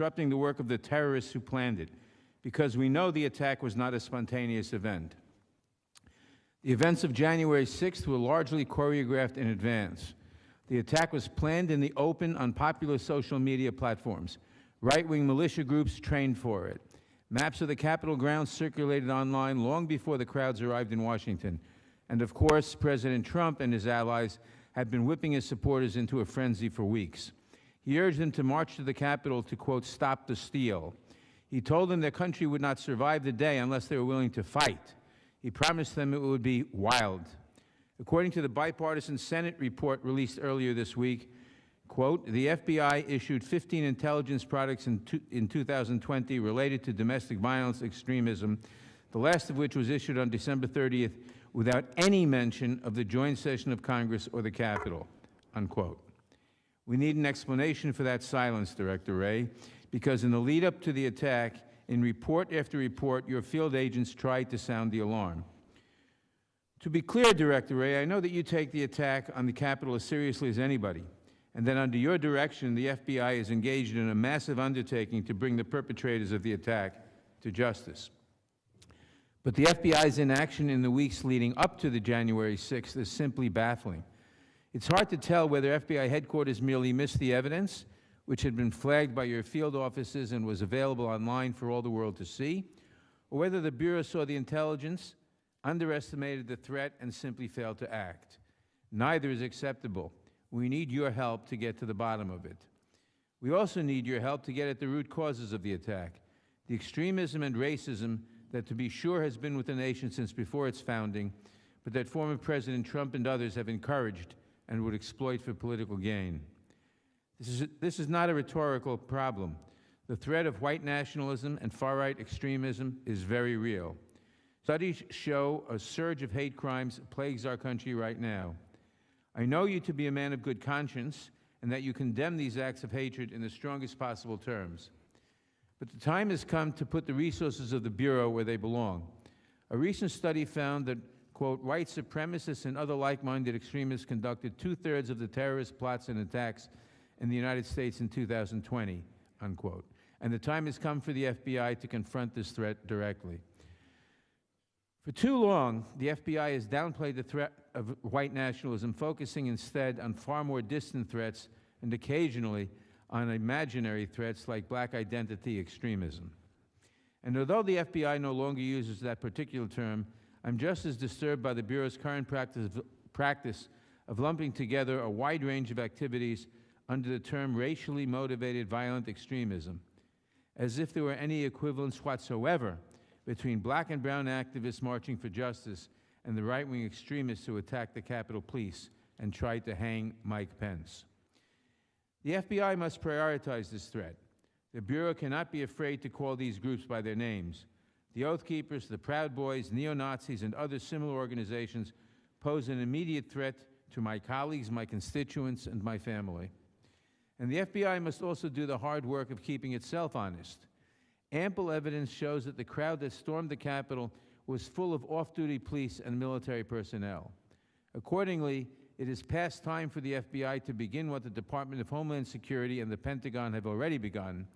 disrupting the work of the terrorists who planned it, because we know the attack was not a spontaneous event. The events of January 6th were largely choreographed in advance. The attack was planned in the open on popular social media platforms. Right-wing militia groups trained for it. Maps of the Capitol grounds circulated online long before the crowds arrived in Washington. And of course, President Trump and his allies had been whipping his supporters into a frenzy for weeks. He urged them to march to the Capitol to, quote, stop the steal. He told them their country would not survive the day unless they were willing to fight. He promised them it would be wild. According to the bipartisan Senate report released earlier this week, quote, the FBI issued 15 intelligence products in 2020 related to domestic violence extremism, the last of which was issued on December 30th without any mention of the joint session of Congress or the Capitol, unquote. We need an explanation for that silence, Director Wray, because in the lead up to the attack, in report after report, your field agents tried to sound the alarm. To be clear, Director Wray, I know that you take the attack on the Capitol as seriously as anybody, and that under your direction, the FBI is engaged in a massive undertaking to bring the perpetrators of the attack to justice. But the FBI's inaction in the weeks leading up to the January 6th is simply baffling. It's hard to tell whether FBI headquarters merely missed the evidence, which had been flagged by your field offices and was available online for all the world to see, or whether the Bureau saw the intelligence, underestimated the threat, and simply failed to act. Neither is acceptable. We need your help to get to the bottom of it. We also need your help to get at the root causes of the attack, the extremism and racism that, to be sure, has been with the nation since before its founding, but that former President Trump and others have encouraged and would exploit for political gain. This is not a rhetorical problem. The threat of white nationalism and far-right extremism is very real. Studies show a surge of hate crimes plagues our country right now. I know you to be a man of good conscience and that you condemn these acts of hatred in the strongest possible terms. But the time has come to put the resources of the Bureau where they belong. A recent study found that, quote, white supremacists and other like-minded extremists conducted 2/3 of the terrorist plots and attacks in the United States in 2020, unquote. And the time has come for the FBI to confront this threat directly. For too long, the FBI has downplayed the threat of white nationalism, focusing instead on far more distant threats and occasionally on imaginary threats like black identity extremism. And although the FBI no longer uses that particular term, I'm just as disturbed by the Bureau's current practice of lumping together a wide range of activities under the term racially motivated violent extremism, as if there were any equivalence whatsoever between black and brown activists marching for justice and the right-wing extremists who attacked the Capitol Police and tried to hang Mike Pence. The FBI must prioritize this threat. The Bureau cannot be afraid to call these groups by their names. The Oath Keepers, the Proud Boys, neo-Nazis, and other similar organizations pose an immediate threat to my colleagues, my constituents, and my family. And the FBI must also do the hard work of keeping itself honest. Ample evidence shows that the crowd that stormed the Capitol was full of off-duty police and military personnel. Accordingly, it is past time for the FBI to begin what the Department of Homeland Security and the Pentagon have already begun,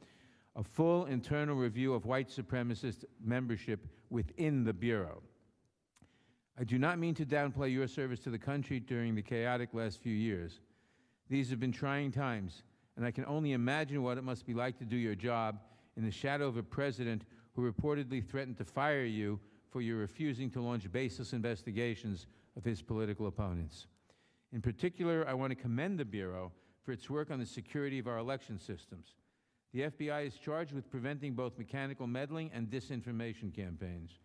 a full internal review of white supremacist membership within the Bureau. I do not mean to downplay your service to the country during the chaotic last few years. These have been trying times, and I can only imagine what it must be like to do your job in the shadow of a president who reportedly threatened to fire you for your refusing to launch baseless investigations of his political opponents. In particular, I want to commend the Bureau for its work on the security of our election systems. The FBI is charged with preventing both mechanical meddling and disinformation campaigns.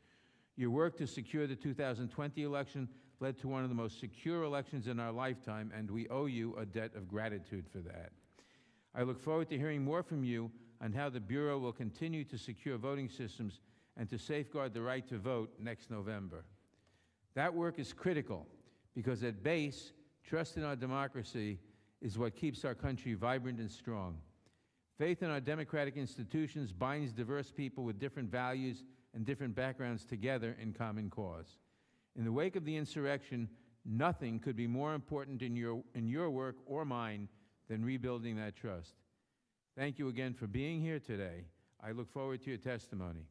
Your work to secure the 2020 election led to one of the most secure elections in our lifetime, and we owe you a debt of gratitude for that. I look forward to hearing more from you on how the Bureau will continue to secure voting systems and to safeguard the right to vote next November. That work is critical because at base, trust in our democracy is what keeps our country vibrant and strong. Faith in our democratic institutions binds diverse people with different values and different backgrounds together in common cause. In the wake of the insurrection, nothing could be more important in your work or mine than rebuilding that trust. Thank you again for being here today. I look forward to your testimony.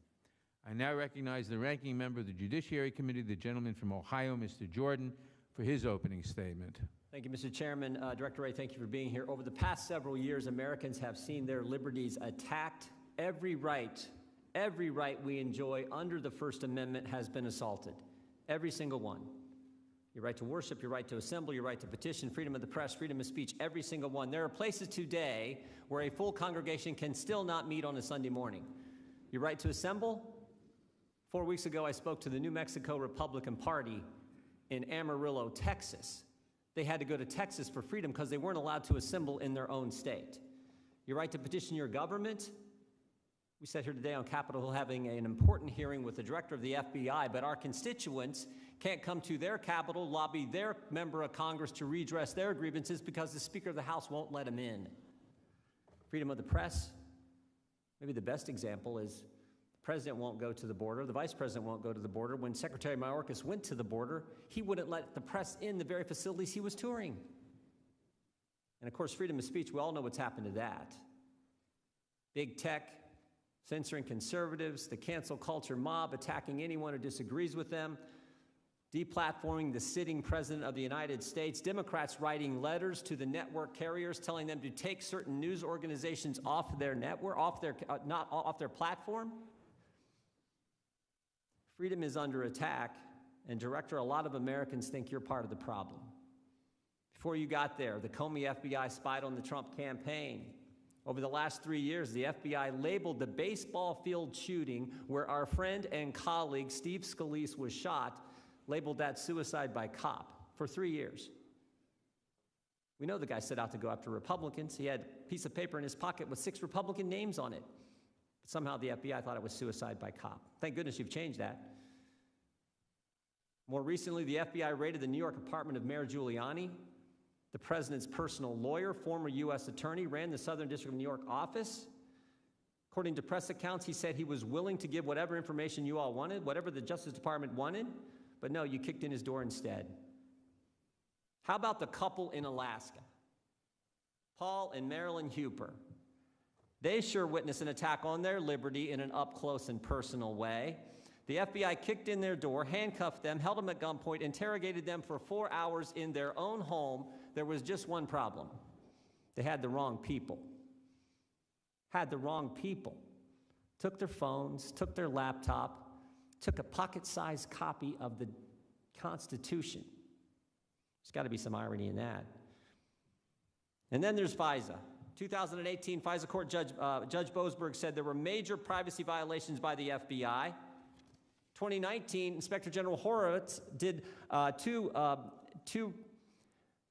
I now recognize the ranking member of the Judiciary Committee, the gentleman from Ohio, Mr. Jordan, for his opening statement. Thank you, Mr. Chairman. Director Wray, thank you for being here. Over the past several years, Americans have seen their liberties attacked. Every right we enjoy under the First Amendment has been assaulted. Every single one. Your right to worship, your right to assemble, your right to petition, freedom of the press, freedom of speech, every single one. There are places today where a full congregation can still not meet on a Sunday morning. Your right to assemble? 4 weeks ago, I spoke to the New Mexico Republican Party in Amarillo, Texas. They had to go to Texas for freedom because they weren't allowed to assemble in their own state. Your right to petition your government? We sat here today on Capitol Hill having an important hearing with the director of the FBI, but our constituents can't come to their Capitol, lobby their member of Congress to redress their grievances because the Speaker of the House won't let them in. Freedom of the press? Maybe the best example is the president won't go to the border, the vice president won't go to the border. When Secretary Mayorkas went to the border, he wouldn't let the press in the very facilities he was touring. And of course, freedom of speech, we all know what's happened to that. Big tech, censoring conservatives, the cancel culture mob attacking anyone who disagrees with them, deplatforming the sitting president of the United States, Democrats writing letters to the network carriers telling them to take certain news organizations off their network, off their platform. Freedom is under attack, and Director, a lot of Americans think you're part of the problem. Before you got there, the Comey FBI spied on the Trump campaign. Over the last 3 years, the FBI labeled the baseball field shooting where our friend and colleague Steve Scalise was shot, labeled that suicide by cop for 3 years. We know the guy set out to go after Republicans. He had a piece of paper in his pocket with 6 Republican names on it. But somehow the FBI thought it was suicide by cop. Thank goodness you've changed that. More recently, the FBI raided the New York apartment of Mayor Giuliani. The president's personal lawyer, former U.S. attorney, ran the Southern District of New York office. According to press accounts, he said he was willing to give whatever information you all wanted, whatever the Justice Department wanted, but no, you kicked in his door instead. How about the couple in Alaska, Paul and Marilyn Huper? They sure witnessed an attack on their liberty in an up-close and personal way. The FBI kicked in their door, handcuffed them, held them at gunpoint, interrogated them for 4 hours in their own home. There was just one problem. They had the wrong people. Had the wrong people. Took their phones, took their laptop, took a pocket-sized copy of the Constitution. There's got to be some irony in that. And then there's FISA. 2018, FISA court Judge Boasberg said there were major privacy violations by the FBI. 2019, Inspector General Horowitz did two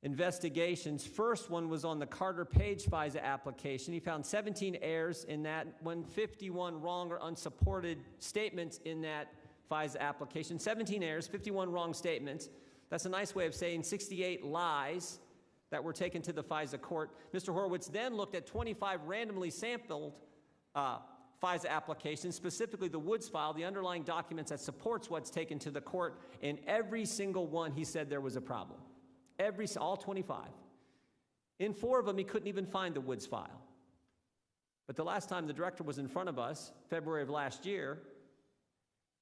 investigations. First one was on the Carter Page FISA application. He found 17 errors in that, 51 wrong or unsupported statements in that FISA application. 17 errors, 51 wrong statements. That's a nice way of saying 68 lies that were taken to the FISA court. Mr. Horowitz then looked at 25 randomly sampled FISA applications, specifically the Woods file, the underlying documents that supports what's taken to the court. In every single one, he said there was a problem. All 25. In 4 of them, he couldn't even find the Woods file. But the last time the director was in front of us, February of last year,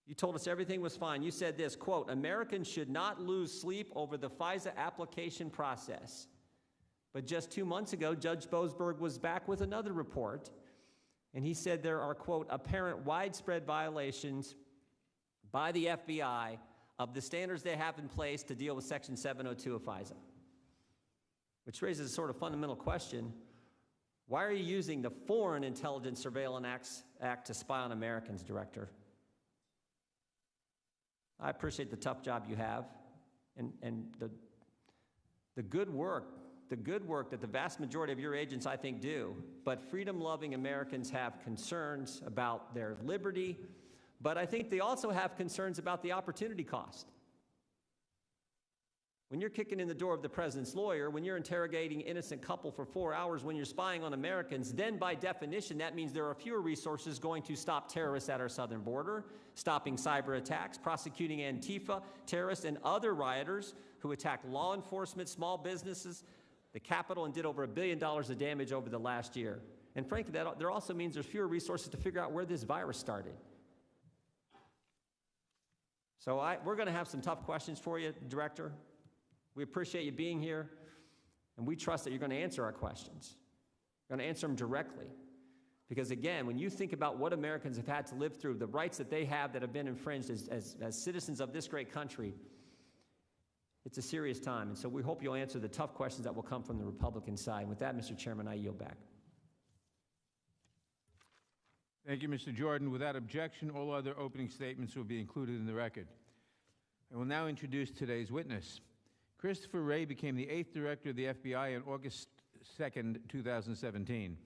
you told us everything was fine. You said this, quote, Americans should not lose sleep over the FISA application process. But just 2 months ago, Judge Boasberg was back with another report, and he said there are, quote, apparent widespread violations by the FBI of the standards they have in place to deal with Section 702 of FISA. Which raises a sort of fundamental question. Why are you using the Foreign Intelligence Surveillance Act to spy on Americans, Director? I appreciate the tough job you have and the good work that the vast majority of your agents, I think, do. But freedom-loving Americans have concerns about their liberty, but I think they also have concerns about the opportunity cost. When you're kicking in the door of the president's lawyer, when you're interrogating an innocent couple for 4 hours, when you're spying on Americans, then by definition, that means there are fewer resources going to stop terrorists at our southern border, stopping cyber attacks, prosecuting Antifa, terrorists, and other rioters who attacked law enforcement, small businesses, the Capitol, and did over $1 billion of damage over the last year. And frankly, that also means there's fewer resources to figure out where this virus started. So we're going to have some tough questions for you, Director. We appreciate you being here, and we trust that you're going to answer our questions. You're going to answer them directly. Because again, when you think about what Americans have had to live through, the rights that they have that have been infringed as citizens of this great country, it's a serious time. And so we hope you'll answer the tough questions that will come from the Republican side. And with that, Mr. Chairman, I yield back. Thank you, Mr. Jordan. Without objection, all other opening statements will be included in the record. I will now introduce today's witness. Christopher Wray became the 8th Director of the FBI on August 2nd, 2017.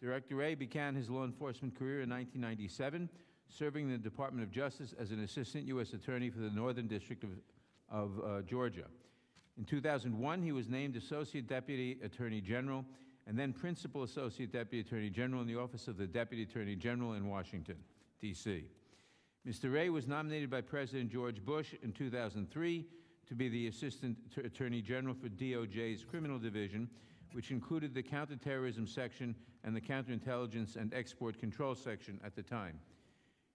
Director Wray began his law enforcement career in 1997, serving in the Department of Justice as an Assistant U.S. Attorney for the Northern District of Georgia. In 2001, he was named Associate Deputy Attorney General and then Principal Associate Deputy Attorney General in the Office of the Deputy Attorney General in Washington, D.C. Mr. Wray was nominated by President George Bush in 2003 to be the Assistant Attorney General for DOJ's Criminal Division, which included the Counterterrorism Section and the Counterintelligence and Export Control Section at the time.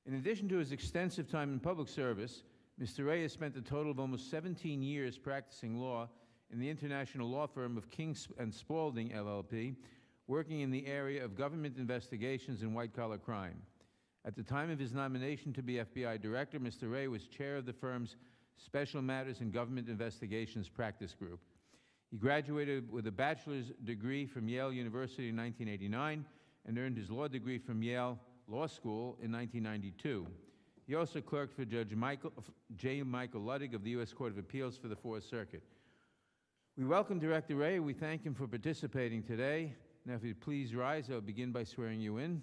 In addition to his extensive time in public service, Mr. Wray has spent a total of almost 17 years practicing law in the international law firm of King & Spalding, LLP, working in the area of government investigations and white-collar crime. At the time of his nomination to be FBI Director, Mr. Wray was chair of the firm's Special Matters and Government Investigations Practice Group. He graduated with a bachelor's degree from Yale University in 1989 and earned his law degree from Yale Law School in 1992. He also clerked for Judge J. Michael Ludwig of the U.S. Court of Appeals for the Fourth Circuit. We welcome Director Wray. We thank him for participating today. Now, if you'd please rise, I'll begin by swearing you in.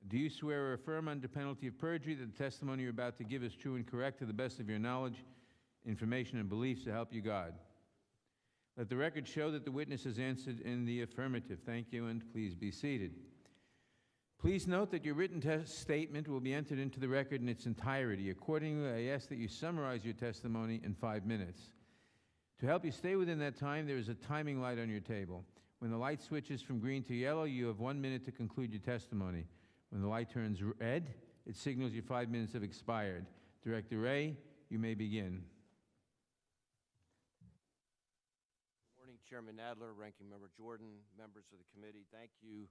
Do you swear or affirm under penalty of perjury that the testimony you're about to give is true and correct to the best of your knowledge, information, and beliefs to help you God? Let the record show that the witness has answered in the affirmative. Thank you, and please be seated. Please note that your written statement will be entered into the record in its entirety. Accordingly, I ask that you summarize your testimony in 5 minutes. To help you stay within that time, there is a timing light on your table. When the light switches from green to yellow, you have 1 minute to conclude your testimony. When the light turns red, it signals your 5 minutes have expired. Director Wray, you may begin. Good morning, Chairman Nadler, Ranking Member Jordan, members of the committee. Thank you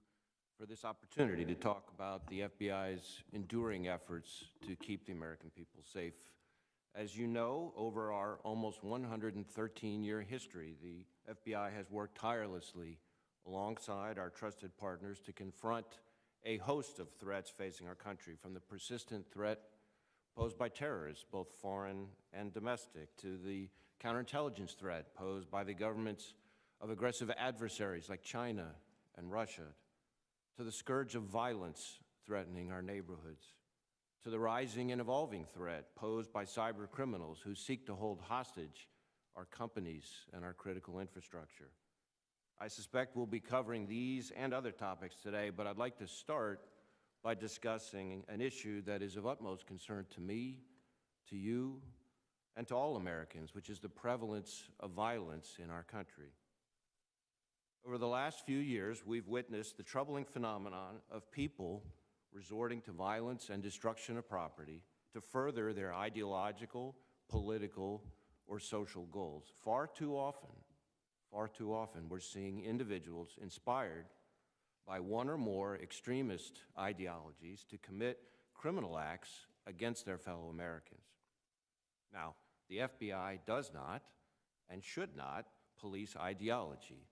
for this opportunity to talk about the FBI's enduring efforts to keep the American people safe. As you know, over our almost 113-year history, the FBI has worked tirelessly alongside our trusted partners to confront a host of threats facing our country, from the persistent threat posed by terrorists, both foreign and domestic, to the counterintelligence threat posed by the governments of aggressive adversaries like China and Russia, to the scourge of violence threatening our neighborhoods, to the rising and evolving threat posed by cyber criminals who seek to hold hostage our companies and our critical infrastructure. I suspect we'll be covering these and other topics today, but I'd like to start by discussing an issue that is of utmost concern to me, to you, and to all Americans, which is the prevalence of violence in our country. Over the last few years, we've witnessed the troubling phenomenon of people resorting to violence and destruction of property to further their ideological, political, or social goals. Far too often, we're seeing individuals inspired by one or more extremist ideologies to commit criminal acts against their fellow Americans. Now, the FBI does not and should not police ideology,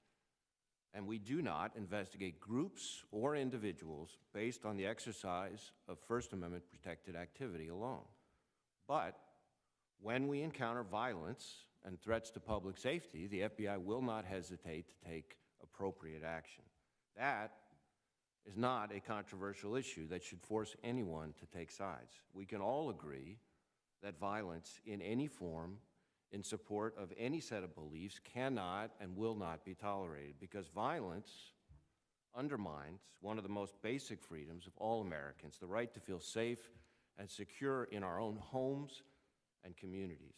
and we do not investigate groups or individuals based on the exercise of First Amendment protected activity alone. But when we encounter violence and threats to public safety, the FBI will not hesitate to take appropriate action. That is not a controversial issue that should force anyone to take sides. We can all agree that violence in any form in support of any set of beliefs cannot and will not be tolerated, because violence undermines one of the most basic freedoms of all Americans, the right to feel safe and secure in our own homes and communities.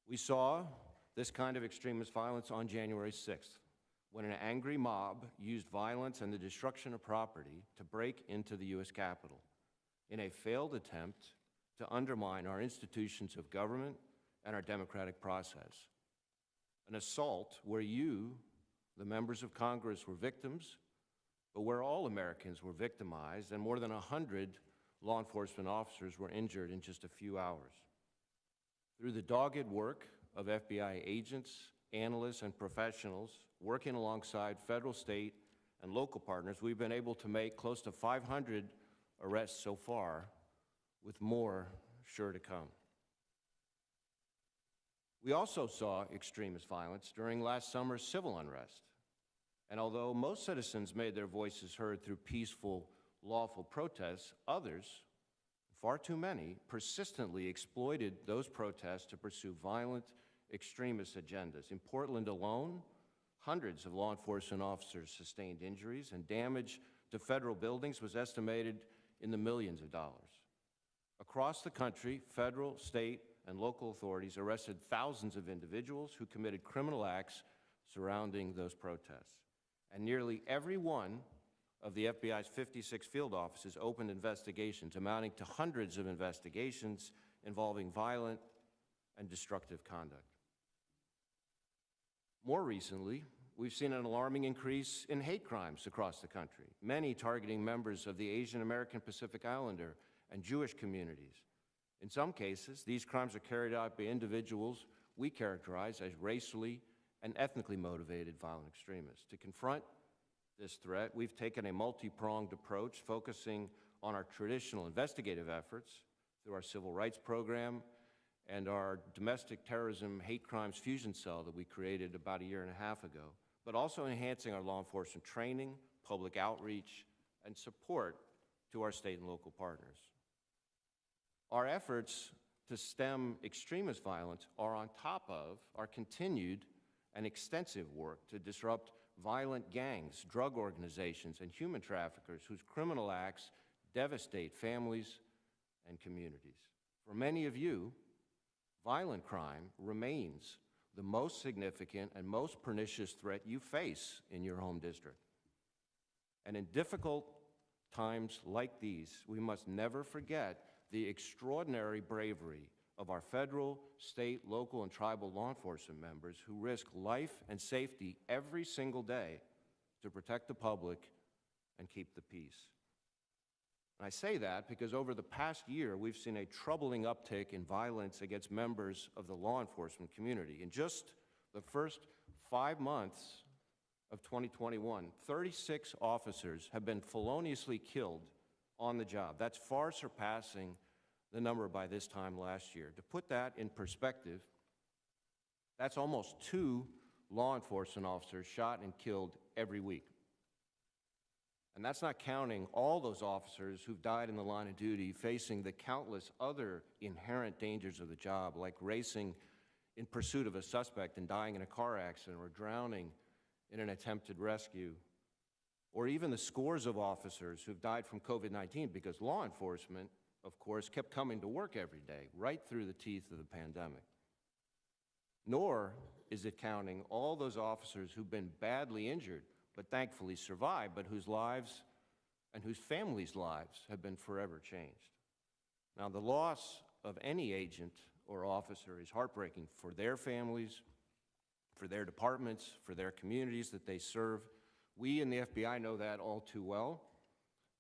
We saw this kind of extremist violence on January 6th, when an angry mob used violence and the destruction of property to break into the U.S. Capitol in a failed attempt to undermine our institutions of government and our democratic process. An assault where you, the members of Congress, were victims, but where all Americans were victimized, and more than 100 law enforcement officers were injured in just a few hours. Through the dogged work of FBI agents, analysts, and professionals working alongside federal, state, and local partners, we've been able to make close to 500 arrests so far, with more sure to come. We also saw extremist violence during last summer's civil unrest. And although most citizens made their voices heard through peaceful, lawful protests, others, far too many, persistently exploited those protests to pursue violent extremist agendas. In Portland alone, hundreds of law enforcement officers sustained injuries, and damage to federal buildings was estimated in the millions of dollars. Across the country, federal, state, and local authorities arrested thousands of individuals who committed criminal acts surrounding those protests. And nearly every one of the FBI's 56 field offices opened investigations, amounting to hundreds of investigations involving violent and destructive conduct. More recently, we've seen an alarming increase in hate crimes across the country, many targeting members of the Asian American, Pacific Islander, and Jewish communities. In some cases, these crimes are carried out by individuals we characterize as racially and ethnically motivated violent extremists. To confront this threat, we've taken a multi-pronged approach, focusing on our traditional investigative efforts through our Civil Rights Program and our Domestic Terrorism Hate Crimes Fusion Cell that we created about a year and a half ago, but also enhancing our law enforcement training, public outreach, and support to our state and local partners. Our efforts to stem extremist violence are on top of our continued and extensive work to disrupt violent gangs, drug organizations, and human traffickers whose criminal acts devastate families and communities. For many of you, violent crime remains the most significant and most pernicious threat you face in your home district. And in difficult times like these, we must never forget the extraordinary bravery of our federal, state, local, and tribal law enforcement members who risk life and safety every single day to protect the public and keep the peace. And I say that because over the past year, we've seen a troubling uptick in violence against members of the law enforcement community. In just the first 5 months of 2021, 36 officers have been feloniously killed on the job. That's far surpassing the number by this time last year. To put that in perspective, that's almost 2 law enforcement officers shot and killed every week. And that's not counting all those officers who've died in the line of duty facing the countless other inherent dangers of the job, like racing in pursuit of a suspect and dying in a car accident, or drowning in an attempted rescue, or even the scores of officers who've died from COVID-19 because law enforcement, of course, kept coming to work every day, right through the teeth of the pandemic. Nor is it counting all those officers who've been badly injured, but thankfully survived, but whose lives and whose families' lives have been forever changed. Now, the loss of any agent or officer is heartbreaking for their families, for their departments, for their communities that they serve. We in the FBI know that all too well,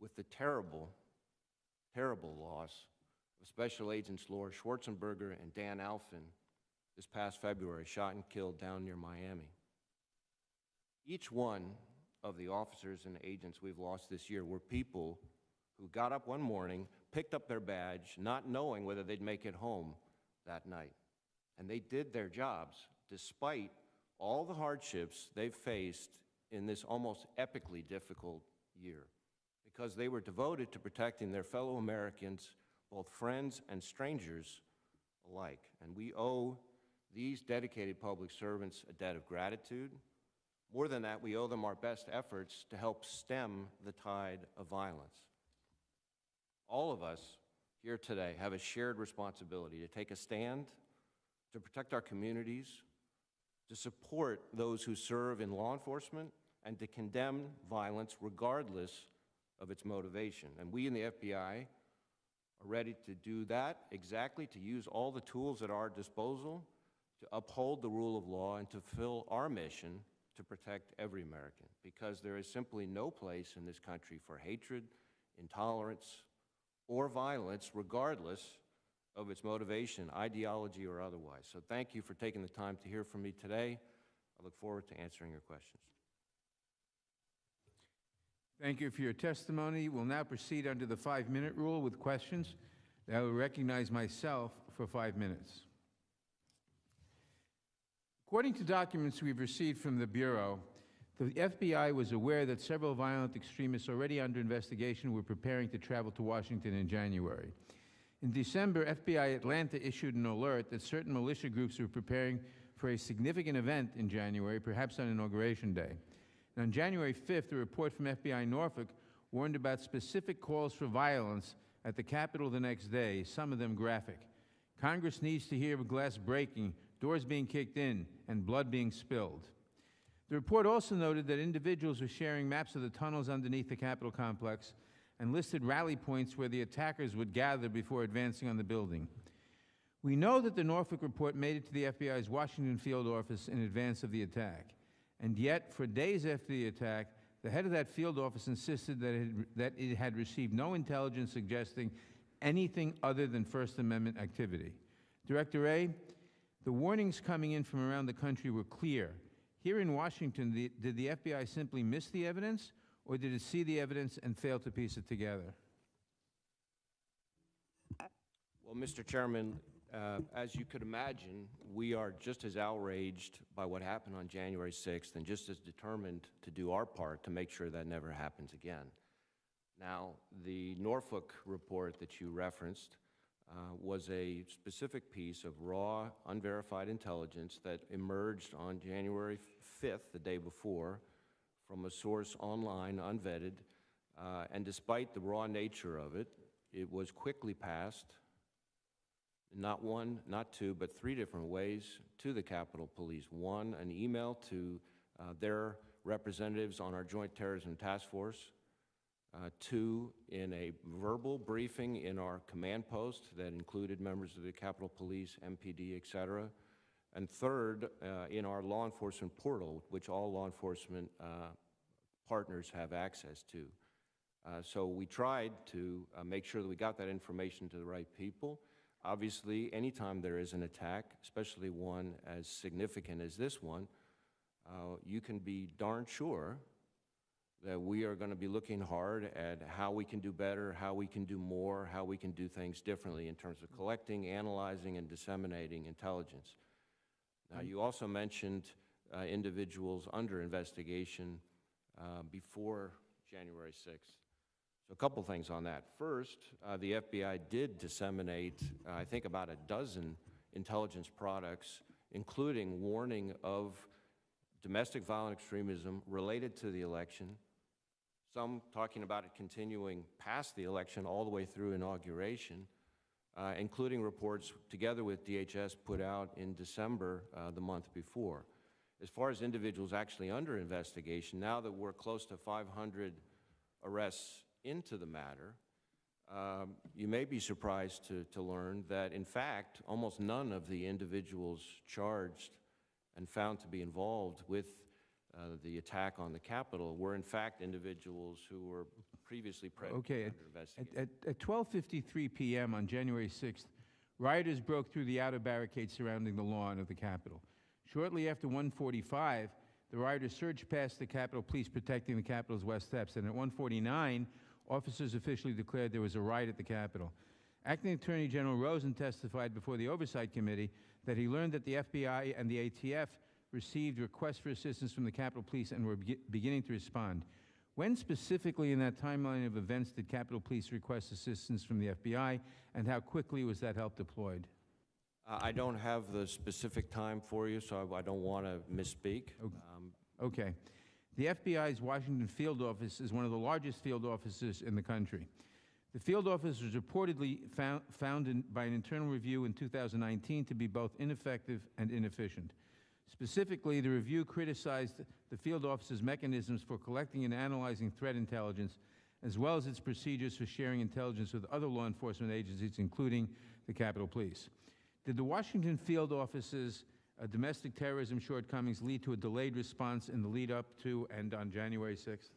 with the terrible, terrible loss of Special Agents Laura Schwarzenberger and Dan Alfin this past February, shot and killed down near Miami. Each one of the officers and agents we've lost this year were people who got up one morning, picked up their badge, not knowing whether they'd make it home that night. And they did their jobs despite all the hardships they've faced in this almost epically difficult year, because they were devoted to protecting their fellow Americans, both friends and strangers alike. And we owe these dedicated public servants a debt of gratitude. More than that, we owe them our best efforts to help stem the tide of violence. All of us here today have a shared responsibility to take a stand, to protect our communities, to support those who serve in law enforcement, and to condemn violence regardless of its motivation. And we in the FBI are ready to do that exactly, to use all the tools at our disposal to uphold the rule of law and to fulfill our mission to protect every American, because there is simply no place in this country for hatred, intolerance, or violence, regardless of its motivation, ideology, or otherwise. So thank you for taking the time to hear from me today. I look forward to answering your questions. Thank you for your testimony. We'll now proceed under the 5-minute rule with questions. I will recognize myself for 5 minutes. According to documents we've received from the Bureau, the FBI was aware that several violent extremists already under investigation were preparing to travel to Washington in January. In December, FBI Atlanta issued an alert that certain militia groups were preparing for a significant event in January, perhaps on Inauguration Day. And on January 5th, a report from FBI Norfolk warned about specific calls for violence at the Capitol the next day, some of them graphic. Congress needs to hear of glass breaking, doors being kicked in, and blood being spilled. The report also noted that individuals were sharing maps of the tunnels underneath the Capitol complex and listed rally points where the attackers would gather before advancing on the building. We know that the Norfolk report made it to the FBI's Washington field office in advance of the attack. And yet, for days after the attack, the head of that field office insisted that it had received no intelligence suggesting anything other than First Amendment activity. Director Wray, the warnings coming in from around the country were clear. Here in Washington, did the FBI simply miss the evidence, or did it see the evidence and fail to piece it together? Well, Mr. Chairman, as you could imagine, we are just as outraged by what happened on January 6th and just as determined to do our part to make sure that never happens again. Now, the Norfolk report that you referenced was a specific piece of raw, unverified intelligence that emerged on January 5th, the day before, from a source online, unvetted, and despite the raw nature of it, it was quickly passed, not one, not two, but 3 different ways to the Capitol Police. One, an email to their representatives on our Joint Terrorism Task Force. 2, in a verbal briefing in our command post that included members of the Capitol Police, MPD, et cetera. And 3rd, in our law enforcement portal, which all law enforcement partners have access to. So we tried to make sure that we got that information to the right people. Obviously, anytime there is an attack, especially one as significant as this one, you can be darn sure that we are going to be looking hard at how we can do better, how we can do more, how we can do things differently in terms of collecting, analyzing, and disseminating intelligence. Now, you also mentioned individuals under investigation before January 6th. So a couple things on that. First, the FBI did disseminate, I think, about a dozen intelligence products, including warning of domestic violent extremism related to the election, some talking about it continuing past the election all the way through inauguration, including reports together with DHS put out in December the month before. As far as individuals actually under investigation, now that we're close to 500 arrests into the matter, you may be surprised to learn that, in fact, almost none of the individuals charged and found to be involved with the attack on the Capitol were, in fact, individuals who were previously present under investigation. At 12:53 p.m. on January 6th, rioters broke through the outer barricades surrounding the lawn of the Capitol. Shortly after 1:45, the rioters surged past the Capitol Police protecting the Capitol's west steps, and at 1:49, officers officially declared there was a riot at the Capitol. Acting Attorney General Rosen testified before the Oversight Committee that he learned that the FBI and the ATF received requests for assistance from the Capitol Police and were beginning to respond. When specifically in that timeline of events did Capitol Police request assistance from the FBI, and how quickly was that help deployed? I don't have the specific time for you, so I don't want to misspeak. Okay. The FBI's Washington field office is one of the largest field offices in the country. The field office was reportedly found by an internal review in 2019 to be both ineffective and inefficient. Specifically, the review criticized the field office's mechanisms for collecting and analyzing threat intelligence, as well as its procedures for sharing intelligence with other law enforcement agencies, including the Capitol Police. Did the Washington field office's domestic terrorism shortcomings lead to a delayed response in the lead up to and on January 6th?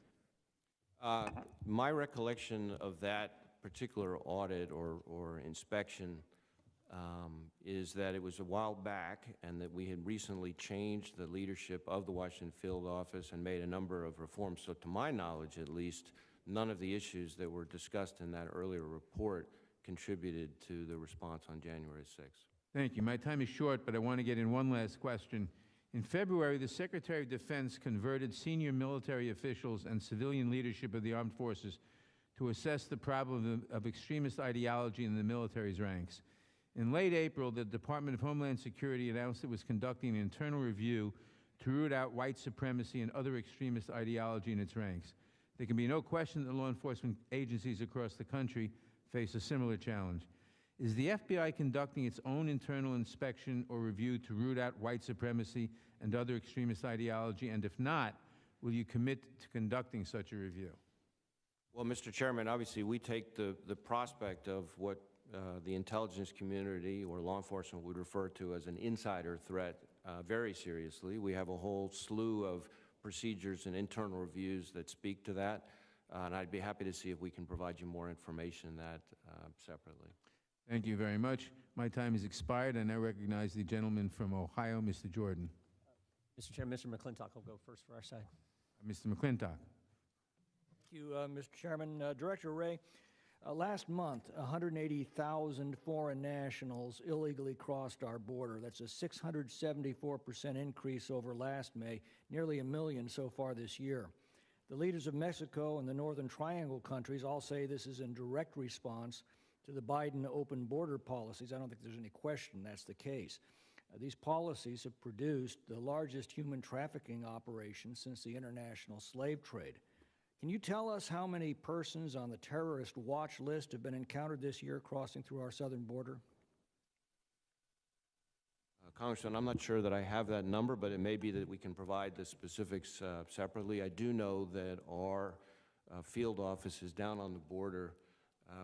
My recollection of that particular audit or inspection is that it was a while back and that we had recently changed the leadership of the Washington field office and made a number of reforms. So to my knowledge, at least, none of the issues that were discussed in that earlier report contributed to the response on January 6th. Thank you. My time is short, but I want to get in one last question. In February, the Secretary of Defense converted senior military officials and civilian leadership of the armed forces to assess the problem of extremist ideology in the military's ranks. In late April, the Department of Homeland Security announced it was conducting an internal review to root out white supremacy and other extremist ideology in its ranks. There can be no question that law enforcement agencies across the country face a similar challenge. Is the FBI conducting its own internal inspection or review to root out white supremacy and other extremist ideology? And if not, will you commit to conducting such a review? Well, Mr. Chairman, obviously we take the prospect of what the intelligence community or law enforcement would refer to as an insider threat very seriously. We have a whole slew of procedures and internal reviews that speak to that, and I'd be happy to see if we can provide you more information on that separately. Thank you very much. My time has expired. I now recognize the gentleman from Ohio, Mr. Jordan. Mr. Chair, Mr. McClintock will go first for our side. Mr. McClintock. Thank you, Mr. Chairman. Director Wray, last month, 180,000 foreign nationals illegally crossed our border. That's a 674% increase over last May, nearly 1 million so far this year. The leaders of Mexico and the Northern Triangle countries all say this is in direct response to the Biden open border policies. I don't think there's any question that's the case. These policies have produced the largest human trafficking operation since the international slave trade. Can you tell us how many persons on the terrorist watch list have been encountered this year crossing through our southern border? Congressman, I'm not sure that I have that number, but it may be that we can provide the specifics separately. I do know that our field offices down on the border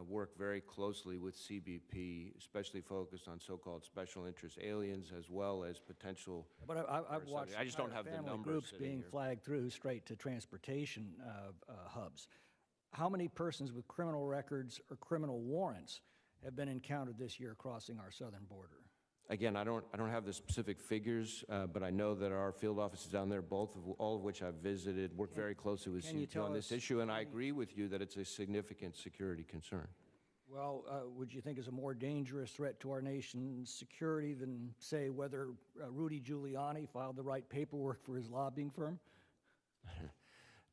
work very closely with CBP, especially focused on so-called special interest aliens as well as potential. But I've watched I just don't have the family numbers groups sitting being here. flagged through straight to transportation hubs. How many persons with criminal records or criminal warrants have been encountered this year crossing our southern border? Again, I don't have the specific figures, but I know that our field offices down there, all of which I've visited, work very closely with can you CBP tell on this us issue, and how I many- agree with you that it's a significant security concern. Well, would you think is a more dangerous threat to our nation's security than, say, whether Rudy Giuliani filed the right paperwork for his lobbying firm?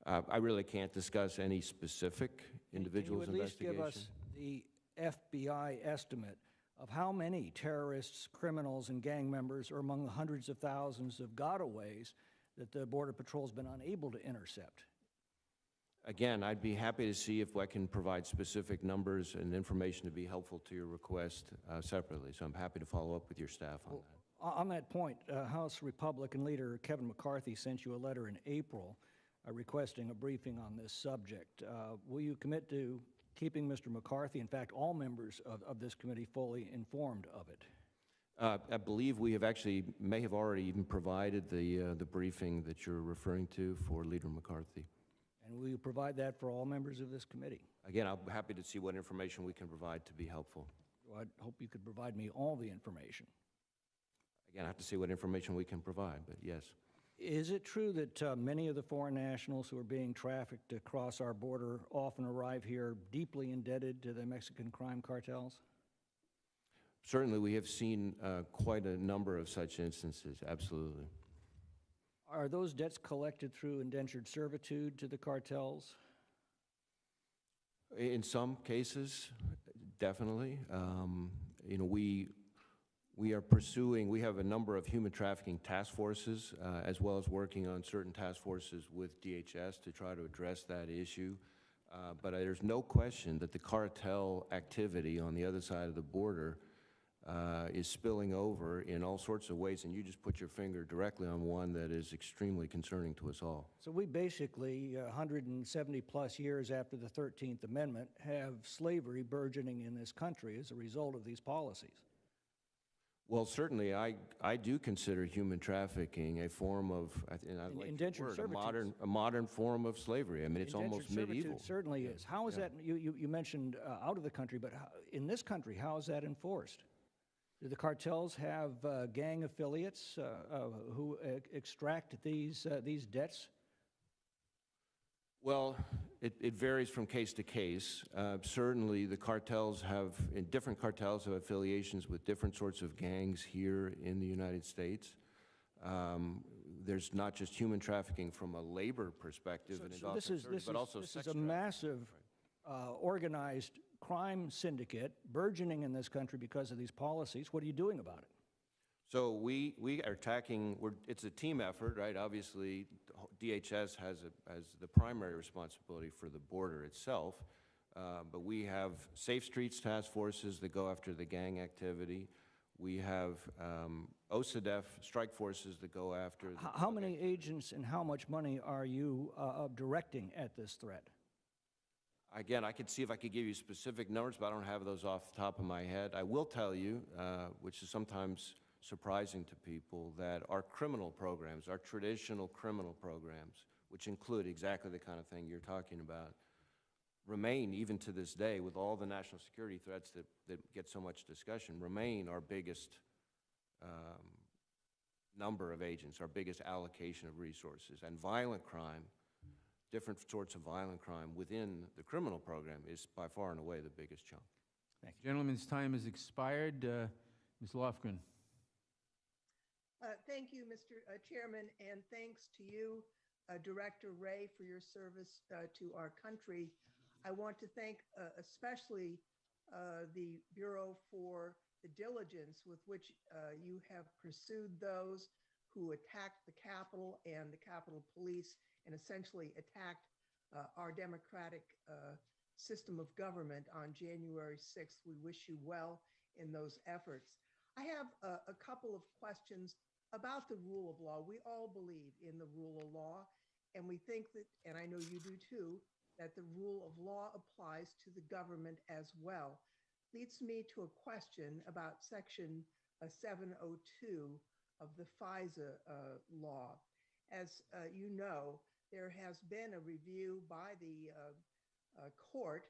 I really can't discuss any specific individual's Can you at least investigation. give us the FBI estimate of how many terrorists, criminals, and gang members are among the hundreds of thousands of gotaways that the Border Patrol's been unable to intercept? Again, I'd be happy to see if I can provide specific numbers and information to be helpful to your request separately. So I'm happy to follow up with your staff on that. On that point, House Republican leader Kevin McCarthy sent you a letter in April requesting a briefing on this subject. Will you commit to keeping Mr. McCarthy, in fact, all members of this committee, fully informed of it? I believe we have may have already even provided the briefing that you're referring to for Leader McCarthy. And will you provide that for all members of this committee? Again, I'll be happy to see what information we can provide to be helpful. Well, I hope you could provide me all the information. Again, I have to see what information we can provide, but yes. Is it true that many of the foreign nationals who are being trafficked across our border often arrive here deeply indebted to the Mexican crime cartels? Certainly, we have seen quite a number of such instances, absolutely. Are those debts collected through indentured servitude to the cartels? In some cases, definitely. You know, we are pursuing, we have a number of human trafficking task forces, as well as working on certain task forces with DHS to try to address that issue. But there's no question that the cartel activity on the other side of the border is spilling over in all sorts of ways, and you just put your finger directly on one that is extremely concerning to us all. So we basically, 170-plus years after the 13th Amendment, have slavery burgeoning in this country as a result of these policies. Well, certainly, I do consider human trafficking a form of, and I like your Indentured word, servitude. a modern form of slavery. I mean, it's Indentured almost servitude medieval. certainly is. How is that, you mentioned out of the country, but in this country, how is that enforced? Do the cartels have gang affiliates who extract these debts? Well, it varies from case to case. Certainly, the cartels have, different cartels have affiliations with different sorts of gangs here in the United States. There's not just human trafficking from a labor perspective, and So this is, but also this sex is a trafficking. massive organized crime syndicate burgeoning in this country because of these policies. What are you doing about it? So we are attacking, it's a team effort, right? Obviously, DHS has the primary responsibility for the border itself, but we have Safe Streets task forces that go after the gang activity. We have OCDEF strike forces that go after the How many agents and how much money are you directing at this threat? Again, I could see if I could give you specific numbers, but I don't have those off the top of my head. I will tell you, which is sometimes surprising to people, that our criminal programs, our traditional criminal programs, which include exactly the kind of thing you're talking about, remain, even to this day, with all the national security threats that get so much discussion, remain our biggest number of agents, our biggest allocation of resources. And violent crime, different sorts of violent crime within the criminal program is by far and away the biggest chunk. Thank you. Gentleman's time has expired. Ms. Lofgren. Thank you, Mr. Chairman, and thanks to you, Director Wray, for your service to our country. I want to thank especially the Bureau for the diligence with which you have pursued those who attacked the Capitol and the Capitol Police and essentially attacked our democratic system of government on January 6th. We wish you well in those efforts. I have a couple of questions about the rule of law. We all believe in the rule of law, and we think that, and I know you do too, that the rule of law applies to the government as well. Leads me to a question about Section 702 of the FISA law. As you know, there has been a review by the court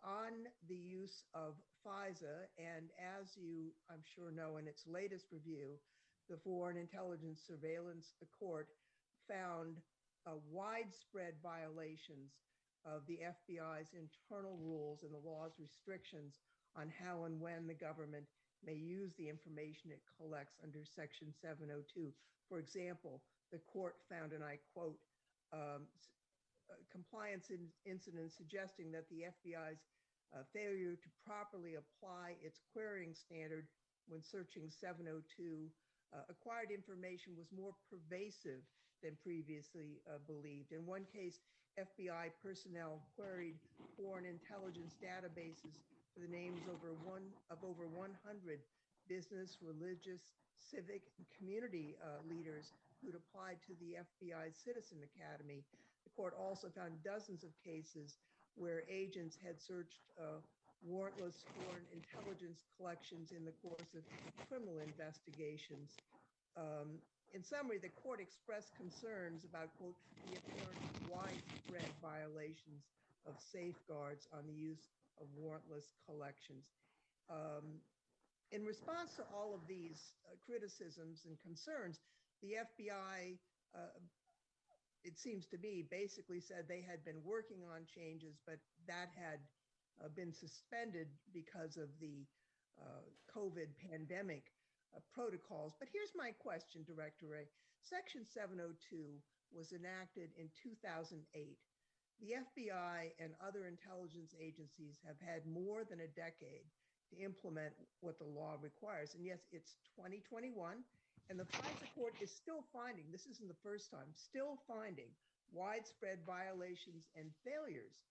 on the use of FISA, and as you, I'm sure, know, in its latest review, the Foreign Intelligence Surveillance Court found widespread violations of the FBI's internal rules and the law's restrictions on how and when the government may use the information it collects under Section 702. For example, the court found, and I quote, compliance incidents suggesting that the FBI's failure to properly apply its querying standard when searching 702 acquired information was more pervasive than previously believed. In one case, FBI personnel queried foreign intelligence databases for the names of over 100 business, religious, civic, and community leaders who'd applied to the FBI Citizen Academy. The court also found dozens of cases where agents had searched warrantless foreign intelligence collections in the course of criminal investigations. In summary, the court expressed concerns about, quote, the apparent widespread violations of safeguards on the use of warrantless collections. In response to all of these criticisms and concerns, the FBI, it seems to me, basically said they had been working on changes, but that had been suspended because of the COVID pandemic protocols. But here's my question, Director Wray. Section 702 was enacted in 2008. The FBI and other intelligence agencies have had more than a decade to implement what the law requires. And yes, it's 2021, and the FISA court is still finding, this isn't the first time, still finding widespread violations and failures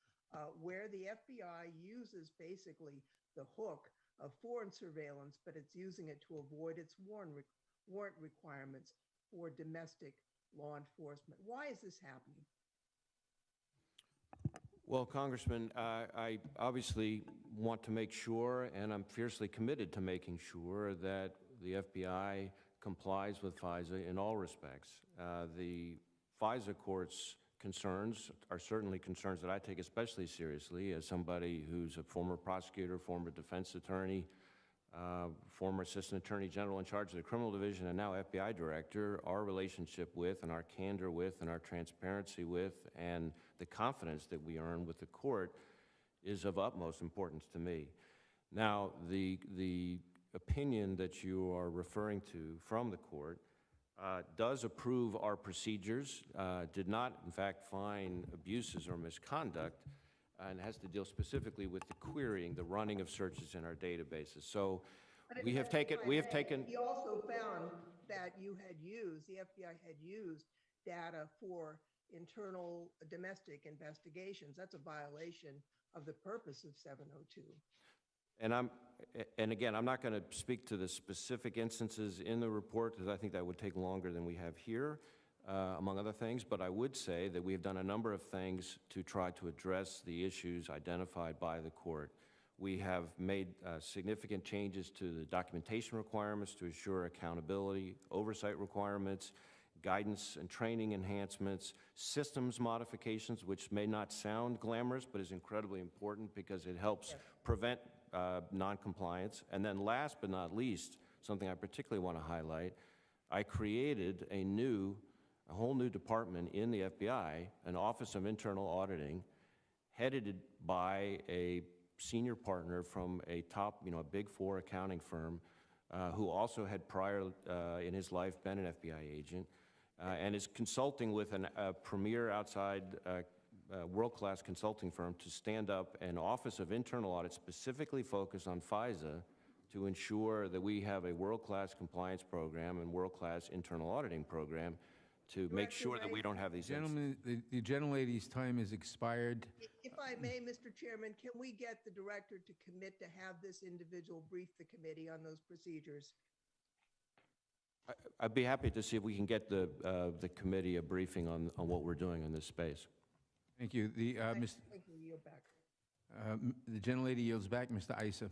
where the FBI uses basically the hook of foreign surveillance, but it's using it to avoid its warrant requirements for domestic law enforcement. Why is this happening? Well, Congressman, I obviously want to make sure, and I'm fiercely committed to making sure, that the FBI complies with FISA in all respects. The FISA court's concerns are certainly concerns that I take especially seriously as somebody who's a former prosecutor, former defense attorney, former assistant attorney general in charge of the criminal division, and now FBI director. Our relationship with, and our candor with, and our transparency with, and the confidence that we earn with the court is of utmost importance to me. Now, the opinion that you are referring to from the court does approve our procedures, did not, in fact, find abuses or misconduct, and has to deal specifically with the querying, the running of searches in our databases. So we have taken. He also found that the FBI had used data for internal domestic investigations. That's a violation of the purpose of 702. And again, I'm not going to speak to the specific instances in the report, because I think that would take longer than we have here, among other things. But I would say that we have done a number of things to try to address the issues identified by the court. We have made significant changes to the documentation requirements to assure accountability, oversight requirements, guidance and training enhancements, systems modifications, which may not sound glamorous, but is incredibly important because it helps prevent noncompliance. And then last but not least, something I particularly want to highlight, I created a whole new department in the FBI, an Office of Internal Auditing, headed by a senior partner from a top, a Big Four accounting firm, who also had prior in his life been an FBI agent, and is consulting with a premier outside world-class consulting firm to stand up an Office of Internal Audit specifically focused on FISA to ensure that we have a world-class compliance program and world-class internal auditing program to make sure that we don't have these incidents. Gentlemen, the gentlelady's time has expired. If I may, Mr. Chairman, can we get the director to commit to have this individual brief the committee on those procedures? I'd be happy to see if we can get the committee a briefing on what we're doing in this space. Thank you. I think we yield back. The gentlelady yields back. Mr. Issa.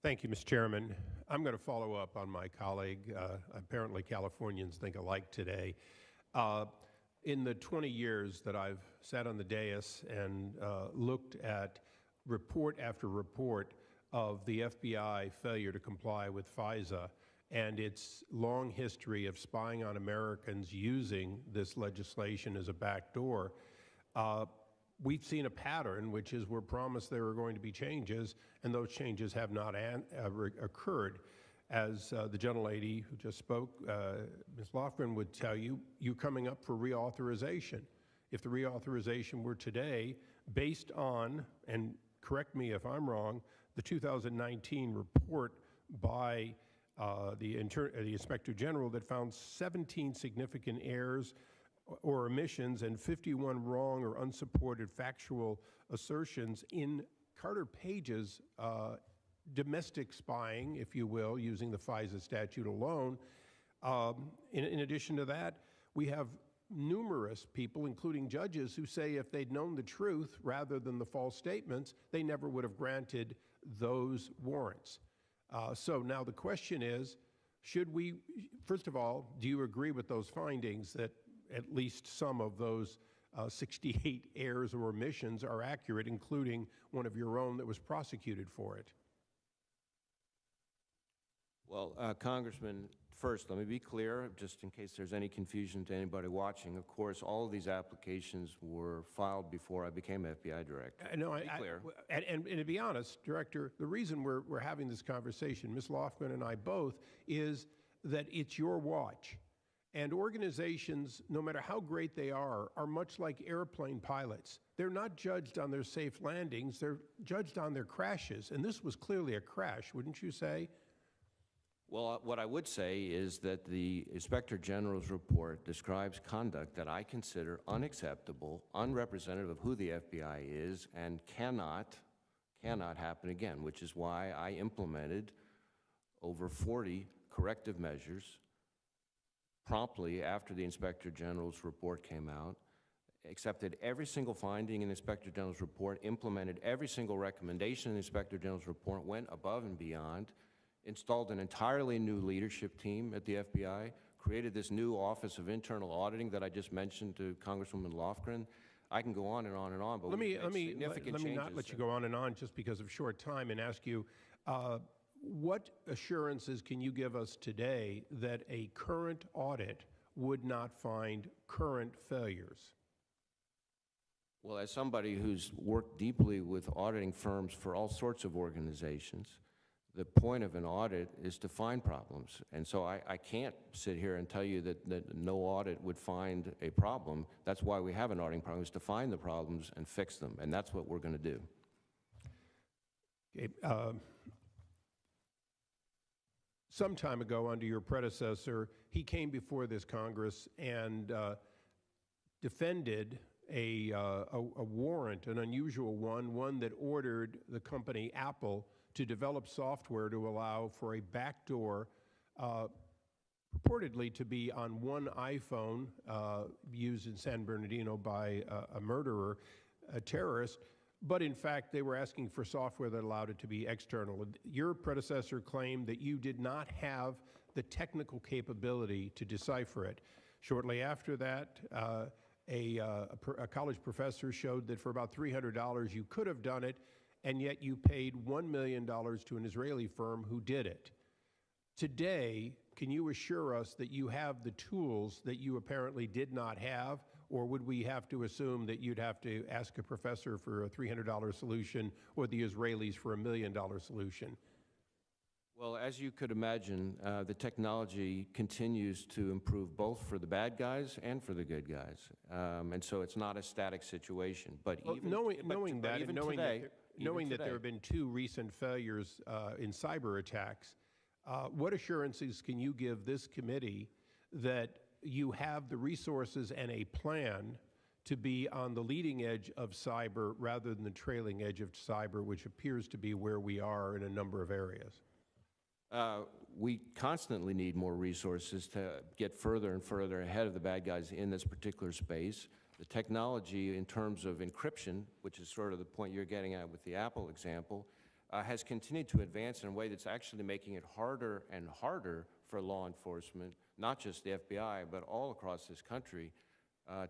Thank you, Mr. Chairman. I'm going to follow up on my colleague. Apparently, Californians think alike today. In the 20 years that I've sat on the dais and looked at report after report of the FBI failure to comply with FISA and its long history of spying on Americans using this legislation as a backdoor, we've seen a pattern, which is we're promised there are going to be changes, and those changes have not occurred. As the gentlelady who just spoke, Ms. Lofgren, would tell you, you're coming up for reauthorization. If the reauthorization were today, based on, and correct me if I'm wrong, the 2019 report by the Inspector General that found 17 significant errors or omissions and 51 wrong or unsupported factual assertions in Carter Page's domestic spying, if you will, using the FISA statute alone. In addition to that, we have numerous people, including judges, who say if they'd known the truth rather than the false statements, they never would have granted those warrants. So now the question is, should we, first of all, do you agree with those findings that at least some of those 68 errors or omissions are accurate, including one of your own that was prosecuted for it? Well, Congressman, first, let me be clear, just in case there's any confusion to anybody watching. Of course, all of these applications were filed before I became FBI director. No, be clear. And to be honest, Director, the reason we're having this conversation, Ms. Lofgren and I both, is that it's your watch. And organizations, no matter how great they are much like airplane pilots. They're not judged on their safe landings, they're judged on their crashes. And this was clearly a crash, wouldn't you say? Well, what I would say is that the Inspector General's report describes conduct that I consider unacceptable, unrepresentative of who the FBI is, and cannot happen again, which is why I implemented over 40 corrective measures promptly after the Inspector General's report came out, accepted every single finding in the Inspector General's report, implemented every single recommendation in the Inspector General's report, went above and beyond, installed an entirely new leadership team at the FBI, created this new Office of Internal Auditing that I just mentioned to Congresswoman Lofgren. I can go on and on and on, but Let me significant changes. not let you go on and on just because of short time and ask you, what assurances can you give us today that a current audit would not find current failures? Well, as somebody who's worked deeply with auditing firms for all sorts of organizations, the point of an audit is to find problems. And so I can't sit here and tell you that no audit would find a problem. That's why we have an auditing program, is to find the problems and fix them. And that's what we're going to do. Okay, some time ago, under your predecessor, he came before this Congress and defended a warrant, an unusual one that ordered the company Apple to develop software to allow for a backdoor, purportedly to be on one iPhone used in San Bernardino by a murderer, a terrorist, but in fact they were asking for software that allowed it to be external. Your predecessor claimed that you did not have the technical capability to decipher it. Shortly after that, a college professor showed that for about $300 you could have done it, and yet you paid $1 million to an Israeli firm who did it. Today, can you assure us that you have the tools that you apparently did not have, or would we have to assume that you'd have to ask a professor for a $300 solution or the Israelis for $1 million solution? Well, as you could imagine, the technology continues to improve both for the bad guys and for the good guys. And so it's not a static situation. But Well, even knowing that, and knowing that there have today, been 2 recent failures in cyber attacks, what assurances can you give this committee that you have the resources and a plan to be on the leading edge of cyber rather than the trailing edge of cyber, which appears to be where we are in a number of areas? we constantly need more resources to get further and further ahead of the bad guys in this particular space. The technology in terms of encryption, which is sort of the point you're getting at with the Apple example, has continued to advance in a way that's actually making it harder and harder for law enforcement, not just the FBI, but all across this country,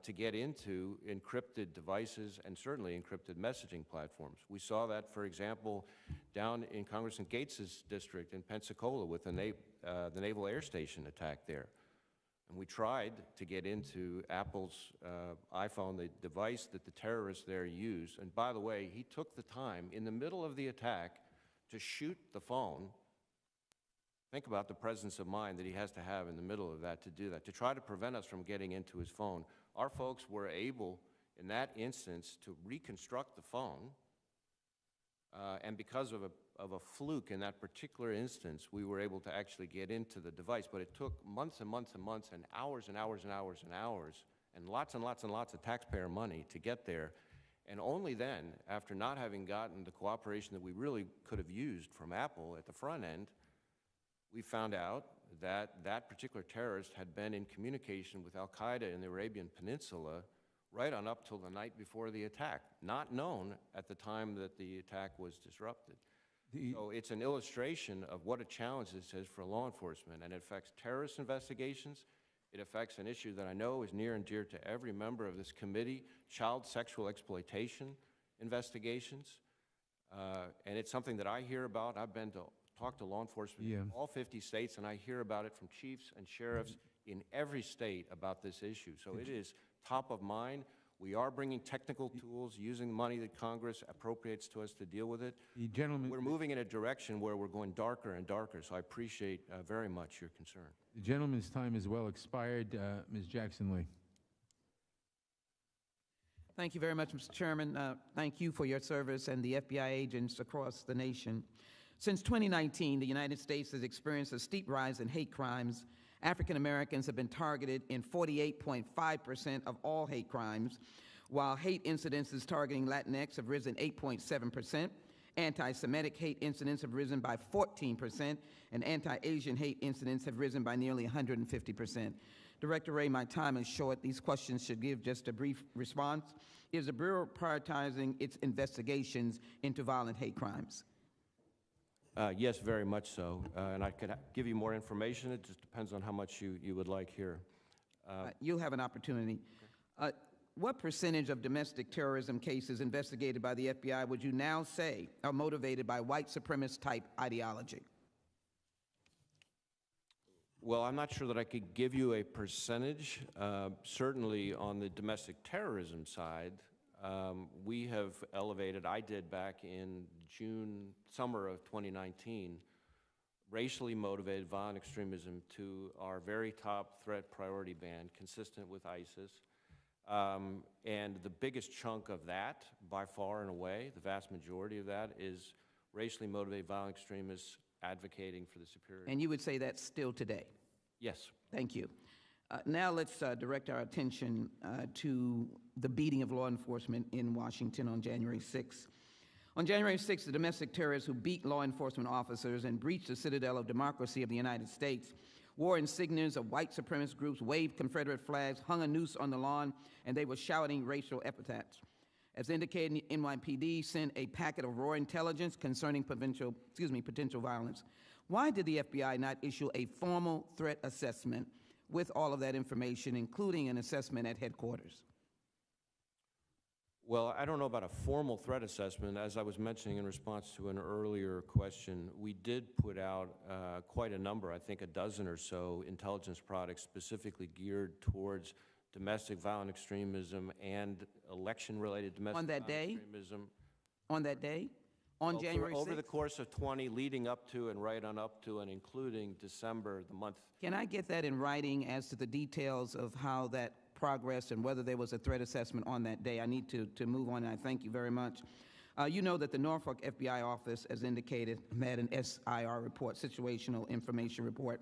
to get into encrypted devices and certainly encrypted messaging platforms. We saw that, for example, down in Congressman Gates's district in Pensacola with the Naval Air Station attack there. And we tried to get into Apple's iPhone, the device that the terrorists there used. And by the way, he took the time in the middle of the attack to shoot the phone. Think about the presence of mind that he has to have in the middle of that to do that, to try to prevent us from getting into his phone. Our folks were able, in that instance, to reconstruct the phone. And because of a fluke in that particular instance, we were able to actually get into the device. But it took months and months and months and hours and hours and hours and hours and lots of taxpayer money to get there. And only then, after not having gotten the cooperation that we really could have used from Apple at the front end, we found out that that particular terrorist had been in communication with al-Qaeda in the Arabian Peninsula right on up till the night before the attack, not known at the time that the attack was disrupted. So it's an illustration of what a challenge this is for law enforcement, and it affects terrorist investigations. It affects an issue that I know is near and dear to every member of this committee, child sexual exploitation investigations. And it's something that I hear about. I've been to talk to law enforcement in all 50 states, and I hear about it from chiefs and sheriffs in every state about this issue. So it is top of mind. We are bringing technical tools, using money that Congress appropriates to us to deal with it. We're moving in a direction where we're going darker and darker, so I appreciate very much your concern. The gentleman's time is well expired. Ms. Jackson-Lee. Thank you very much, Mr. Chairman. Thank you for your service and the FBI agents across the nation. Since 2019, the United States has experienced a steep rise in hate crimes. African Americans have been targeted in 48.5% of all hate crimes, while hate incidences targeting Latinx have risen 8.7%. Anti-Semitic hate incidents have risen by 14%, and anti-Asian hate incidents have risen by nearly 150%. Director Wray, my time is short. These questions should give just a brief response. Is the Bureau prioritizing its investigations into violent hate crimes? Yes, very much so. And I could give you more information. It just depends on how much you would like here. You'll have an opportunity. What percentage of domestic terrorism cases investigated by the FBI would you now say are motivated by white supremacist type ideology? Well, I'm not sure that I could give you a percentage. Certainly on the domestic terrorism side, we have elevated, I did back in summer of 2019, racially motivated violent extremism to our very top threat priority band, consistent with ISIS. And the biggest chunk of that, by far and away, the vast majority of that, is racially motivated violent extremists advocating for the superior. And you would say that's still today? Yes. Thank you. Now let's direct our attention to the beating of law enforcement in Washington on January 6th. On January 6th, the domestic terrorists who beat law enforcement officers and breached the citadel of democracy of the United States wore insignias of white supremacist groups, waved Confederate flags, hung a noose on the lawn, and they were shouting racial epithets. As indicated, NYPD sent a packet of raw intelligence concerning potential violence. Why did the FBI not issue a formal threat assessment with all of that information, including an assessment at headquarters? Well, I don't know about a formal threat assessment. As I was mentioning in response to an earlier question, we did put out quite a number, I think a dozen or so, intelligence products specifically geared towards domestic violent extremism and election-related domestic violent extremism. On that day? On January 6th? Over the course of 20, leading up to and right on up to and including December, the month. Can I get that in writing as to the details of how that progressed and whether there was a threat assessment on that day? I need to move on, and I thank you very much. You know that the Norfolk FBI office, as indicated, had an SIR report, Situational Information Report.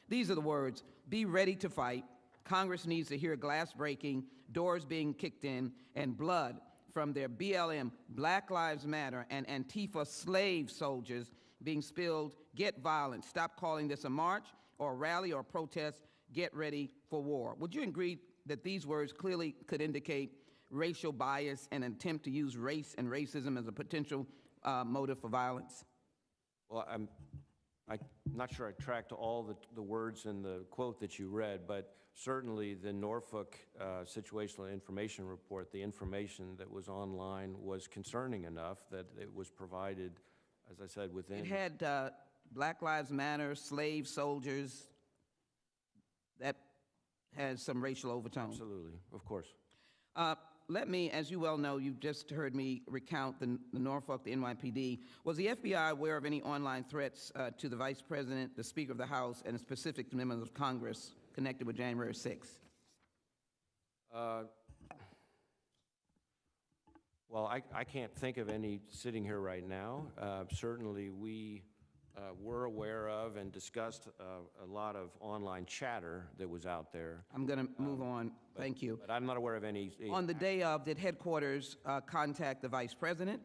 These are the words: be ready to fight. Congress needs to hear glass breaking, doors being kicked in, and blood from their BLM, Black Lives Matter, and Antifa slave soldiers being spilled. Get violent. Stop calling this a march or a rally or a protest. Get ready for war. Would you agree that these words clearly could indicate racial bias and an attempt to use race and racism as a potential motive for violence? Well, I'm not sure I tracked all the words in the quote that you read, but certainly the Norfolk Situational Information Report, the information that was online was concerning enough that it was provided, as I said, within. It had Black Lives Matter, slave soldiers. That has some racial overtone. Absolutely, of course. Let me, as you well know, you've just heard me recount the Norfolk, the NYPD. Was the FBI aware of any online threats to the Vice President, the Speaker of the House, and specific members of Congress connected with January 6th? Well, I can't think of any sitting here right now. Certainly, we were aware of and discussed a lot of online chatter that was out there. I'm going to move on. Thank you. But I'm not aware of any. On the day of, did headquarters contact the Vice President?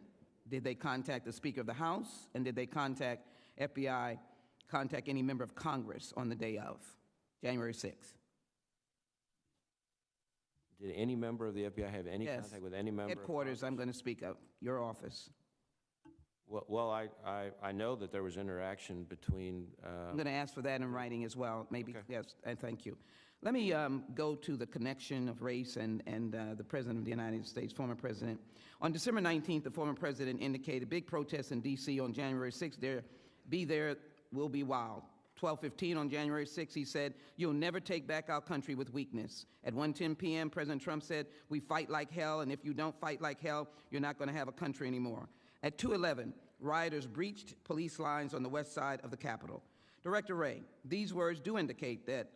Did they contact the Speaker of the House? And did they contact FBI, contact any member of Congress on the day of, January 6th? Did any member of the FBI have any contact with any member Headquarters, of I'm going to speak of, your office. Well, I know that there was interaction between. I'm going to ask for that in writing as well, maybe. Okay. Yes, and thank you. Let me go to the connection of race and the President of the United States, former President. On December 19th, the former President indicated big protests in D.C. on January 6th. There will be wild. 12:15 on January 6th, he said, "You'll never take back our country with weakness." At 1:10 p.m., President Trump said, "We fight like hell, and if you don't fight like hell, you're not going to have a country anymore." At 2:11, rioters breached police lines on the west side of the Capitol. Director Wray, these words do indicate that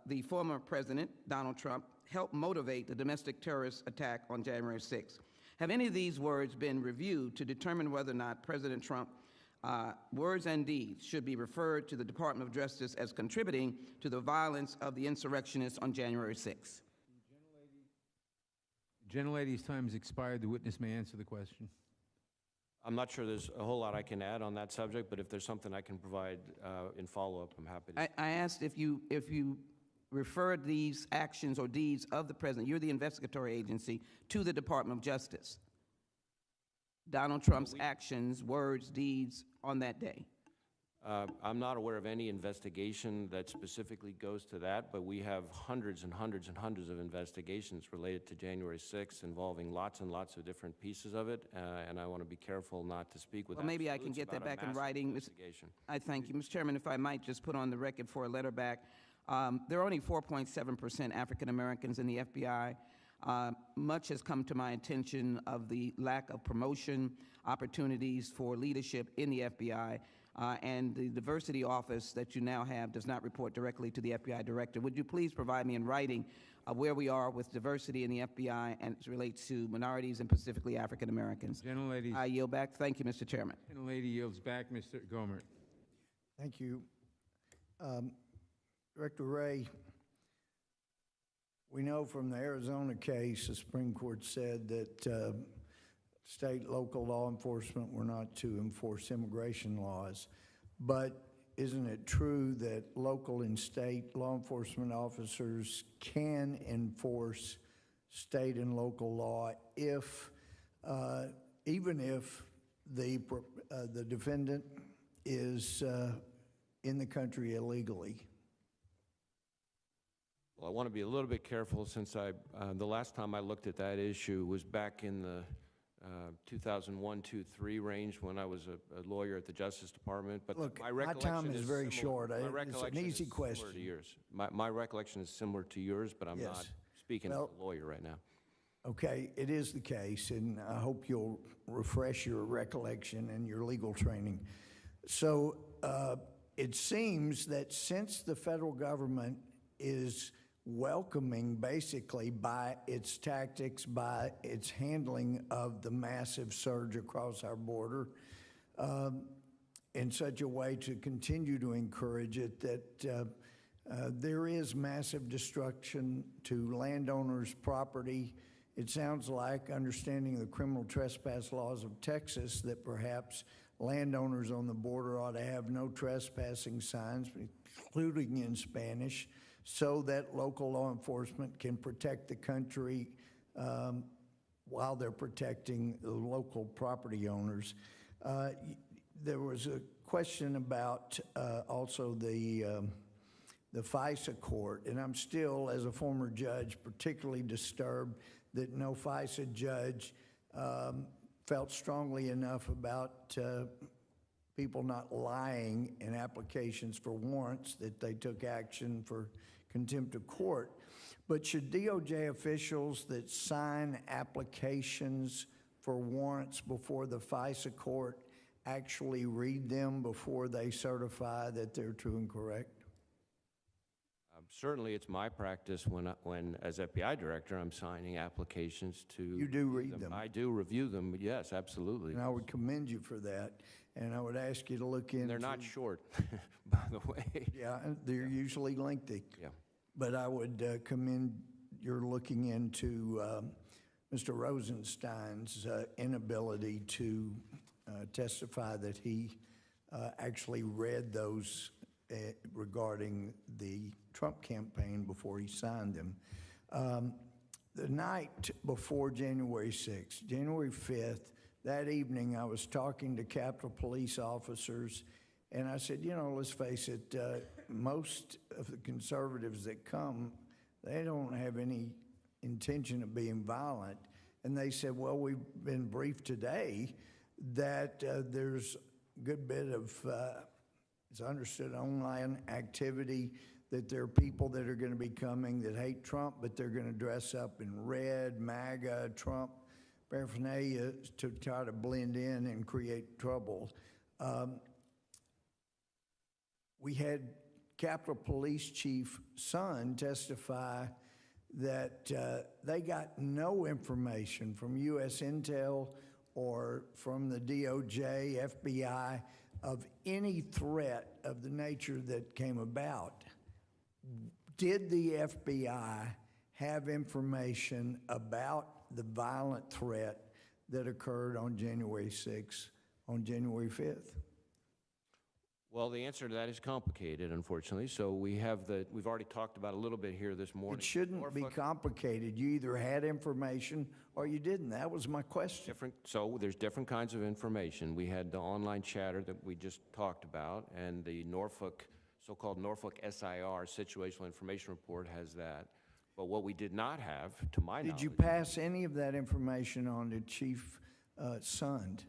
the former President, Donald Trump, helped motivate the domestic terrorist attack on January 6th. Have any of these words been reviewed to determine whether or not President Trump words and deeds should be referred to the Department of Justice as contributing to the violence of the insurrectionists on January 6th. Gentlelady's time has expired. The witness may answer the question. I'm not sure there's a whole lot I can add on that subject, but if there's something I can provide in follow-up, I'm happy to. I asked if you referred these actions or deeds of the president, you're the investigatory agency, to the Department of Justice. Donald Trump's actions, words, deeds on that day. I'm not aware of any investigation that specifically goes to that, but we have hundreds and hundreds and hundreds of investigations related to January 6th involving lots and lots of different pieces of it, and I want to be careful not to speak with Well, maybe I can absolutes get that about a back in massive writing. investigation. I thank you. Mr. Chairman, if I might just put on the record for a letter back, there are only 4.7% African Americans in the FBI. Much has come to my attention of the lack of promotion opportunities for leadership in the FBI, and the diversity office that you now have does not report directly to the FBI director. Would you please provide me in writing where we are with diversity in the FBI and as it relates to minorities and specifically African Americans? Gentlelady, I yield back. Thank you, Mr. Chairman. gentlelady yields back. Mr. Gohmert. Thank you. Director Wray, we know from the Arizona case, the Supreme Court said that state, local law enforcement were not to enforce immigration laws. But isn't it true that local and state law enforcement officers can enforce state and local law if, even if the defendant is in the country illegally? Well, I want to be a little bit careful since the last time I looked at that issue was back in the 2001, 2, 3 range when I was a lawyer at the Justice Department. But Look, my my recollection time is very similar. short. My It's an recollection easy is similar question. to yours. My recollection is similar to yours, but I'm Yes. not speaking Well, as a lawyer right now. Okay, it is the case, and I hope you'll refresh your recollection and your legal training. So it seems that since the federal government is welcoming, basically, by its tactics, by its handling of the massive surge across our border, in such a way to continue to encourage it, that there is massive destruction to landowners' property. It sounds like, understanding the criminal trespass laws of Texas, that perhaps landowners on the border ought to have no trespassing signs, including in Spanish, so that local law enforcement can protect the country while they're protecting the local property owners. There was a question about also the FISA court, and I'm still, as a former judge, particularly disturbed that no FISA judge felt strongly enough about people not lying in applications for warrants that they took action for contempt of court. But should DOJ officials that sign applications for warrants before the FISA court actually read them before they certify that they're true and correct? Certainly, it's my practice when, as FBI director, I'm signing applications to. You do read them. I do review them, yes, absolutely. And I would commend you for that. And I would ask you to look into. They're not short, by the way. Yeah, and they're usually lengthy. Yeah. But I would commend your looking into Mr. Rosenstein's inability to testify that he actually read those regarding the Trump campaign before he signed them. The night before January 6th, January 5th, that evening I was talking to Capitol Police officers, and I said, you know, let's face it, most of the conservatives that come, they don't have any intention of being violent. And they said, well, we've been briefed today that there's a good bit of, it's understood, online activity, that there are people that are going to be coming that hate Trump, but they're going to dress up in red, MAGA, Trump paraphernalia to try to blend in and create trouble. We had Capitol Police Chief Son testify that they got no information from U.S. Intel or from the DOJ, FBI, of any threat of the nature that came about, did the FBI have information about the violent threat that occurred on January 6th, on January 5th? Well, the answer to that is complicated, unfortunately. So we've already talked about a little bit here this morning. It shouldn't be complicated. You either had information or you didn't. That was my question. So there's different kinds of information. We had the online chatter that we just talked about, and the so-called Norfolk SIR, Situational Information Report, has that. But what we did not have, to my knowledge... Did you pass any of that information on to Chief Sund?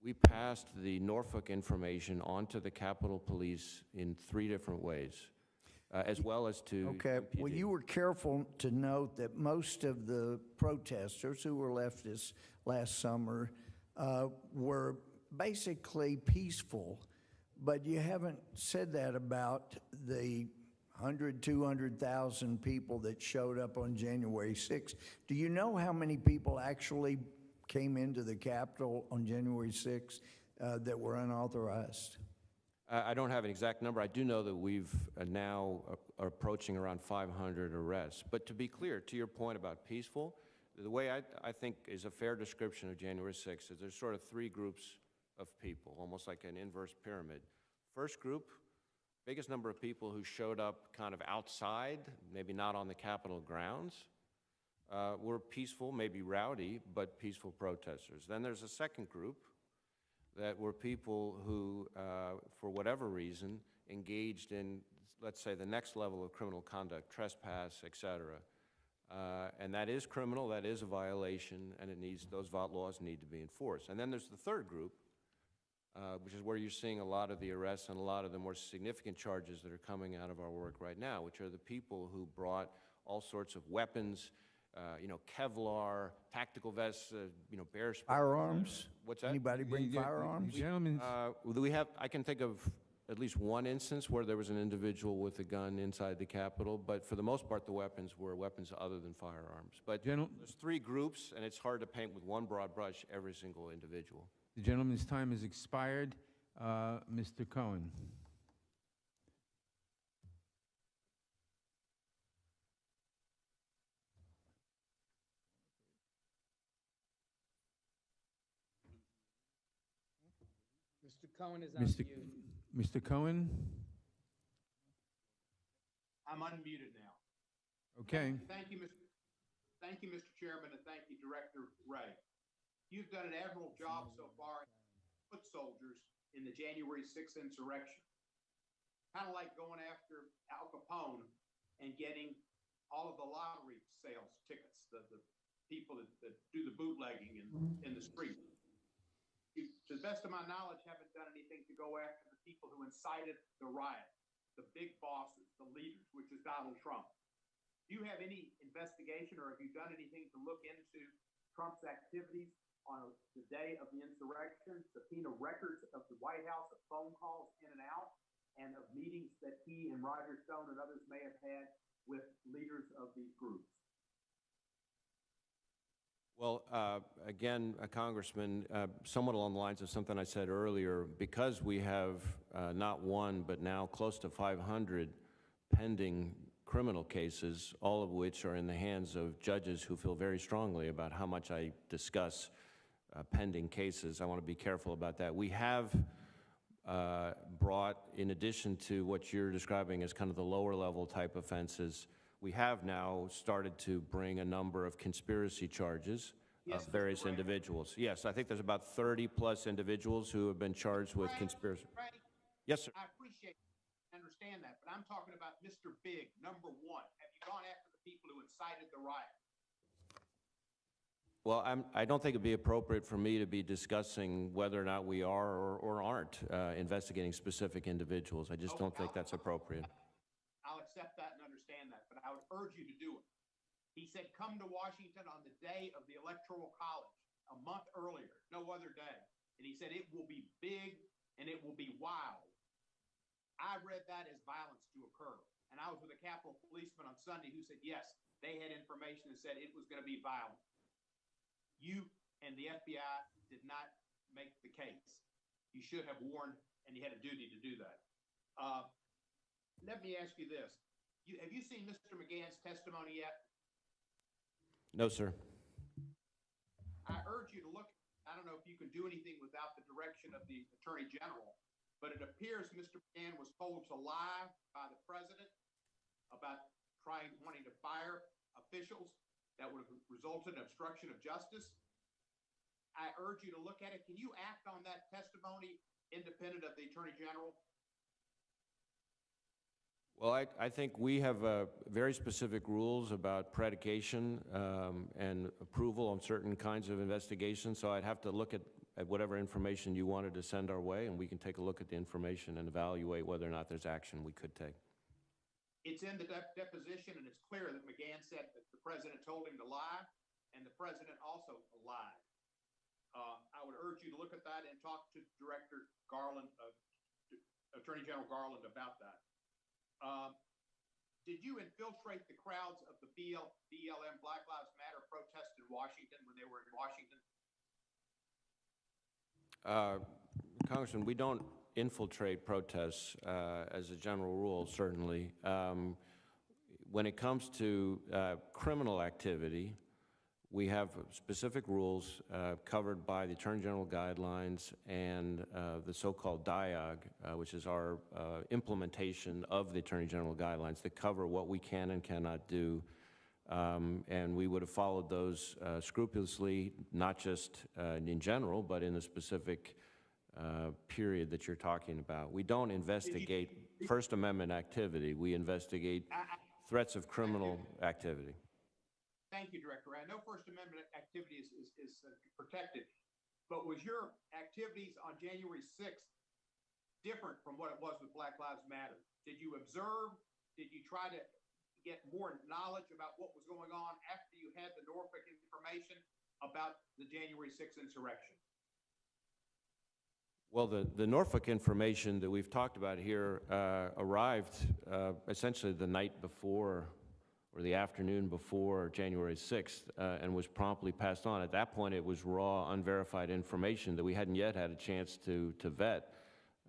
We passed the Norfolk information onto the Capitol Police in 3 different ways, as well as to Okay, well, MPD. you were careful to note that most of the protesters who were leftists last summer were basically peaceful, but you haven't said that about the 200,000 people that showed up on January 6th. Do you know how many people actually came into the Capitol on January 6th that were unauthorized? I don't have an exact number. I do know that we've now are approaching around 500 arrests. But to be clear, to your point about peaceful, the way I think is a fair description of January 6th is there's sort of 3 groups of people, almost like an inverse pyramid. First group, biggest number of people who showed up kind of outside, maybe not on the Capitol grounds, were peaceful, maybe rowdy, but peaceful protesters. Then there's a second group that were people who, for whatever reason, engaged in, let's say, the next level of criminal conduct, trespass, et cetera. And that is criminal, that is a violation, and those laws need to be enforced. And then there's the third group, which is where you're seeing a lot of the arrests and a lot of the more significant charges that are coming out of our work right now, which are the people who brought all sorts of weapons, Kevlar, tactical vests, bear spray. Firearms? What's that? Anybody bring firearms? Gentlemen, I can think of at least one instance where there was an individual with a gun inside the Capitol, but for the most part, the weapons were weapons other than firearms. But there's 3 groups, and it's hard to paint with one broad brush every single individual. the gentleman's time has expired. Mr. Cohen. Mr. Cohen is on Mr. mute. Mr. Cohen? I'm unmuted now. Okay. Thank you, Mr. Chairman, and thank you, Director Ray. You've done an admirable job so far, foot soldiers in the January 6th insurrection. Kind of like going after Al Capone and getting all of the lottery sales tickets, the people that do the bootlegging in the street. You, to the best of my knowledge, haven't done anything to go after the people who incited the riot, the big bosses, the leaders, which is Donald Trump. Do you have any investigation or have you done anything to look into Trump's activities on the day of the insurrection, subpoena records of the White House, of phone calls in and out, and of meetings that he and Roger Stone and others may have had with leaders of these groups? Well, again, Congressman, somewhat along the lines of something I said earlier, because we have not one, but now close to 500 pending criminal cases, all of which are in the hands of judges who feel very strongly about how much I discuss pending cases. I want to be careful about that. We have brought, in addition to what you're describing as kind of the lower level type offenses, we have now started to bring a number of conspiracy charges of various individuals. Yes, I think there's about 30 plus individuals who have been charged with conspiracy. Ray, Yes, sir. I appreciate and understand that, but I'm talking about Mr. Big, number 1. Have you gone after the people who incited the riot? Well, I don't think it'd be appropriate for me to be discussing whether or not we are or aren't investigating specific individuals. I just don't think that's appropriate. I'll accept that and understand that, but I would urge you to do it. He said, come to Washington on the day of the Electoral College, a month earlier, no other day. And he said, it will be big and it will be wild. I read that as violence to occur. And I was with a Capitol policeman on Sunday who said, yes, they had information that said it was going to be violent. You and the FBI did not make the case. You should have warned and you had a duty to do that. Let me ask you this. Have you seen Mr. McGann's testimony yet? No, sir. I urge you to look. I don't know if you can do anything without the direction of the Attorney General, but it appears Mr. McGann was told to lie by the president about wanting to fire officials that would have resulted in obstruction of justice. I urge you to look at it. Can you act on that testimony independent of the Attorney General? Well, I think we have very specific rules about predication and approval on certain kinds of investigations, so I'd have to look at whatever information you wanted to send our way, and we can take a look at the information and evaluate whether or not there's action we could take. It's in the deposition, and it's clear that McGann said that the president told him to lie, and the president also lied. I would urge you to look at that and talk to Director Garland, Attorney General Garland, about that. Did you infiltrate the crowds of the BLM Black Lives Matter protest in Washington when they were in Washington? Congressman, we don't infiltrate protests as a general rule, certainly. When it comes to criminal activity, we have specific rules covered by the Attorney General guidelines and the so-called DIAG, which is our implementation of the Attorney General guidelines that cover what we can and cannot do. And we would have followed those scrupulously, not just in general, but in the specific period that you're talking about. We don't investigate First Amendment activity. We investigate threats of criminal activity. Thank you, Director. I know First Amendment activity is protected, but was your activities on January 6th different from what it was with Black Lives Matter? Did you observe? Did you try to get more knowledge about what was going on after you had the Norfolk information about the January 6th insurrection? Well, the Norfolk information that we've talked about here arrived essentially the night before or the afternoon before January 6th and was promptly passed on. At that point, it was raw, unverified information that we hadn't yet had a chance to vet.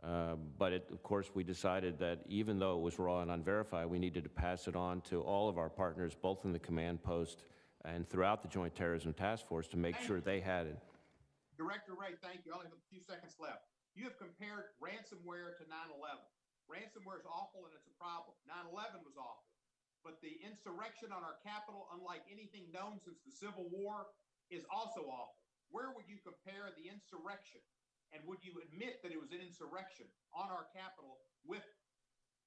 But of course, we decided that even though it was raw and unverified, we needed to pass it on to all of our partners, both in the command post and throughout the Joint Terrorism Task Force, to make sure they had it. Director Wray, thank you. I only have a few seconds left. You have compared ransomware to 9/11. Ransomware is awful and it's a problem. 9/11 was awful. But the insurrection on our Capitol, unlike anything known since the Civil War, is also awful. Where would you compare the insurrection? And would you admit that it was an insurrection on our Capitol with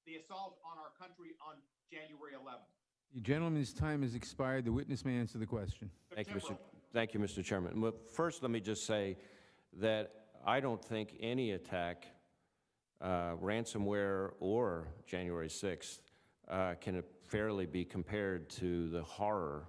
the assault on our country on January 11th? The gentleman's time has expired. The witness may answer the question. Thank you, Mr. Chairman. Well, first, let me just say that I don't think any attack, ransomware or January 6th, can fairly be compared to the horror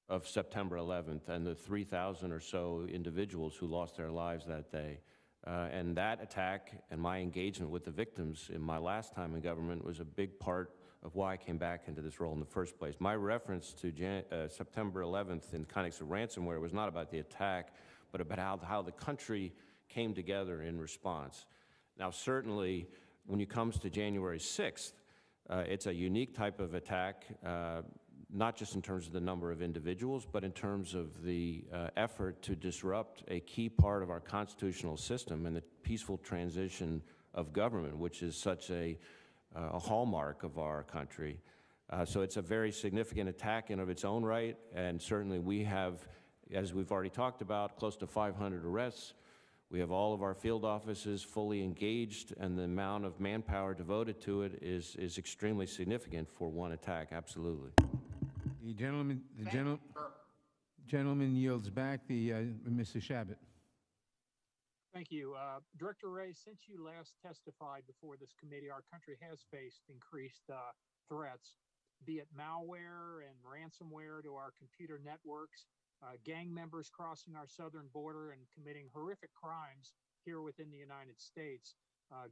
of September 11th and the 3,000 or so individuals who lost their lives that day. And that attack and my engagement with the victims in my last time in government was a big part of why I came back into this role in the first place. My reference to September 11th in context of ransomware was not about the attack, but about how the country came together in response. Now, certainly, when it comes to January 6th, it's a unique type of attack, not just in terms of the number of individuals, but in terms of the effort to disrupt a key part of our constitutional system and the peaceful transition of government, which is such a hallmark of our country. So it's a very significant attack in of its own right, and certainly we have, as we've already talked about, close to 500 arrests. We have all of our field offices fully engaged, and the amount of manpower devoted to it is extremely significant for one attack, absolutely. The gentleman yields back. Mr. Shabbat. Thank you. Director Wray, since you last testified before this committee, our country has faced increased threats, be it malware and ransomware to our computer networks, gang members crossing our southern border and committing horrific crimes here within the United States,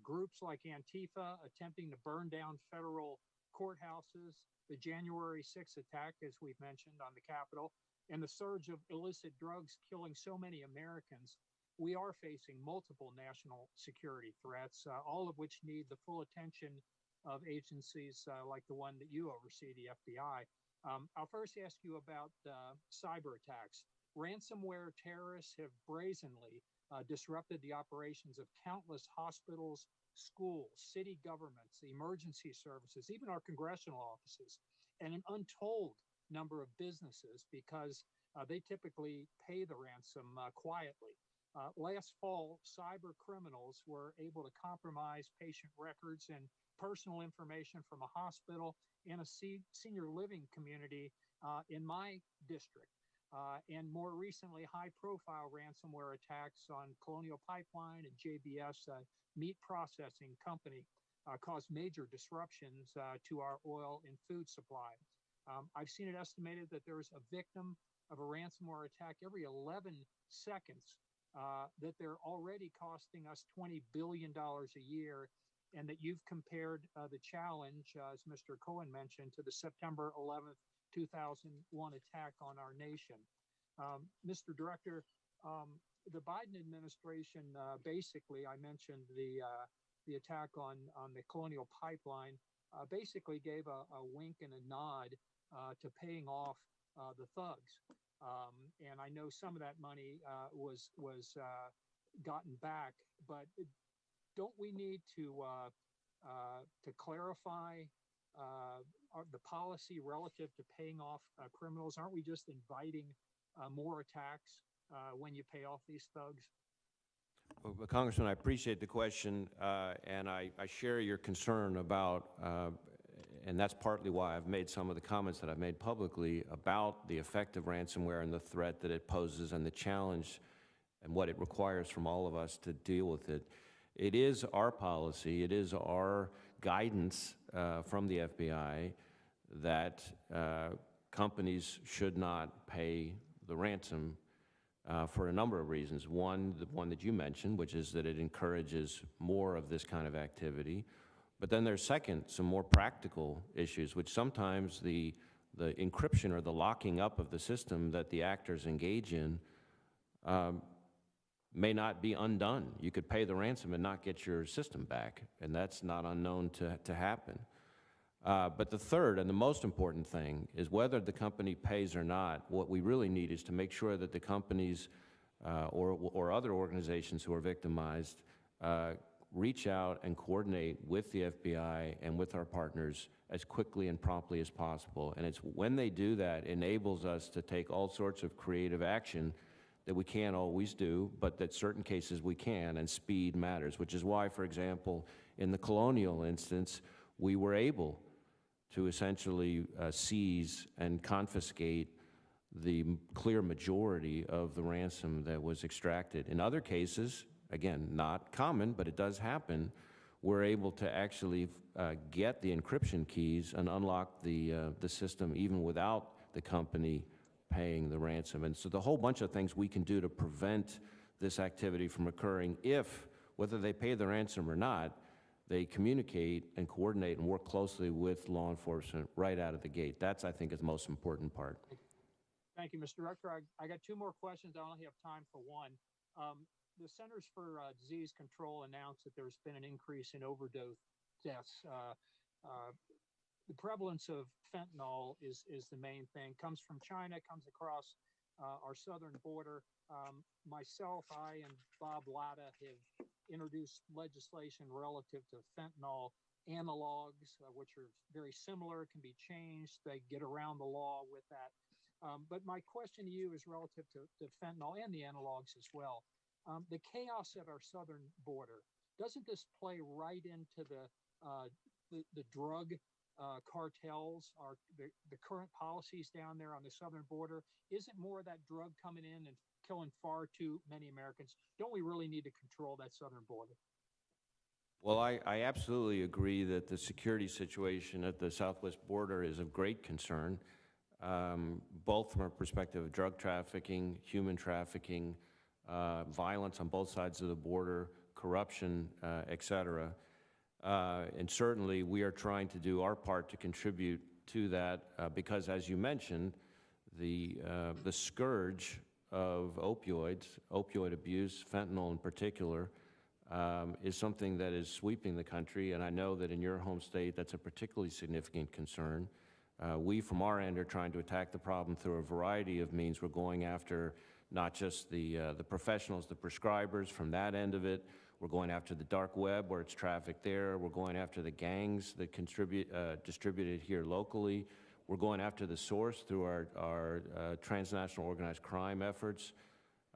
groups like Antifa attempting to burn down federal courthouses, the January 6th attack, as we've mentioned, on the Capitol, and the surge of illicit drugs killing so many Americans. we are facing multiple national security threats, all of which need the full attention of agencies like the one that you oversee, the FBI. I'll first ask you about cyber attacks. Ransomware terrorists have brazenly disrupted the operations of countless hospitals, schools, city governments, emergency services, even our congressional offices, and an untold number of businesses because they typically pay the ransom quietly. Last fall, cyber criminals were able to compromise patient records and personal information from a hospital and a senior living community in my district. And more recently, high-profile ransomware attacks on Colonial Pipeline and JBS, a meat processing company, caused major disruptions to our oil and food supply. I've seen it estimated that there's a victim of a ransomware attack every 11 seconds, that they're already costing us $20 billion a year, and that you've compared the challenge, as Mr. Cohen mentioned, to the September 11th, 2001 attack on our nation. Mr. Director, the Biden administration basically, I mentioned the attack on the Colonial Pipeline, basically gave a wink and a nod to paying off the thugs. And I know some of that money was gotten back, but don't we need to clarify the policy relative to paying off criminals? Aren't we just inviting more attacks when you pay off these thugs? Well, Congressman, I appreciate the question, and I share your concern about, and that's partly why I've made some of the comments that I've made publicly about the effect of ransomware and the threat that it poses and the challenge and what it requires from all of us to deal with it. It is our policy, it is our guidance from the FBI that companies should not pay the ransom for a number of reasons. One, the one that you mentioned, which is that it encourages more of this kind of activity. But then there's second, some more practical issues, which sometimes the encryption or the locking up of the system that the actors engage in may not be undone. You could pay the ransom and not get your system back, and that's not unknown to happen. But the third and the most important thing is whether the company pays or not, what we really need is to make sure that the companies or other organizations who are victimized reach out and coordinate with the FBI and with our partners as quickly and promptly as possible. And it's when they do that, enables us to take all sorts of creative action that we can't always do, but that certain cases we can, and speed matters, which is why, for example, in the Colonial instance, we were able to essentially seize and confiscate the clear majority of the ransom that was extracted. In other cases, again, not common, but it does happen, we're able to actually get the encryption keys and unlock the system even without the company paying the ransom. And so the whole bunch of things we can do to prevent this activity from occurring if, whether they pay the ransom or not, they communicate and coordinate and work closely with law enforcement right out of the gate. That's, I think, is the most important part. Thank you, Mr. Director. I got two more questions. I only have time for one. The Centers for Disease Control announced that there's been an increase in overdose deaths. The prevalence of fentanyl is the main thing. Comes from China, comes across our southern border. Myself, I and Bob Latta have introduced legislation relative to fentanyl analogs, which are very similar, can be changed. They get around the law with that. But my question to you is relative to fentanyl and the analogs as well. The chaos at our southern border, doesn't this play right into the drug cartels, the current policies down there on the southern border? Isn't more of that drug coming in and killing far too many Americans? Don't we really need to control that southern border? Well, I absolutely agree that the security situation at the southwest border is of great concern, both from a perspective of drug trafficking, human trafficking, violence on both sides of the border, corruption, et cetera. And certainly we are trying to do our part to contribute to that because, as you mentioned, the scourge of opioids, opioid abuse, fentanyl in particular, is something that is sweeping the country, and I know that in your home state that's a particularly significant concern. We, from our end, are trying to attack the problem through a variety of means. We're going after not just the professionals, the prescribers from that end of it. We're going after the dark web where it's trafficked there. We're going after the gangs that distributed here locally. We're going after the source through our transnational organized crime efforts.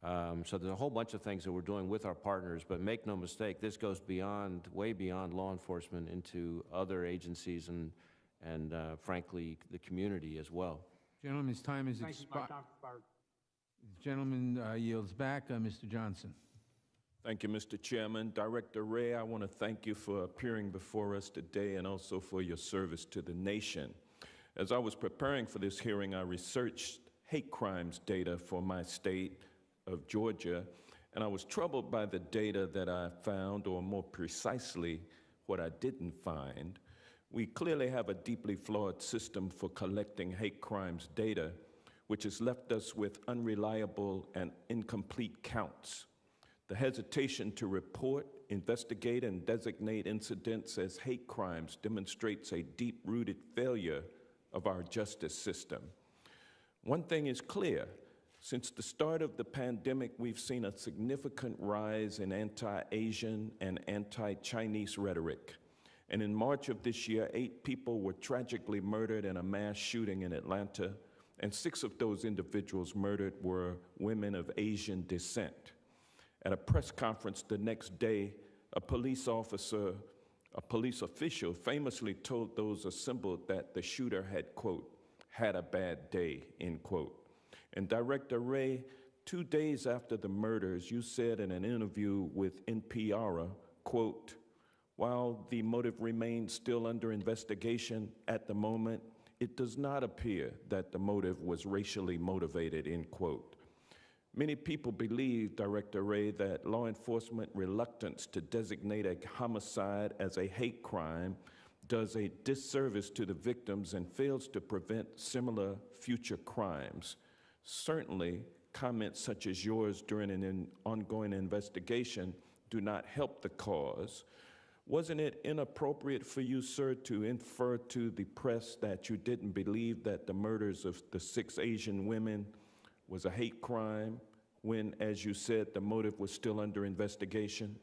So there's a whole bunch of things that we're doing with our partners, but make no mistake, this goes beyond, way beyond law enforcement into other agencies and frankly, the community as well. Gentleman's time is Thank you. My expired. time expired. The gentleman yields back. Mr. Johnson. Thank you, Mr. Chairman. Director Wray, I want to thank you for appearing before us today and also for your service to the nation. As I was preparing for this hearing, I researched hate crimes data for my state of Georgia, and I was troubled by the data that I found, or more precisely, what I didn't find. We clearly have a deeply flawed system for collecting hate crimes data, which has left us with unreliable and incomplete counts. The hesitation to report, investigate, and designate incidents as hate crimes demonstrates a deep-rooted failure of our justice system. One thing is clear. Since the start of the pandemic, we've seen a significant rise in anti-Asian and anti-Chinese rhetoric. And in March of this year, 8 people were tragically murdered in a mass shooting in Atlanta, and 6 of those individuals murdered were women of Asian descent. At a press conference the next day, a police official famously told those assembled that the shooter had, quote, had a bad day, end quote. And Director Wray, 2 days after the murders, you said in an interview with NPR, quote, while the motive remains still under investigation at the moment, it does not appear that the motive was racially motivated, end quote. Many people believe, Director Wray, that law enforcement reluctance to designate a homicide as a hate crime does a disservice to the victims and fails to prevent similar future crimes. Certainly, comments such as yours during an ongoing investigation do not help the cause. Wasn't it inappropriate for you, sir, to infer to the press that you didn't believe that the murders of the 6 Asian women was a hate crime when, as you said, the motive was still under investigation?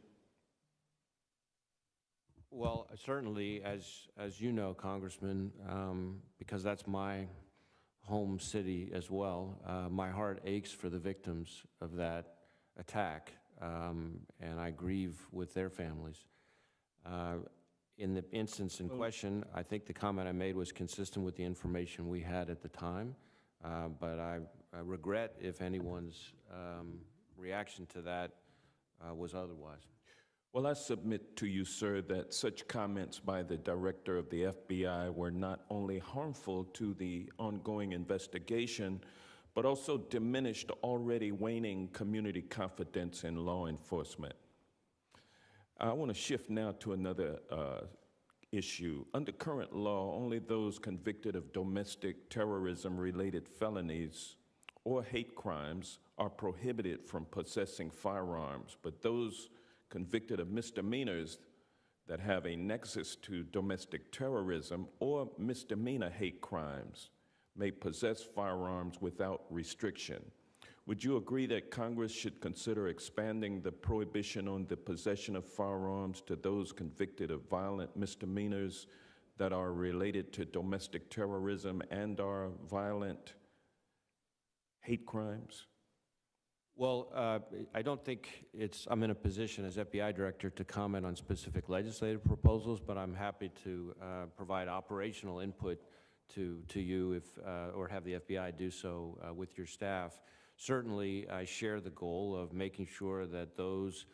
Well, certainly, as you know, Congressman, because that's my home city as well, my heart aches for the victims of that attack, and I grieve with their families. In the instance in question, I think the comment I made was consistent with the information we had at the time, but I regret if anyone's reaction to that was otherwise. Well, I submit to you, sir, that such comments by the director of the FBI were not only harmful to the ongoing investigation, but also diminished already waning community confidence in law enforcement. I want to shift now to another issue. Under current law, only those convicted of domestic terrorism-related felonies or hate crimes are prohibited from possessing firearms, but those convicted of misdemeanors that have a nexus to domestic terrorism or misdemeanor hate crimes may possess firearms without restriction. Would you agree that Congress should consider expanding the prohibition on the possession of firearms to those convicted of violent misdemeanors that are related to domestic terrorism and are violent hate crimes? Well, I don't think I'm in a position as FBI director to comment on specific legislative proposals, but I'm happy to provide operational input to you if, or have the FBI do so with your staff. Certainly, I share the goal of making sure that those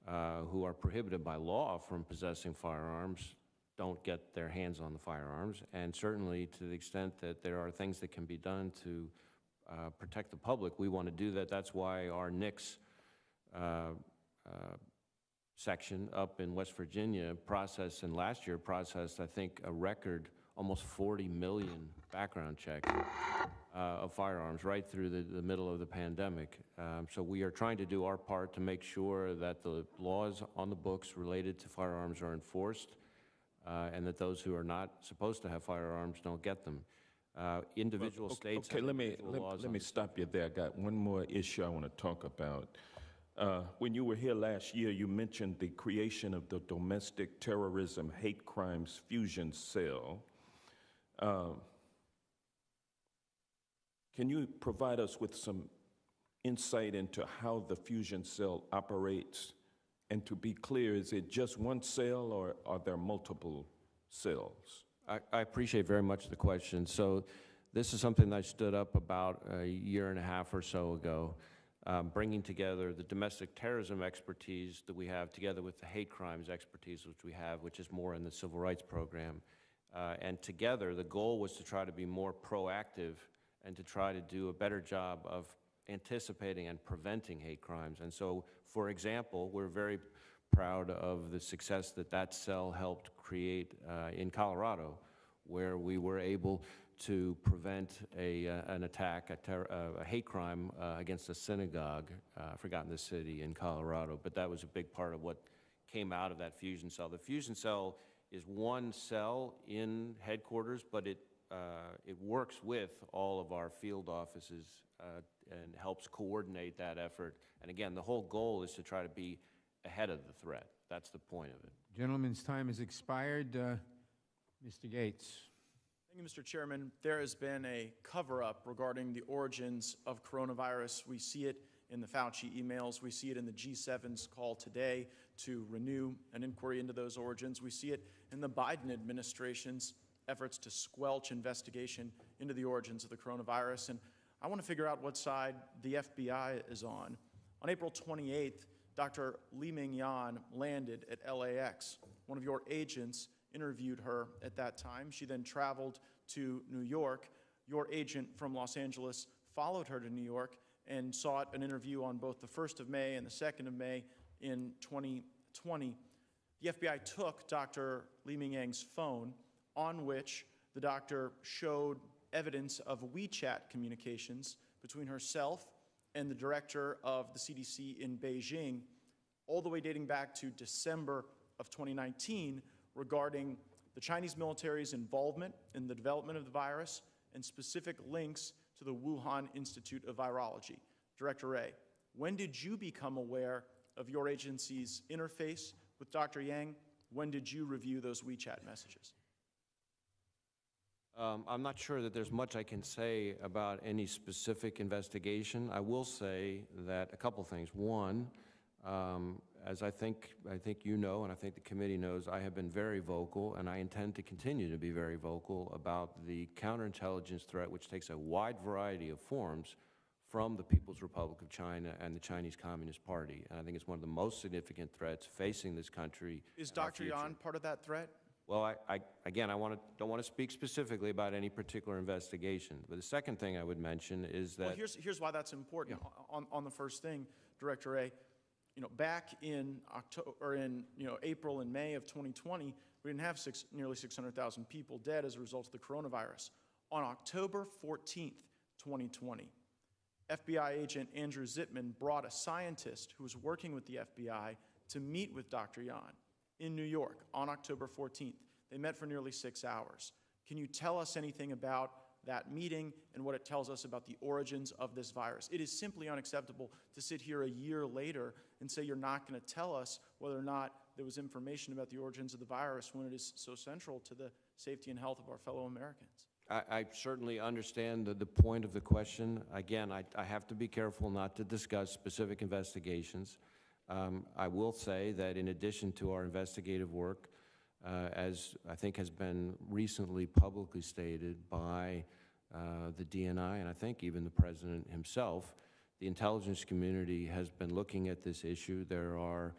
who are prohibited by law from possessing firearms don't get their hands on the firearms, and certainly to the extent that there are things that can be done to protect the public, we want to do that. That's why our NICS section up in West Virginia processed, and last year processed, I think, a record almost 40 million background checks of firearms right through the middle of the pandemic. So we are trying to do our part to make sure that the laws on the books related to firearms are enforced, and that those who are not supposed to have firearms don't get them. Individual states Okay, have let me individual laws let on me this. stop you there. I got one more issue I want to talk about. When you were here last year, you mentioned the creation of the Domestic Terrorism Hate Crimes Fusion Cell. Can you provide us with some insight into how the fusion cell operates? And to be clear, is it just one cell or are there multiple cells? I appreciate very much the question. So this is something that I stood up about a year and a half or so ago, bringing together the domestic terrorism expertise that we have together with the hate crimes expertise which we have, which is more in the civil rights program. And together, the goal was to try to be more proactive and to try to do a better job of anticipating and preventing hate crimes. And so, for example, we're very proud of the success that that cell helped create in Colorado, where we were able to prevent an attack, a hate crime against a synagogue, I forgotten the city in Colorado, but that was a big part of what came out of that fusion cell. The fusion cell is one cell in headquarters, but it works with all of our field offices and helps coordinate that effort. And again, the whole goal is to try to be ahead of the threat. That's the point of it. Gentleman's time has expired. Mr. Gates. Thank you, Mr. Chairman. There has been a cover-up regarding the origins of coronavirus. We see it in the Fauci emails. We see it in the G7's call today to renew an inquiry into those origins. We see it in the Biden administration's efforts to squelch investigation into the origins of the coronavirus. And I want to figure out what side the FBI is on. On April 28th, Dr. Li Mingyan landed at LAX. One of your agents interviewed her at that time. She then traveled to New York. Your agent from Los Angeles followed her to New York and sought an interview on both the 1st of May and the 2nd of May in 2020. The FBI took Dr. Li Mingyang's phone, on which the doctor showed evidence of WeChat communications between herself and the director of the CDC in Beijing, all the way dating back to December of 2019, regarding the Chinese military's involvement in the development of the virus and specific links to the Wuhan Institute of Virology. Director Wray, when did you become aware of your agency's interface with Dr. Yang? When did you review those WeChat messages? I'm not sure that there's much I can say about any specific investigation. I will say that a couple things. One, as I think you know, and I think the committee knows, I have been very vocal, and I intend to continue to be very vocal about the counterintelligence threat, which takes a wide variety of forms from the People's Republic of China and the Chinese Communist Party. And I think it's one of the most significant threats facing this country. Is Dr. Yan part of that threat? Well, again, don't want to speak specifically about any particular investigation. But the second thing I would mention is that... Well, here's why that's important. Yeah. On the first thing, Director Wray, back in April and May of 2020, we didn't have nearly 600,000 people dead as a result of the coronavirus. On October 14th, 2020, FBI agent Andrew Zitman brought a scientist who was working with the FBI to meet with Dr. Yan in New York on October 14th. They met for nearly 6 hours. Can you tell us anything about that meeting and what it tells us about the origins of this virus? It is simply unacceptable to sit here a year later and say you're not going to tell us whether or not there was information about the origins of the virus when it is so central to the safety and health of our fellow Americans. I certainly understand the point of the question. Again, I have to be careful not to discuss specific investigations. I will say that in addition to our investigative work, as I think has been recently publicly stated by the DNI, and I think even the President himself, the intelligence community has been looking at this issue. There are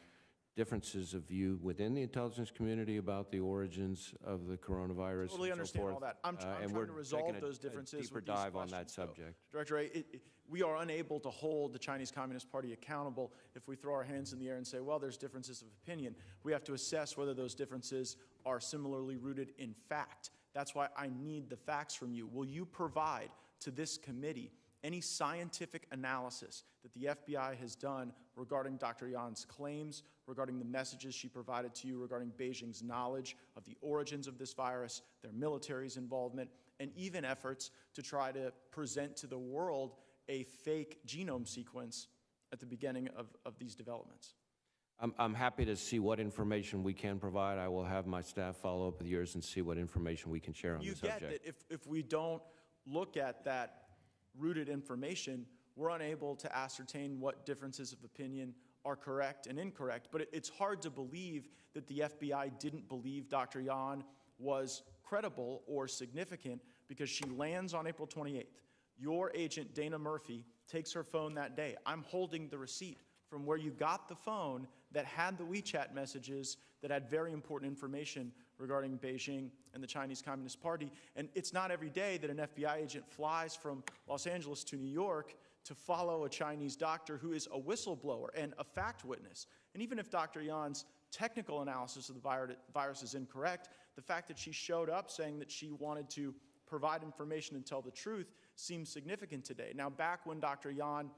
differences of view within the intelligence community about the origins of the coronavirus. Totally understand all that. I'm trying to resolve those differences. Deeper dive on that subject. Director Wray, we are unable to hold the Chinese Communist Party accountable if we throw our hands in the air and say, well, there's differences of opinion. We have to assess whether those differences are similarly rooted in fact. That's why I need the facts from you. Will you provide to this committee any scientific analysis that the FBI has done regarding Dr. Yan's claims, regarding the messages she provided to you, regarding Beijing's knowledge of the origins of this virus, their military's involvement, and even efforts to try to present to the world a fake genome sequence at the beginning of these developments? I'm happy to see what information we can provide. I will have my staff follow up with yours and see what information we can share on the You subject. get that if we don't look at that rooted information, we're unable to ascertain what differences of opinion are correct and incorrect. But it's hard to believe that the FBI didn't believe Dr. Yan was credible or significant because she lands on April 28th. Your agent, Dana Murphy, takes her phone that day. I'm holding the receipt from where you got the phone that had the WeChat messages that had very important information regarding Beijing and the Chinese Communist Party. And it's not every day that an FBI agent flies from Los Angeles to New York to follow a Chinese doctor who is a whistleblower and a fact witness. And even if Dr. Yan's technical analysis of the virus is incorrect, the fact that she showed up saying that she wanted to provide information and tell the truth seems significant today. Now, back when Dr. Yan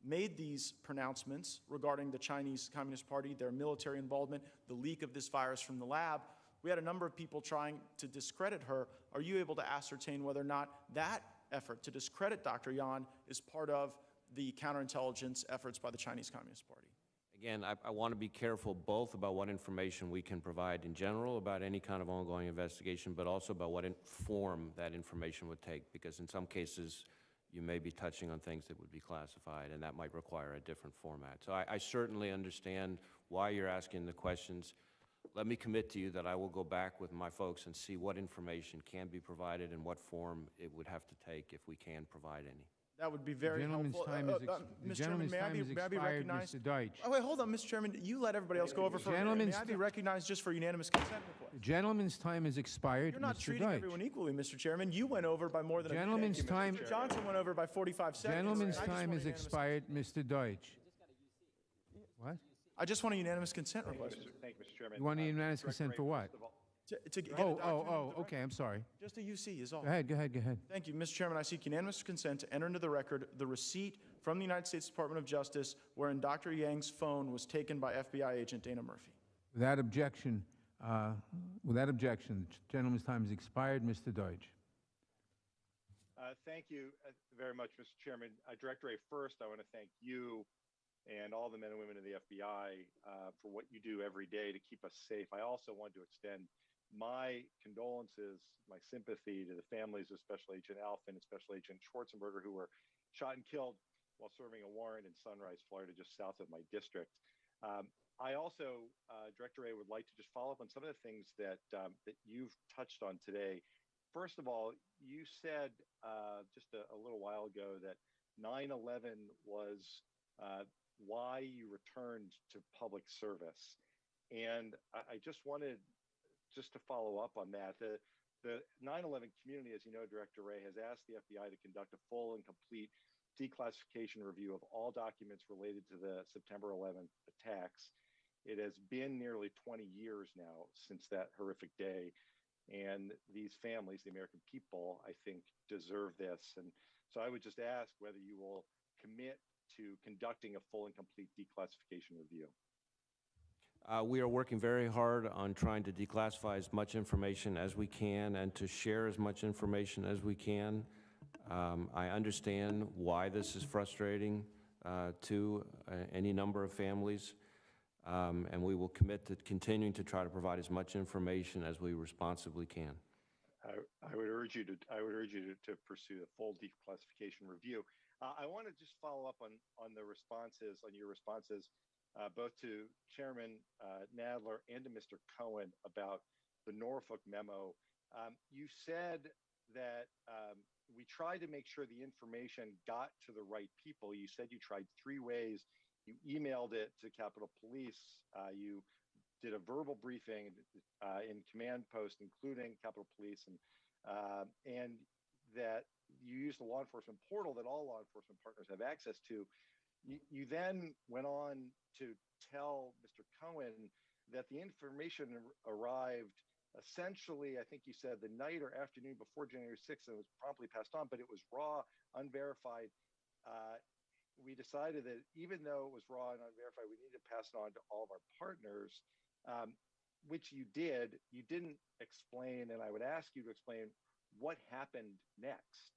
made these pronouncements regarding the Chinese Communist Party, their military involvement, the leak of this virus from the lab, we had a number of people trying to discredit her. Are you able to ascertain whether or not that effort to discredit Dr. Yan is part of the counterintelligence efforts by the Chinese Communist Party? Again, I want to be careful both about what information we can provide in general about any kind of ongoing investigation, but also about what form that information would take, because in some cases, you may be touching on things that would be classified, and that might require a different format. So I certainly understand why you're asking the questions. Let me commit to you that I will go back with my folks and see what information can be provided and what form it would have to take if we can provide any. That would be very Gentleman's helpful. time is Mr. Chairman, gentleman's may I time be, is may I be expired, recognized? Mr. Deutsch. Oh, wait, hold on, Mr. Chairman. You let everybody else go over for a minute. May Gentleman's I be ti- recognized just for unanimous consent request? The gentleman's time is expired, You're not Mr. treating Deutsch. everyone equally, Mr. Chairman. You went over by more than Gentleman's a minute. time- Mr. Johnson went over by 45 seconds. Gentleman's I just time want is unanimous expired, Mr. Deutsch. What? I just want a unanimous consent request. Thank you, Mr. Chairman. You want a unanimous consent for what? To get a Oh, document into the okay, I'm sorry. record. Just a UC is all. Go ahead, go ahead, go ahead. Thank you, Mr. Chairman. I seek unanimous consent to enter into the record the receipt from the United States Department of Justice wherein Dr. Yang's phone was taken by FBI agent Dana Murphy. Without objection, the gentleman's time is expired. Mr. Deutsch. Thank you very much, Mr. Chairman. Director Ray, first, I want to thank you and all the men and women of the FBI for what you do every day to keep us safe. I also want to extend my condolences, my sympathy to the families of Special Agent Alphen and Special Agent Schwarzenberger, who were shot and killed while serving a warrant in Sunrise, Florida, just south of my district. I also, Director Ray, would like to just follow up on some of the things that you've touched on today. First of all, you said just a little while ago that 9/11 was why you returned to public service. And I just wanted to follow up on that. The 9/11 community, as you know, Director Ray, has asked the FBI to conduct a full and complete declassification review of all documents related to the September 11th attacks. It has been nearly 20 years now since that horrific day. And these families, the American people, I think, deserve this. And so I would just ask whether you will commit to conducting a full and complete declassification review. We are working very hard on trying to declassify as much information as we can and to share as much information as we can. I understand why this is frustrating to any number of families, and we will commit to continuing to try to provide as much information as we responsibly can. I would urge you to pursue the full declassification review. I want to just follow up on your responses, both to Chairman Nadler and to Mr. Cohen about the Norfolk memo. You said that we tried to make sure the information got to the right people. You said you tried 3 ways. You emailed it to Capitol Police. You did a verbal briefing in command post, including Capitol Police, and that you used the law enforcement portal that all law enforcement partners have access to. You then went on to tell Mr. Cohen that the information arrived essentially, I think you said the night or afternoon before January 6th, and it was promptly passed on, but it was raw, unverified. We decided that even though it was raw and unverified, we needed to pass it on to all of our partners, which you did. You didn't explain, and I would ask you to explain what happened next.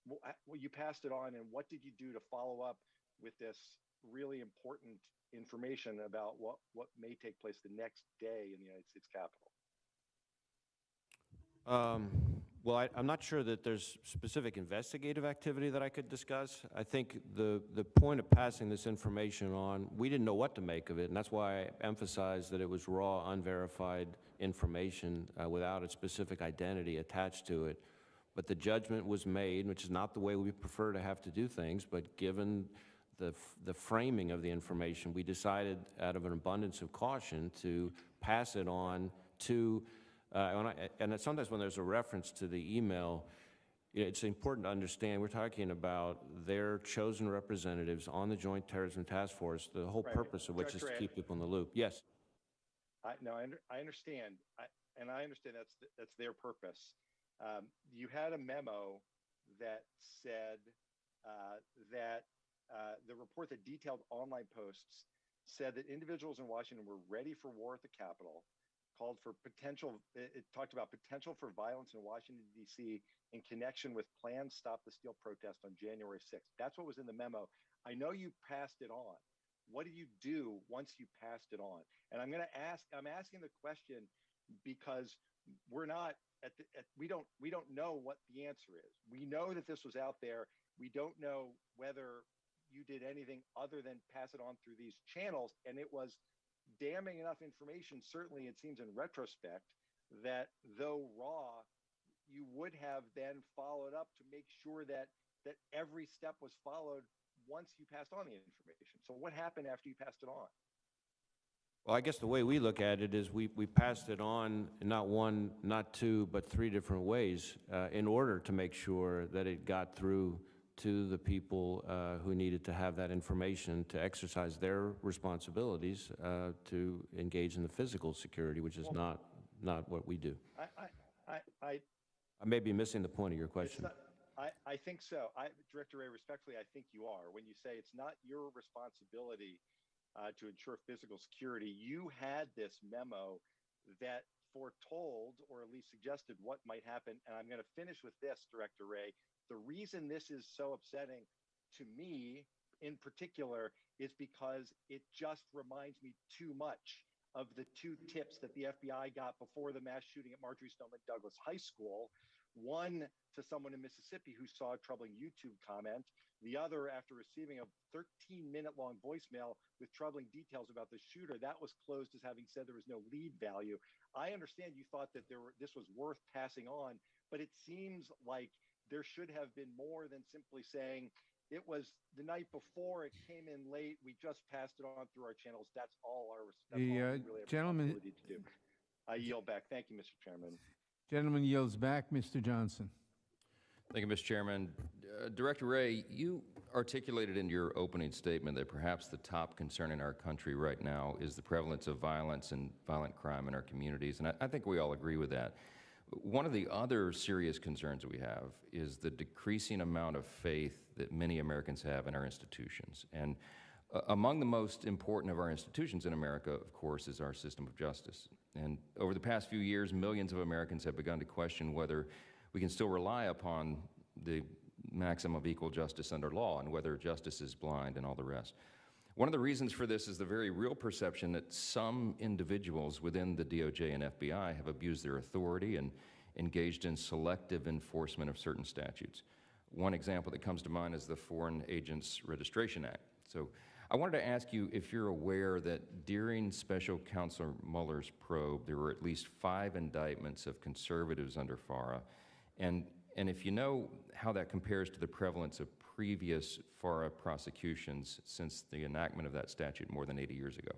Well, you passed it on, and what did you do to follow up with this really important information about what may take place the next day in the United States Capitol? Well, I'm not sure that there's specific investigative activity that I could discuss. I think the point of passing this information on, we didn't know what to make of it, and that's why I emphasized that it was raw, unverified information without a specific identity attached to it. But the judgment was made, which is not the way we prefer to have to do things, but given the framing of the information, we decided out of an abundance of caution to pass it on to, and sometimes when there's a reference to the email, it's important to understand we're talking about their chosen representatives on the Joint Terrorism Task Force, the whole purpose of which is to keep people in the loop. Yes? I understand, and I understand that's their purpose. You had a memo that said that the report that detailed online posts said that individuals in Washington were ready for war at the Capitol, called for potential, it talked about potential for violence in Washington, D.C. in connection with planned Stop the Steal protest on January 6th. That's what was in the memo. I know you passed it on. What did you do once you passed it on? And I'm asking the question because we're not we don't know what the answer is. We know that this was out there. We don't know whether you did anything other than pass it on through these channels. And it was damning enough information, certainly it seems in retrospect, that though raw, you would have then followed up to make sure that every step was followed once you passed on the information. So what happened after you passed it on? Well, I guess the way we look at it is we passed it on not one, not two, but three different ways in order to make sure that it got through to the people who needed to have that information to exercise their responsibilities to engage in the physical security, which is not what we do. I may be missing the point of your question. I think so. Director Wray, respectfully, I think you are. When you say it's not your responsibility to ensure physical security, you had this memo that foretold or at least suggested what might happen. And I'm going to finish with this, Director Wray. The reason this is so upsetting to me in particular is because it just reminds me too much of the two tips that the FBI got before the mass shooting at Marjory Stoneman Douglas High School. One to someone in Mississippi who saw a troubling YouTube comment, the other after receiving a 13-minute-long voicemail with troubling details about the shooter. That was closed as having said there was no lead value. I understand you thought that this was worth passing on, but it seems like there should have been more than simply saying it was the night before, it came in late, we just passed it on through our channels. That's all we really have responsibility to do. I yield back. Thank you, Mr. Chairman. Gentleman yields back. Mr. Johnson. Thank you, Mr. Chairman. Director Wray, you articulated in your opening statement that perhaps the top concern in our country right now is the prevalence of violence and violent crime in our communities, and I think we all agree with that. One of the other serious concerns that we have is the decreasing amount of faith that many Americans have in our institutions. And among the most important of our institutions in America, of course, is our system of justice. And over the past few years, millions of Americans have begun to question whether we can still rely upon the maxim of equal justice under law and whether justice is blind and all the rest. One of the reasons for this is the very real perception that some individuals within the DOJ and FBI have abused their authority and engaged in selective enforcement of certain statutes. One example that comes to mind is the Foreign Agents Registration Act. So I wanted to ask you if you're aware that during Special Counsel Mueller's probe, there were at least 5 indictments of conservatives under FARA, and if you know how that compares to the prevalence of previous FARA prosecutions since the enactment of that statute more than 80 years ago.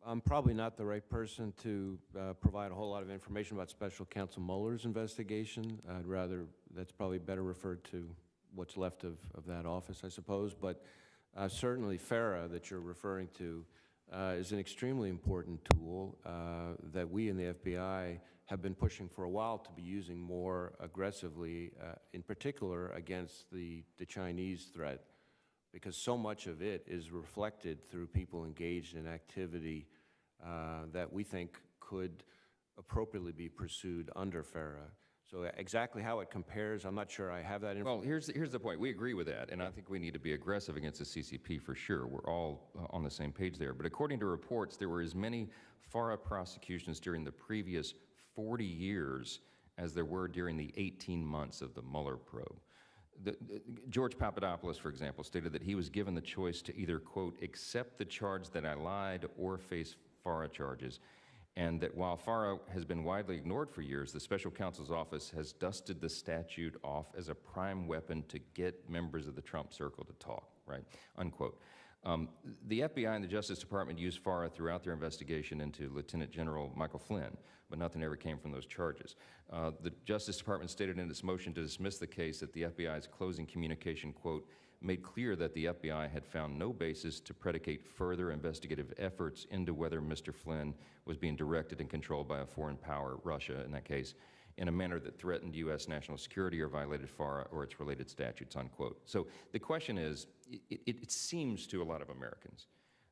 I'm probably not the right person to provide a whole lot of information about Special Counsel Mueller's investigation. I'd rather, that's probably better referred to what's left of that office, I suppose. But certainly FARA that you're referring to is an extremely important tool that we in the FBI have been pushing for a while to be using more aggressively, in particular against the Chinese threat, because so much of it is reflected through people engaged in activity that we think could appropriately be pursued under FARA. So exactly how it compares, I'm not sure I have that information. Well, here's the point. We agree with that, and I think we need to be aggressive against the CCP for sure. We're all on the same page there. But according to reports, there were as many FARA prosecutions during the previous 40 years as there were during the 18 months of the Mueller probe. George Papadopoulos, for example, stated that he was given the choice to either, quote, accept the charge that I lied or face FARA charges, and that while FARA has been widely ignored for years, the special counsel's office has dusted the statute off as a prime weapon to get members of the Trump circle to talk, right, unquote. The FBI and the Justice Department used FARA throughout their investigation into Lieutenant General Michael Flynn, but nothing ever came from those charges. The Justice Department stated in its motion to dismiss the case that the FBI's closing communication, quote, made clear that the FBI had found no basis to predicate further investigative efforts into whether Mr. Flynn was being directed and controlled by a foreign power, Russia in that case, in a manner that threatened U.S. national security or violated FARA or its related statutes, unquote. So the question is, it seems to a lot of Americans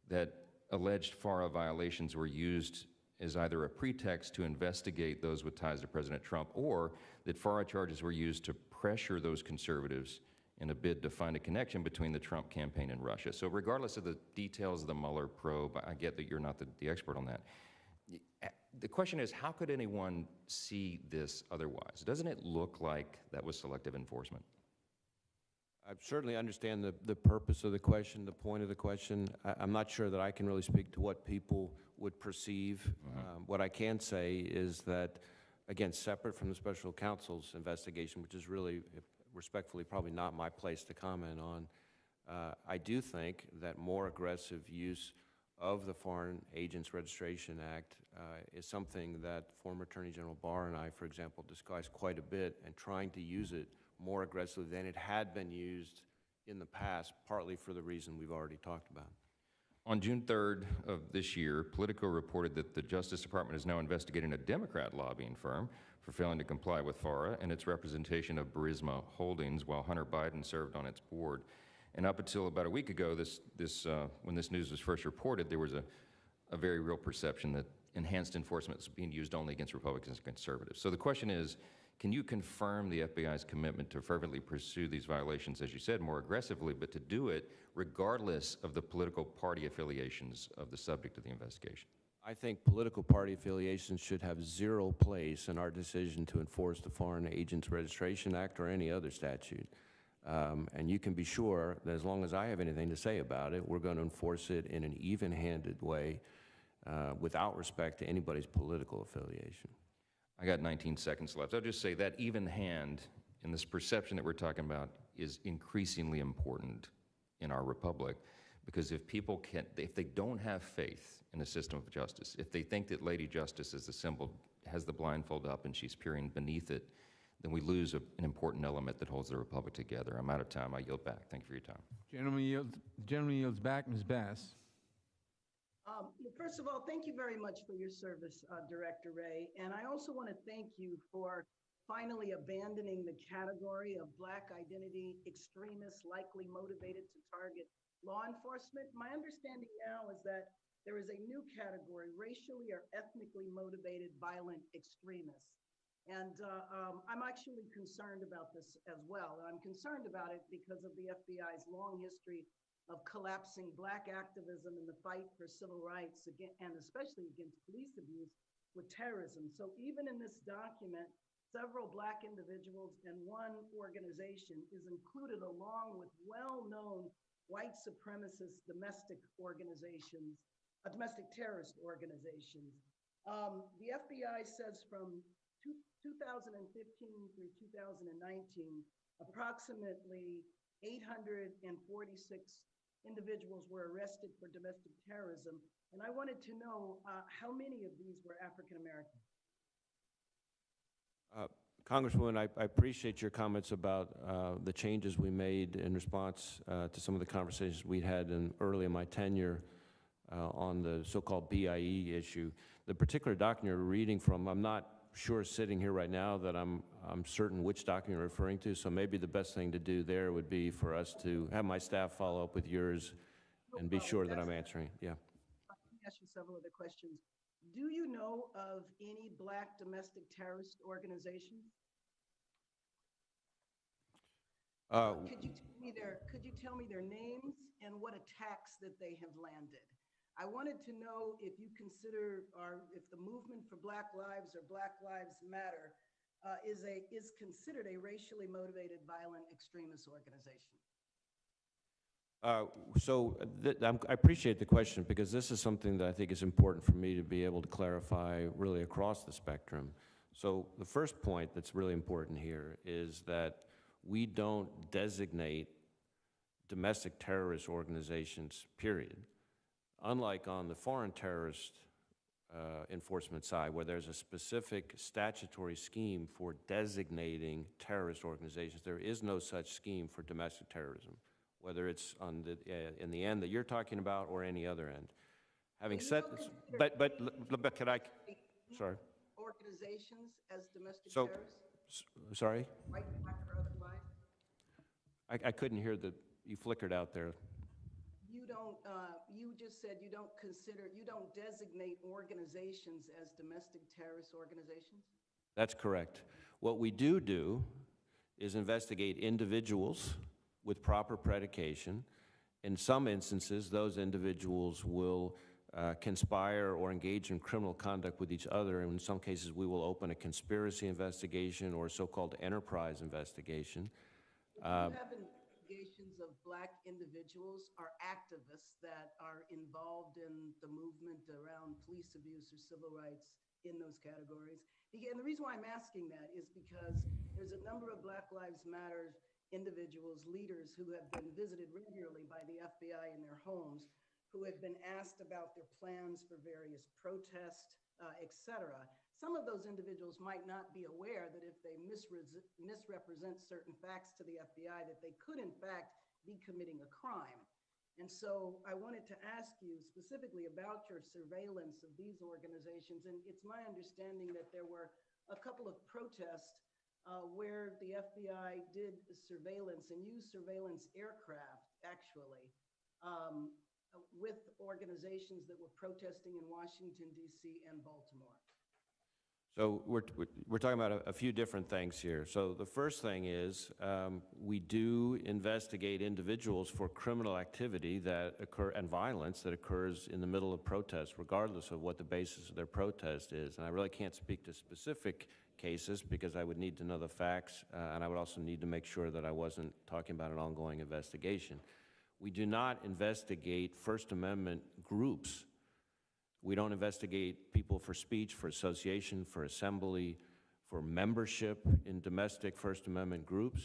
that alleged FARA violations were used as either a pretext to investigate those with ties to President Trump, or that FARA charges were used to pressure those conservatives in a bid to find a connection between the Trump campaign and Russia. So regardless of the details of the Mueller probe, I get that you're not the expert on that. The question is, how could anyone see this otherwise? Doesn't it look like that was selective enforcement? I certainly understand the purpose of the question, the point of the question. I'm not sure that I can really speak to what people would perceive. What I can say is that, again, separate from the special counsel's investigation, which is really, respectfully, probably not my place to comment on, I do think that more aggressive use of the Foreign Agents Registration Act is something that former Attorney General Barr and I, for example, discussed quite a bit, and trying to use it more aggressively than it had been used in the past, partly for the reason we've already talked about. On June 3rd of this year, Politico reported that the Justice Department is now investigating a Democrat lobbying firm for failing to comply with FARA and its representation of Burisma Holdings while Hunter Biden served on its board. And up until about a week ago, when this news was first reported, there was a very real perception that enhanced enforcement is being used only against Republicans and conservatives. So the question is, can you confirm the FBI's commitment to fervently pursue these violations, as you said, more aggressively, but to do it regardless of the political party affiliations of the subject of the investigation? I think political party affiliations should have zero place in our decision to enforce the Foreign Agents Registration Act or any other statute. And you can be sure that as long as I have anything to say about it, we're going to enforce it in an even-handed way without respect to anybody's political affiliation. I got 19 seconds left. I'll just say that even hand in this perception that we're talking about is increasingly important in our republic, because if people if they don't have faith in the system of justice, if they think that Lady Justice is the symbol, has the blindfold up and she's peering beneath it, then we lose an important element that holds the republic together. I'm out of time. I yield back. Thank you for your time. Gentleman yields back. Ms. Bass. First of all, thank you very much for your service, Director Wray. And I also want to thank you for finally abandoning the category of Black identity extremists likely motivated to target law enforcement. My understanding now is that there is a new category, racially or ethnically motivated violent extremists. And I'm actually concerned about this as well. And I'm concerned about it because of the FBI's long history of collapsing Black activism in the fight for civil rights, and especially against police abuse, with terrorism. So even in this document, several Black individuals and one organization is included along with well-known white supremacist domestic organizations, domestic terrorist organizations. The FBI says from 2015 through 2019, approximately 846 individuals were arrested for domestic terrorism. And I wanted to know how many of these were African American? Congresswoman, I appreciate your comments about the changes we made in response to some of the conversations we had early in my tenure on the so-called BIE issue. The particular document you're reading from, I'm not sure sitting here right now that I'm certain which document you're referring to, so maybe the best thing to do there would be for us to have my staff follow up with yours and be sure that I'm answering. Yeah. Let me ask you several other questions. Do you know of any Black domestic terrorist organizations? Could you tell me their names and what attacks that they have landed? I wanted to know if you consider, or if the movement for Black Lives or Black Lives Matter is considered a racially motivated violent extremist organization. I appreciate the question, because this is something that I think is important for me to be able to clarify really across the spectrum. So the first point that's really important here is that we don't designate domestic terrorist organizations, period. Unlike on the foreign terrorist enforcement side, where there's a specific statutory scheme for designating terrorist organizations, there is no such scheme for domestic terrorism, whether it's on the in the end that you're talking about or any other end. Having said this, but can I? Sorry. Organizations as domestic terrorists? Sorry. White, Black, or otherwise? I couldn't hear that. You flickered out there. You don't. You just said you don't designate organizations as domestic terrorist organizations? That's correct. What we do is investigate individuals with proper predication. In some instances, those individuals will conspire or engage in criminal conduct with each other. And in some cases, we will open a conspiracy investigation or a so-called enterprise investigation. Do you have investigations of Black individuals or activists that are involved in the movement around police abuse or civil rights in those categories? And the reason why I'm asking that is because there's a number of Black Lives Matter individuals, leaders who have been visited regularly by the FBI in their homes, who have been asked about their plans for various protests, et cetera. Some of those individuals might not be aware that if they misrepresent certain facts to the FBI, that they could in fact be committing a crime. And so I wanted to ask you specifically about your surveillance of these organizations. And it's my understanding that there were a couple of protests where the FBI did surveillance and used surveillance aircraft, actually, with organizations that were protesting in Washington, D.C. and Baltimore. So we're talking about a few different things here. So the first thing is we do investigate individuals for criminal activity that occur and violence that occurs in the middle of protests, regardless of what the basis of their protest is. And I really can't speak to specific cases because I would need to know the facts, and I would also need to make sure that I wasn't talking about an ongoing investigation. We do not investigate First Amendment groups. We don't investigate people for speech, for association, for assembly, for membership in domestic First Amendment groups.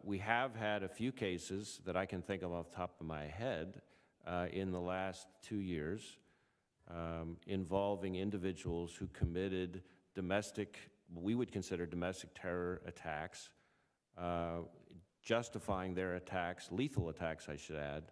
We have had a few cases that I can think of off the top of my head in the last 2 years involving individuals who committed we would consider domestic terror attacks, justifying their attacks, lethal attacks I should add,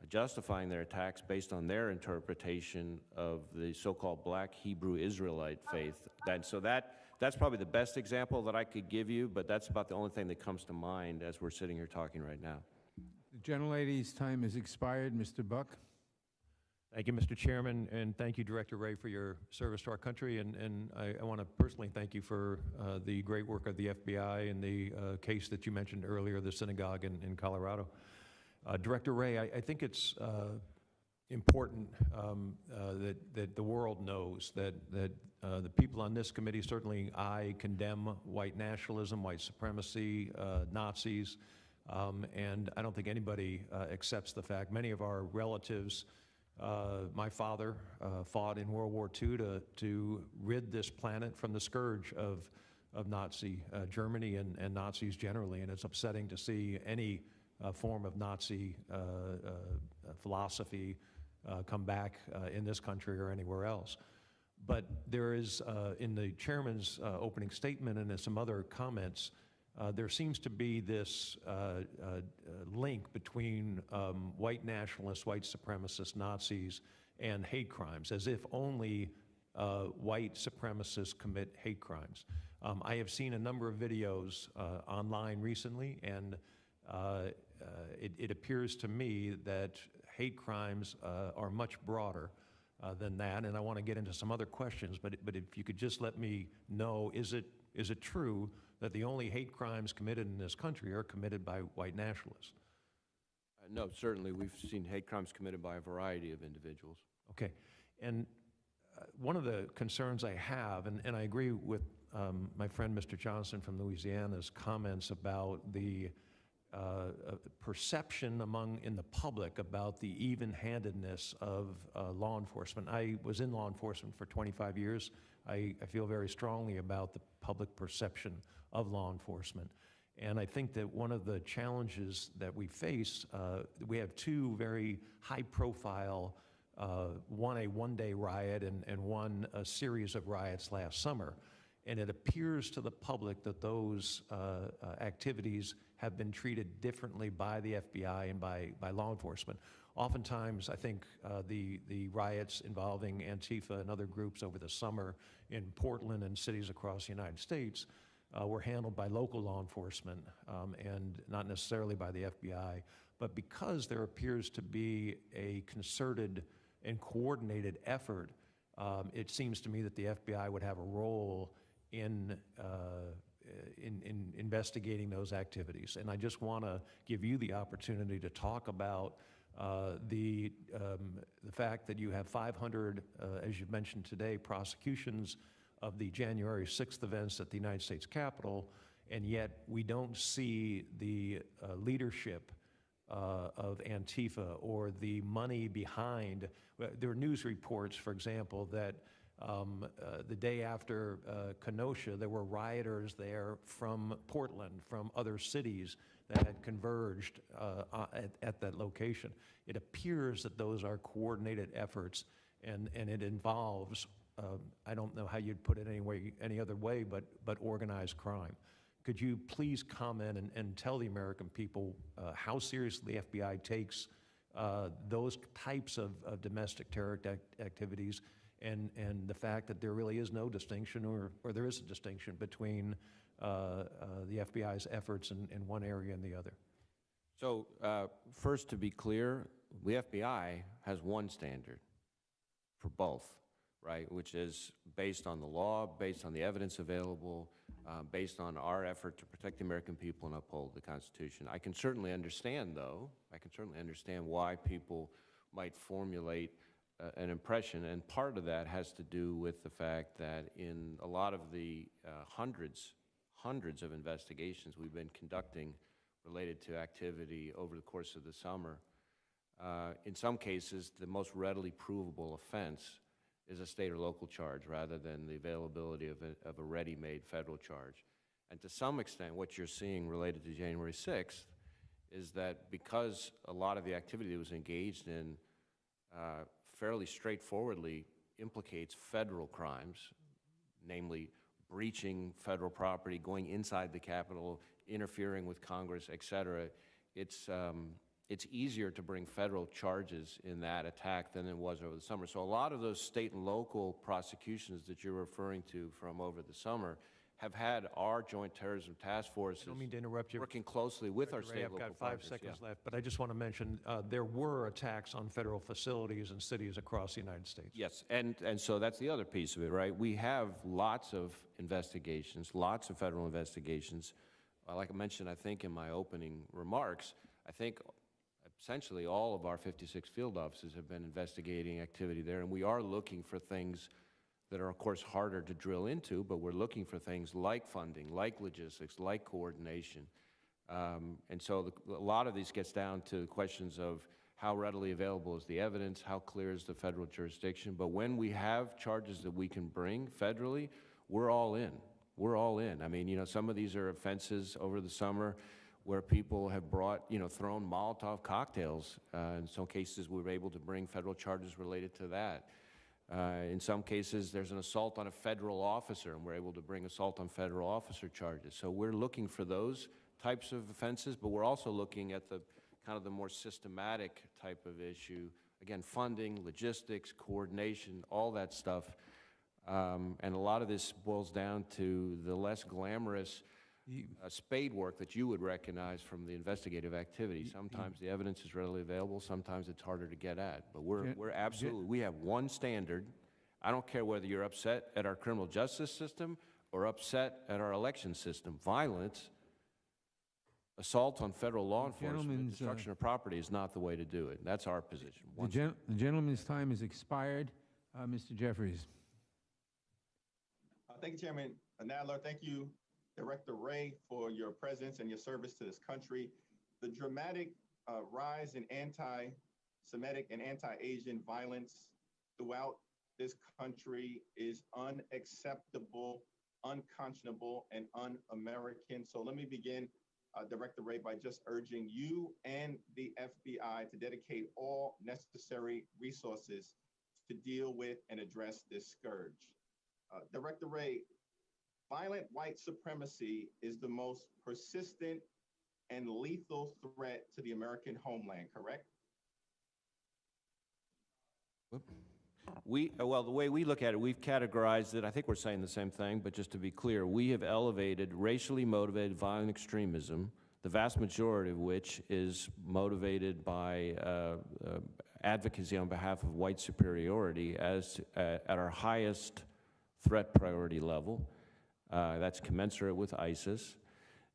justifying their attacks based on their interpretation of the so-called Black Hebrew Israelite faith. That's probably the best example that I could give you, but that's about the only thing that comes to mind as we're sitting here talking right now. The gentlelady's time has expired. Mr. Buck. Thank you, Mr. Chairman, and thank you, Director Wray, for your service to our country. And I want to personally thank you for the great work of the FBI and the case that you mentioned earlier, the synagogue in Colorado. Director Wray, I think it's important that the world knows that the people on this committee, certainly I condemn white nationalism, white supremacy, Nazis, and I don't think anybody accepts the fact. Many of our relatives, my father fought in World War II to rid this planet from the scourge of Nazi Germany and Nazis generally, and it's upsetting to see any form of Nazi philosophy come back in this country or anywhere else. But there is, in the chairman's opening statement and in some other comments, there seems to be this link between white nationalists, white supremacists, Nazis, and hate crimes, as if only white supremacists commit hate crimes. I have seen a number of videos online recently, and it appears to me that hate crimes are much broader than that, and I want to get into some other questions, but if you could just let me know, is it true that the only hate crimes committed in this country are committed by white nationalists? No, certainly. We've seen hate crimes committed by a variety of individuals. Okay. And one of the concerns I have, and I agree with my friend Mr. Johnson from Louisiana's comments about the perception in the public about the even-handedness of law enforcement. I was in law enforcement for 25 years. I feel very strongly about the public perception of law enforcement. And I think that one of the challenges that we face, we have two very high-profile, one a one-day riot and one a series of riots last summer. And it appears to the public that those activities have been treated differently by the FBI and by law enforcement. Oftentimes, I think the riots involving Antifa and other groups over the summer in Portland and cities across the United States were handled by local law enforcement and not necessarily by the FBI. But because there appears to be a concerted and coordinated effort, it seems to me that the FBI would have a role in investigating those activities. And I just want to give you the opportunity to talk about the fact that you have 500, as you mentioned today, prosecutions of the January 6th events at the United States Capitol, and yet we don't see the leadership of Antifa or the money behind. There are news reports, for example, that the day after Kenosha, there were rioters there from Portland, from other cities that had converged at that location. It appears that those are coordinated efforts, and it involves, I don't know how you'd put it any other way, but organized crime. Could you please comment and tell the American people how seriously the FBI takes those types of domestic terror activities, and the fact that there really is no distinction, or there is a distinction between the FBI's efforts in one area and the other? So first, to be clear, the FBI has one standard for both, right, which is based on the law, based on the evidence available, based on our effort to protect the American people and uphold the Constitution. I can certainly understand, though, why people might formulate an impression, and part of that has to do with the fact that in a lot of the hundreds of investigations we've been conducting related to activity over the course of the summer, in some cases, the most readily provable offense is a state or local charge rather than the availability of a ready-made federal charge. And to some extent, what you're seeing related to January 6th is that because a lot of the activity that was engaged in fairly straightforwardly implicates federal crimes, namely breaching federal property, going inside the Capitol, interfering with Congress, et cetera, it's easier to bring federal charges in that attack than it was over the summer. So a lot of those state and local prosecutions that you're referring to from over the summer have had our Joint Terrorism Task Forces, I don't mean to interrupt you, working closely with our state and local I've got 5 partners. seconds Yeah. left, but I just want to mention there were attacks on federal facilities and cities across the United States. Yes, and so that's the other piece of it, right? We have lots of investigations, lots of federal investigations. Like I mentioned, I think in my opening remarks, I think essentially all of our 56 field offices have been investigating activity there, and we are looking for things that are, of course, harder to drill into, but we're looking for things like funding, like logistics, like coordination. And so a lot of these gets down to questions of how readily available is the evidence, how clear is the federal jurisdiction. But when we have charges that we can bring federally, we're all in. We're all in. I mean, you know, some of these are offenses over the summer where people have brought, thrown Molotov cocktails. In some cases, we were able to bring federal charges related to that. In some cases, there's an assault on a federal officer, and we're able to bring assault on federal officer charges. So we're looking for those types of offenses, but we're also looking at the kind of the more systematic type of issue. Again, funding, logistics, coordination, all that stuff. And a lot of this boils down to the less glamorous spade work that you would recognize from the investigative activity. Sometimes the evidence is readily available, sometimes it's harder to get at. But we're absolutely, we have one standard. I don't care whether you're upset at our criminal justice system or upset at our election system. Violence, assault on federal law enforcement, destruction of property is not the way to do it. That's our position. The gentleman's time has expired. Mr. Jeffries. Thank you, Chairman Nadler. Thank you, Director Wray, for your presence and your service to this country. The dramatic rise in anti-Semitic and anti-Asian violence throughout this country is unacceptable, unconscionable, and un-American. So let me begin, Director Wray, by just urging you and the FBI to dedicate all necessary resources to deal with and address this scourge. Director Wray, violent white supremacy is the most persistent and lethal threat to the American homeland, correct? Well, the way we look at it, we've categorized it, I think we're saying the same thing, but just to be clear, we have elevated racially motivated violent extremism, the vast majority of which is motivated by advocacy on behalf of white superiority as at our highest threat priority level. That's commensurate with ISIS.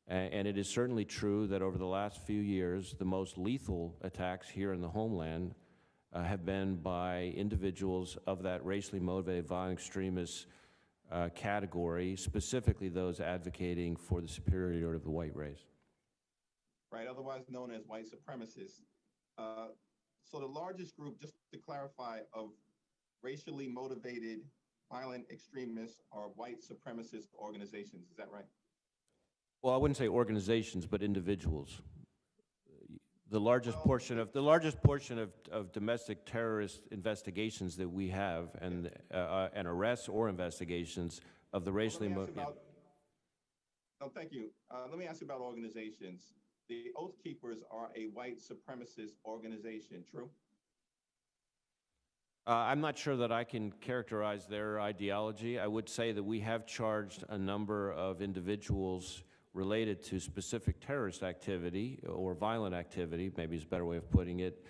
And it is certainly true that over the last few years, the most lethal attacks here in the homeland have been by individuals of that racially motivated violent extremist category, specifically those advocating for the superiority of the white race. Right, otherwise known as white supremacists. So the largest group, just to clarify, of racially motivated violent extremists are white supremacist organizations. Is that right? Well, I wouldn't say organizations, but individuals. The largest portion of domestic terrorist investigations that we have, and arrests or investigations of the racially motivated. No, thank you. Let me ask you about organizations. The Oath Keepers are a white supremacist organization, true? I'm not sure that I can characterize their ideology. I would say that we have charged a number of individuals related to specific terrorist activity or violent activity, maybe is a better way of putting it,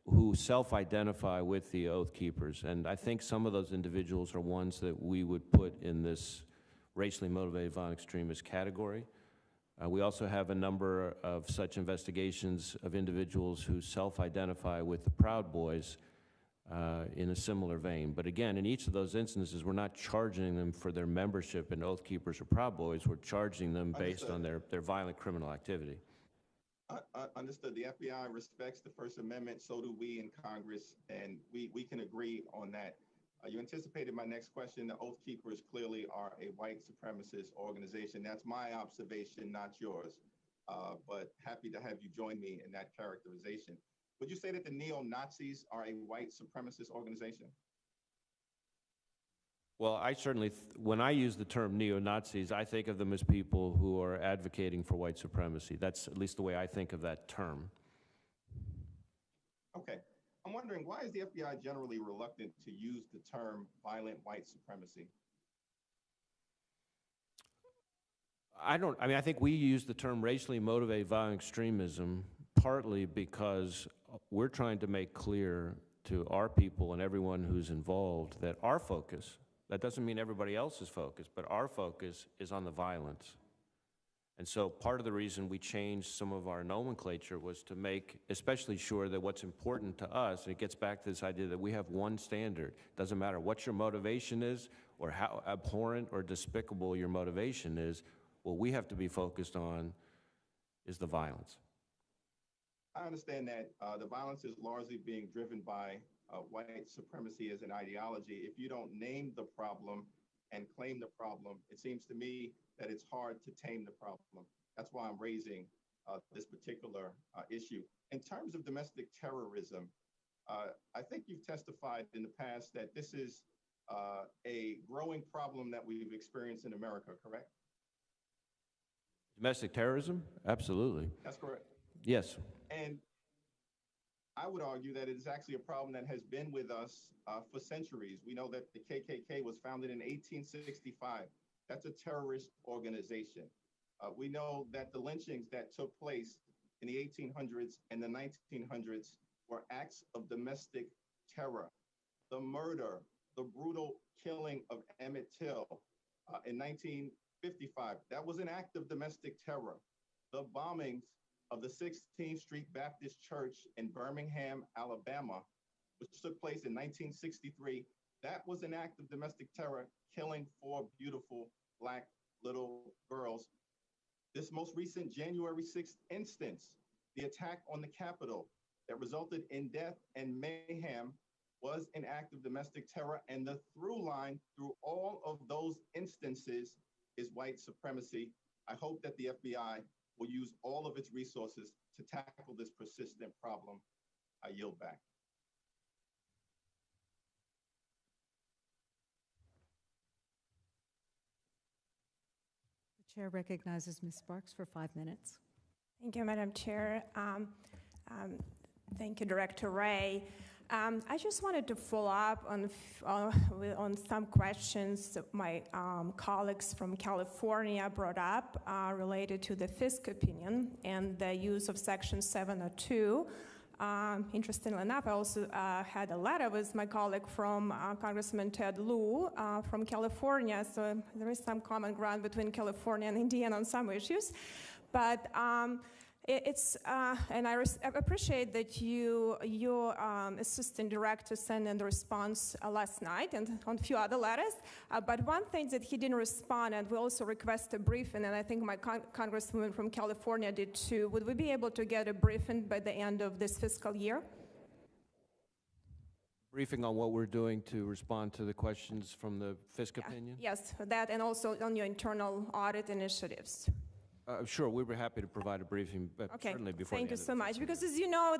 who self-identify with the Oath Keepers. And I think some of those individuals are ones that we would put in this racially motivated violent extremist category. We also have a number of such investigations of individuals who self-identify with the Proud Boys in a similar vein. But again, in each of those instances, we're not charging them for their membership in Oath Keepers or Proud Boys. We're charging them based on their violent criminal activity. Understood. The FBI respects the First Amendment. So do we in Congress, and we can agree on that. You anticipated my next question. The Oath Keepers clearly are a white supremacist organization. That's my observation, not yours. But happy to have you join me in that characterization. Would you say that the neo-Nazis are a white supremacist organization? Well, I certainly, when I use the term neo-Nazis, I think of them as people who are advocating for white supremacy. That's at least the way I think of that term. Okay. I'm wondering, why is the FBI generally reluctant to use the term violent white supremacy? I think we use the term racially motivated violent extremism partly because we're trying to make clear to our people and everyone who's involved that our focus, that doesn't mean everybody else's focus, but our focus is on the violence. And so part of the reason we changed some of our nomenclature was to make especially sure that what's important to us, and it gets back to this idea that we have one standard. Doesn't matter what your motivation is or how abhorrent or despicable your motivation is, what we have to be focused on is the violence. I understand that the violence is largely being driven by white supremacy as an ideology. If you don't name the problem and claim the problem, it seems to me that it's hard to tame the problem. That's why I'm raising this particular issue. In terms of domestic terrorism, I think you've testified in the past that this is a growing problem that we've experienced in America, correct? Domestic terrorism? Absolutely. That's correct. Yes. And I would argue that it is actually a problem that has been with us for centuries. We know that the KKK was founded in 1865. That's a terrorist organization. We know that the lynchings that took place in the 1800s and the 1900s were acts of domestic terror. The murder, the brutal killing of Emmett Till in 1955, that was an act of domestic terror. The bombings of the 16th Street Baptist Church in Birmingham, Alabama, which took place in 1963, that was an act of domestic terror, killing 4 beautiful Black little girls. This most recent January 6th instance, the attack on the Capitol that resulted in death and mayhem, was an act of domestic terror. And the through line through all of those instances is white supremacy. I hope that the FBI will use all of its resources to tackle this persistent problem. I yield back. The chair recognizes Ms. Sparks for 5 minutes. Thank you, Madam Chair. Thank you, Director Wray. I just wanted to follow up on some questions that my colleagues from California brought up related to the Fisk opinion and the use of Section 702. Interestingly enough, I also had a letter with my colleague from Congressman Ted Lieu from California, so there is some common ground between California and Indiana on some issues. But and I appreciate that your assistant director sent in the response last night and on a few other letters. But one thing that he didn't respond, and we also request a briefing, and I think my congresswoman from California did too. Would we be able to get a briefing by the end of this fiscal year? Briefing on what we're doing to respond to the questions from the Fisk opinion? Yes, that, and also on your internal audit initiatives. Sure, we were happy to provide a briefing, but Okay, certainly before thank the you end so much. Because as you know,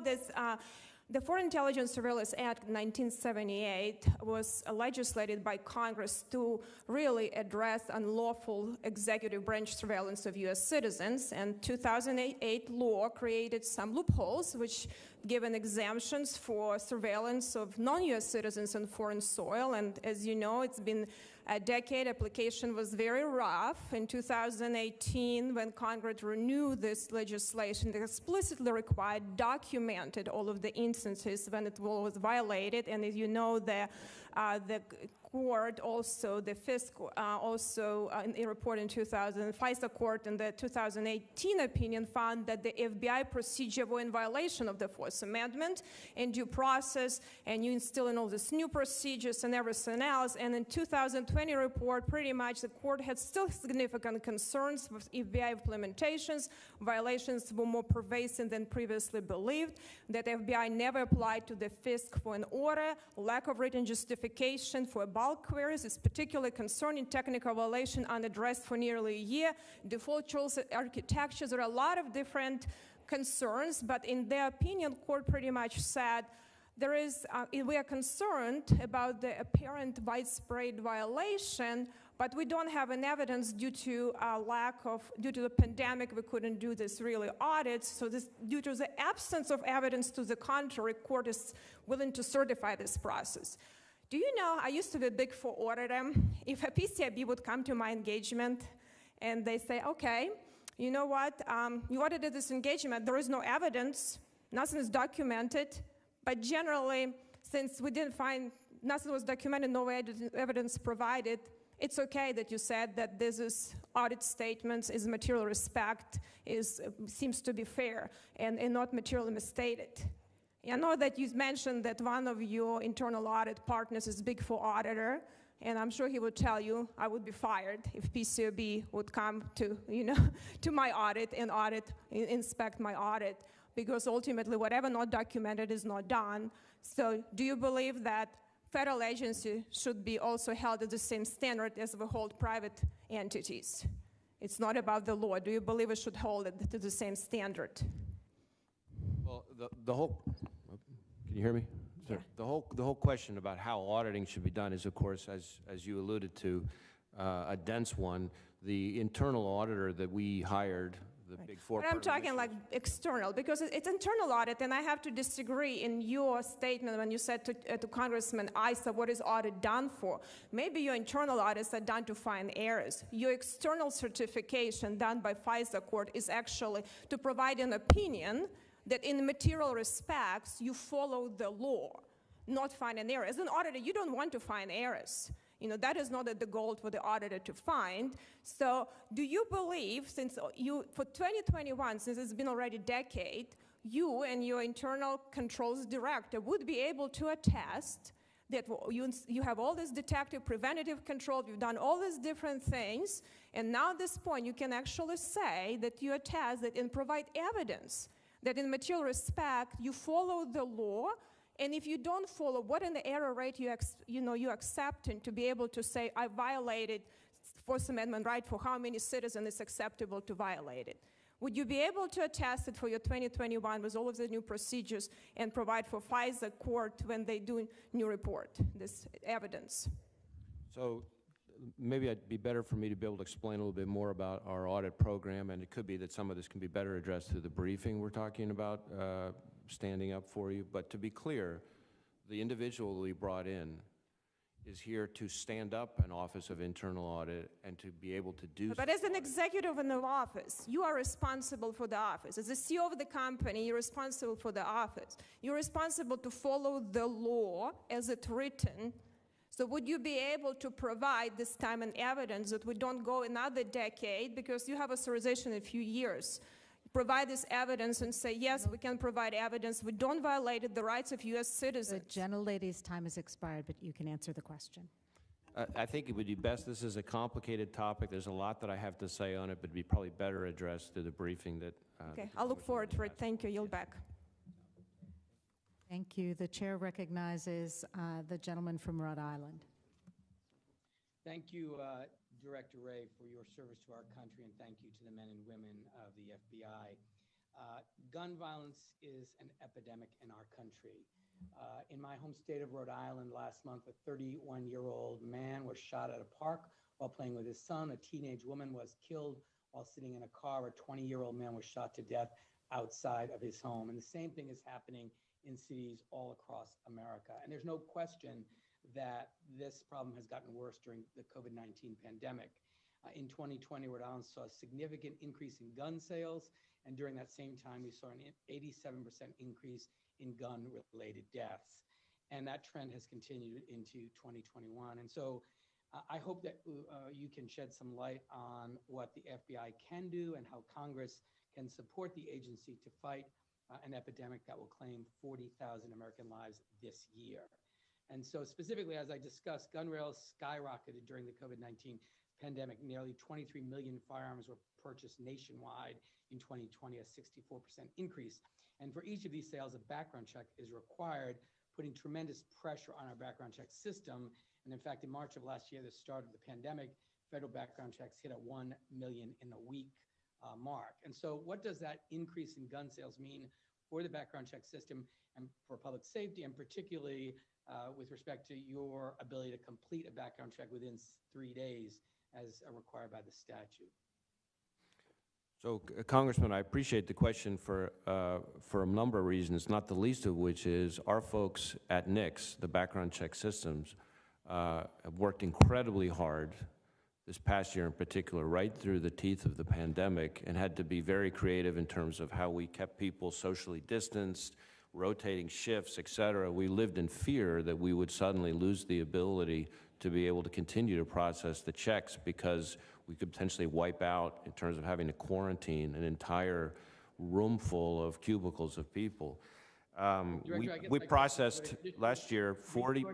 the Foreign Intelligence Surveillance Act 1978 was legislated by Congress to really address unlawful executive branch surveillance of U.S. citizens. And 2008 law created some loopholes, which given exemptions for surveillance of non-U.S. citizens on foreign soil. And as you know, it's been a decade. Application was very rough. In 2018, when Congress renewed this legislation, they explicitly required, documented all of the instances when it was violated. And as you know, the court also, the Fisk also, in a report in FISA court in the 2018 opinion found that the FBI procedure were in violation of the Fourth Amendment and due process, and you instill in all these new procedures and everything else. And in 2020 report, pretty much the court had still significant concerns with FBI implementations. Violations were more pervasive than previously believed, that FBI never applied to the Fisk for an order, lack of written justification for bulk queries is particularly concerning, technical violation unaddressed for nearly a year, default choice architectures. There are a lot of different concerns, but in their opinion, court pretty much said there is, we are concerned about the apparent widespread violation, but we don't have an evidence due to due to the pandemic, we couldn't do this really audits. So this, due to the absence of evidence to the contrary, court is willing to certify this process. Do you know, I used to be a Big Four auditor. If a PCIB would come to my engagement and they say, okay, you know what, you audited this engagement, there is no evidence, nothing is documented, but generally, since we didn't find, nothing was documented, no evidence provided, it's okay that you said that this is audit statements, is material respect, seems to be fair and not materially misstated. I know that you mentioned that one of your internal audit partners is Big Four auditor, and I'm sure he would tell you I would be fired if PCOB would come to, to my audit and inspect my audit, because ultimately whatever not documented is not done. So do you believe that federal agency should be also held at the same standard as we hold private entities? It's not about the law. Do you believe it should hold it to the same standard? Well, the whole, can you hear me? The whole question about how auditing should be done is, of course, as you alluded to, a dense one. The internal auditor that we hired, the Big Four. But I'm talking like external, because it's internal audit, and I have to disagree in your statement when you said to Congressman Issa, what is audit done for? Maybe your internal audits are done to find errors. Your external certification done by FISA court is actually to provide an opinion that in material respects you follow the law, not find an error. As an auditor, you don't want to find errors. You know, that is not the goal for the auditor to find. So do you believe, since you, for 2021, since it's been already a decade, you and your internal controls director would be able to attest that you have all this detective preventative control, you've done all these different things, and now at this point you can actually say that you attest that and provide evidence that in material respect you follow the law. And if you don't follow, what in the error rate you accepting to be able to say, I violated Fourth Amendment right for how many citizens it's acceptable to violate it? Would you be able to attest it for your 2021 with all of the new procedures and provide for FISA court when they do new report, this evidence? So maybe it'd be better for me to be able to explain a little bit more about our audit program, and it could be that some of this can be better addressed through the briefing we're talking about, standing up for you. But to be clear, the individual we brought in is here to stand up an Office of Internal Audit and to be able to do. But as an executive in the office, you are responsible for the office. As the CEO of the company, you're responsible for the office. You're responsible to follow the law as it's written. So would you be able to provide this time and evidence that we don't go another decade, because you have authorization in a few years, provide this evidence and say, yes, we can provide evidence. We don't violate the rights of U.S. citizens. The gentlelady's time has expired, but you can answer the question. I think it would be best, this is a complicated topic. There's a lot that I have to say on it, but it'd be probably better addressed through the briefing that. Okay, I'll look forward to it. Thank you. Yield back. Thank you. The chair recognizes the gentleman from Rhode Island. Thank you, Director Wray, for your service to our country, and thank you to the men and women of the FBI. Gun violence is an epidemic in our country. In my home state of Rhode Island last month, a 31-year-old man was shot at a park while playing with his son. A teenage woman was killed while sitting in a car. A 20-year-old man was shot to death outside of his home. And the same thing is happening in cities all across America. And there's no question that this problem has gotten worse during the COVID-19 pandemic. In 2020, Rhode Island saw a significant increase in gun sales, and during that same time, we saw an 87% increase in gun-related deaths. And that trend has continued into 2021. And so I hope that you can shed some light on what the FBI can do and how Congress can support the agency to fight an epidemic that will claim 40,000 American lives this year. And so specifically, as I discussed, gun rails skyrocketed during the COVID-19 pandemic. Nearly 23 million firearms were purchased nationwide in 2020, a 64% increase. And for each of these sales, a background check is required, putting tremendous pressure on our background check system. And in fact, in March of last year, the start of the pandemic, federal background checks hit a 1 million in a week mark. And so what does that increase in gun sales mean for the background check system and for public safety, and particularly with respect to your ability to complete a background check within 3 days as required by the statute? So, Congressman, I appreciate the question for a number of reasons, not the least of which is our folks at NICS, the background check systems, have worked incredibly hard this past year in particular, right through the teeth of the pandemic, and had to be very creative in terms of how we kept people socially distanced, rotating shifts, et cetera. We lived in fear that we would suddenly lose the ability to be able to continue to process the checks because we could potentially wipe out, in terms of having to quarantine an entire room full of cubicles of people. We processed last year 40.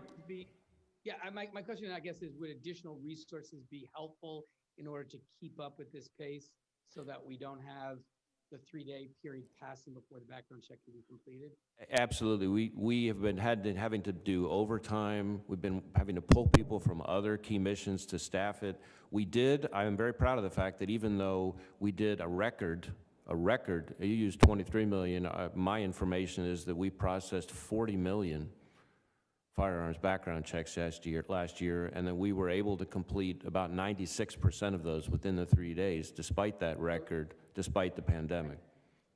Yeah, my question, I guess, is would additional resources be helpful in order to keep up with this pace so that we don't have the 3-day period passing before the background check can be completed? Absolutely. We have been having to do overtime. We've been having to pull people from other key missions to staff it. I am very proud of the fact that even though we did a record, you used 23 million, my information is that we processed 40 million firearms background checks last year, and then we were able to complete about 96% of those within the 3 days, despite that record, despite the pandemic.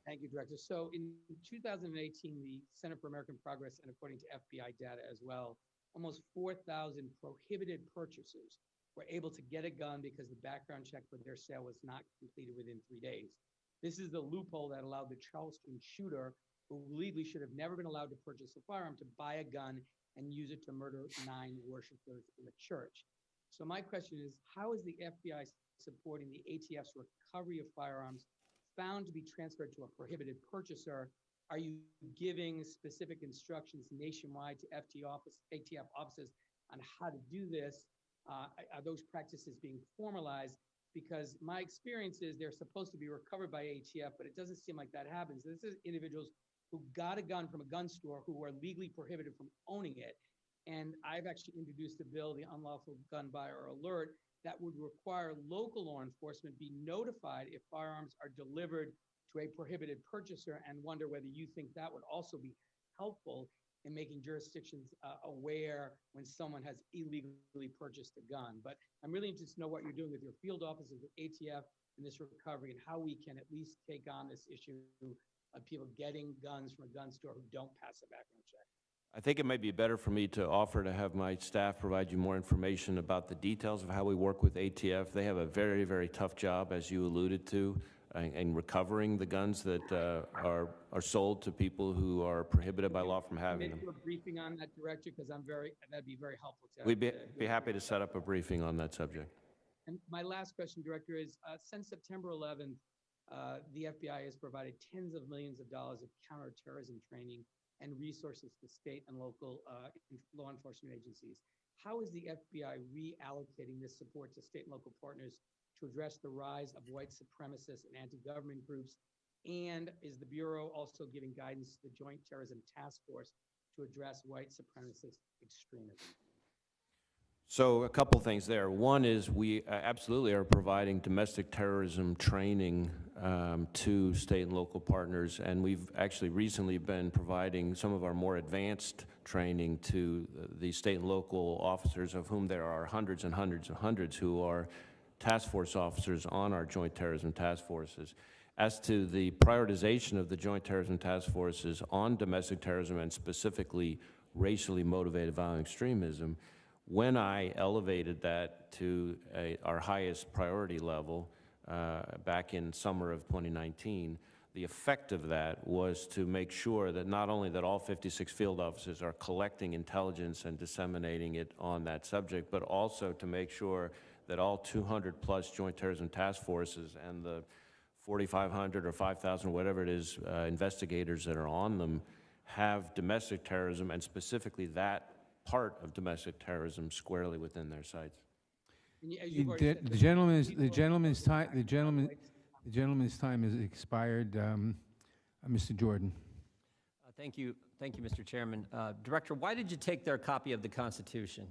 Thank you, Director. So in 2018, the Center for American Progress, and according to FBI data as well, almost 4,000 prohibited purchasers were able to get a gun because the background check for their sale was not completed within 3 days. This is the loophole that allowed the Charleston shooter, who legally should have never been allowed to purchase a firearm, to buy a gun and use it to murder 9 worshipers in a church. So my question is, how is the FBI supporting the ATF's recovery of firearms found to be transferred to a prohibited purchaser? Are you giving specific instructions nationwide to ATF offices on how to do this? Are those practices being formalized? Because my experience is they're supposed to be recovered by ATF, but it doesn't seem like that happens. This is individuals who got a gun from a gun store who are legally prohibited from owning it. And I've actually introduced a bill, the Unlawful Gun Buyer Alert, that would require local law enforcement be notified if firearms are delivered to a prohibited purchaser, and wonder whether you think that would also be helpful in making jurisdictions aware when someone has illegally purchased a gun. But I'm really interested to know what you're doing with your field offices with ATF in this recovery, and how we can at least take on this issue of people getting guns from a gun store who don't pass a background check. I think it may be better for me to offer to have my staff provide you more information about the details of how we work with ATF. They have a very, very tough job, as you alluded to, in recovering the guns that are sold to people who are prohibited by law from having them. Maybe a briefing on that, Director, because that'd be very helpful to. We'd be happy to set up a briefing on that subject. And my last question, Director, is since September 11th, the FBI has provided tens of millions of dollars of counterterrorism training and resources to state and local law enforcement agencies. How is the FBI reallocating this support to state and local partners to address the rise of white supremacist and anti-government groups? And is the Bureau also giving guidance to the Joint Terrorism Task Force to address white supremacist extremism? So a couple things there. One is we absolutely are providing domestic terrorism training to state and local partners, and we've actually recently been providing some of our more advanced training to the state and local officers, of whom there are hundreds and hundreds and hundreds who are task force officers on our joint terrorism task forces. As to the prioritization of the joint terrorism task forces on domestic terrorism and specifically racially motivated violent extremism, when I elevated that to our highest priority level back in summer of 2019, the effect of that was to make sure that not only that all 56 field officers are collecting intelligence and disseminating it on that subject, but also to make sure that all 200 plus joint terrorism task forces and the 4,500 or 5,000, whatever it is, investigators that are on them have domestic terrorism, and specifically that part of domestic terrorism, squarely within their sights. The gentleman's time has expired. Mr. Jordan. Thank you, Mr. Chairman. Director, why did you take their copy of the Constitution?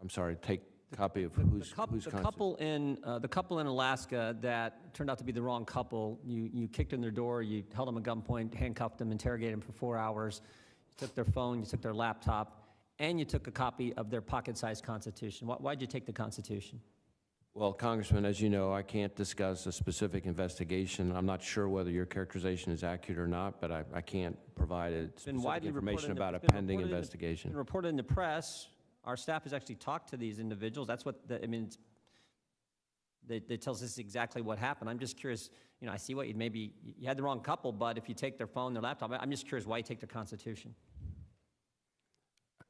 I'm sorry, take copy of whose The couple in Alaska that turned out to be the wrong couple. You kicked in their door, you held them at gunpoint, handcuffed them, interrogated them for 4 hours. You took their phone, you took their laptop, and you took a copy of their pocket-sized Constitution. Why'd you take the Constitution? Well, Congressman, as you know, I can't discuss a specific investigation. I'm not sure whether your characterization is accurate or not, but I can't provide specific information about a pending investigation. It's been reported in the press. Our staff has actually talked to these individuals. That's what, they tells us exactly what happened. I'm just curious, I see what you had the wrong couple, but if you take their phone, their laptop, I'm just curious why you take the Constitution.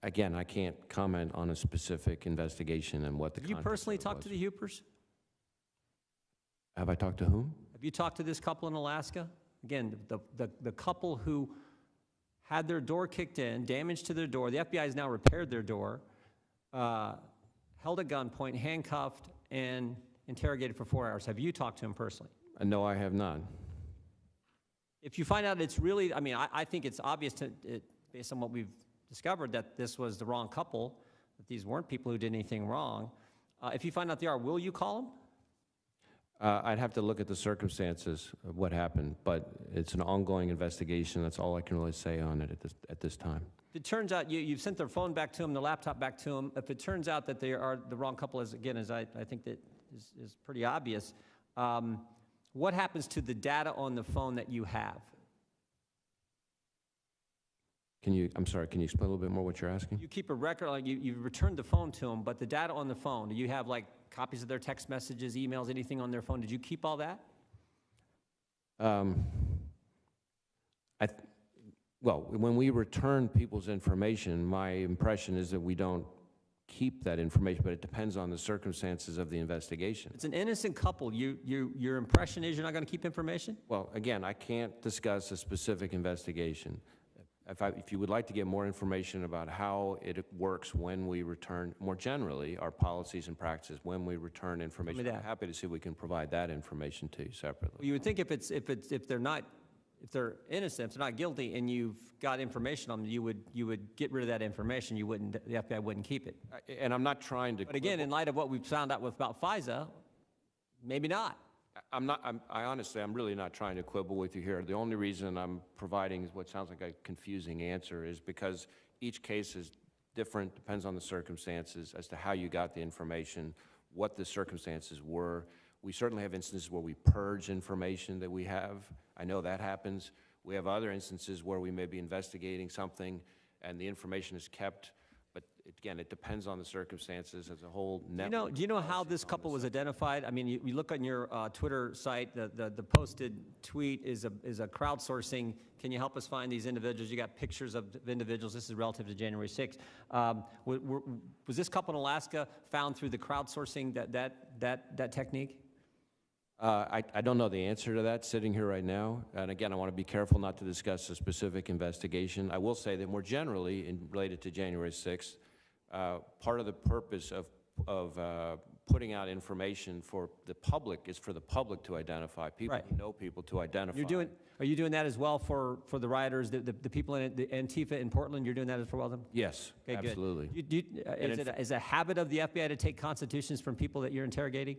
Again, I can't comment on a specific investigation and what the context Have you personally talked was. to the Hoopers? Have I talked to whom? Have you talked to this couple in Alaska? Again, the couple who had their door kicked in, damage to their door. The FBI has now repaired their door, held at gunpoint, handcuffed, and interrogated for 4 hours. Have you talked to him personally? No, I have not. If you find out it's really, I think it's obvious based on what we've discovered that this was the wrong couple, that these weren't people who did anything wrong. If you find out they are, will you call them? I'd have to look at the circumstances of what happened, but it's an ongoing investigation. That's all I can really say on it at this time. If it turns out you've sent their phone back to them, the laptop back to them, if it turns out that they are the wrong couple, as I think that is pretty obvious, what happens to the data on the phone that you have? I'm sorry, can you explain a little bit more what you're asking? You keep a record, like you returned the phone to them, but the data on the phone, do you have like copies of their text messages, emails, anything on their phone? Did you keep all that? Well, when we return people's information, my impression is that we don't keep that information, but it depends on the circumstances of the investigation. It's an innocent couple. Your impression is you're not going to keep information? Well, again, I can't discuss a specific investigation. If you would like to get more information about how it works when we return, more generally, our policies and practices when we return information, I'm happy to see if we can provide that information to you separately. Well, you would think if they're innocent, if they're not guilty, and you've got information on them, you would get rid of that information. The FBI wouldn't keep it. And I'm not trying to. But again, in light of what we've found out about FISA, maybe not. I'm really not trying to quibble with you here. The only reason I'm providing what sounds like a confusing answer is because each case is different, depends on the circumstances as to how you got the information, what the circumstances were. We certainly have instances where we purge information that we have. I know that happens. We have other instances where we may be investigating something and the information is kept. But again, it depends on the circumstances as a whole network. Do you know how this couple was identified? I mean, you look on your Twitter site, the posted tweet is a crowdsourcing. Can you help us find these individuals? You got pictures of individuals. This is relative to January 6th. Was this couple in Alaska found through the crowdsourcing, that technique? I don't know the answer to that sitting here right now. And again, I want to be careful not to discuss a specific investigation. I will say that more generally, related to January 6th, part of the purpose of putting out information for the public is for the public to identify people, who know people to identify. Are you doing that as well for the rioters, the people in the Antifa in Portland? You're doing that as well? Yes, okay, absolutely. Is it a habit of the FBI to take constitutions from people that you're interrogating?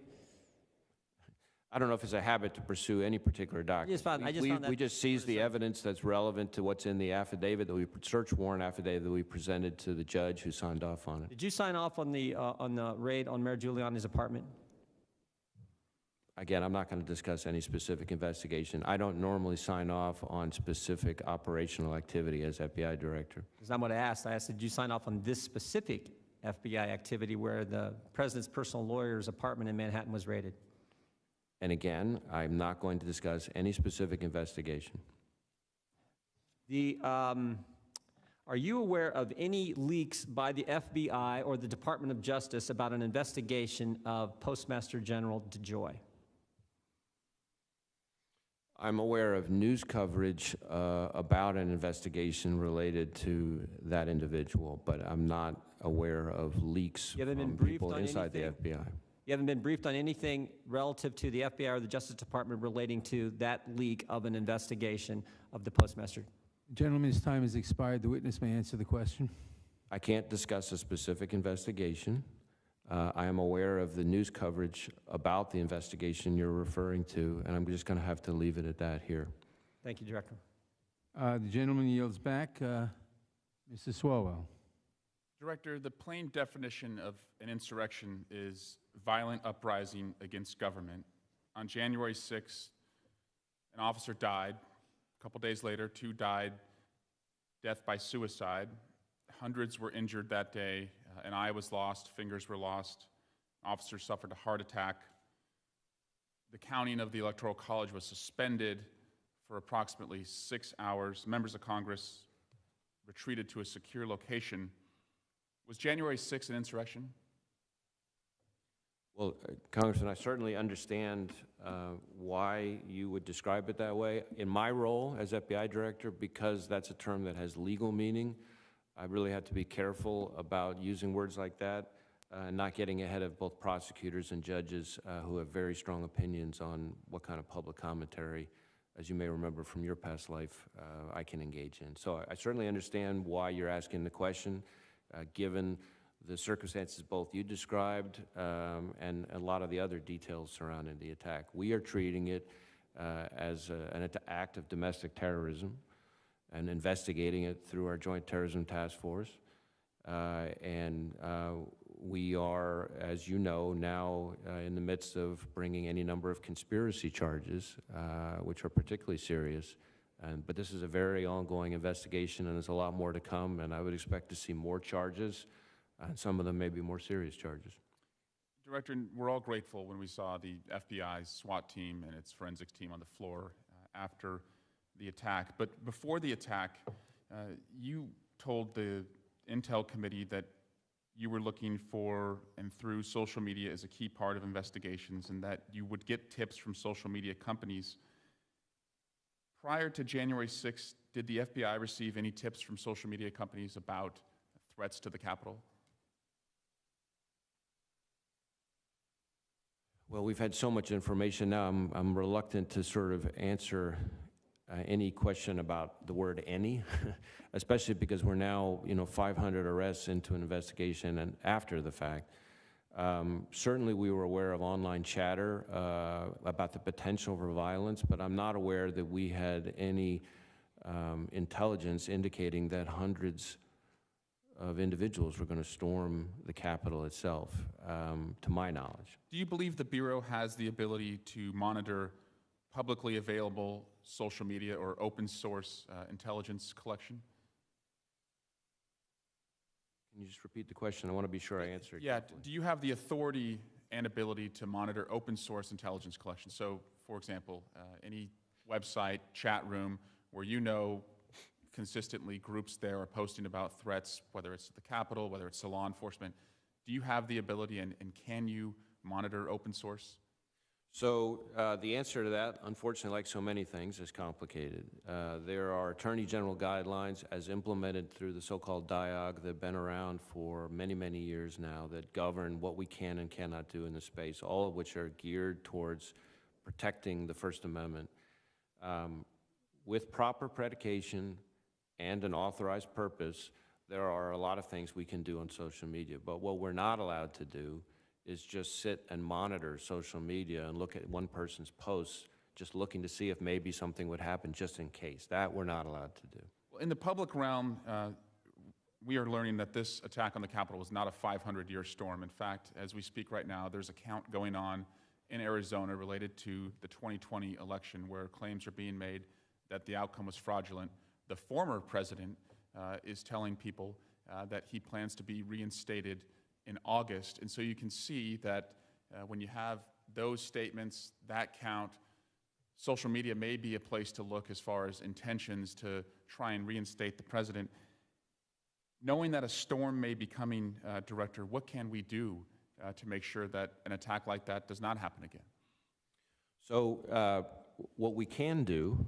I don't know if it's a habit to pursue any particular document. We just seize the evidence that's relevant to what's in the affidavit, search warrant affidavit that we presented to the judge who signed off on it. Did you sign off on the raid on Mayor Giuliani's apartment? Again, I'm not going to discuss any specific investigation. I don't normally sign off on specific operational activity as FBI director. That's not what I asked. I asked, did you sign off on this specific FBI activity where the president's personal lawyer's apartment in Manhattan was raided? And again, I'm not going to discuss any specific investigation. Are you aware of any leaks by the FBI or the Department of Justice about an investigation of Postmaster General DeJoy? I'm aware of news coverage about an investigation related to that individual, but I'm not aware of leaks from people inside the FBI. You haven't been briefed on anything relative to the FBI or the Justice Department relating to that leak of an investigation of the Postmaster? Gentleman's time has expired. The witness may answer the question. I can't discuss a specific investigation. I am aware of the news coverage about the investigation you're referring to, and I'm just going to have to leave it at that here. Thank you, Director. The gentleman yields back. Mr. Swalwell. Director, the plain definition of an insurrection is violent uprising against government. On January 6th, an officer died. A couple days later, 2 died, death by suicide. Hundreds were injured that day. An eye was lost, fingers were lost. Officers suffered a heart attack. The counting of the Electoral College was suspended for approximately 6 hours. Members of Congress retreated to a secure location. Was January 6th an insurrection? Well, Congressman, I certainly understand why you would describe it that way. In my role as FBI director, because that's a term that has legal meaning, I really have to be careful about using words like that and not getting ahead of both prosecutors and judges who have very strong opinions on what kind of public commentary, as you may remember from your past life, I can engage in. So I certainly understand why you're asking the question, given the circumstances both you described and a lot of the other details surrounding the attack. We are treating it as an act of domestic terrorism and investigating it through our Joint Terrorism Task Force. We are, as you know, now in the midst of bringing any number of conspiracy charges, which are particularly serious. But this is a very ongoing investigation, and there's a lot more to come, and I would expect to see more charges, and some of them may be more serious charges. Director, we're all grateful when we saw the FBI's SWAT team and its forensics team on the floor after the attack. But before the attack, you told the Intel Committee that you were looking for and through social media as a key part of investigations, and that you would get tips from social media companies. Prior to January 6th, did the FBI receive any tips from social media companies about threats to the Capitol? Well, we've had so much information now, I'm reluctant to sort of answer any question about the word any, especially because we're now, 500 arrests into an investigation and after the fact. Certainly we were aware of online chatter about the potential for violence, but I'm not aware that we had any intelligence indicating that hundreds of individuals were going to storm the Capitol itself, to my knowledge. Do you believe the Bureau has the ability to monitor publicly available social media or open source intelligence collection? Can you just repeat the question? I want to be sure I answer it. Yeah, do you have the authority and ability to monitor open source intelligence collection? So, for example, any website, chat room, where consistently groups there are posting about threats, whether it's to the Capitol, whether it's to law enforcement. Do you have the ability and can you monitor open source? So the answer to that, unfortunately, like so many things, is complicated. There are Attorney General guidelines as implemented through the so-called DIAG that have been around for many, many years now that govern what we can and cannot do in this space, all of which are geared towards protecting the First Amendment. With proper predication and an authorized purpose, there are a lot of things we can do on social media. But what we're not allowed to do is just sit and monitor social media and look at one person's posts, just looking to see if maybe something would happen just in case. That we're not allowed to do. Well, in the public realm, we are learning that this attack on the Capitol was not a 500-year storm. In fact, as we speak right now, there's a count going on in Arizona related to the 2020 election where claims are being made that the outcome was fraudulent. The former president is telling people that he plans to be reinstated in August. And so you can see that when you have those statements, that count, social media may be a place to look as far as intentions to try and reinstate the president. Knowing that a storm may be coming, Director, what can we do to make sure that an attack like that does not happen again? So what we can do,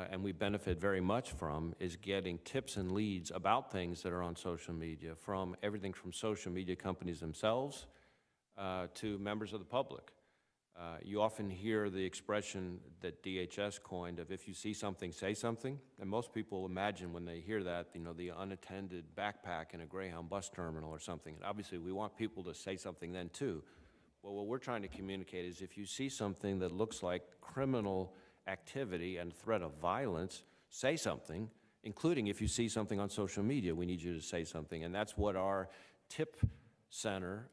and we benefit very much from, is getting tips and leads about things that are on social media, from everything from social media companies themselves to members of the public. You often hear the expression that DHS coined of if you see something, say something. And most people imagine when they hear that, the unattended backpack in a Greyhound bus terminal or something. And obviously, we want people to say something then too. Well, what we're trying to communicate is if you see something that looks like criminal activity and threat of violence, say something, including if you see something on social media, we need you to say something. And that's what our tip center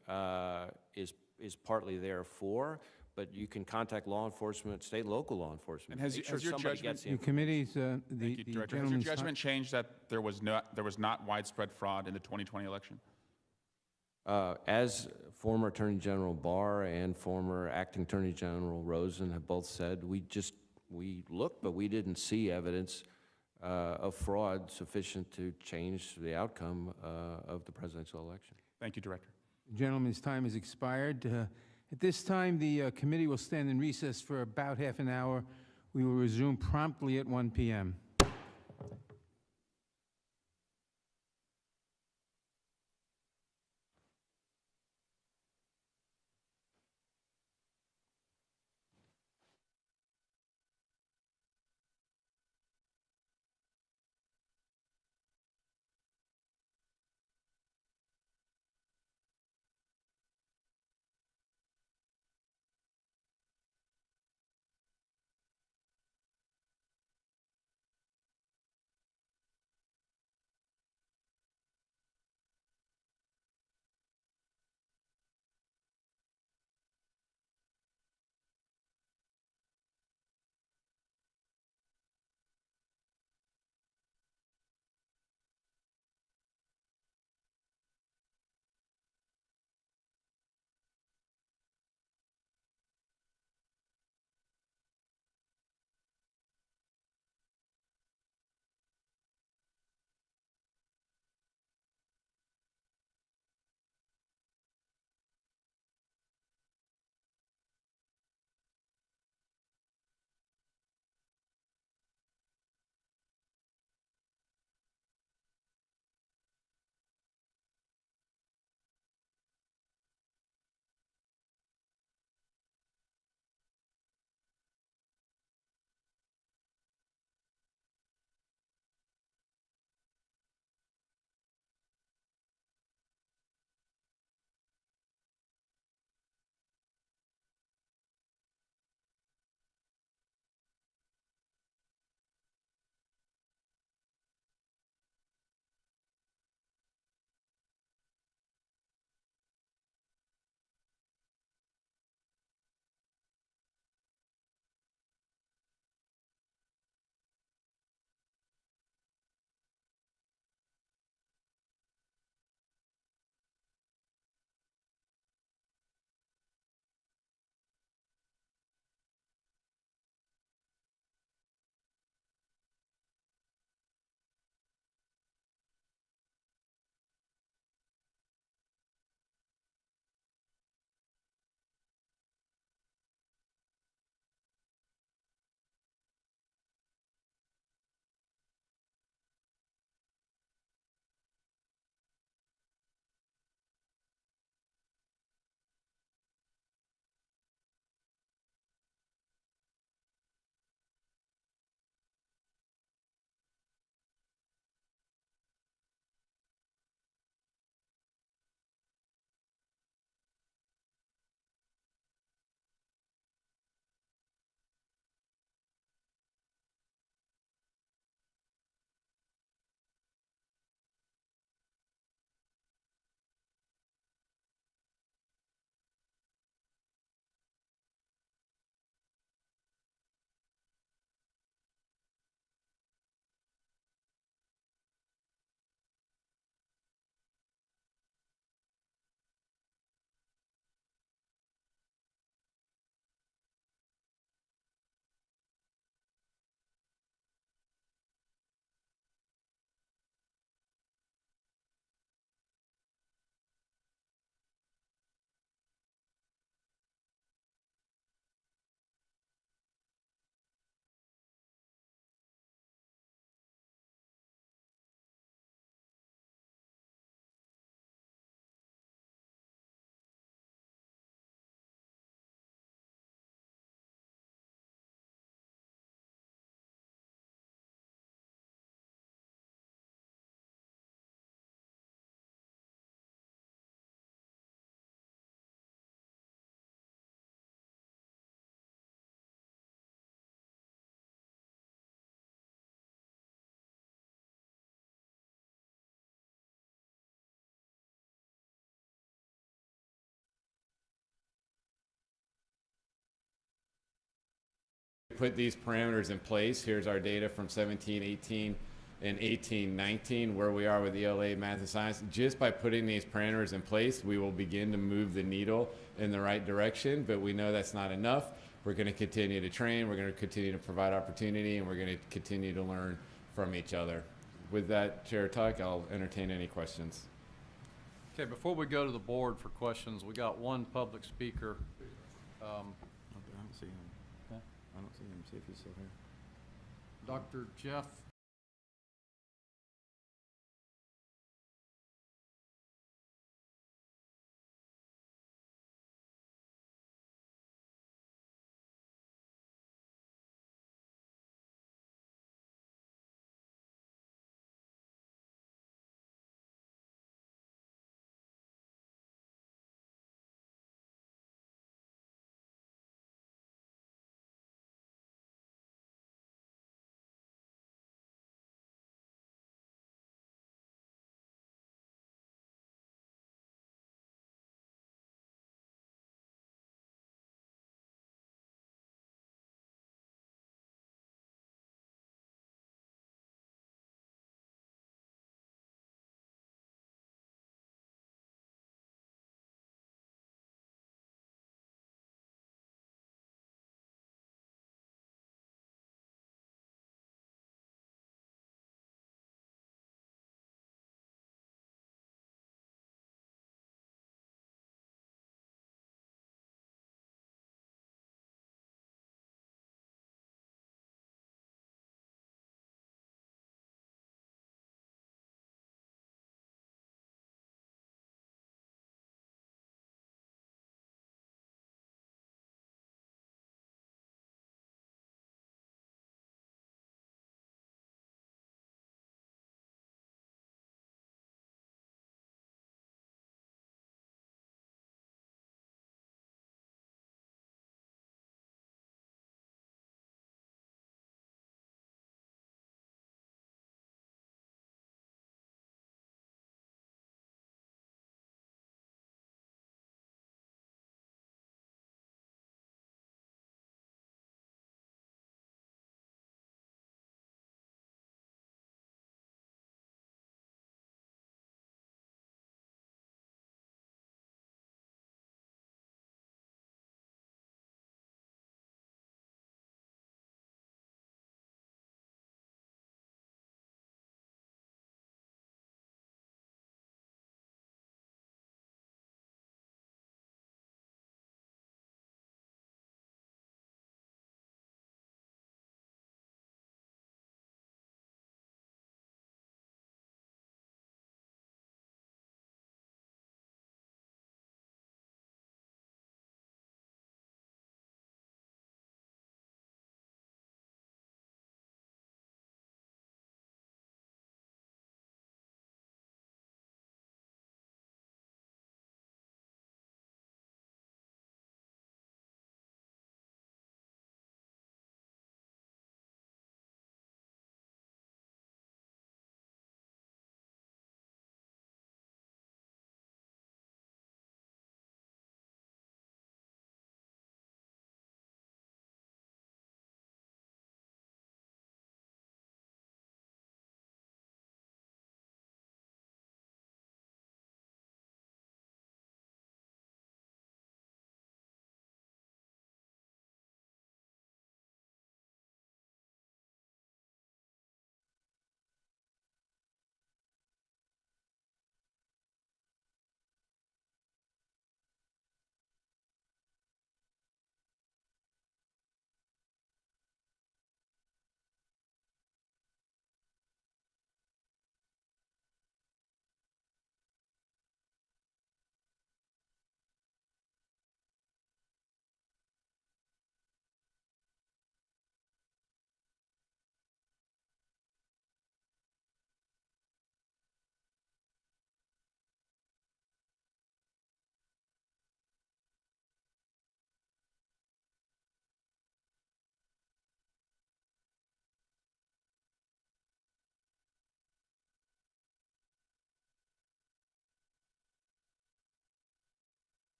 is partly there for. But you can contact law enforcement, state and local law enforcement. And has your judgment, The committee's, Thank you, Director. Has your gentleman's judgment changed that there was not widespread fraud in the 2020 election? As former Attorney General Barr and former Acting Attorney General Rosen have both said, we looked, but we didn't see evidence of fraud sufficient to change the outcome of the presidential election. Thank you, Director. The gentleman's time has expired. At this time, the committee will stand in recess for about half an hour. We will resume promptly at 1 p.m. put these parameters in place. Here's our data from 17, 18, and 18, 19, where we are with ELA, math, and science. Just by putting these parameters in place, we will begin to move the needle in the right direction, but we know that's not enough. We're going to continue to train, we're going to continue to provide opportunity, and we're going to continue to learn from each other. With that, Chair Tuck, I'll entertain any questions. Okay, before we go to the board for questions, we got one public speaker. I don't see him. Huh? I don't see him. See if he's still here. Dr. Jeff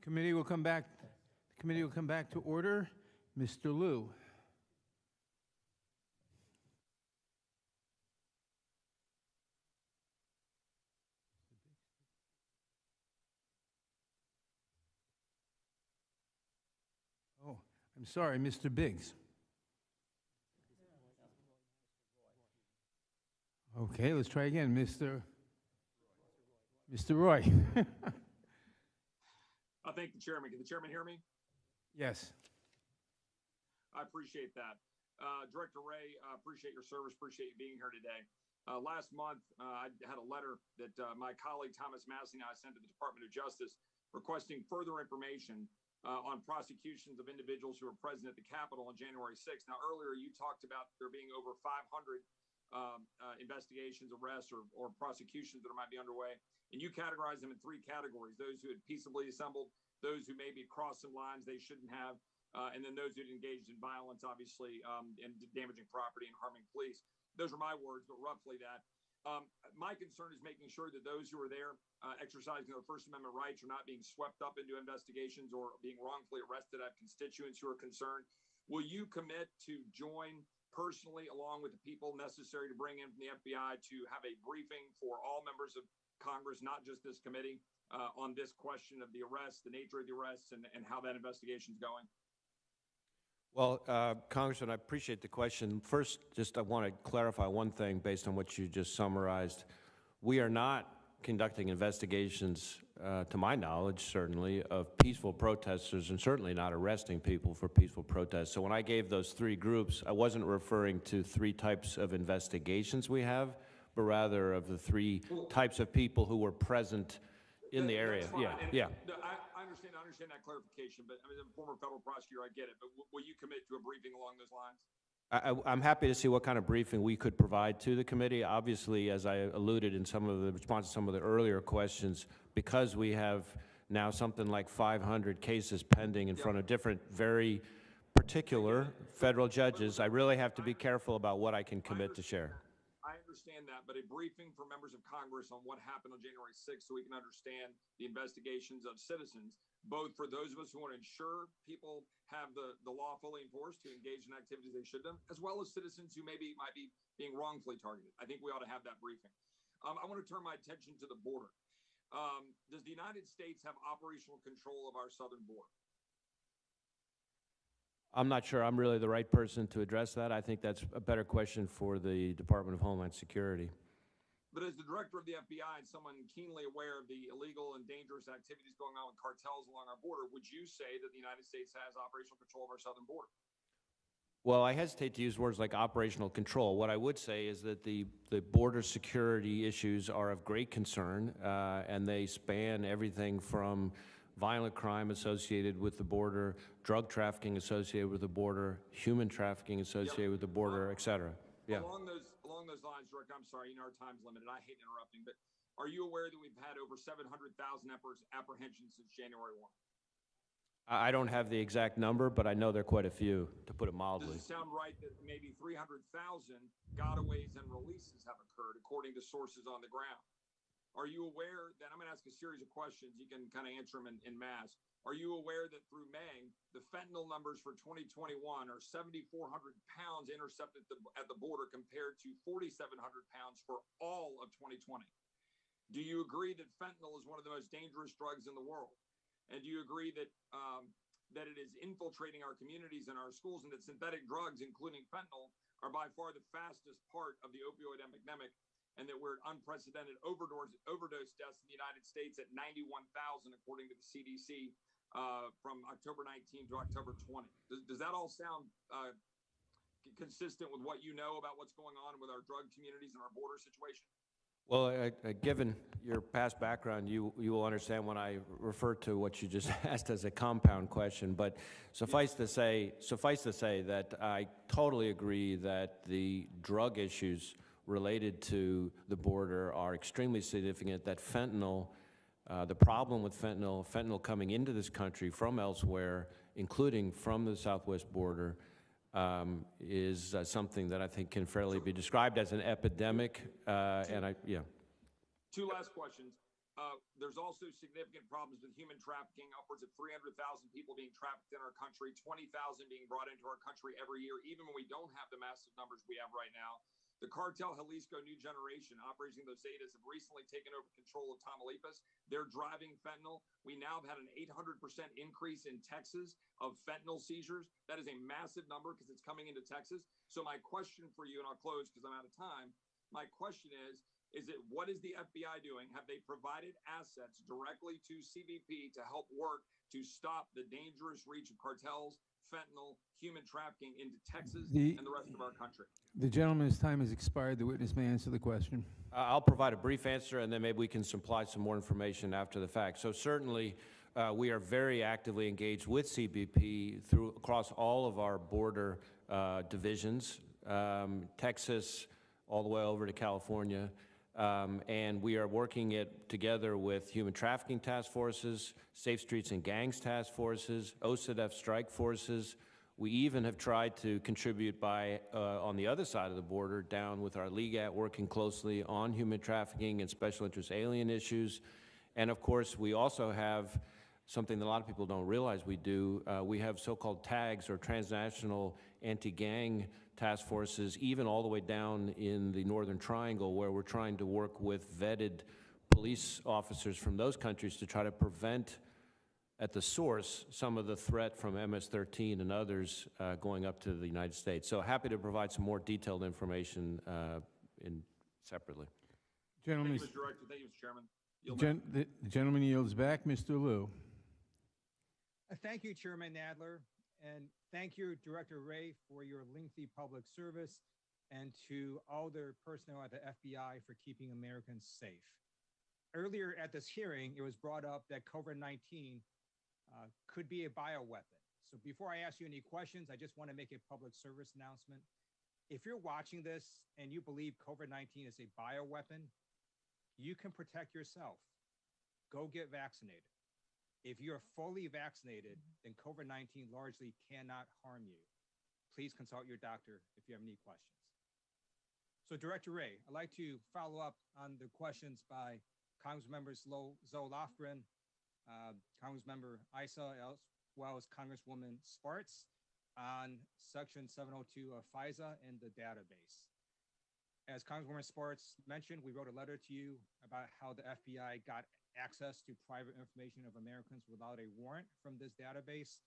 Committee will come back. The committee will come back to order. Mr. Liu. Oh, I'm sorry, Mr. Biggs. Okay, let's try again, Mr. Roy. Thank the chairman. Can the chairman hear me? Yes. I appreciate that. Director Ray, appreciate your service. Appreciate you being here today. Last month, I had a letter that my colleague Thomas Massey and I sent to the Department of Justice requesting further information on prosecutions of individuals who were present at the Capitol on January 6th. Now, earlier you talked about there being over 500 investigations, arrests, or prosecutions that might be underway. And you categorize them in three categories: those who had peaceably assembled, those who maybe crossed some lines they shouldn't have, and then those who had engaged in violence, obviously, and damaging property and harming police. Those are my words, but roughly that. My concern is making sure that those who are there exercising their First Amendment rights are not being swept up into investigations or being wrongfully arrested. I have constituents who are concerned. Will you commit to join personally, along with the people necessary to bring in from the FBI, to have a briefing for all members of Congress, not just this committee, on this question of the arrests, the nature of the arrests, and how that investigation is going? Well, Congressman, I appreciate the question. First, I want to clarify one thing based on what you just summarized. We are not conducting investigations, to my knowledge, certainly, of peaceful protesters, and certainly not arresting people for peaceful protests. So when I gave those three groups, I wasn't referring to three types of investigations we have, but rather of the three types of people who were present in the area. Yeah. I understand that clarification, but I mean, as a former federal prosecutor, I get it. But will you commit to a briefing along those lines? I'm happy to see what kind of briefing we could provide to the committee. Obviously, as I alluded in some of the response to some of the earlier questions, because we have now something like 500 cases pending in front of different, very particular federal judges, I really have to be careful about what I can commit to share. I understand that, but a briefing for members of Congress on what happened on January 6th so we can understand the investigations of citizens, both for those of us who want to ensure people have the law fully enforced to engage in activities they should have, as well as citizens who might be being wrongfully targeted. I think we ought to have that briefing. I want to turn my attention to the border. Does the United States have operational control of our southern border? I'm not sure I'm really the right person to address that. I think that's a better question for the Department of Homeland Security. But as the director of the FBI and someone keenly aware of the illegal and dangerous activities going on with cartels along our border, would you say that the United States has operational control of our southern border? Well, I hesitate to use words like operational control. What I would say is that the border security issues are of great concern, and they span everything from violent crime associated with the border, drug trafficking associated with the border, human trafficking associated with the border, et cetera. Yeah. Along those lines, Director, I'm sorry, our time's limited. I hate interrupting, but are you aware that we've had over 700,000 apprehensions since January 1? I don't have the exact number, but I know there are quite a few, to put it mildly. Does it sound right that maybe 300,000 gotaways and releases have occurred, according to sources on the ground? Are you aware that, I'm going to ask a series of questions, you can kind of answer them in mass. Are you aware that through May, the fentanyl numbers for 2021 are 7,400 pounds intercepted at the border compared to 4,700 pounds for all of 2020? Do you agree that fentanyl is one of the most dangerous drugs in the world? And do you agree that that it is infiltrating our communities and our schools, and that synthetic drugs, including fentanyl, are by far the fastest part of the opioid epidemic, and that we're at unprecedented overdose deaths in the United States at 91,000, according to the CDC, from October 19 to October 20? Does that all sound consistent with what you know about what's going on with our drug communities and our border situation? Well, given your past background, you will understand when I refer to what you just asked as a compound question. But suffice to say that I totally agree that the drug issues related to the border are extremely significant. That fentanyl, the problem with fentanyl coming into this country from elsewhere, including from the southwest border, is something that I think can fairly be described as an epidemic. Two last questions. There's also significant problems with human trafficking, upwards of 300,000 people being trafficked in our country, 20,000 being brought into our country every year, even when we don't have the massive numbers we have right now. The cartel Jalisco New Generation, Operation Los Zetas, have recently taken over control of Tamaulipas. They're driving fentanyl. We now have had an 800% increase in Texas of fentanyl seizures. That is a massive number because it's coming into Texas. So my question for you, and I'll close because I'm out of time. My question is what is the FBI doing? Have they provided assets directly to CBP to help work to stop the dangerous reach of cartels, fentanyl, human trafficking into Texas and the rest of our country? The gentleman's time has expired. The witness may answer the question. I'll provide a brief answer, and then maybe we can supply some more information after the fact. So certainly, we are very actively engaged with CBP across all of our border divisions, Texas, all the way over to California. And we are working together with human trafficking task forces, Safe Streets and Gangs task forces, OCDF strike forces. We even have tried to contribute on the other side of the border, down with our LEGAT, working closely on human trafficking and special interest alien issues. And of course, we also have something that a lot of people don't realize we do. We have so-called TAGs, or transnational anti-gang task forces, even all the way down in the Northern Triangle, where we're trying to work with vetted police officers from those countries to try to prevent at the source some of the threat from MS-13 and others going up to the United States. So happy to provide some more detailed information separately. Gentlemen, Thank you, Mr. Director. Thank you, Mr. Chairman. The gentleman yields back. Mr. Liu. Thank you, Chairman Nadler, and thank you, Director Wray, for your lengthy public service, and to all the personnel at the FBI for keeping Americans safe. Earlier at this hearing, it was brought up that COVID-19 could be a bioweapon. So before I ask you any questions, I just want to make a public service announcement. If you're watching this and you believe COVID-19 is a bioweapon, you can protect yourself. Go get vaccinated. If you're fully vaccinated, then COVID-19 largely cannot harm you. Please consult your doctor if you have any questions. So Director Wray, I'd like to follow up on the questions by Congressmembers Zoe Lofgren, Congressmember Issa, as well as Congresswoman Spartz on Section 702 of FISA and the database. As Congresswoman Spartz mentioned, we wrote a letter to you about how the FBI got access to private information of Americans without a warrant from this database.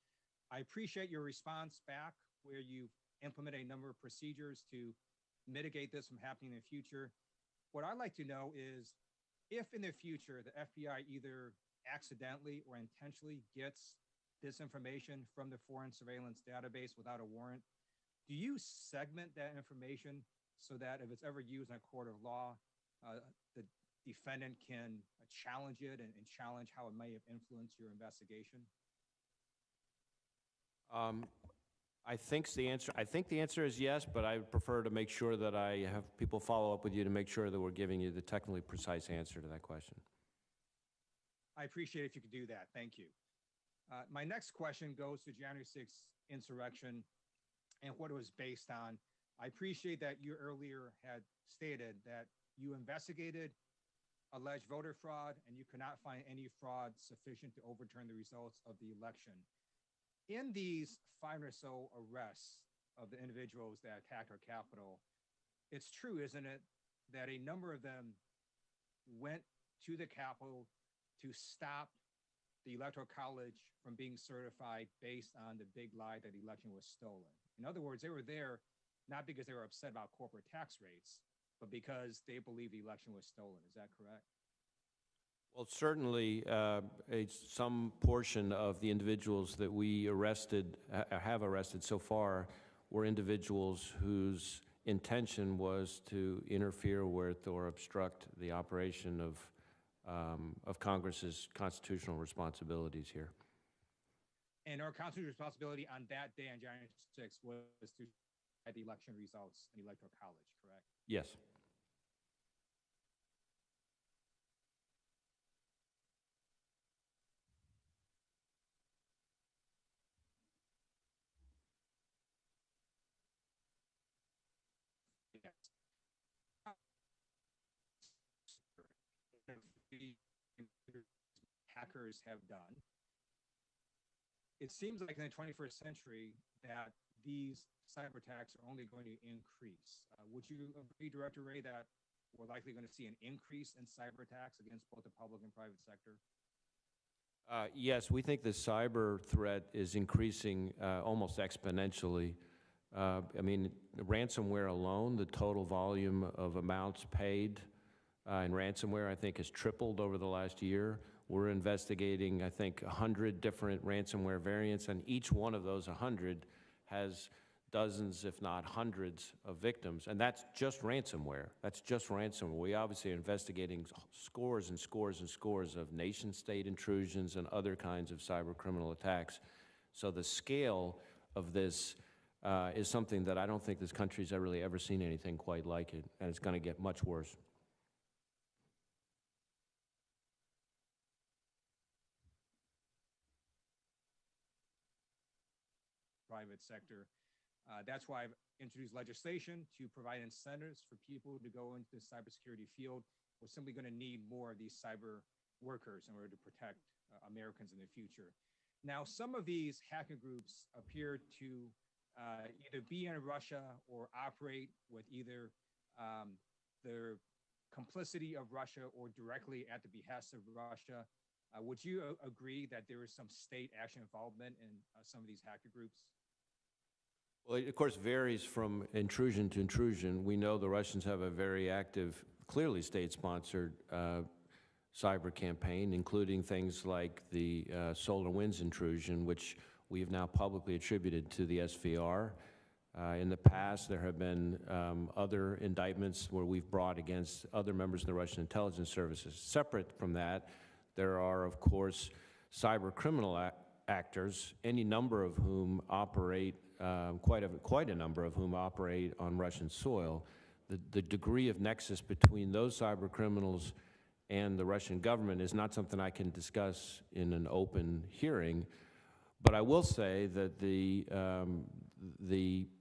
I appreciate your response back, where you've implemented a number of procedures to mitigate this from happening in the future. What I'd like to know is, if in the future the FBI either accidentally or intentionally gets this information from the foreign surveillance database without a warrant, do you segment that information so that if it's ever used in a court of law, the defendant can challenge it and challenge how it may have influenced your investigation? I think the answer is yes, but I would prefer to make sure that I have people follow up with you to make sure that we're giving you the technically precise answer to that question. I appreciate if you could do that. Thank you. My next question goes to January 6th insurrection and what it was based on. I appreciate that you earlier had stated that you investigated alleged voter fraud and you could not find any fraud sufficient to overturn the results of the election. In these 5 or so arrests of the individuals that attacked our Capitol, it's true, isn't it, that a number of them went to the Capitol to stop the Electoral College from being certified based on the big lie that the election was stolen? In other words, they were there not because they were upset about corporate tax rates, but because they believe the election was stolen. Is that correct? Well, certainly some portion of the individuals that we have arrested so far were individuals whose intention was to interfere with or obstruct the operation of Congress's constitutional responsibilities here. And our constitutional responsibility on that day, on January 6th, was to at the election results in the Electoral College, correct? Yes. Yes. hackers have done, it seems like in the 21st century that these cyber attacks are only going to increase. Would you agree, Director Wray, that we're likely going to see an increase in cyber attacks against both the public and private sector? Yes, we think the cyber threat is increasing almost exponentially. I mean, ransomware alone, the total volume of amounts paid in ransomware, I think, has tripled over the last year. We're investigating, I think, 100 different ransomware variants, and each one of those 100 has dozens, if not hundreds, of victims. And that's just ransomware. That's just ransomware. We obviously are investigating scores and scores and scores of nation-state intrusions and other kinds of cyber criminal attacks. So the scale of this is something that I don't think this country's really ever seen anything quite like it, and it's going to get much worse. Private sector. That's why I've introduced legislation to provide incentives for people to go into the cybersecurity field. We're simply going to need more of these cyber workers in order to protect Americans in the future. Now, some of these hacker groups appear to either be in Russia or operate with either the complicity of Russia or directly at the behest of Russia. Would you agree that there is some state action involvement in some of these hacker groups? Well, it, of course, varies from intrusion to intrusion. We know the Russians have a very active, clearly state-sponsored cyber campaign, including things like the SolarWinds intrusion, which we have now publicly attributed to the SVR. In the past, there have been other indictments where we've brought against other members of the Russian intelligence services. Separate from that, there are, of course, cyber criminal actors, any number of whom operate, quite a number of whom operate on Russian soil. The degree of nexus between those cyber criminals and the Russian government is not something I can discuss in an open hearing, but I will say that the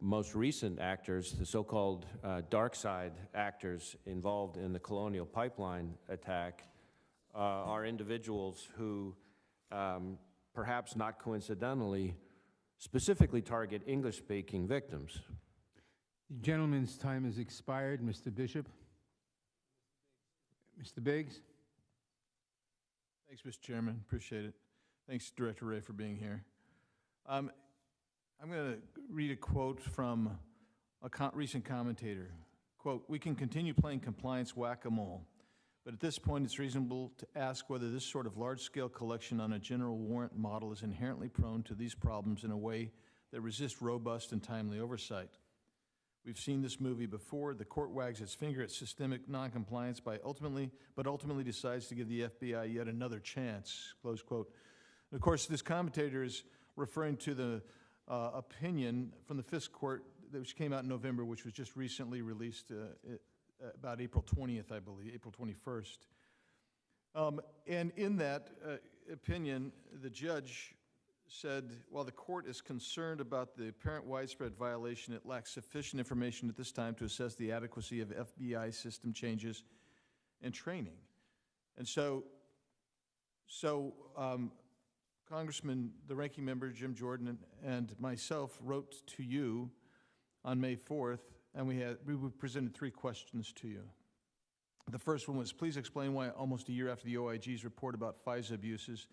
most recent actors, the so-called dark side actors involved in the Colonial Pipeline attack, are individuals who, perhaps not coincidentally, specifically target English-speaking victims. The gentleman's time has expired. Mr. Bishop? Mr. Biggs? Thanks, Mr. Chairman. Appreciate it. Thanks, Director Wray, for being here. I'm going to read a quote from a recent commentator. Quote, "We can continue playing compliance whack-a-mole, but at this point it's reasonable to ask whether this sort of large-scale collection on a general warrant model is inherently prone to these problems in a way that resists robust and timely oversight. We've seen this movie before. The court wags its finger at systemic noncompliance but ultimately decides to give the FBI yet another chance," close quote. And of course, this commentator is referring to the opinion from the Fifth Court which came out in November, which was just recently released about April 20th, I believe, April 21st. And in that opinion, the judge said, while the court is concerned about the apparent widespread violation, it lacks sufficient information at this time to assess the adequacy of FBI system changes and training. And so Congressman, the ranking member, Jim Jordan, and myself wrote to you on May 4th, and we presented 3 questions to you. The first one was, please explain why almost a year after the OIG's report about FISA abuses,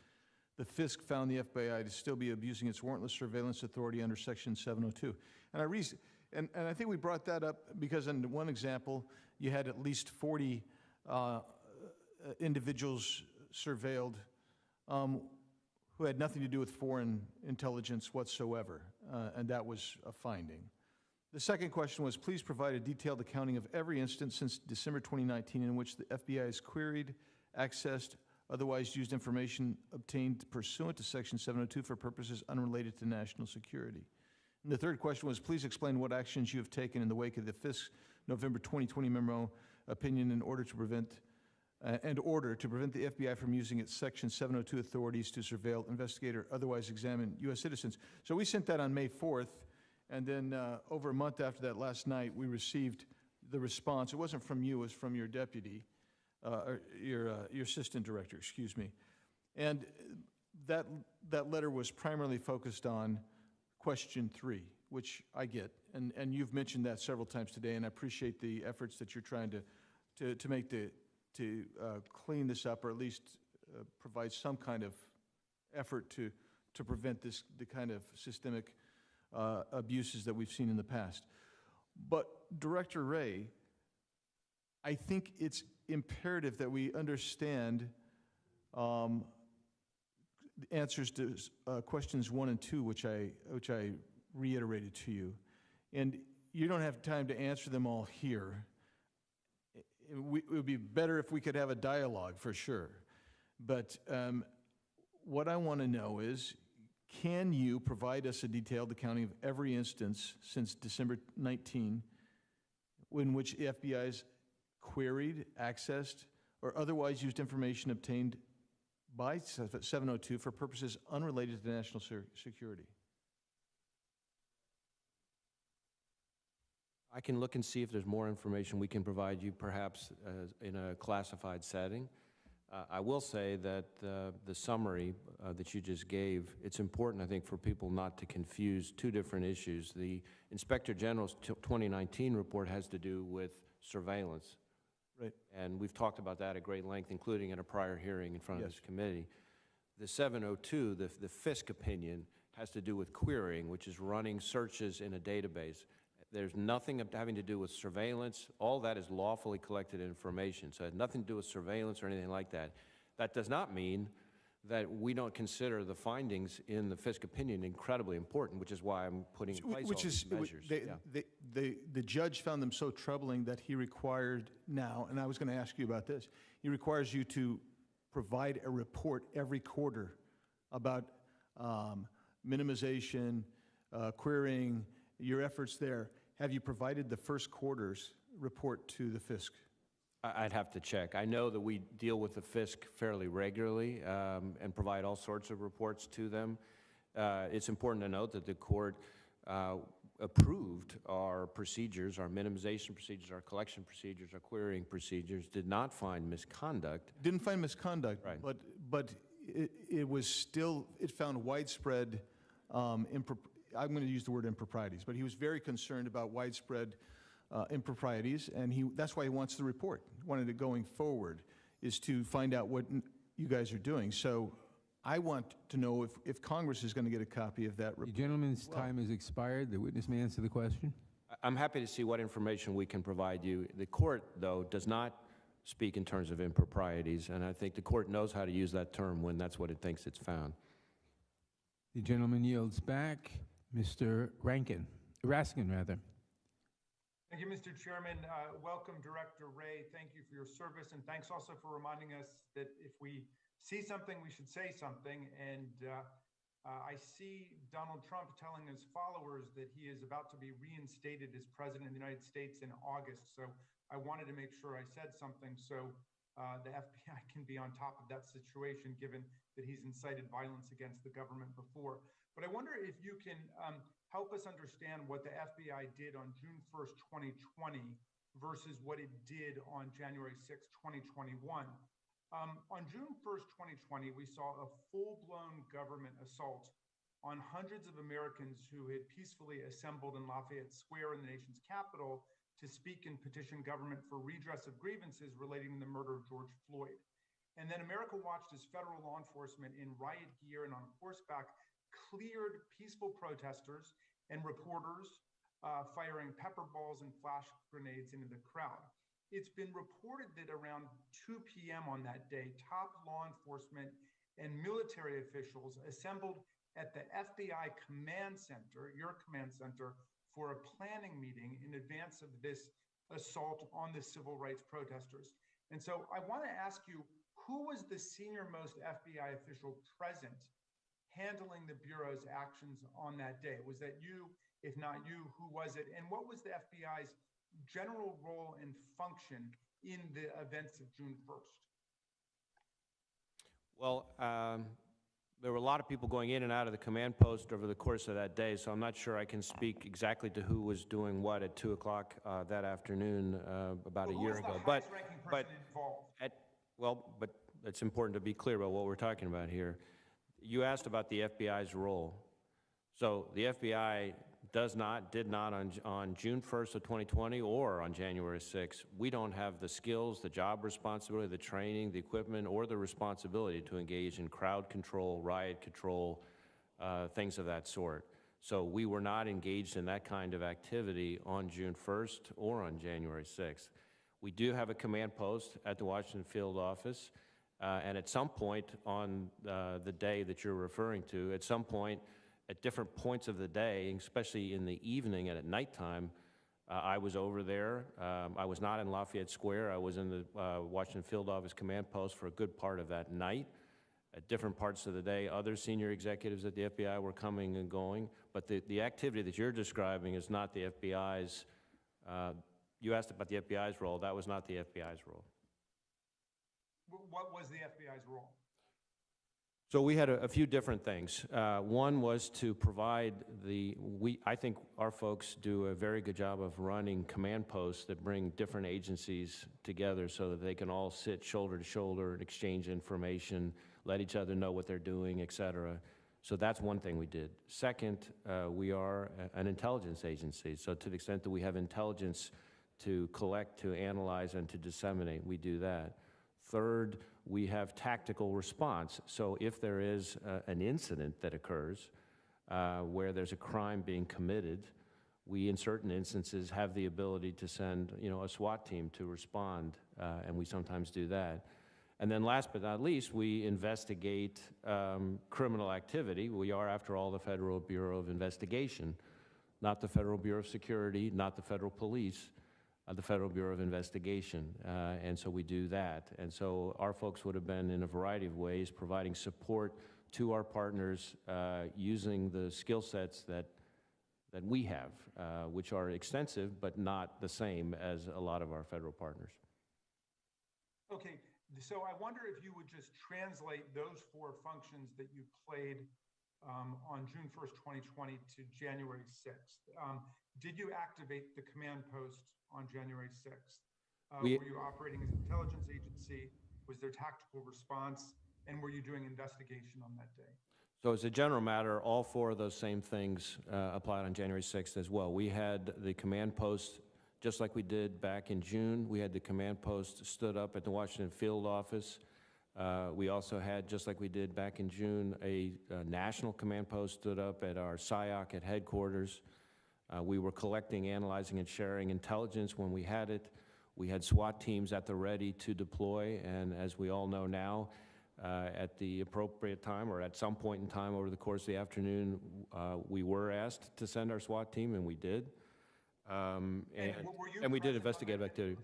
the FISC found the FBI to still be abusing its warrantless surveillance authority under Section 702. And I think we brought that up because in one example, you had at least 40 individuals surveilled who had nothing to do with foreign intelligence whatsoever, and that was a finding. The second question was, please provide a detailed accounting of every instance since December 2019 in which the FBI has queried, accessed, otherwise used information obtained pursuant to Section 702 for purposes unrelated to national security. And the third question was, please explain what actions you have taken in the wake of the FISC November 2020 memo opinion in order to prevent the FBI from using its Section 702 authorities to surveil, investigate, or otherwise examine U.S. citizens. So we sent that on May 4th, and then over a month after that, last night, we received the response. It wasn't from you, it was from your deputy, or your assistant director, excuse me. And that, that letter was primarily focused on question 3, which I get. And you've mentioned that several times today, and I appreciate the efforts that you're trying to make to clean this up, or at least provide some kind of effort to prevent the kind of systemic abuses that we've seen in the past. But Director Wray, I think it's imperative that we understand answers to questions 1 and 2, which I reiterated to you. And you don't have time to answer them all here. It would be better if we could have a dialogue, for sure. But what I want to know is, can you provide us a detailed accounting of every instance since December 19 in which the FBI's queried, accessed, or otherwise used information obtained by 702 for purposes unrelated to national security? I can look and see if there's more information we can provide you, perhaps in a classified setting. I will say that the summary that you just gave, it's important, I think, for people not to confuse two different issues. The Inspector General's 2019 report has to do with surveillance. Right. And we've talked about that at great length, including in a prior hearing in front of this committee. The 702, the Fisk opinion, has to do with querying, which is running searches in a database. There's nothing having to do with surveillance. All that is lawfully collected information, so it has nothing to do with surveillance or anything like that. That does not mean that we don't consider the findings in the Fisk opinion incredibly important, which is why I'm putting in place all these measures. The judge found them so troubling that he required now, and I was going to ask you about this, he requires you to provide a report every quarter about minimization, querying, your efforts there. Have you provided the first quarter's report to the Fisk? I'd have to check. I know that we deal with the Fisk fairly regularly and provide all sorts of reports to them. It's important to note that the court approved our procedures, our minimization procedures, our collection procedures, our querying procedures, did not find misconduct. Didn't find misconduct, right. but it was still, it found widespread I'm going to use the word improprieties, but he was very concerned about widespread improprieties, and that's why he wants the report. Wanted it going forward is to find out what you guys are doing. So I want to know if Congress is going to get a copy of that report. The gentleman's time has expired. The witness may answer the question. I'm happy to see what information we can provide you. The court, though, does not speak in terms of improprieties, and I think the court knows how to use that term when that's what it thinks it's found. The gentleman yields back. Mr. Raskin, rather. Thank you, Mr. Chairman. Welcome, Director Wray. Thank you for your service, and thanks also for reminding us that if we see something, we should say something. And I see Donald Trump telling his followers that he is about to be reinstated as President of the United States in August. So I wanted to make sure I said something so the FBI can be on top of that situation, given that he's incited violence against the government before. But I wonder if you can help us understand what the FBI did on June 1st, 2020 versus what it did on January 6th, 2021. On June 1st, 2020, we saw a full-blown government assault on hundreds of Americans who had peacefully assembled in Lafayette Square in the nation's capital to speak and petition government for redress of grievances relating to the murder of George Floyd. And then America watched as federal law enforcement in riot gear and on horseback cleared peaceful protesters and reporters firing pepper balls and flash grenades into the crowd. It's been reported that around 2 p.m. on that day, top law enforcement and military officials assembled at the FBI command center, your command center, for a planning meeting in advance of this assault on the civil rights protesters. And so I want to ask you, who was the senior-most FBI official present handling the Bureau's actions on that day? Was that you? If not you, who was it? And what was the FBI's general role and function in the events of June 1st? Well, there were a lot of people going in and out of the command post over the course of that day, so I'm not sure I can speak exactly to who was doing what at 2 o'clock that afternoon about a year ago. But it's important to be clear about what we're talking about here. You asked about the FBI's role. So the FBI did not on June 1st of 2020 or on January 6th. We don't have the skills, the job responsibility, the training, the equipment, or the responsibility to engage in crowd control, riot control, things of that sort. So we were not engaged in that kind of activity on June 1st or on January 6th. We do have a command post at the Washington field office, and at some point on the day that you're referring to, at some point, at different points of the day, especially in the evening and at nighttime, I was over there. I was not in Lafayette Square. I was in the Washington field office command post for a good part of that night. At different parts of the day, other senior executives at the FBI were coming and going, but the activity that you're describing is not the FBI's. You asked about the FBI's role. That was not the FBI's role. What was the FBI's role? So we had a few different things. One was to provide I think our folks do a very good job of running command posts that bring different agencies together so that they can all sit shoulder to shoulder and exchange information, let each other know what they're doing, et cetera. So that's one thing we did. Second, we are an intelligence agency. So to the extent that we have intelligence to collect, to analyze, and to disseminate, we do that. Third, we have tactical response. So if there is an incident that occurs where there's a crime being committed, we in certain instances have the ability to send a SWAT team to respond, and we sometimes do that. And then last but not least, we investigate criminal activity. We are, after all, the Federal Bureau of Investigation, not the Federal Bureau of Security, not the Federal Police, the Federal Bureau of Investigation, and so we do that. And so our folks would have been in a variety of ways providing support to our partners using the skill sets that we have, which are extensive but not the same as a lot of our federal partners. Okay, so I wonder if you would just translate those four functions that you played on June 1st, 2020 to January 6th. Did you activate the command post on January 6th? Were you operating as an intelligence agency? Was there tactical response? And were you doing investigation on that day? So as a general matter, all four of those same things applied on January 6th as well. We had the command post, just like we did back in June. We had the command post stood up at the Washington field office. We also had, just like we did back in June, a national command post stood up at our SIOC at headquarters. We were collecting, analyzing, and sharing intelligence when we had it. We had SWAT teams at the ready to deploy, and as we all know now, at the appropriate time or at some point in time over the course of the afternoon, we were asked to send our SWAT team, and we did. And we did investigative activity.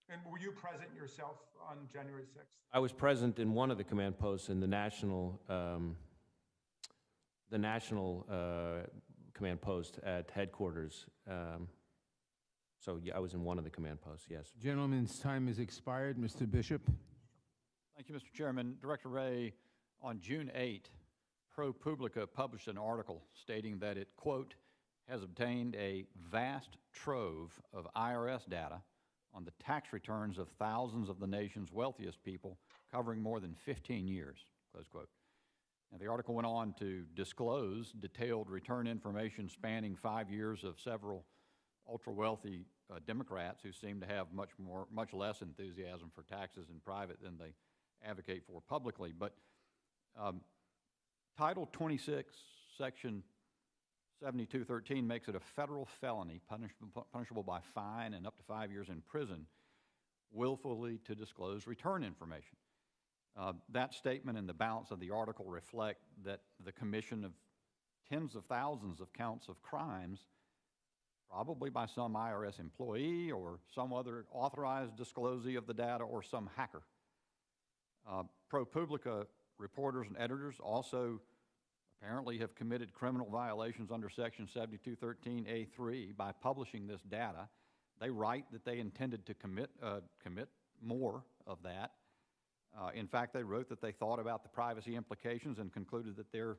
And were you present yourself on January 6th? I was present in one of the command posts in the national command post at headquarters. So yeah, I was in one of the command posts, yes. Gentleman's time has expired. Mr. Bishop. Thank you, Mr. Chairman. Director Wray, on June 8, ProPublica published an article stating that it, quote, has obtained a vast trove of IRS data on the tax returns of thousands of the nation's wealthiest people covering more than 15 years, close quote. Now, the article went on to disclose detailed return information spanning 5 years of several ultra-wealthy Democrats who seem to have much less enthusiasm for taxes in private than they advocate for publicly. But Title 26, Section 7213 makes it a federal felony punishable by fine and up to 5 years in prison willfully to disclose return information. That statement and the balance of the article reflect that the commission of tens of thousands of counts of crimes, probably by some IRS employee or some other authorized disclosee of the data or some hacker. ProPublica reporters and editors also apparently have committed criminal violations under Section 7213A3 by publishing this data. They write that they intended to commit more of that. In fact, they wrote that they thought about the privacy implications and concluded that they're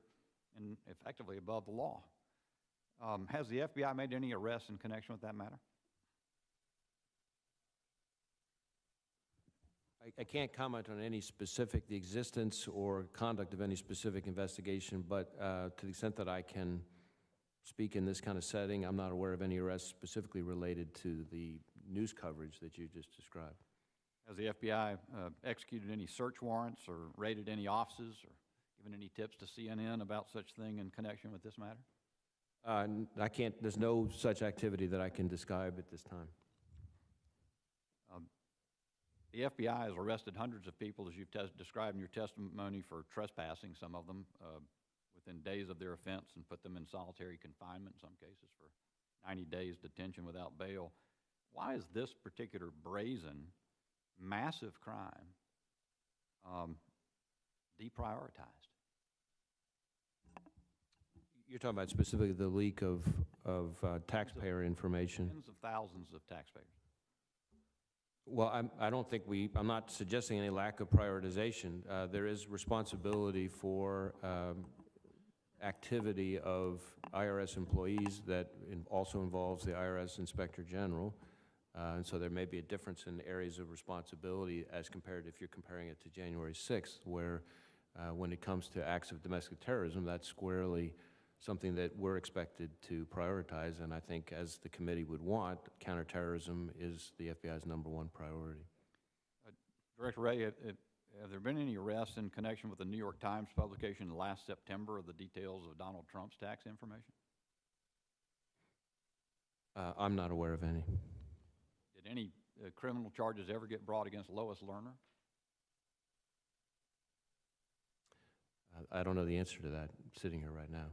effectively above the law. Has the FBI made any arrests in connection with that matter? I can't comment on any specific, the existence or conduct of any specific investigation, but to the extent that I can speak in this kind of setting, I'm not aware of any arrests specifically related to the news coverage that you just described. Has the FBI executed any search warrants or raided any offices or given any tips to CNN about such thing in connection with this matter? I can't, there's no such activity that I can describe at this time. The FBI has arrested hundreds of people, as you've described in your testimony, for trespassing, some of them within days of their offense, and put them in solitary confinement, in some cases for 90 days detention without bail. Why is this particular brazen, massive crime deprioritized? You're talking about specifically the leak of taxpayer information. Tens of thousands of taxpayers. Well, I don't think I'm not suggesting any lack of prioritization. There is responsibility for activity of IRS employees that also involves the IRS Inspector General. And so there may be a difference in areas of responsibility as compared if you're comparing it to January 6th, where when it comes to acts of domestic terrorism, that's squarely something that we're expected to prioritize, and I think as the committee would want, counterterrorism is the FBI's #1 priority. Director Wray, have there been any arrests in connection with the New York Times publication last September of the details of Donald Trump's tax information? I'm not aware of any. Did any criminal charges ever get brought against Lois Lerner? I don't know the answer to that sitting here right now.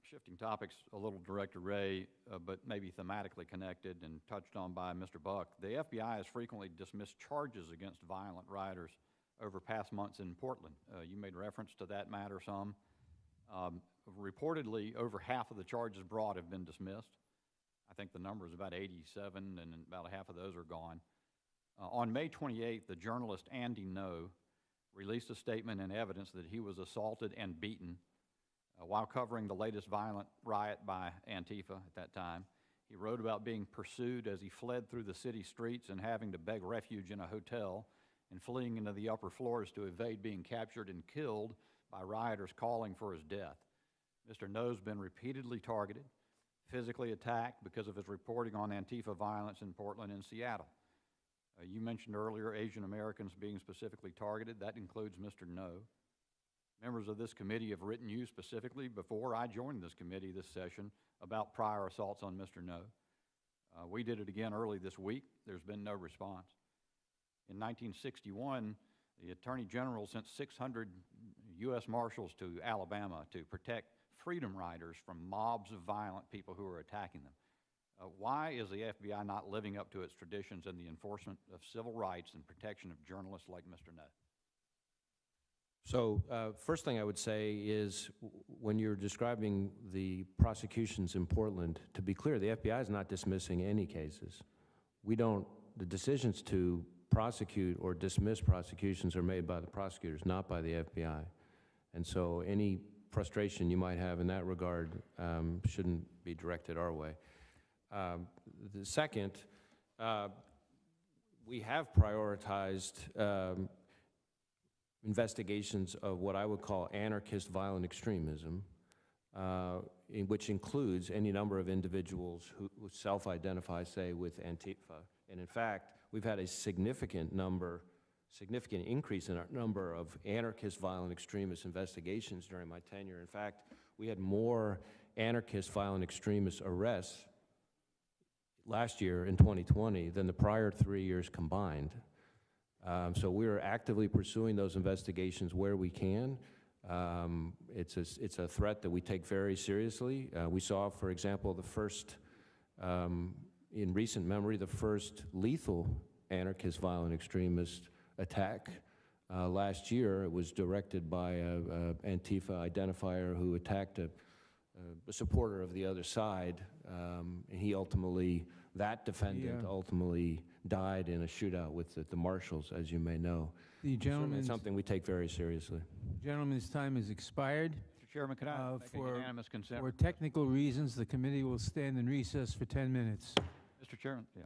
Shifting topics a little, Director Wray, but maybe thematically connected and touched on by Mr. Buck, the FBI has frequently dismissed charges against violent rioters over past months in Portland. You made reference to that matter some. Reportedly, over half of the charges brought have been dismissed. I think the number is about 87, and about half of those are gone. On May 28th, the journalist Andy Ngo released a statement and evidence that he was assaulted and beaten while covering the latest violent riot by Antifa at that time. He wrote about being pursued as he fled through the city streets and having to beg refuge in a hotel and fleeing into the upper floors to evade being captured and killed by rioters calling for his death. Mr. Ngo's been repeatedly targeted, physically attacked because of his reporting on Antifa violence in Portland and Seattle. You mentioned earlier Asian Americans being specifically targeted. That includes Mr. Ngo. Members of this committee have written you specifically before I joined this committee this session about prior assaults on Mr. Ngo. We did it again early this week. There's been no response. In 1961, the Attorney General sent 600 U.S. Marshals to Alabama to protect freedom riders from mobs of violent people who are attacking them. Why is the FBI not living up to its traditions in the enforcement of civil rights and protection of journalists like Mr. Ngo? So first thing I would say is when you're describing the prosecutions in Portland, to be clear, the FBI is not dismissing any cases. The decisions to prosecute or dismiss prosecutions are made by the prosecutors, not by the FBI. And so any frustration you might have in that regard shouldn't be directed our way. The second, we have prioritized investigations of what I would call anarchist violent extremism, which includes any number of individuals who self-identify, say, with Antifa. And in fact, we've had a significant increase in our number of anarchist violent extremist investigations during my tenure. In fact, we had more anarchist violent extremist arrests last year in 2020 than the prior 3 years combined. So we're actively pursuing those investigations where we can. It's a threat that we take very seriously. We saw, for example, the first, in recent memory, the first lethal anarchist violent extremist attack last year. It was directed by an Antifa identifier who attacked a supporter of the other side. And he ultimately, that defendant ultimately died in a shootout with the marshals, as you may know. The gentleman's, it's something we take very seriously. Gentleman's time has expired. Mr. Chairman, can I make a unanimous consent? For technical reasons, the committee will stand in recess for 10 minutes. Mr. Chairman, yeah.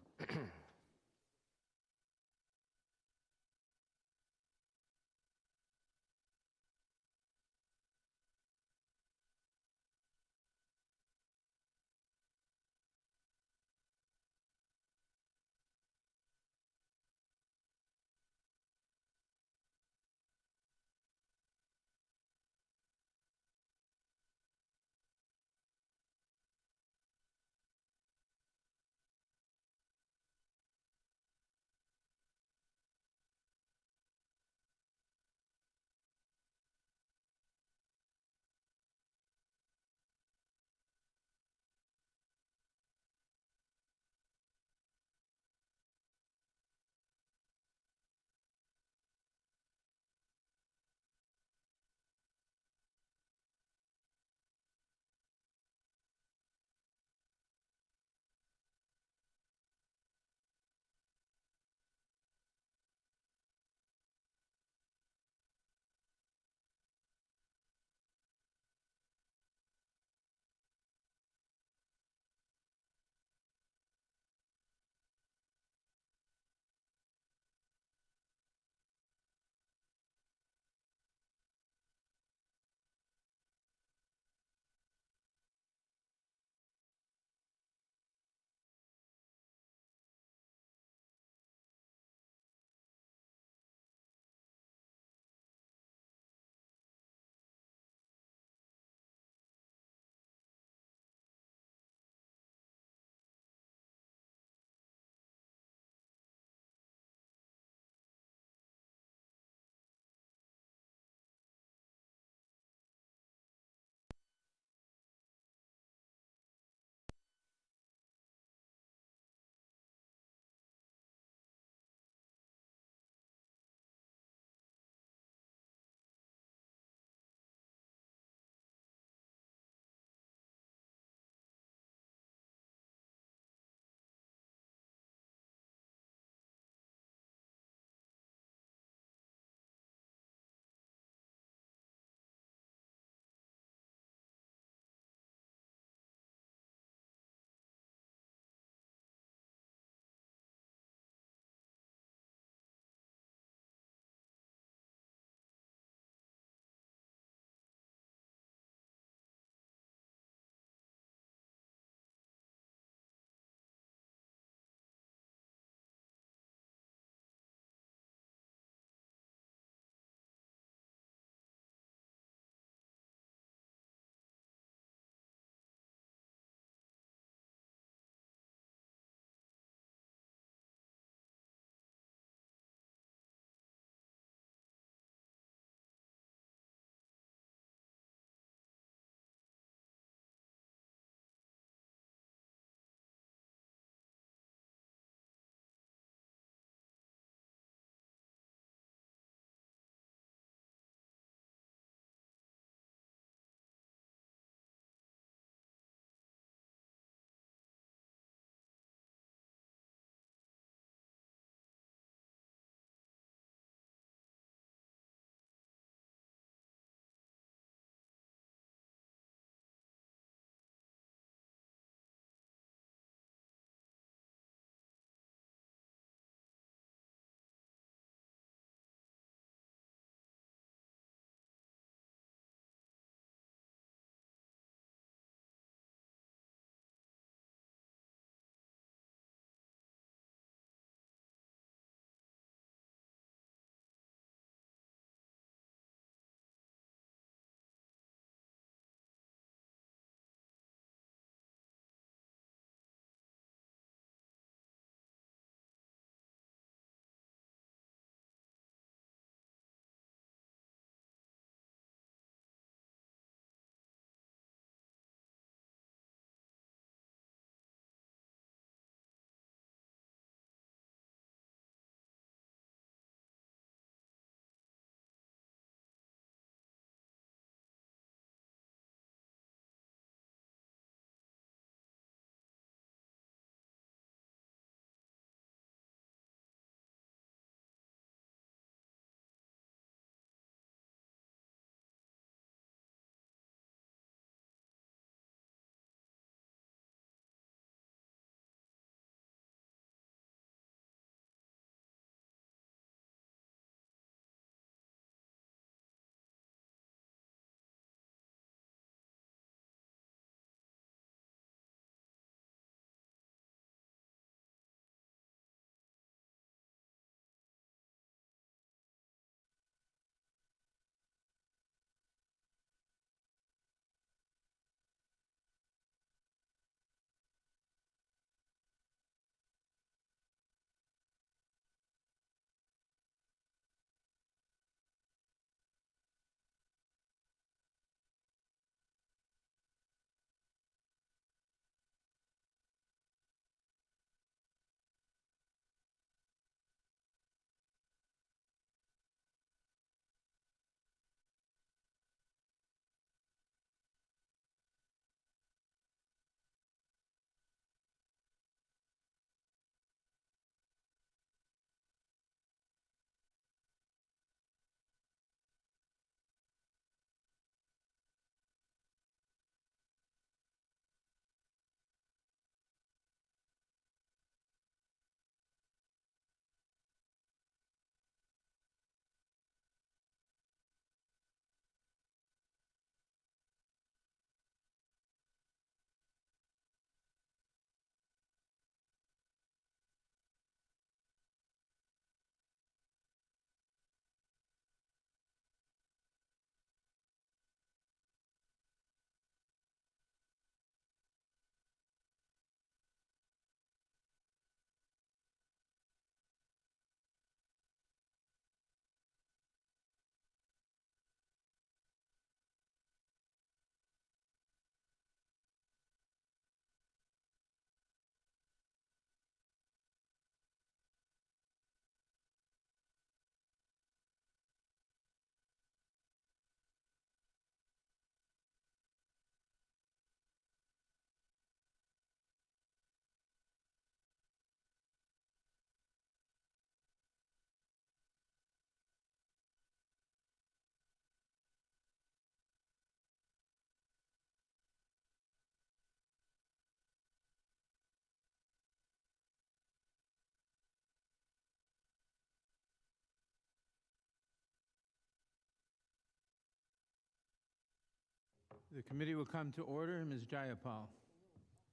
The committee will come to order. Ms. Jayapal.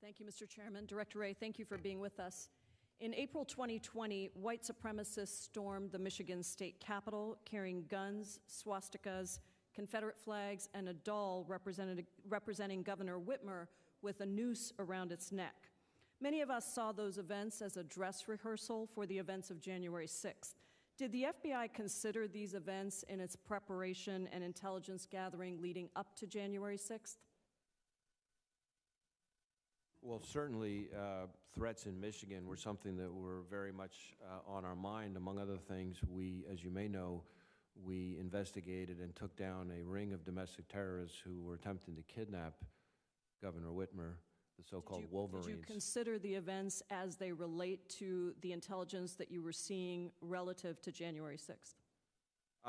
Thank you, Mr. Chairman. Director Ray, thank you for being with us. In April 2020, white supremacists stormed the Michigan State Capitol carrying guns, swastikas, Confederate flags, and a doll representing Governor Whitmer with a noose around its neck. Many of us saw those events as a dress rehearsal for the events of January 6th. Did the FBI consider these events in its preparation and intelligence gathering leading up to January 6th? Well, certainly threats in Michigan were something that were very much on our mind. Among other things, we, as you may know, we investigated and took down a ring of domestic terrorists who were attempting to kidnap Governor Whitmer, the so-called Wolverines. Did you consider the events as they relate to the intelligence that you were seeing relative to January 6th?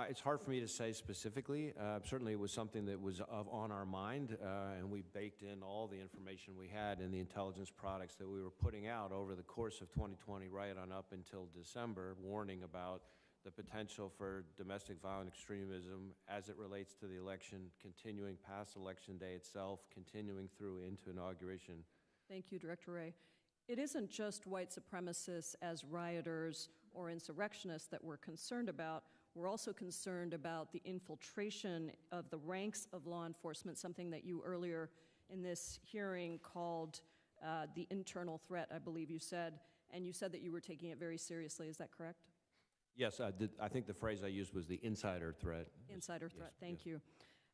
It's hard for me to say specifically. Certainly it was something that was on our mind, and we baked in all the information we had in the intelligence products that we were putting out over the course of 2020 right on up until December, warning about the potential for domestic violent extremism as it relates to the election, continuing past Election Day itself, continuing through into inauguration. Thank you, Director Ray. It isn't just white supremacists as rioters or insurrectionists that we're concerned about. We're also concerned about the infiltration of the ranks of law enforcement, something that you earlier in this hearing called the internal threat, I believe you said, and you said that you were taking it very seriously. Is that correct? Yes, I think the phrase I used was the insider threat. Insider threat, thank you.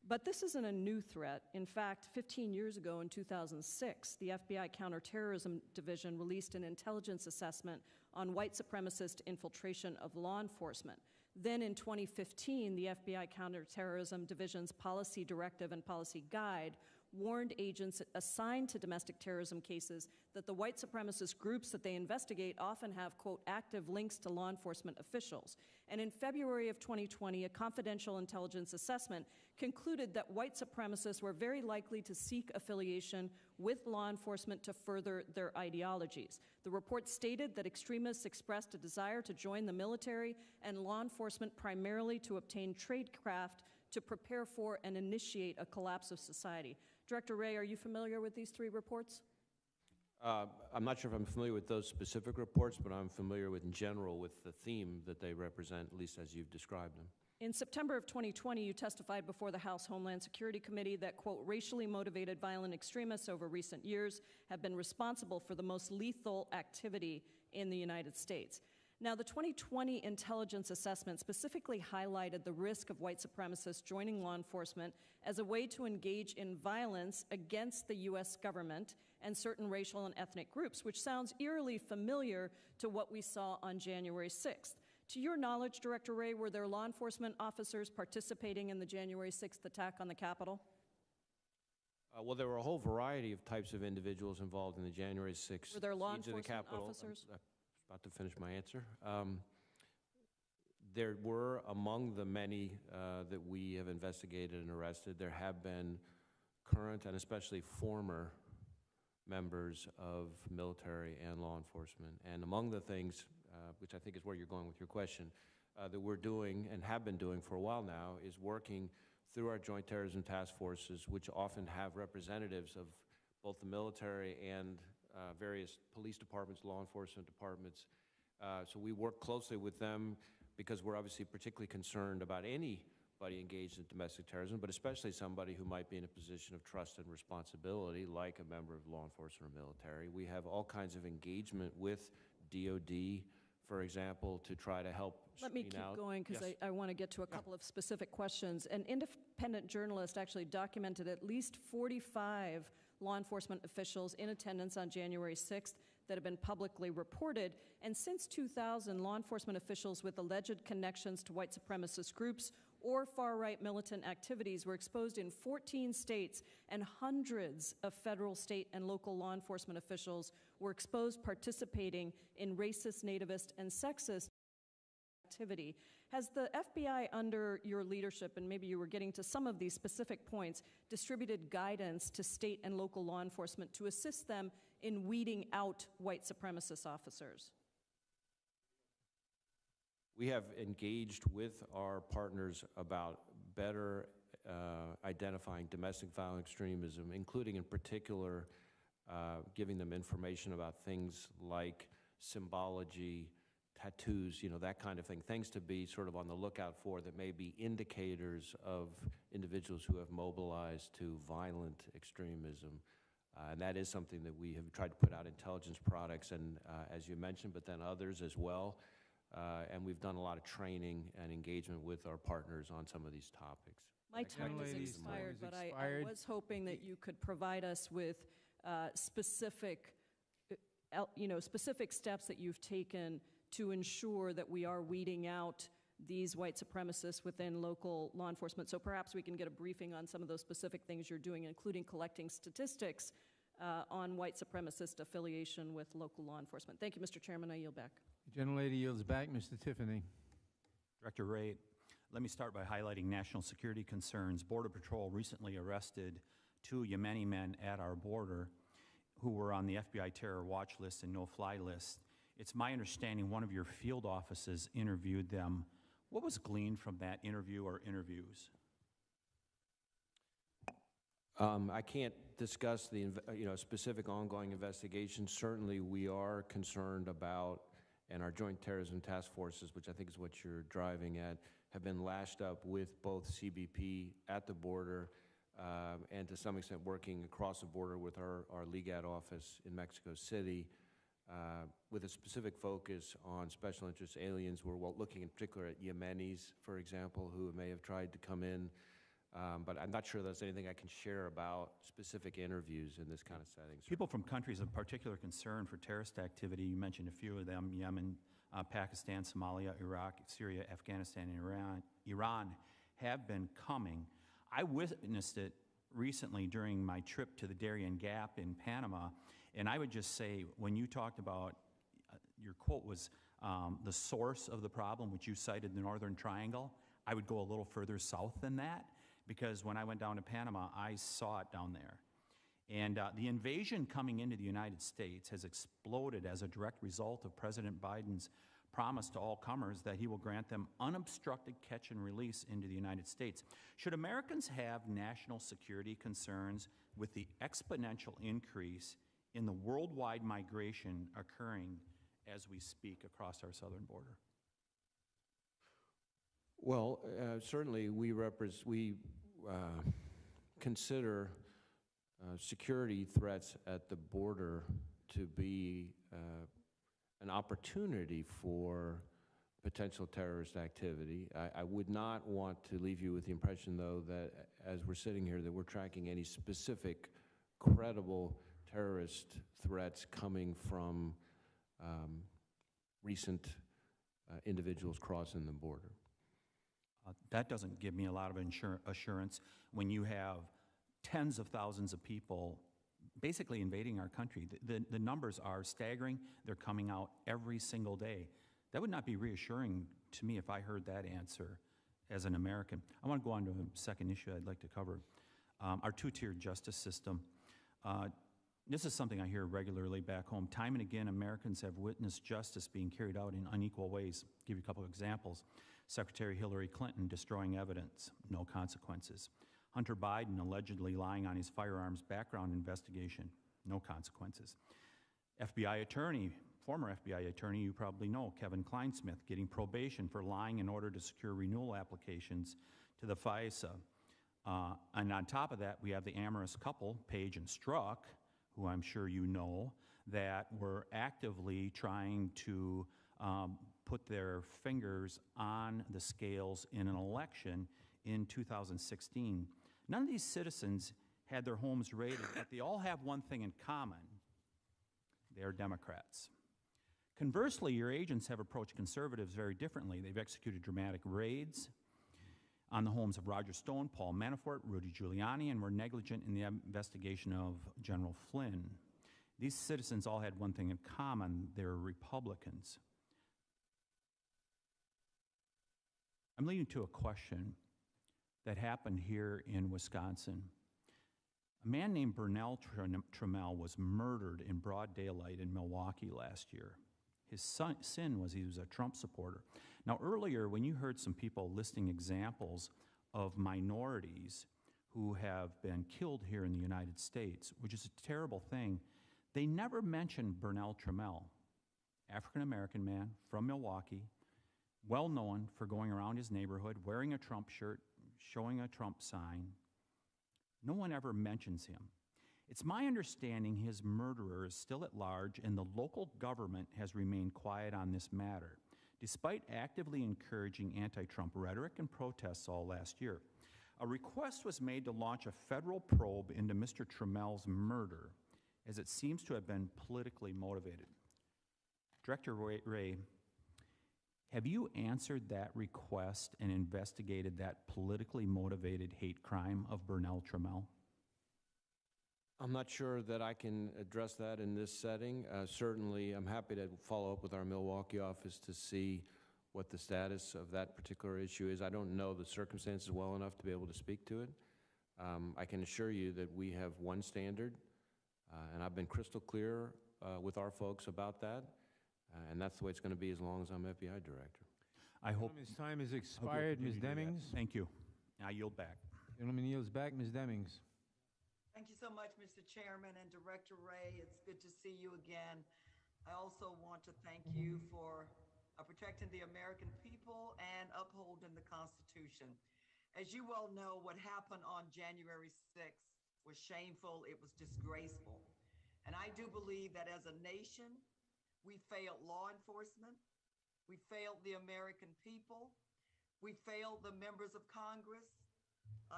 But this isn't a new threat. In fact, 15 years ago in 2006, the FBI Counterterrorism Division released an intelligence assessment on white supremacist infiltration of law enforcement. Then in 2015, the FBI Counterterrorism Division's Policy Directive and Policy Guide warned agents assigned to domestic terrorism cases that the white supremacist groups that they investigate often have, quote, active links to law enforcement officials. And in February of 2020, a confidential intelligence assessment concluded that white supremacists were very likely to seek affiliation with law enforcement to further their ideologies. The report stated that extremists expressed a desire to join the military and law enforcement primarily to obtain tradecraft to prepare for and initiate a collapse of society. Director Ray, are you familiar with these three reports? I'm not sure if I'm familiar with those specific reports, but I'm familiar with, in general, with the theme that they represent, at least as you've described them. In September of 2020, you testified before the House Homeland Security Committee that, quote, racially motivated violent extremists over recent years have been responsible for the most lethal activity in the United States. Now, the 2020 intelligence assessment specifically highlighted the risk of white supremacists joining law enforcement as a way to engage in violence against the U.S. government and certain racial and ethnic groups, which sounds eerily familiar to what we saw on January 6th. To your knowledge, Director Ray, were there law enforcement officers participating in the January 6th attack on the Capitol? Well, there were a whole variety of types of individuals involved in the January 6th Were there law siege of the enforcement Capitol. officers? I'm about to finish my answer. There were, among the many that we have investigated and arrested, there have been current and especially former members of military and law enforcement. And among the things, which I think is where you're going with your question, that we're doing and have been doing for a while now is working through our joint terrorism task forces, which often have representatives of both the military and various police departments, law enforcement departments. So we work closely with them because we're obviously particularly concerned about anybody engaged in domestic terrorism, but especially somebody who might be in a position of trust and responsibility, like a member of law enforcement or military. We have all kinds of engagement with DOD, for example, to try to help Let me keep going because Yes. I want to get to a couple of specific questions. An independent journalist actually documented at least 45 law enforcement officials in attendance on January 6th that have been publicly reported. And since 2000, law enforcement officials with alleged connections to white supremacist groups or far-right militant activities were exposed in 14 states, and hundreds of federal, state, and local law enforcement officials were exposed participating in racist, nativist, and sexist activity. Has the FBI, under your leadership, and maybe you were getting to some of these specific points, distributed guidance to state and local law enforcement to assist them in weeding out white supremacist officers? We have engaged with our partners about better identifying domestic violent extremism, including in particular giving them information about things like symbology, tattoos, that kind of thing, things to be sort of on the lookout for that may be indicators of individuals who have mobilized to violent extremism. And that is something that we have tried to put out intelligence products, and as you mentioned, but then others as well. And we've done a lot of training and engagement with our partners on some of these topics. My time is expired, but I was hoping that you could provide us with specific steps that you've taken to ensure that we are weeding out these white supremacists within local law enforcement. So perhaps we can get a briefing on some of those specific things you're doing, including collecting statistics on white supremacist affiliation with local law enforcement. Thank you, Mr. Chairman. I yield back. The gentlelady yields back. Mr. Tiffany. Director Wray, let me start by highlighting national security concerns. Border Patrol recently arrested 2 Yemeni men at our border who were on the FBI terror watch list and no-fly list. It's my understanding one of your field offices interviewed them. What was gleaned from that interview or interviews? I can't discuss the specific ongoing investigations. Certainly, we are concerned about, and our Joint Terrorism Task Forces, which I think is what you're driving at, have been lashed up with both CBP at the border and to some extent working across the border with our LEGAT office in Mexico City with a specific focus on special interest aliens. We're looking in particular at Yemenis, for example, who may have tried to come in. But I'm not sure there's anything I can share about specific interviews in this kind of setting. People from countries of particular concern for terrorist activity, you mentioned a few of them, Yemen, Pakistan, Somalia, Iraq, Syria, Afghanistan, and Iran have been coming. I witnessed it recently during my trip to the Darien Gap in Panama, and I would just say, when you talked about, your quote was the source of the problem, which you cited the Northern Triangle, I would go a little further south than that, because when I went down to Panama, I saw it down there. And the invasion coming into the United States has exploded as a direct result of President Biden's promise to all comers that he will grant them unobstructed catch and release into the United States. Should Americans have national security concerns with the exponential increase in the worldwide migration occurring as we speak across our southern border? Well, certainly we consider security threats at the border to be an opportunity for potential terrorist activity. I would not want to leave you with the impression, though, that as we're sitting here, that we're tracking any specific credible terrorist threats coming from recent individuals crossing the border. That doesn't give me a lot of assurance when you have tens of thousands of people basically invading our country. The numbers are staggering. They're coming out every single day. That would not be reassuring to me if I heard that answer as an American. I want to go on to a second issue I'd like to cover. Our two-tiered justice system. This is something I hear regularly back home. Time and again, Americans have witnessed justice being carried out in unequal ways. I'll give you a couple of examples. Secretary Hillary Clinton destroying evidence, no consequences. Hunter Biden allegedly lying on his firearms background investigation, no consequences. FBI attorney, former FBI attorney, you probably know, Kevin Kleinsmith, getting probation for lying in order to secure renewal applications to the FISA. And on top of that, we have the amorous couple, Page and Strzok, who I'm sure you know, that were actively trying to put their fingers on the scales in an election in 2016. None of these citizens had their homes raided, but they all have one thing in common. They are Democrats. Conversely, your agents have approached conservatives very differently. They've executed dramatic raids on the homes of Roger Stone, Paul Manafort, Rudy Giuliani, and were negligent in the investigation of General Flynn. These citizens all had one thing in common. They're Republicans. I'm leading to a question that happened here in Wisconsin. A man named Burnell Trammell was murdered in broad daylight in Milwaukee last year. His sin was he was a Trump supporter. Now, earlier, when you heard some people listing examples of minorities who have been killed here in the United States, which is a terrible thing. They never mentioned Burnell Trammell, African-American man from Milwaukee, well known for going around his neighborhood, wearing a Trump shirt, showing a Trump sign. No one ever mentions him. It's my understanding his murderer is still at large, and the local government has remained quiet on this matter, despite actively encouraging anti-Trump rhetoric and protests all last year. A request was made to launch a federal probe into Mr. Trammell's murder, as it seems to have been politically motivated. Director Wray, have you answered that request and investigated that politically motivated hate crime of Burnell Trammell? I'm not sure that I can address that in this setting. Certainly, I'm happy to follow up with our Milwaukee office to see what the status of that particular issue is. I don't know the circumstances well enough to be able to speak to it. I can assure you that we have one standard, and I've been crystal clear with our folks about that, and that's the way it's going to be as long as I'm FBI director. I hope His time has expired. Ms. Demings? Thank you. I yield back. Gentleman yields back. Ms. Demings. Thank you so much, Mr. Chairman and Director Wray. It's good to see you again. I also want to thank you for protecting the American people and upholding the Constitution. As you well know, what happened on January 6th was shameful. It was disgraceful. And I do believe that as a nation, we failed law enforcement. We failed the American people. We failed the members of Congress.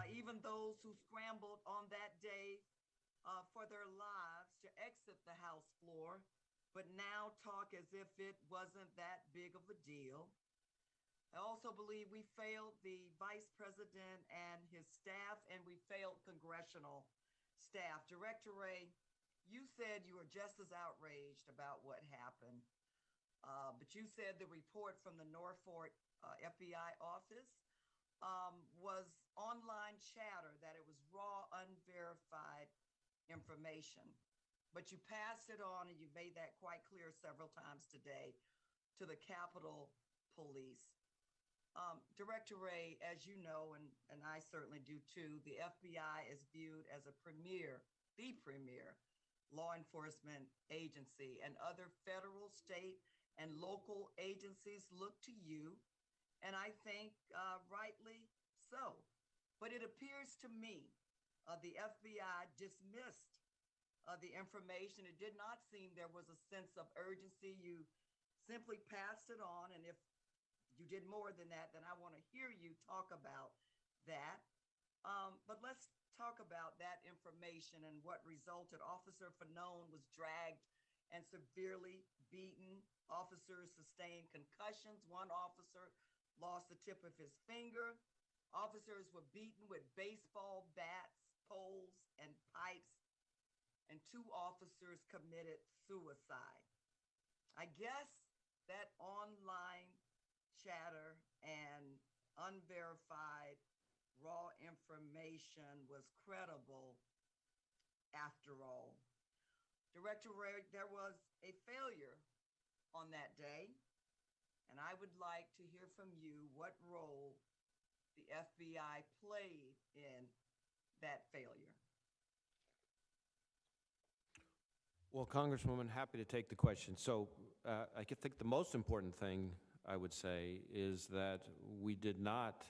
Even those who scrambled on that day for their lives to exit the House floor, but now talk as if it wasn't that big of a deal. I also believe we failed the Vice President and his staff, and we failed congressional staff. Director Wray, you said you were just as outraged about what happened, but you said the report from the Norfolk FBI office was online chatter, that it was raw, unverified information. But you passed it on, and you made that quite clear several times today to the Capitol Police. Director Wray, as you know, and I certainly do too, the FBI is viewed as the premier law enforcement agency, and other federal, state, and local agencies look to you, and I think rightly so. But it appears to me the FBI dismissed the information. It did not seem there was a sense of urgency. You simply passed it on, and if you did more than that, then I want to hear you talk about that. But let's talk about that information and what resulted. Officer Fanone was dragged and severely beaten. Officers sustained concussions. One officer lost the tip of his finger. Officers were beaten with baseball bats, poles, and pipes, and 2 officers committed suicide. I guess that online chatter and unverified raw information was credible after all. Director Wray, there was a failure on that day, and I would like to hear from you what role the FBI played in that failure. Well, Congresswoman, happy to take the question. So I think the most important thing I would say is that we did not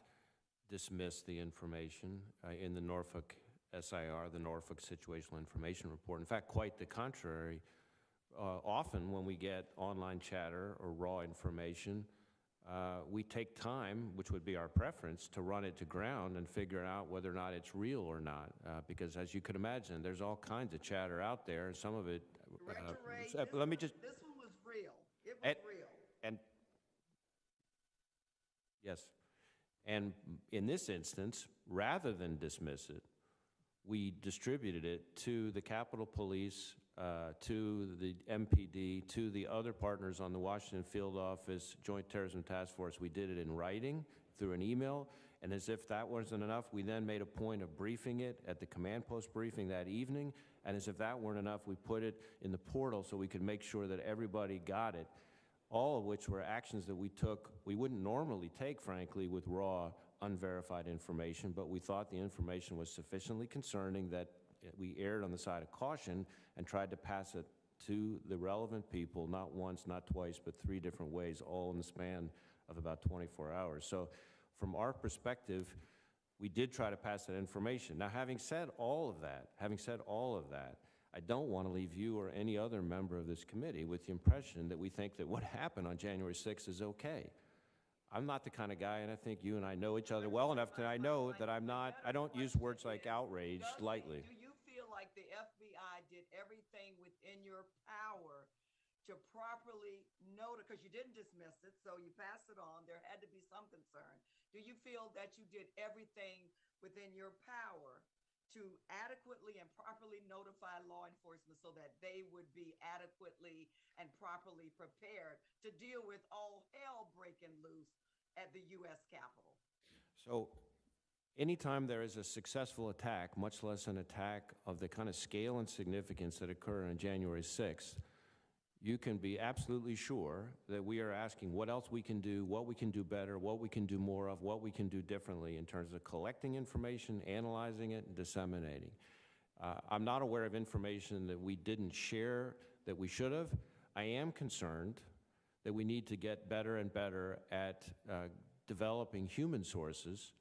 dismiss the information in the Norfolk SIR, the Norfolk Situational Information Report. In fact, quite the contrary. Often when we get online chatter or raw information, we take time, which would be our preference, to run it to ground and figure out whether or not it's real or not. Because as you could imagine, there's all kinds of chatter out there, and some of it... Director Wray, this one was real. It was real. And yes. And in this instance, rather than dismiss it, we distributed it to the Capitol Police, to the MPD, to the other partners on the Washington Field Office Joint Terrorism Task Force. We did it in writing through an email, and as if that wasn't enough, we then made a point of briefing it at the command post briefing that evening, and as if that weren't enough, we put it in the portal so we could make sure that everybody got it, all of which were actions that we took, we wouldn't normally take, frankly, with raw unverified information, but we thought the information was sufficiently concerning that we erred on the side of caution and tried to pass it to the relevant people, not once, not twice, but 3 different ways, all in the span of about 24 hours. So from our perspective, we did try to pass that information. Now, having said all of that, I don't want to leave you or any other member of this committee with the impression that we think that what happened on January 6th is okay. I'm not the kind of guy, and I think you and I know each other well enough to know that I don't use words like outraged lightly. Do you feel like the FBI did everything within your power to properly note it? Because you didn't dismiss it, so you passed it on. There had to be some concern. Do you feel that you did everything within your power to adequately and properly notify law enforcement so that they would be adequately and properly prepared to deal with all hell breaking loose at the U.S. Capitol? So anytime there is a successful attack, much less an attack of the kind of scale and significance that occurred on January 6th, you can be absolutely sure that we are asking what else we can do, what we can do better, what we can do more of, what we can do differently in terms of collecting information, analyzing it, and disseminating. I'm not aware of information that we didn't share that we should have. I am concerned that we need to get better and better at developing human sources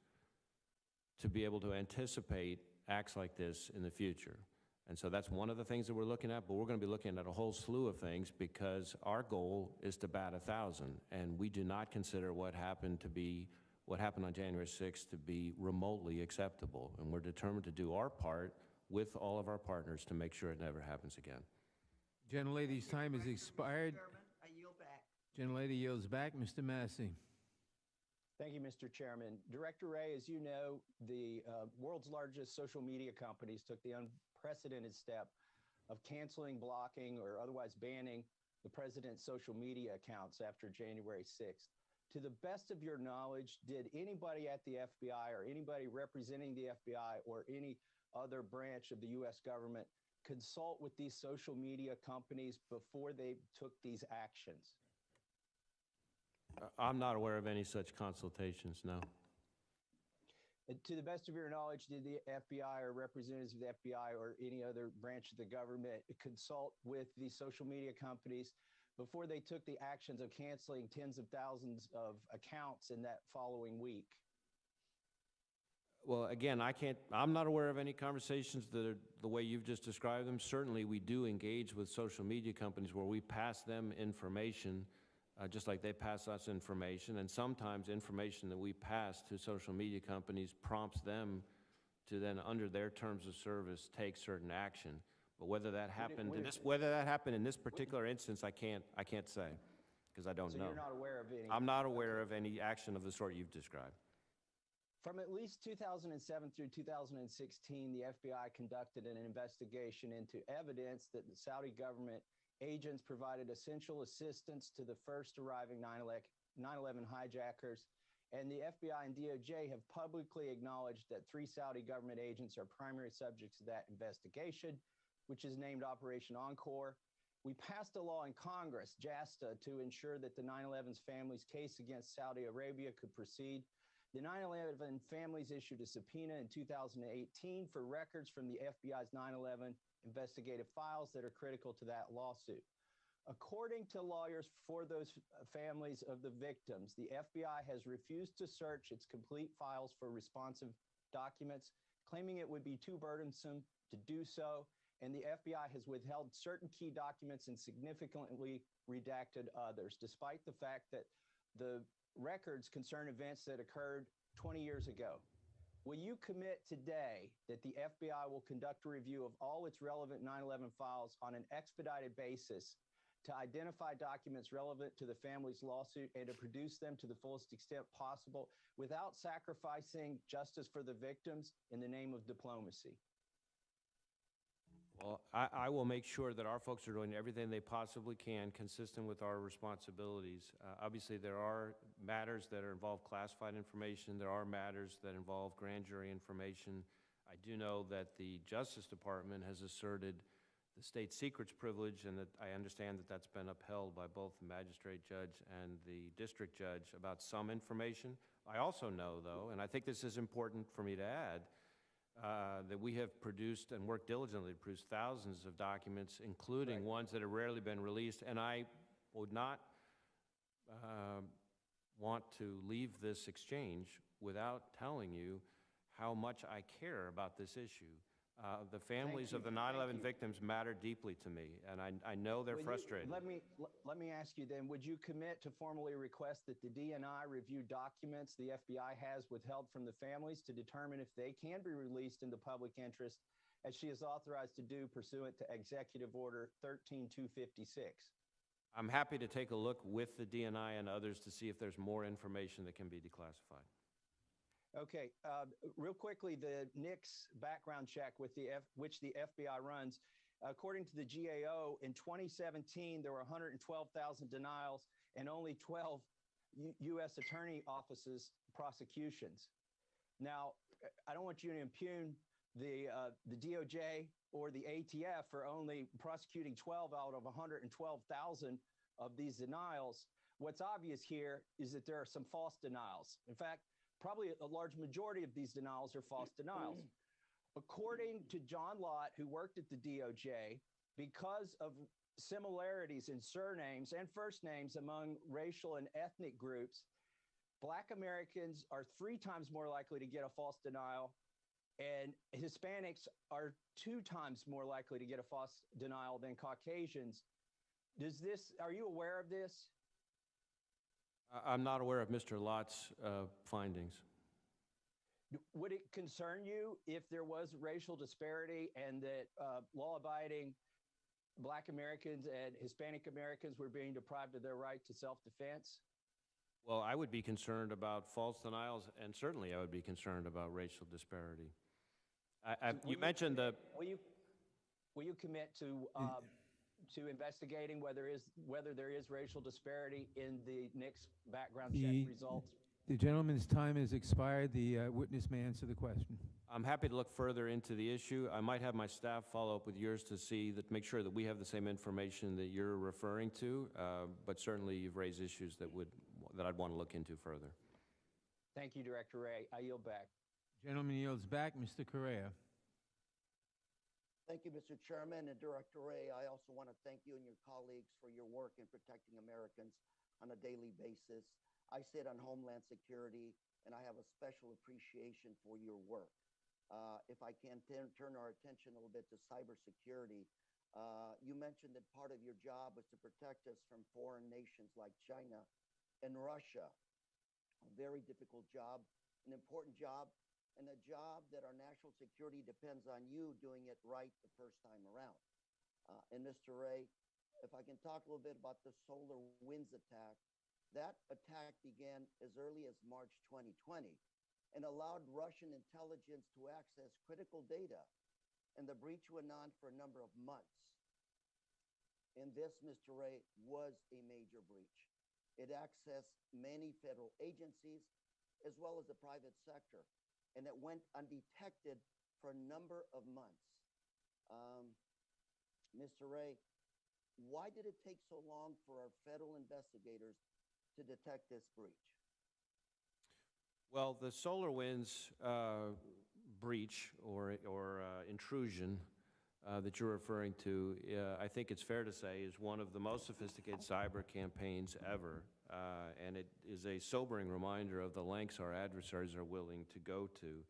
to be able to anticipate acts like this in the future. And so that's one of the things that we're looking at, but we're going to be looking at a whole slew of things because our goal is to bat 1,000, and we do not consider what happened on January 6th to be remotely acceptable. And we're determined to do our part with all of our partners to make sure it never happens again. Gentlelady's time has expired. I yield back. Gentlelady yields back. Mr. Massey. Thank you, Mr. Chairman. Director Wray, as you know, the world's largest social media companies took the unprecedented step of canceling, blocking, or otherwise banning the president's social media accounts after January 6th. To the best of your knowledge, did anybody at the FBI or anybody representing the FBI or any other branch of the U.S. government consult with these social media companies before they took these actions? I'm not aware of any such consultations, no. To the best of your knowledge, did the FBI or representatives of the FBI or any other branch of the government consult with the social media companies before they took the actions of canceling tens of thousands of accounts in that following week? Well, again, I'm not aware of any conversations that are the way you've just described them. Certainly, we do engage with social media companies where we pass them information just like they pass us information, and sometimes information that we pass to social media companies prompts them to then, under their terms of service, take certain action. But whether that happened in this particular instance, I can't say because I don't know. So you're not aware of any? I'm not aware of any action of the sort you've described. From at least 2007 through 2016, the FBI conducted an investigation into evidence that the Saudi government agents provided essential assistance to the first arriving 9/11 hijackers, and the FBI and DOJ have publicly acknowledged that 3 Saudi government agents are primary subjects of that investigation, which is named Operation Encore. We passed a law in Congress, JASTA, to ensure that the 9/11's families' case against Saudi Arabia could proceed. The 9/11 families issued a subpoena in 2018 for records from the FBI's 9/11 investigative files that are critical to that lawsuit. According to lawyers for those families of the victims, the FBI has refused to search its complete files for responsive documents, claiming it would be too burdensome to do so, and the FBI has withheld certain key documents and significantly redacted others, despite the fact that the records concern events that occurred 20 years ago. Will you commit today that the FBI will conduct a review of all its relevant 9/11 files on an expedited basis to identify documents relevant to the family's lawsuit and to produce them to the fullest extent possible without sacrificing justice for the victims in the name of diplomacy? Well, I will make sure that our folks are doing everything they possibly can consistent with our responsibilities. Obviously, there are matters that involve classified information. There are matters that involve grand jury information. I do know that the Justice Department has asserted the state secrets privilege, and that I understand that that's been upheld by both the magistrate judge and the district judge about some information. I also know, though, and I think this is important for me to add, that we have produced and worked diligently to produce thousands of documents, including ones that have rarely been released, and I would not want to leave this exchange without telling you how much I care about this issue. The families of the 9/11 victims matter deeply to me, and I know they're frustrated. Let me ask you then, would you commit to formally request that the DNI review documents the FBI has withheld from the families to determine if they can be released in the public interest, as she is authorized to do pursuant to Executive Order 13256? I'm happy to take a look with the DNI and others to see if there's more information that can be declassified. Okay, real quickly, the NICS background check which the FBI runs, according to the GAO, in 2017, there were 112,000 denials and only 12 U.S. Attorney offices prosecutions. Now, I don't want you to impugn the DOJ or the ATF for only prosecuting 12 out of 112,000 of these denials. What's obvious here is that there are some false denials. In fact, probably a large majority of these denials are false denials. According to John Lott, who worked at the DOJ, because of similarities in surnames and first names among racial and ethnic groups, Black Americans are 3 times more likely to get a false denial, and Hispanics are 2 times more likely to get a false denial than Caucasians. Are you aware of this? I'm not aware of Mr. Lott's findings. Would it concern you if there was racial disparity and that law-abiding Black Americans and Hispanic Americans were being deprived of their right to self-defense? Well, I would be concerned about false denials, and certainly I would be concerned about racial disparity. You mentioned the... Will you commit to investigating whether there is racial disparity in the NICS background check results? The gentleman's time has expired. The witness may answer the question. I'm happy to look further into the issue. I might have my staff follow up with yours to make sure that we have the same information that you're referring to, but certainly you've raised issues that I'd want to look into further. Thank you, Director Wray. I yield back. Gentleman yields back. Mr. Correa. Thank you, Mr. Chairman and Director Wray. I also want to thank you and your colleagues for your work in protecting Americans on a daily basis. I sit on Homeland Security, and I have a special appreciation for your work. If I can turn our attention a little bit to cybersecurity, you mentioned that part of your job was to protect us from foreign nations like China and Russia. A very difficult job, an important job, and a job that our national security depends on you doing it right the first time around. And Mr. Wray, if I can talk a little bit about the SolarWinds attack, that attack began as early as March 2020 and allowed Russian intelligence to access critical data, and the breach went on for a number of months. And this, Mr. Wray, was a major breach. It accessed many federal agencies as well as the private sector, and it went undetected for a number of months. Mr. Wray, why did it take so long for our federal investigators to detect this breach? Well, the SolarWinds breach or intrusion that you're referring to, I think it's fair to say, is one of the most sophisticated cyber campaigns ever. And it is a sobering reminder of the lengths our adversaries are willing to go to.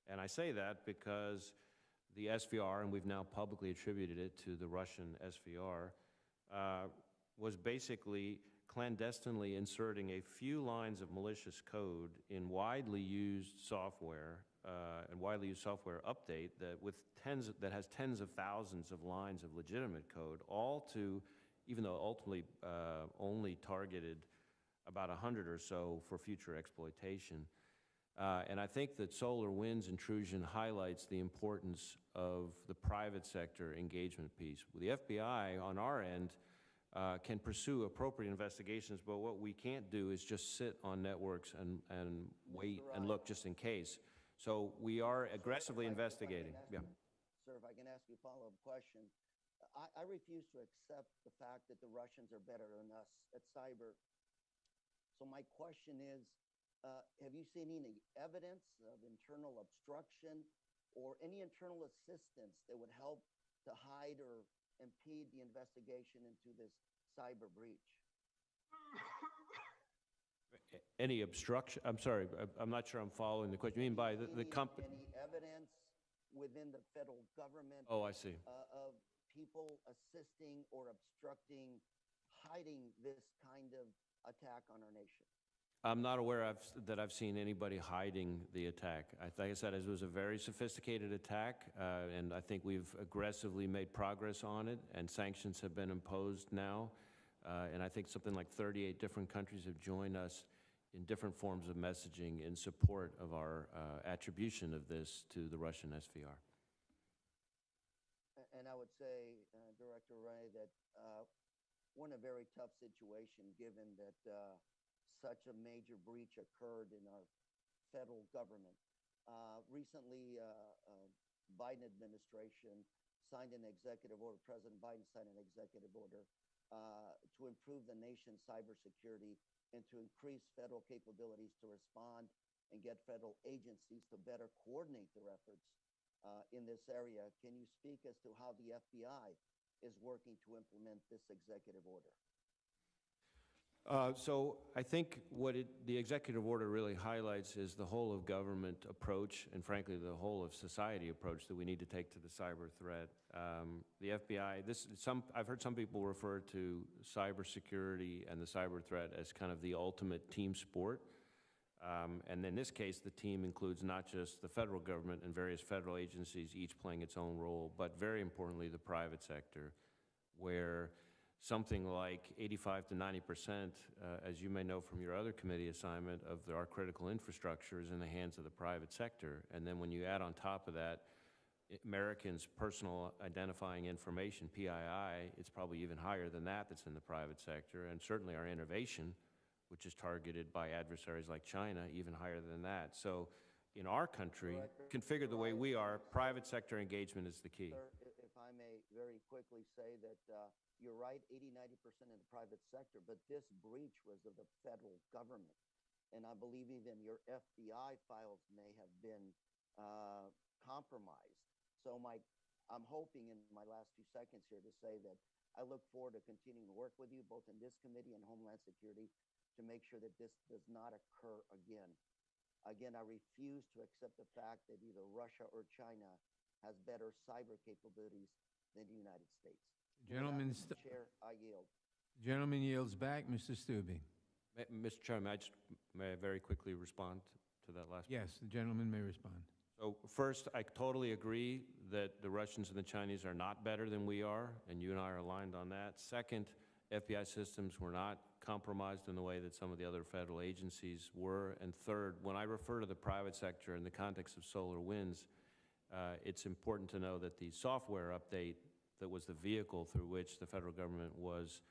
And I say that because the SVR, and we've now publicly attributed it to the Russian SVR, was basically clandestinely inserting a few lines of malicious code in widely used software and widely used software update that has tens of thousands of lines of legitimate code, all to, even though ultimately only targeted about 100 or so for future exploitation. And I think that SolarWinds intrusion highlights the importance of the private sector engagement piece. The FBI, on our end, can pursue appropriate investigations, but what we can't do is just sit on networks and wait and look just in case. So we are aggressively investigating. Yeah. Sir, if I can ask you a follow-up question. I refuse to accept the fact that the Russians are better than us at cyber. So my question is, Have you seen any evidence of internal obstruction or any internal assistance that would help to hide or impede the investigation into this cyber breach? Any obstruction? I'm sorry, I'm not sure I'm following the question. You mean by the company? Any evidence within the federal government? Oh, I see. Of people assisting or obstructing, hiding this kind of attack on our nation? I'm not aware that I've seen anybody hiding the attack. Like I said, it was a very sophisticated attack, and I think we've aggressively made progress on it, and sanctions have been imposed now. And I think something like 38 different countries have joined us in different forms of messaging in support of our attribution of this to the Russian SVR. And I would say, Director Wray, that we're in a very tough situation given that such a major breach occurred in our federal government. Recently, Biden administration signed an executive order, President Biden signed an executive order to improve the nation's cybersecurity and to increase federal capabilities to respond and get federal agencies to better coordinate their efforts in this area. Can you speak as to how the FBI is working to implement this executive order? So I think what the executive order really highlights is the whole of government approach and frankly the whole of society approach that we need to take to the cyber threat. The FBI, I've heard some people refer to cybersecurity and the cyber threat as kind of the ultimate team sport. And in this case, the team includes not just the federal government and various federal agencies, each playing its own role, but very importantly, the private sector, where something like 85 to 90%, as you may know from your other committee assignment, of our critical infrastructure is in the hands of the private sector. And then when you add on top of that, Americans' personal identifying information, PII, it's probably even higher than that that's in the private sector. And certainly our innovation, which is targeted by adversaries like China, even higher than that. So in our country, configured the way we are, private sector engagement is the key. Sir, if I may very quickly say that you're right, 80–90% in the private sector, but this breach was of the federal government. And I believe even your FBI files may have been compromised. So I'm hoping in my last 2 seconds here to say that I look forward to continuing to work with you both in this committee and Homeland Security to make sure that this does not occur again. Again, I refuse to accept the fact that either Russia or China has better cyber capabilities than the United States. Gentleman, Chair, I yield. Gentleman yields back. Mr. Stubbe. Mr. Chairman, may I very quickly respond to that last point? Yes, the gentleman may respond. So first, I totally agree that the Russians and the Chinese are not better than we are, and you and I are aligned on that. Second, FBI systems were not compromised in the way that some of the other federal agencies were. And third, when I refer to the private sector in the context of SolarWinds, it's important to know that the software update that was the vehicle through which the federal government was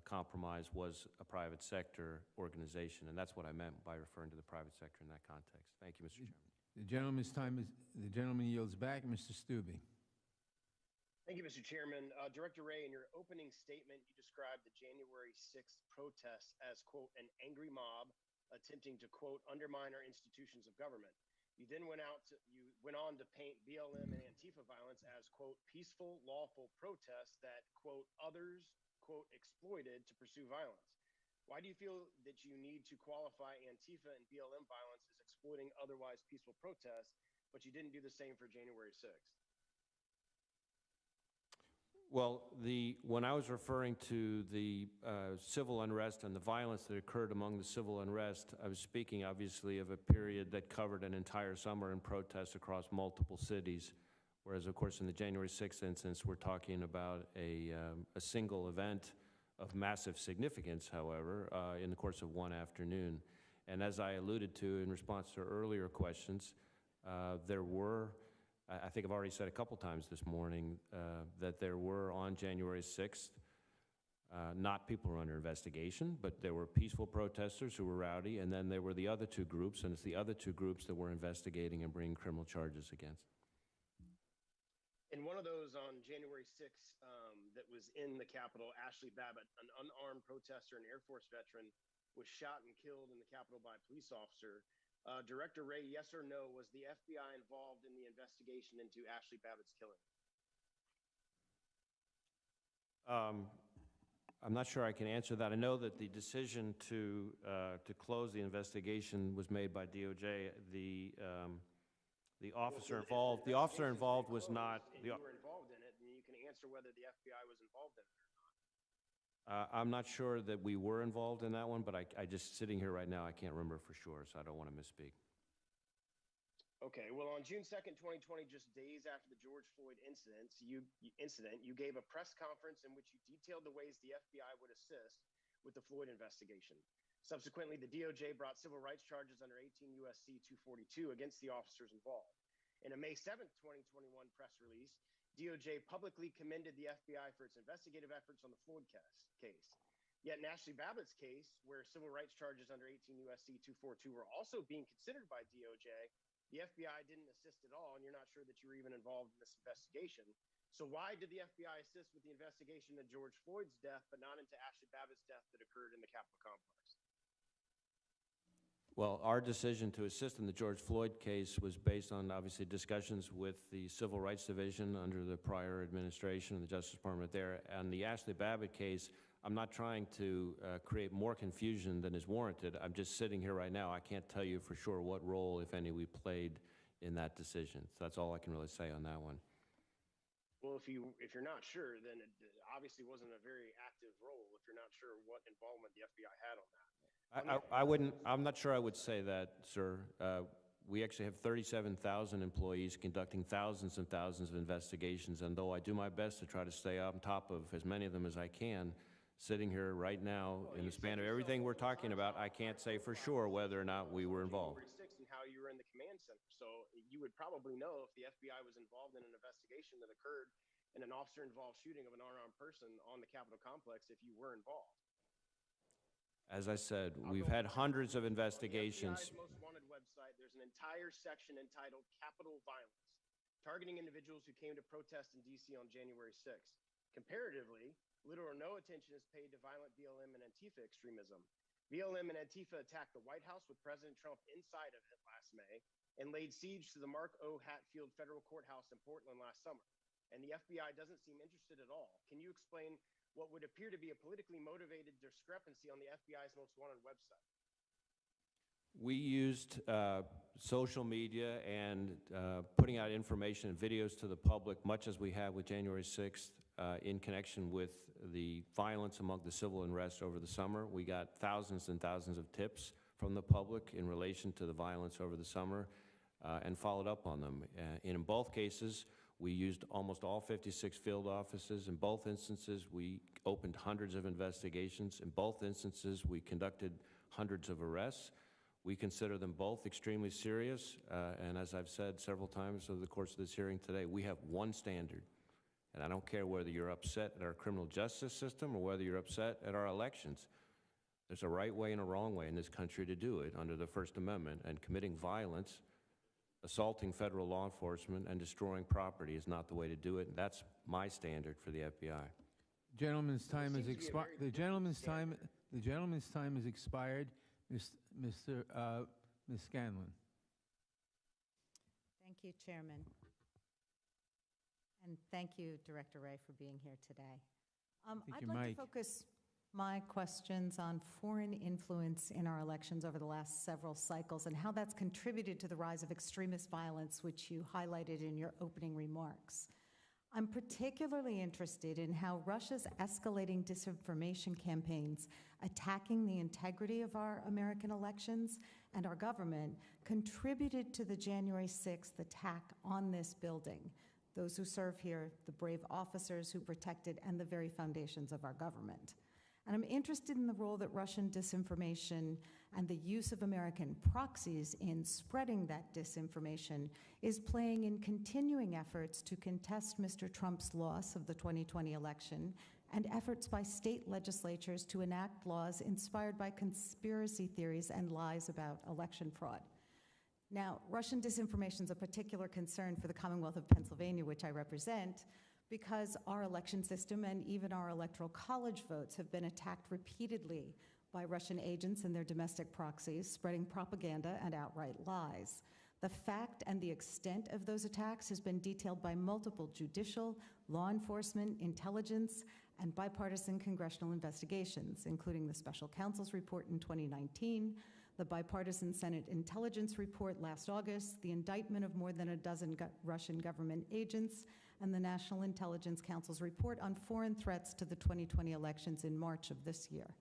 compromised was a private sector organization, and that's what I meant by referring to the private sector in that context. Thank you, Mr. Chairman. The gentleman yields back. Mr. Stubbe. Thank you, Mr. Chairman. Director Wray, in your opening statement, you described the January 6th protests as, quote, an angry mob attempting to, quote, undermine our institutions of government. You then went on to paint BLM and Antifa violence as, quote, peaceful, lawful protests that, quote, others, quote, exploited to pursue violence. Why do you feel that you need to qualify Antifa and BLM violence as exploiting otherwise peaceful protests, but you didn't do the same for January 6th? Well, when I was referring to the civil unrest and the violence that occurred among the civil unrest, I was speaking obviously of a period that covered an entire summer in protests across multiple cities, whereas of course in the January 6th instance we're talking about a single event of massive significance, however, in the course of one afternoon. And as I alluded to in response to earlier questions, there were, I think I've already said a couple times this morning, that there were on January 6th, not people who were under investigation, but there were peaceful protesters who were rowdy, and then there were the other two groups, and it's the other two groups that we're investigating and bringing criminal charges against. In one of those on January 6th that was in the Capitol, Ashley Babbitt, an unarmed protester and Air Force veteran, was shot and killed in the Capitol by a police officer. Director Wray, yes or no, was the FBI involved in the investigation into Ashley Babbitt's killing? I'm not sure I can answer that. I know that the decision to close the investigation was made by DOJ. The officer involved. The officer involved was not. You were involved in it, and you can answer whether the FBI was involved in it or not. I'm not sure that we were involved in that one, but I just sitting here right now, I can't remember for sure, so I don't want to misspeak. Okay, well, on June 2nd, 2020, just days after the George Floyd incident, you gave a press conference in which you detailed the ways the FBI would assist with the Floyd investigation. Subsequently, the DOJ brought civil rights charges under 18 U.S.C. 242 against the officers involved. In a May 7th, 2021 press release, DOJ publicly commended the FBI for its investigative efforts on the Floyd case. Yet in Ashley Babbitt's case, where civil rights charges under 18 U.S.C. 242 were also being considered by DOJ, the FBI didn't assist at all, and you're not sure that you were even involved in this investigation. So why did the FBI assist with the investigation into George Floyd's death, but not into Ashley Babbitt's death that occurred in the Capitol complex? Well, our decision to assist in the George Floyd case was based on, obviously, discussions with the Civil Rights Division under the prior administration and the Justice Department there. And the Ashley Babbitt case, I'm not trying to create more confusion than is warranted. I'm just sitting here right now. I can't tell you for sure what role, if any, we played in that decision. So that's all I can really say on that one. Well, if you're not sure, then it obviously wasn't a very active role if you're not sure what involvement the FBI had on that. I'm not sure I would say that, sir. We actually have 37,000 employees conducting thousands and thousands of investigations, and though I do my best to try to stay on top of as many of them as I can, sitting here right now in the span of everything we're talking about, I can't say for sure whether or not we were involved. And how you were in the command center. So you would probably know if the FBI was involved in an investigation that occurred in an officer-involved shooting of an unarmed person on the Capitol complex if you were involved. As I said, we've had hundreds of investigations. On the FBI's Most Wanted website, there's an entire section entitled Capitol Violence, targeting individuals who came to protest in D.C. on January 6th. Comparatively, little or no attention is paid to violent BLM and Antifa extremism. BLM and Antifa attacked the White House with President Trump inside of it last May and laid siege to the Mark O. Hatfield Federal Courthouse in Portland last summer. And the FBI doesn't seem interested at all. Can you explain what would appear to be a politically motivated discrepancy on the FBI's Most Wanted website? We used social media and putting out information and videos to the public, much as we have with January 6th, in connection with the violence among the civil unrest over the summer. We got thousands and thousands of tips from the public in relation to the violence over the summer and followed up on them. In both cases, we used almost all 56 field offices. In both instances, we opened hundreds of investigations. In both instances, we conducted hundreds of arrests. We consider them both extremely serious, and as I've said several times over the course of this hearing today, we have one standard. And I don't care whether you're upset at our criminal justice system or whether you're upset at our elections. There's a right way and a wrong way in this country to do it under the First Amendment, and committing violence, assaulting federal law enforcement, and destroying property is not the way to do it, and that's my standard for the FBI. Gentleman's time has expired. The gentleman's time has expired. Ms. Scanlon. Thank you, Chairman. And thank you, Director Wray, for being here today. I'd like to focus my questions on foreign influence in our elections over the last several cycles and how that's contributed to the rise of extremist violence, which you highlighted in your opening remarks. I'm particularly interested in how Russia's escalating disinformation campaigns attacking the integrity of our American elections and our government contributed to the January 6th attack on this building, those who serve here, the brave officers who protected, and the very foundations of our government. And I'm interested in the role that Russian disinformation and the use of American proxies in spreading that disinformation is playing in continuing efforts to contest Mr. Trump's loss of the 2020 election and efforts by state legislatures to enact laws inspired by conspiracy theories and lies about election fraud. Now, Russian disinformation is a particular concern for the Commonwealth of Pennsylvania, which I represent, because our election system and even our electoral college votes have been attacked repeatedly by Russian agents and their domestic proxies, spreading propaganda and outright lies. The fact and the extent of those attacks has been detailed by multiple judicial, law enforcement, intelligence, and bipartisan congressional investigations, including the Special Counsel's report in 2019, the bipartisan Senate Intelligence Report last August, the indictment of more than a dozen Russian government agents, and the National Intelligence Council's report on foreign threats to the 2020 elections in March of this year.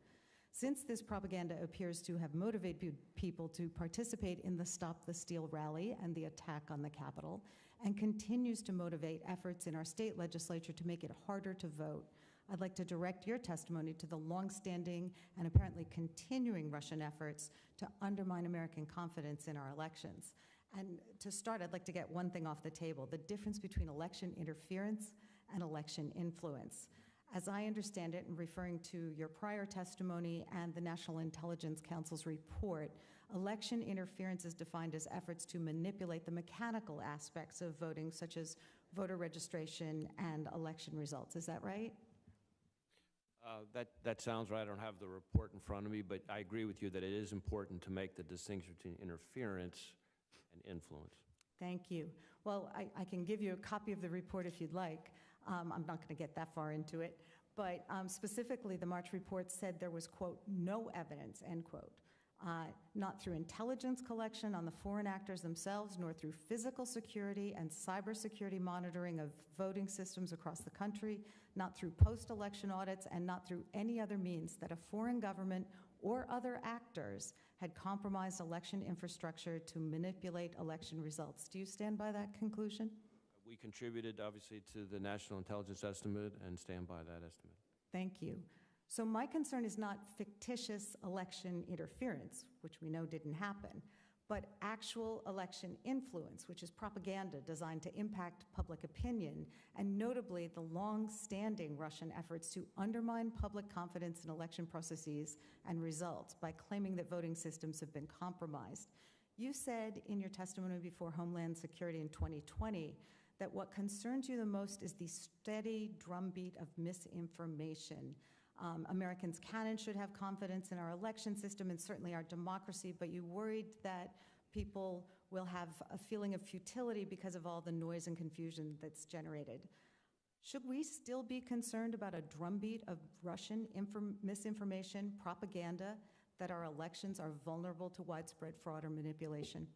Since this propaganda appears to have motivated people to participate in the Stop the Steal rally and the attack on the Capitol, and continues to motivate efforts in our state legislature to make it harder to vote, I'd like to direct your testimony to the longstanding and apparently continuing Russian efforts to undermine American confidence in our elections. And to start, I'd like to get one thing off the table, the difference between election interference and election influence. As I understand it, and referring to your prior testimony and the National Intelligence Council's report, election interference is defined as efforts to manipulate the mechanical aspects of voting, such as voter registration and election results. Is that right? That sounds right. I don't have the report in front of me, but I agree with you that it is important to make the distinction between interference and influence. Thank you. Well, I can give you a copy of the report if you'd like. I'm not going to get that far into it. But specifically, the March report said there was, quote, no evidence, end quote, not through intelligence collection on the foreign actors themselves, nor through physical security and cybersecurity monitoring of voting systems across the country, not through post-election audits, and not through any other means that a foreign government or other actors had compromised election infrastructure to manipulate election results. Do you stand by that conclusion? We contributed, obviously, to the National Intelligence Estimate and stand by that estimate. Thank you. So my concern is not fictitious election interference, which we know didn't happen, but actual election influence, which is propaganda designed to impact public opinion, and notably the long-standing Russian efforts to undermine public confidence in election processes and results by claiming that voting systems have been compromised. You said in your testimony before Homeland Security in 2020 that what concerns you the most is the steady drumbeat of misinformation. Americans can and should have confidence in our election system and certainly our democracy, but you worried that people will have a feeling of futility because of all the noise and confusion that's generated. Should we still be concerned about a drumbeat of Russian misinformation, propaganda, that our elections are vulnerable to widespread fraud or manipulation?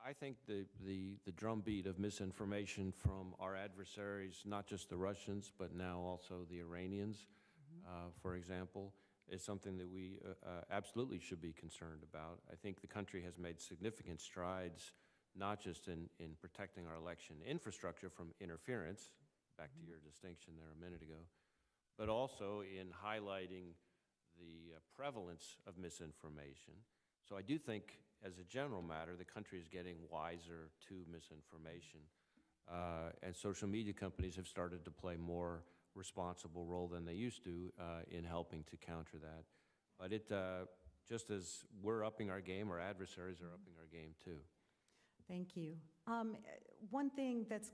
I think the drumbeat of misinformation from our adversaries, not just the Russians, but now also the Iranians, for example, is something that we absolutely should be concerned about. I think the country has made significant strides, not just in protecting our election infrastructure from interference, back to your distinction there a minute ago, but also in highlighting the prevalence of misinformation. So I do think, as a general matter, the country is getting wiser to misinformation. And social media companies have started to play more responsible role than they used to in helping to counter that. But just as we're upping our game, our adversaries are upping our game too. Thank you. One thing that's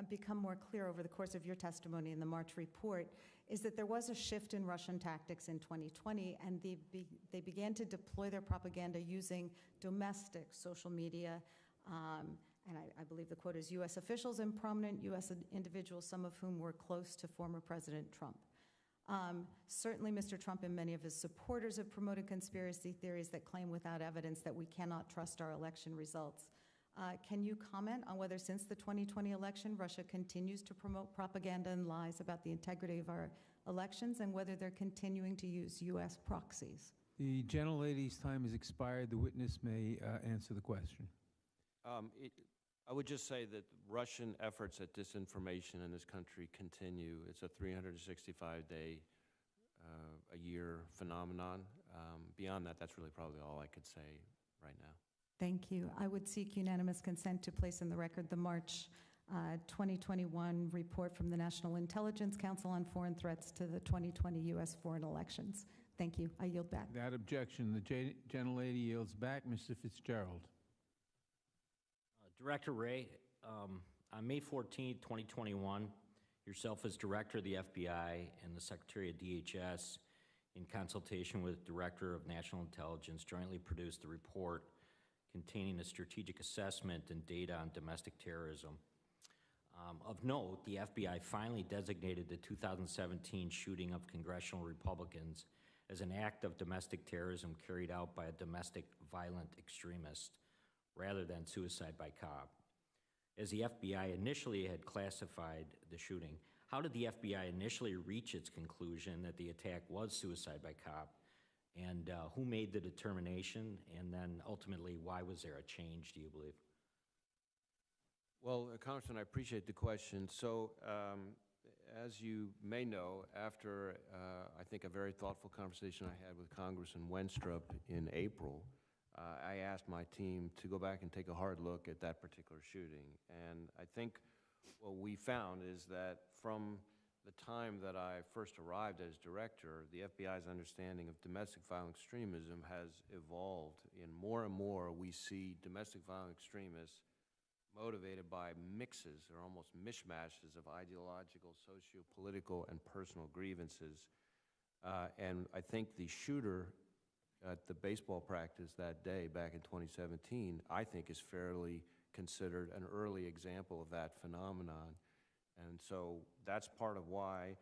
become more clear over the course of your testimony in the March report is that there was a shift in Russian tactics in 2020, and they began to deploy their propaganda using domestic social media, and I believe the quote is U.S. officials and prominent U.S. individuals, some of whom were close to former President Trump. Certainly, Mr. Trump and many of his supporters have promoted conspiracy theories that claim without evidence that we cannot trust our election results. Can you comment on whether since the 2020 election, Russia continues to promote propaganda and lies about the integrity of our elections, and whether they're continuing to use U.S. proxies? The gentlelady's time has expired. The witness may answer the question. I would just say that Russian efforts at disinformation in this country continue. It's a 365-day a year phenomenon. Beyond that, that's really probably all I could say right now. Thank you. I would seek unanimous consent to place in the record the March 2021 report from the National Intelligence Council on foreign threats to the 2020 U.S. foreign elections. Thank you. I yield back. That objection, the gentlelady yields back. Mr. Fitzgerald. Director Wray, on May 14, 2021, yourself as Director of the FBI and the Secretary of DHS in consultation with Director of National Intelligence, jointly produced a report containing a strategic assessment and data on domestic terrorism. Of note, the FBI finally designated the 2017 shooting of congressional Republicans as an act of domestic terrorism carried out by a domestic violent extremist rather than suicide by cop. As the FBI initially had classified the shooting, how did the FBI initially reach its conclusion that the attack was suicide by cop? And who made the determination? And then ultimately, why was there a change, do you believe? Well, Congressman, I appreciate the question. So, as you may know, after I think a very thoughtful conversation I had with Congressman Wenstrup in April, I asked my team to go back and take a hard look at that particular shooting. And I think what we found is that from the time that I first arrived as director, the FBI's understanding of domestic violent extremism has evolved. And more, we see domestic violent extremists motivated by mixes or almost mishmashes of ideological, socio-political, and personal grievances. And I think the shooter at the baseball practice that day back in 2017, I think is fairly considered an early example of that phenomenon. And so that's part of why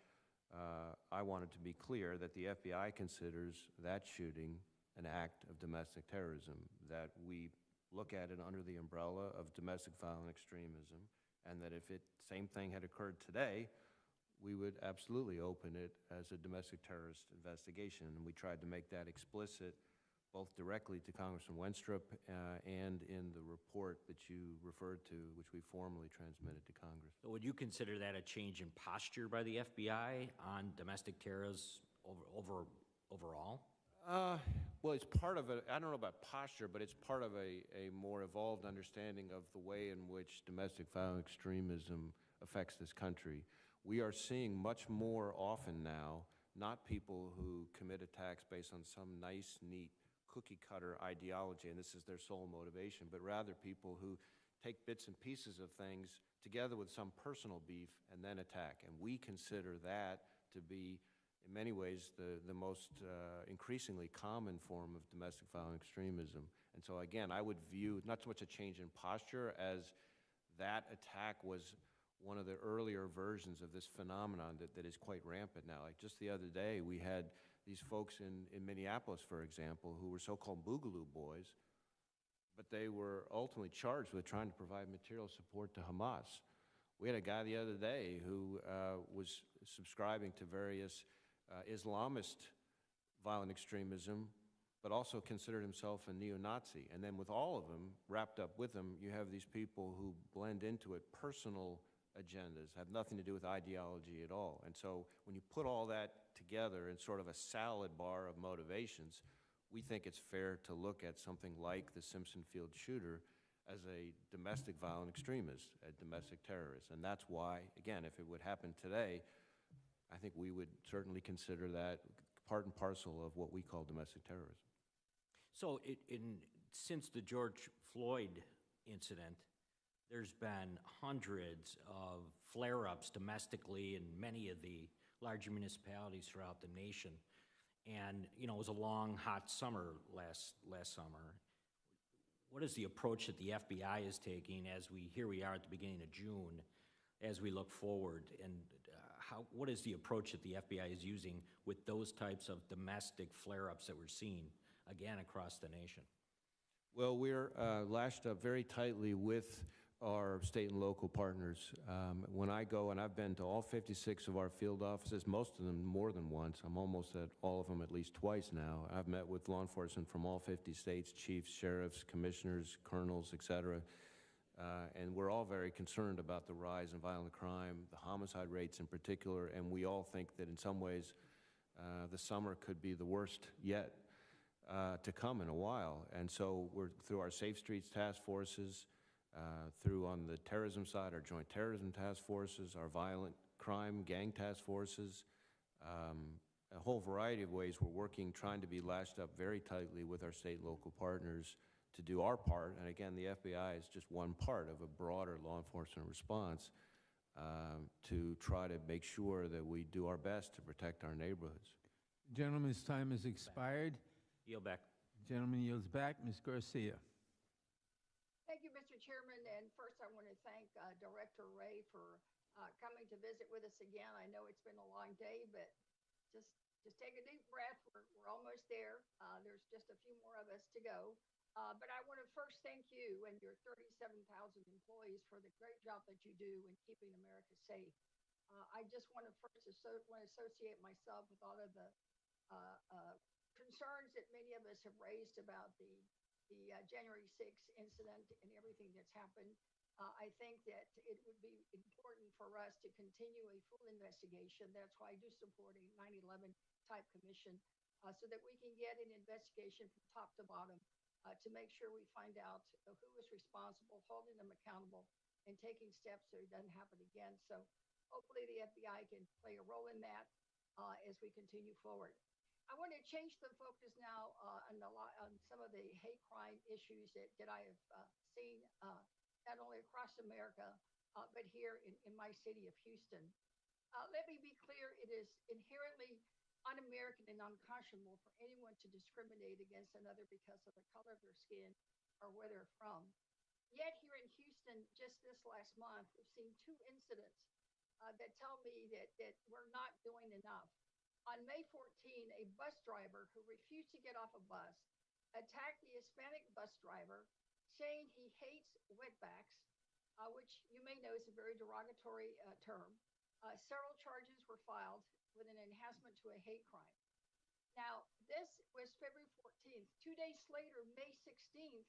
I wanted to be clear that the FBI considers that shooting an act of domestic terrorism, that we look at it under the umbrella of domestic violent extremism, and that if it same thing had occurred today, we would absolutely open it as a domestic terrorist investigation. And we tried to make that explicit both directly to Congressman Wenstrup and in the report that you referred to, which we formally transmitted to Congress. So would you consider that a change in posture by the FBI on domestic terrorism overall? Well, it's part of a, I don't know about posture, but it's part of a more evolved understanding of the way in which domestic violent extremism affects this country. We are seeing much more often now, not people who commit attacks based on some nice, neat, cookie-cutter ideology, and this is their sole motivation, but rather people who take bits and pieces of things together with some personal beef and then attack. And we consider that to be, in many ways, the most increasingly common form of domestic violent extremism. And so again, I would view not so much a change in posture as that attack was one of the earlier versions of this phenomenon that is quite rampant now. Like just the other day, we had these folks in Minneapolis, for example, who were so-called Boogaloo boys, but they were ultimately charged with trying to provide material support to Hamas. We had a guy the other day who was subscribing to various Islamist violent extremism, but also considered himself a neo-Nazi. And then with all of them, wrapped up with them, you have these people who blend into it personal agendas, have nothing to do with ideology at all. And so when you put all that together in sort of a salad bar of motivations, we think it's fair to look at something like the Simpson Field shooter as a domestic violent extremist, a domestic terrorist. And that's why, again, if it would happen today, I think we would certainly consider that part and parcel of what we call domestic terrorism. So since the George Floyd incident, there's been hundreds of flare-ups domestically in many of the larger municipalities throughout the nation. And, you know, it was a long, hot summer last summer. What is the approach that the FBI is taking as here we are at the beginning of June, as we look forward? And what is the approach that the FBI is using with those types of domestic flare-ups that we're seeing, again, across the nation? Well, we're lashed up very tightly with our state and local partners. When I go, and I've been to all 56 of our field offices, most of them more than once. I'm almost at all of them at least twice now. I've met with law enforcement from all 50 states, chiefs, sheriffs, commissioners, colonels, et cetera. And we're all very concerned about the rise in violent crime, the homicide rates in particular, and we all think that in some ways the summer could be the worst yet to come in a while. And so we're through our Safe Streets task forces, through on the terrorism side, our joint terrorism task forces, our violent crime gang task forces, a whole variety of ways we're working, trying to be lashed up very tightly with our state and local partners to do our part. And again, the FBI is just one part of a broader law enforcement response to try to make sure that we do our best to protect our neighborhoods. Gentleman's time has expired. Yield back. Gentleman yields back. Ms. Garcia. Thank you, Mr. Chairman. And first, I want to thank Director Ray for coming to visit with us again. I know it's been a long day, but just take a deep breath. We're almost there. There's just a few more of us to go. But I want to first thank you and your 37,000 employees for the great job that you do in keeping America safe. I just want to first associate myself with all of the concerns that many of us have raised about the January 6th incident and everything that's happened. I think that it would be important for us to continue a full investigation. That's why I do support a 9/11 type commission so that we can get an investigation from top to bottom to make sure we find out who is responsible, holding them accountable, and taking steps so it doesn't happen again. So hopefully the FBI can play a role in that as we continue forward. I want to change the focus now on some of the hate crime issues that I have seen not only across America, but here in my city of Houston. Let me be clear, it is inherently un-American and unconscionable for anyone to discriminate against another because of the color of their skin or where they're from. Yet here in Houston, just this last month, we've seen 2 incidents that tell me that we're not doing enough. On May 14, a bus driver who refused to get off a bus attacked the Hispanic bus driver, saying he hates wetbacks, which you may know is a very derogatory term. Several charges were filed with an enhancement to a hate crime. Now, this was February 14th. 2 days later, May 16th,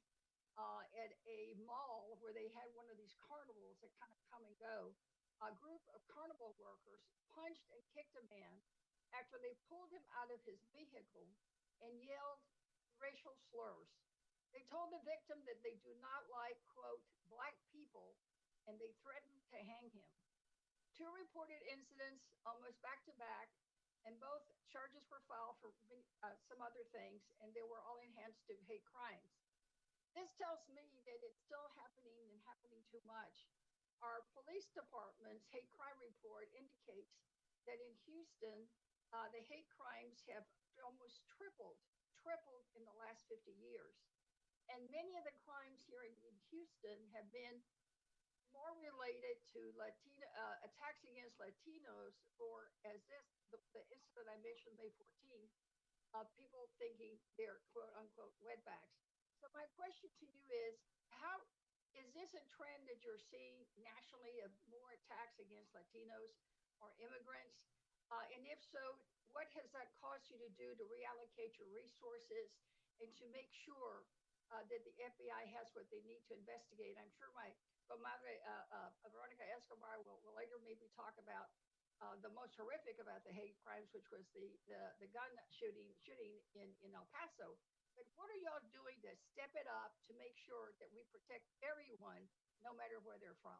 at a mall where they had one of these carnivals that kind of come and go, a group of carnival workers punched and kicked a man after they pulled him out of his vehicle and yelled racial slurs. They told the victim that they do not like, quote, black people, and they threatened to hang him. 2 reported incidents almost back to back, and both charges were filed for some other things, and they were all enhanced to hate crimes. This tells me that it's still happening and happening too much. Our police department's hate crime report indicates that in Houston, the hate crimes have almost tripled in the last 50 years. And many of the crimes here in Houston have been more related to attacks against Latinos, or as the incident I mentioned, May 14th, people thinking they're quote unquote wetbacks. So my question to you is, how is this a trend that you're seeing nationally of more attacks against Latinos or immigrants? And if so, what has that caused you to do to reallocate your resources and to make sure that the FBI has what they need to investigate? I'm sure my comadre, Veronica Escobar, will later maybe talk about the most horrific about the hate crimes, which was the gun shooting in El Paso. But what are y'all doing to step it up to make sure that we protect everyone, no matter where they're from?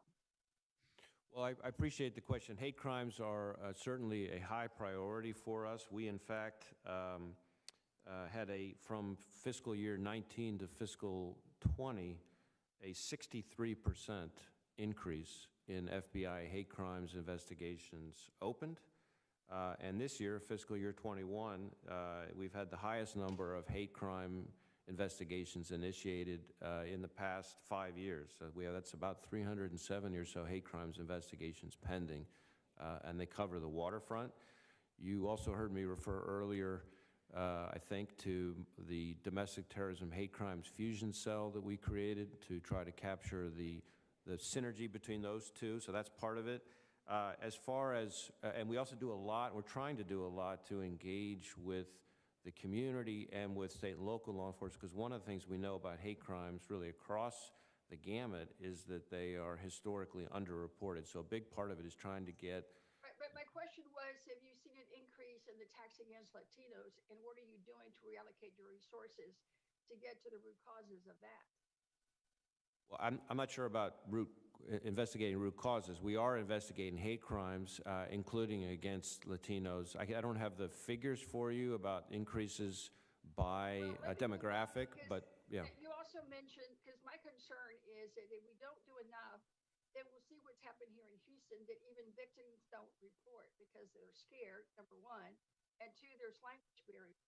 Well, I appreciate the question. Hate crimes are certainly a high priority for us. We, in fact, had from fiscal year 19 to fiscal 20, a 63% increase in FBI hate crimes investigations opened. And this year, fiscal year 21, we've had the highest number of hate crime investigations initiated in the past 5 years. That's about 370 or so hate crimes investigations pending, and they cover the waterfront. You also heard me refer earlier, I think, to the domestic terrorism hate crimes fusion cell that we created to try to capture the synergy between those two, so that's part of it. As far as, and we also do a lot, we're trying to do a lot to engage with the community and with state and local law enforcement, because one of the things we know about hate crimes really across the gamut is that they are historically underreported. So a big part of it is trying to get... Right, but my question was, have you seen an increase in the attacks against Latinos, and what are you doing to reallocate your resources to get to the root causes of that? Well, I'm not sure about investigating root causes. We are investigating hate crimes, including against Latinos. I don't have the figures for you about increases by demographic, but yeah. You also mentioned, because my concern is that if we don't do enough, then we'll see what's happened here in Houston, that even victims don't report because they're scared, number one. and two, there's language barriers.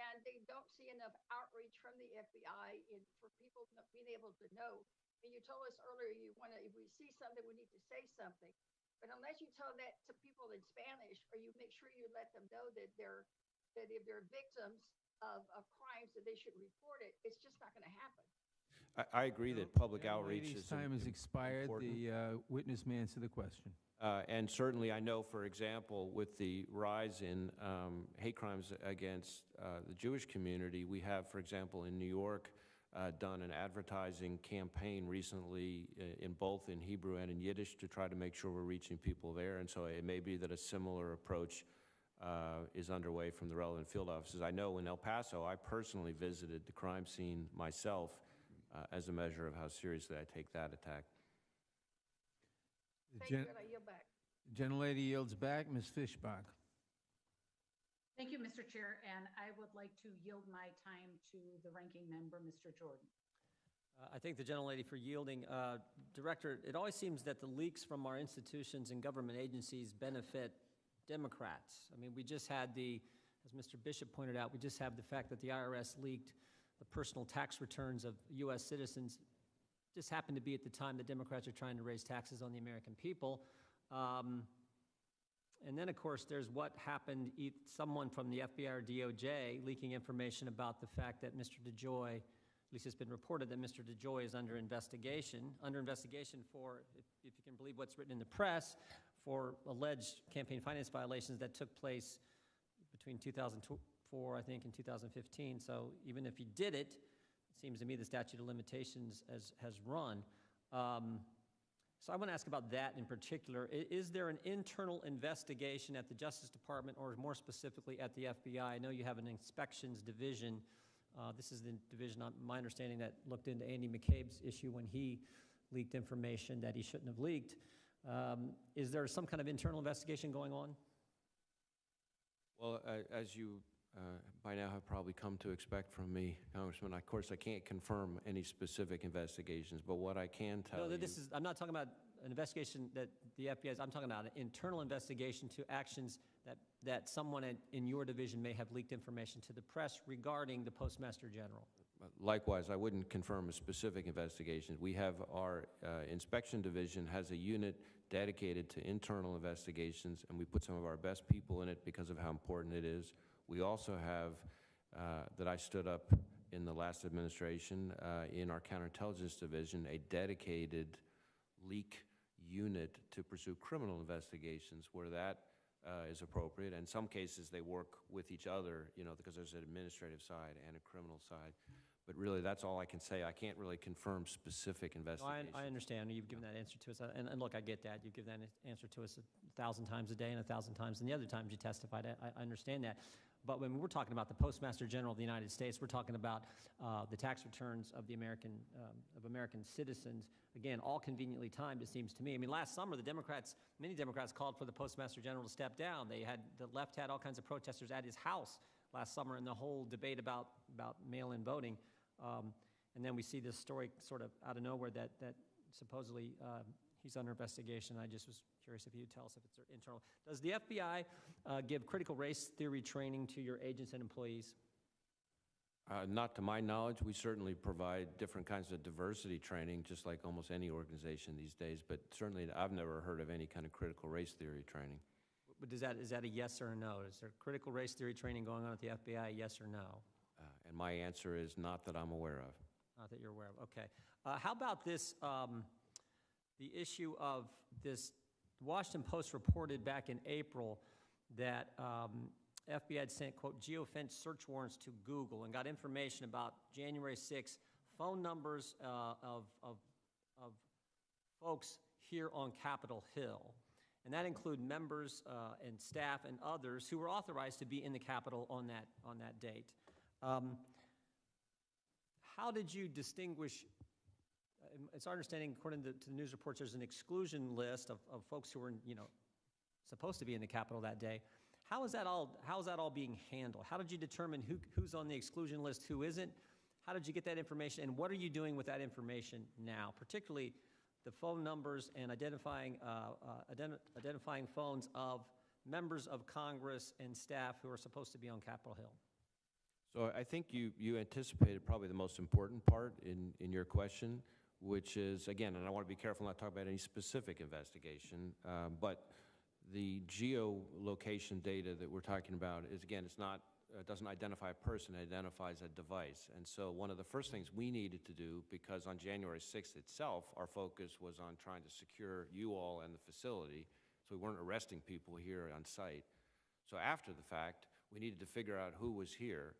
And they don't see enough outreach from the FBI for people being able to know. And you told us earlier if we see something, we need to say something. But unless you tell that to people in Spanish, or you make sure you let them know that if they're victims of crimes that they should report it, it's just not going to happen. I agree that public outreach Lady's is time has expired. important. The witness may answer the question. And certainly, I know, for example, with the rise in hate crimes against the Jewish community, we have, for example, in New York, done an advertising campaign recently in both in Hebrew and in Yiddish to try to make sure we're reaching people there. And so it may be that a similar approach is underway from the relevant field offices. I know in El Paso, I personally visited the crime scene myself as a measure of how seriously I take that attack. Thank you, and I yield back. Gentlelady yields back. Ms. Fishbach. Thank you, Mr. Chair, and I would like to yield my time to the ranking member, Mr. Jordan. I thank the gentlelady for yielding. Director, it always seems that the leaks from our institutions and government agencies benefit Democrats. I mean, we just had as Mr. Bishop pointed out, we just have the fact that the IRS leaked the personal tax returns of U.S. citizens. Just happened to be at the time that Democrats are trying to raise taxes on the American people. And then, of course, there's what happened, someone from the FBI or DOJ leaking information about the fact that Mr. DeJoy, at least it's been reported that Mr. DeJoy is under investigation for, if you can believe what's written in the press, for alleged campaign finance violations that took place between 2004, I think, and 2015. So even if he did it, it seems to me the statute of limitations has run. So I want to ask about that in particular. Is there an internal investigation at the Justice Department, or more specifically at the FBI? I know you have an inspections division. This is the division, my understanding, that looked into Andy McCabe's issue when he leaked information that he shouldn't have leaked. Is there some kind of internal investigation going on? Well, as you by now have probably come to expect from me, Congressman, of course, I can't confirm any specific investigations, but what I can tell you... I'm not talking about an investigation that the FBI is, I'm talking about an internal investigation to actions that someone in your division may have leaked information to the press regarding the Postmaster General. Likewise, I wouldn't confirm a specific investigation. We have our inspection division has a unit dedicated to internal investigations, and we put some of our best people in it because of how important it is. We also have, that I stood up in the last administration, in our counterintelligence division, a dedicated leak unit to pursue criminal investigations where that is appropriate. In some cases, they work with each other, because there's an administrative side and a criminal side. But really, that's all I can say. I can't really confirm specific investigations. No, I understand. You've given that answer to us. And look, I get that. You give that answer to us 1,000 times a day and 1,000 times, and the other times you testified. I understand that. But when we're talking about the Postmaster General of the United States, we're talking about the tax returns of American citizens. Again, all conveniently timed, it seems to me. I mean, last summer, many Democrats called for the Postmaster General to step down. The left had all kinds of protesters at his house last summer in the whole debate about mail-in voting. And then we see this story sort of out of nowhere that supposedly he's under investigation. I just was curious if you'd tell us if it's internal. Does the FBI give critical race theory training to your agents and employees? Not to my knowledge. We certainly provide different kinds of diversity training, just like almost any organization these days, but certainly I've never heard of any kind of critical race theory training. But is that a yes or a no? Is there critical race theory training going on at the FBI, yes or no? And my answer is not that I'm aware of. Not that you're aware of, okay. How about this, the issue of this, Washington Post reported back in April that FBI had sent, quote, geofence search warrants to Google and got information about January 6th phone numbers of folks here on Capitol Hill. And that include members and staff and others who were authorized to be in the Capitol on that date. How did you distinguish? It's our understanding, according to the news reports, there's an exclusion list of folks who were, supposed to be in the Capitol that day. How is that all being handled? How did you determine who's on the exclusion list, who isn't? How did you get that information, and what are you doing with that information now, particularly the phone numbers and identifying phones of members of Congress and staff who are supposed to be on Capitol Hill? So I think you anticipated probably the most important part in your question, which is, again, and I want to be careful not to talk about any specific investigation, but the geolocation data that we're talking about is, again, it's not, it doesn't identify a person, it identifies a device. And so one of the first things we needed to do, because on January 6th itself, our focus was on trying to secure you all and the facility, so we weren't arresting people here on site. So after the fact, we needed to figure out who was here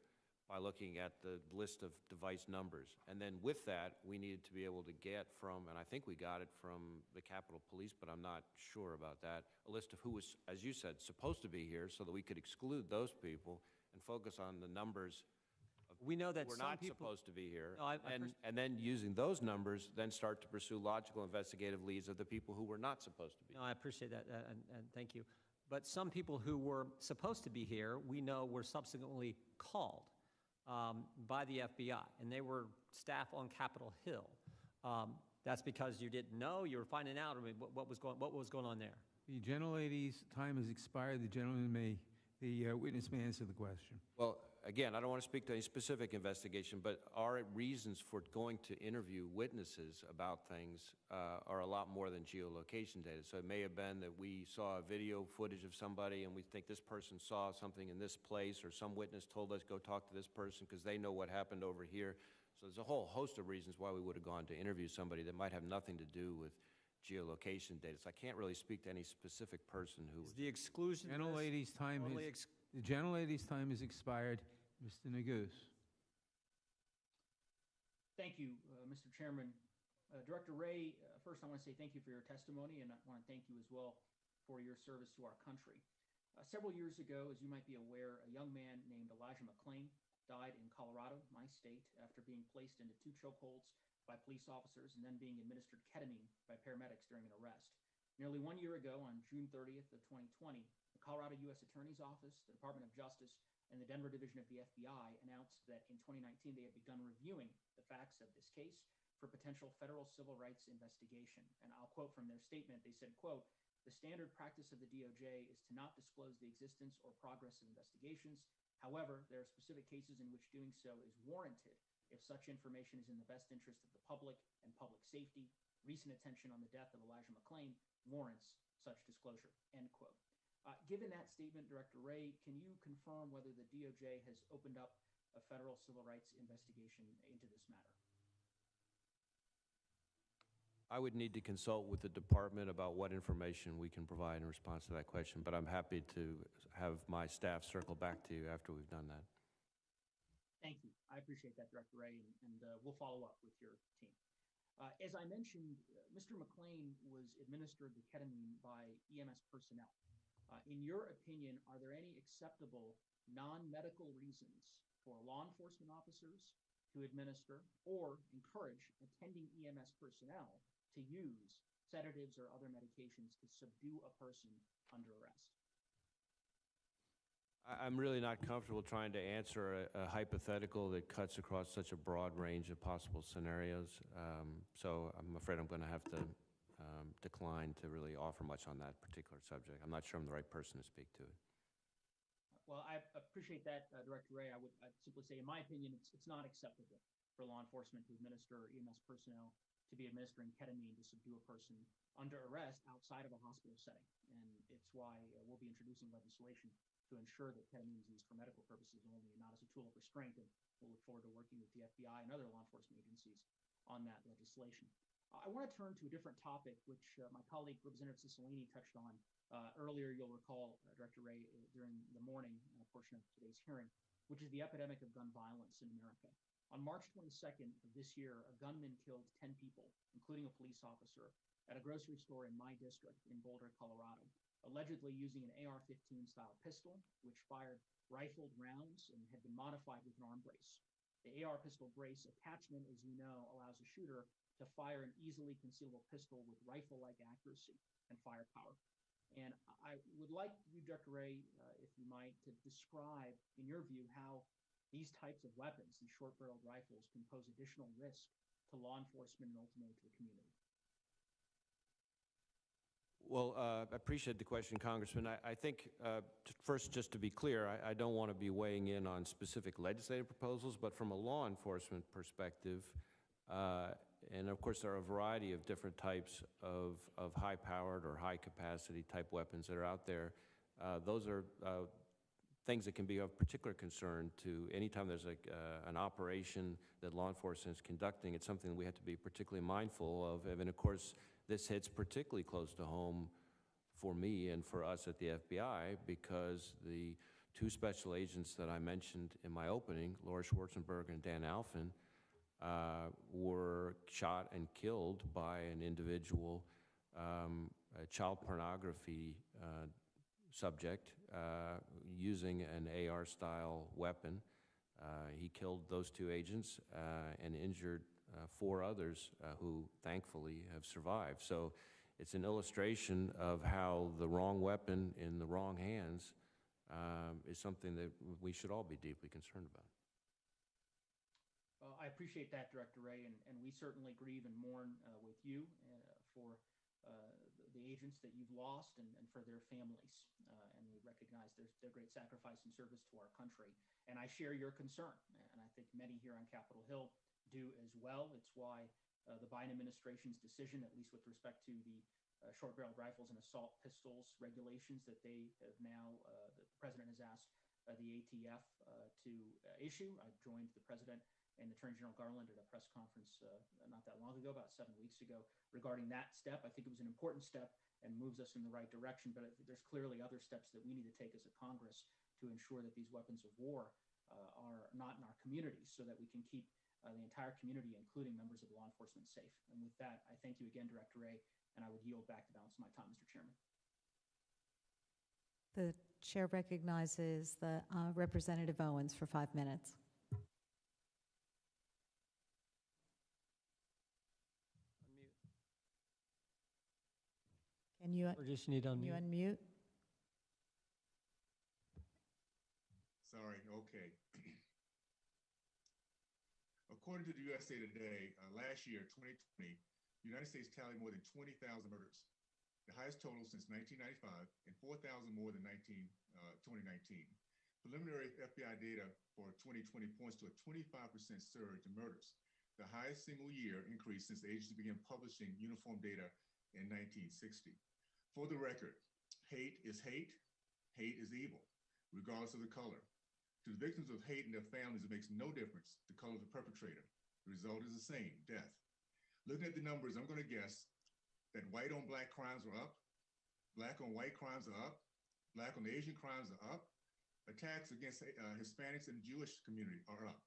by looking at the list of device numbers. And then with that, we needed to be able to get from, and I think we got it from the Capitol Police, but I'm not sure about that, a list of who was, as you said, supposed to be here so that we could exclude those people and focus on the numbers of We know that who were some not people- supposed to be here. No, and then using those numbers, then start to pursue logical investigative leads of the people who were not supposed to be. No, I appreciate that, and thank you. But some people who were supposed to be here, we know were subsequently called by the FBI, and they were staff on Capitol Hill. That's because you didn't know, you were finding out, I mean, what was going on there? The gentlelady's time has expired. The witness may answer the question. Well, again, I don't want to speak to any specific investigation, but our reasons for going to interview witnesses about things are a lot more than geolocation data. So it may have been that we saw a video footage of somebody and we think this person saw something in this place, or some witness told us go talk to this person because they know what happened over here. So there's a whole host of reasons why we would have gone to interview somebody that might have nothing to do with geolocation data. So I can't really speak to any specific person who was. The exclusion list Gentlelady's time normally has, the gentlelady's time has expired. Mr. Neguse. Thank you, Mr. Chairman. Director Ray, first I want to say thank you for your testimony, and I want to thank you as well for your service to our country. Several years ago, as you might be aware, a young man named Elijah McClain died in Colorado, my state, after being placed into 2 chokeholds by police officers and then being administered ketamine by paramedics during an arrest. Nearly 1 year ago, on June 30th of 2020, the Colorado U.S. Attorney's Office, the Department of Justice, and the Denver Division of the FBI announced that in 2019 they had begun reviewing the facts of this case for potential federal civil rights investigation. And I'll quote from their statement. They said, quote, "The standard practice of the DOJ is to not disclose the existence or progress of investigations. However, there are specific cases in which doing so is warranted if such information is in the best interest of the public and public safety. Recent attention on the death of Elijah McClain warrants such disclosure," end quote. Given that statement, Director Ray, can you confirm whether the DOJ has opened up a federal civil rights investigation into this matter? I would need to consult with the department about what information we can provide in response to that question, but I'm happy to have my staff circle back to you after we've done that. Thank you. I appreciate that, Director Ray, and we'll follow up with your team. As I mentioned, Mr. McClain was administered the ketamine by EMS personnel. In your opinion, are there any acceptable non-medical reasons for law enforcement officers to administer or encourage attending EMS personnel to use sedatives or other medications to subdue a person under arrest? I'm really not comfortable trying to answer a hypothetical that cuts across such a broad range of possible scenarios. So I'm afraid I'm going to have to decline to really offer much on that particular subject. I'm not sure I'm the right person to speak to it. Well, I appreciate that, Director Ray. I'd simply say, in my opinion, it's not acceptable for law enforcement to administer EMS personnel to be administering ketamine to subdue a person under arrest outside of a hospital setting. And it's why we'll be introducing legislation to ensure that ketamine is used for medical purposes only and not as a tool of restraint. And we'll look forward to working with the FBI and other law enforcement agencies on that legislation. I want to turn to a different topic, which my colleague, Representative Cicilline, touched on earlier. You'll recall, Director Ray, during the morning portion of today's hearing, which is the epidemic of gun violence in America. On March 22nd of this year, a gunman killed 10 people, including a police officer, at a grocery store in my district in Boulder, Colorado, allegedly using an AR-15 style pistol, which fired rifled rounds and had been modified with an arm brace. The AR pistol brace attachment, as you know, allows a shooter to fire an easily concealable pistol with rifle-like accuracy and firepower. And I would like you, Director Ray, if you might, to describe, in your view, how these types of weapons, these short-barreled rifles, can pose additional risk to law enforcement and ultimately to the community. Well, I appreciate the question, Congressman. I think, first, just to be clear, I don't want to be weighing in on specific legislative proposals, but from a law enforcement perspective, and of course there are a variety of different types of high-powered or high-capacity type weapons that are out there. Those are things that can be of particular concern to anytime there's an operation that law enforcement is conducting. It's something we have to be particularly mindful of. And of course, this hits particularly close to home for me and for us at the FBI, because the two special agents that I mentioned in my opening, Laura Schwarzenberg and Dan Alfin, were shot and killed by an individual, a child pornography subject, using an AR-style weapon. He killed those two agents and injured 4 others who thankfully have survived. So it's an illustration of how the wrong weapon in the wrong hands is something that we should all be deeply concerned about. I appreciate that, Director Wray, and we certainly grieve and mourn with you for the agents that you've lost and for their families. And we recognize their great sacrifice and service to our country. And I share your concern, and I think many here on Capitol Hill do as well. It's why the Biden administration's decision, at least with respect to the short-barreled rifles and assault pistols regulations that they have now, the president has asked the ATF to issue. I joined the president and Attorney General Garland at a press conference not that long ago, about 7 weeks ago, regarding that step. I think it was an important step and moves us in the right direction, but there's clearly other steps that we need to take as a Congress to ensure that these weapons of war are not in our communities, so that we can keep the entire community, including members of law enforcement, safe. And with that, I thank you again, Director Wray, and I would yield back the balance of my time, Mr. Chairman. The chair recognizes the Representative Owens for 5 minutes. Can you, Or just need can you unmute? Sorry, okay. According to the USA Today, last year, 2020, the United States tallied more than 20,000 murders, the highest total since 1995, and 4,000 more than 2019. Preliminary FBI data for 2020 points to a 25% surge in murders, the highest single year increase since the agency began publishing uniform data in 1960. For the record, hate is hate, hate is evil, regardless of the color. To the victims of hate and their families, it makes no difference the color of the perpetrator. The result is the same, death. Looking at the numbers, I'm going to guess that white on black crimes are up, black on white crimes are up, black on Asian crimes are up, attacks against Hispanics and Jewish community are up.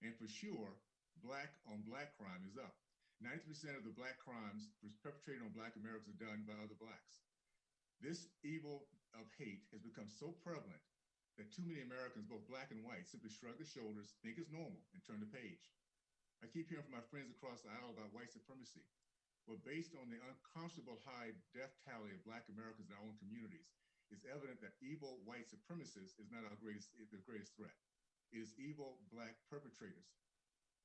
And for sure, black on black crime is up. 90% of the black crimes perpetrated on black Americans are done by other blacks. This evil of hate has become so prevalent that too many Americans, both black and white, simply shrug their shoulders, think it's normal, and turn the page. I keep hearing from my friends across the aisle about white supremacy. Well, based on the unconscionable high death tally of black Americans in our own communities, it's evident that evil white supremacists is not the greatest threat. It is evil black perpetrators,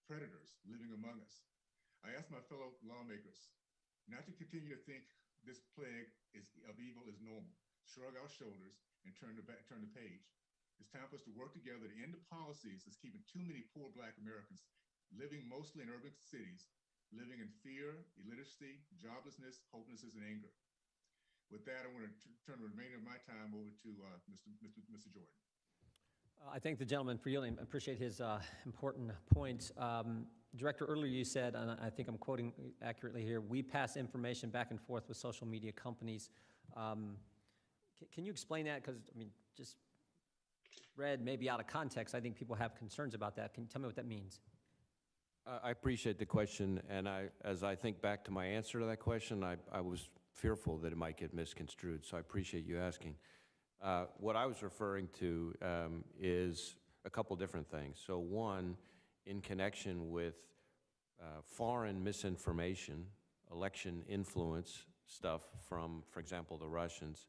predators living among us. I ask my fellow lawmakers not to continue to think this plague of evil is normal, shrug our shoulders, and turn the page. It's time for us to work together to end the policies that's keeping too many poor black Americans living mostly in urban cities, living in fear, illiteracy, joblessness, hopelessness, and anger. With that, I want to turn the remainder of my time over to Mr. Jordan. I thank the gentleman for yielding. I appreciate his important points. Director, earlier you said, and I think I'm quoting accurately here, we pass information back and forth with social media companies. Can you explain that? Because, I mean, just read maybe out of context, I think people have concerns about that. Can you tell me what that means? I appreciate the question, and as I think back to my answer to that question, I was fearful that it might get misconstrued, so I appreciate you asking. What I was referring to is a couple different things. So one, in connection with foreign misinformation, election influence stuff from, for example, the Russians,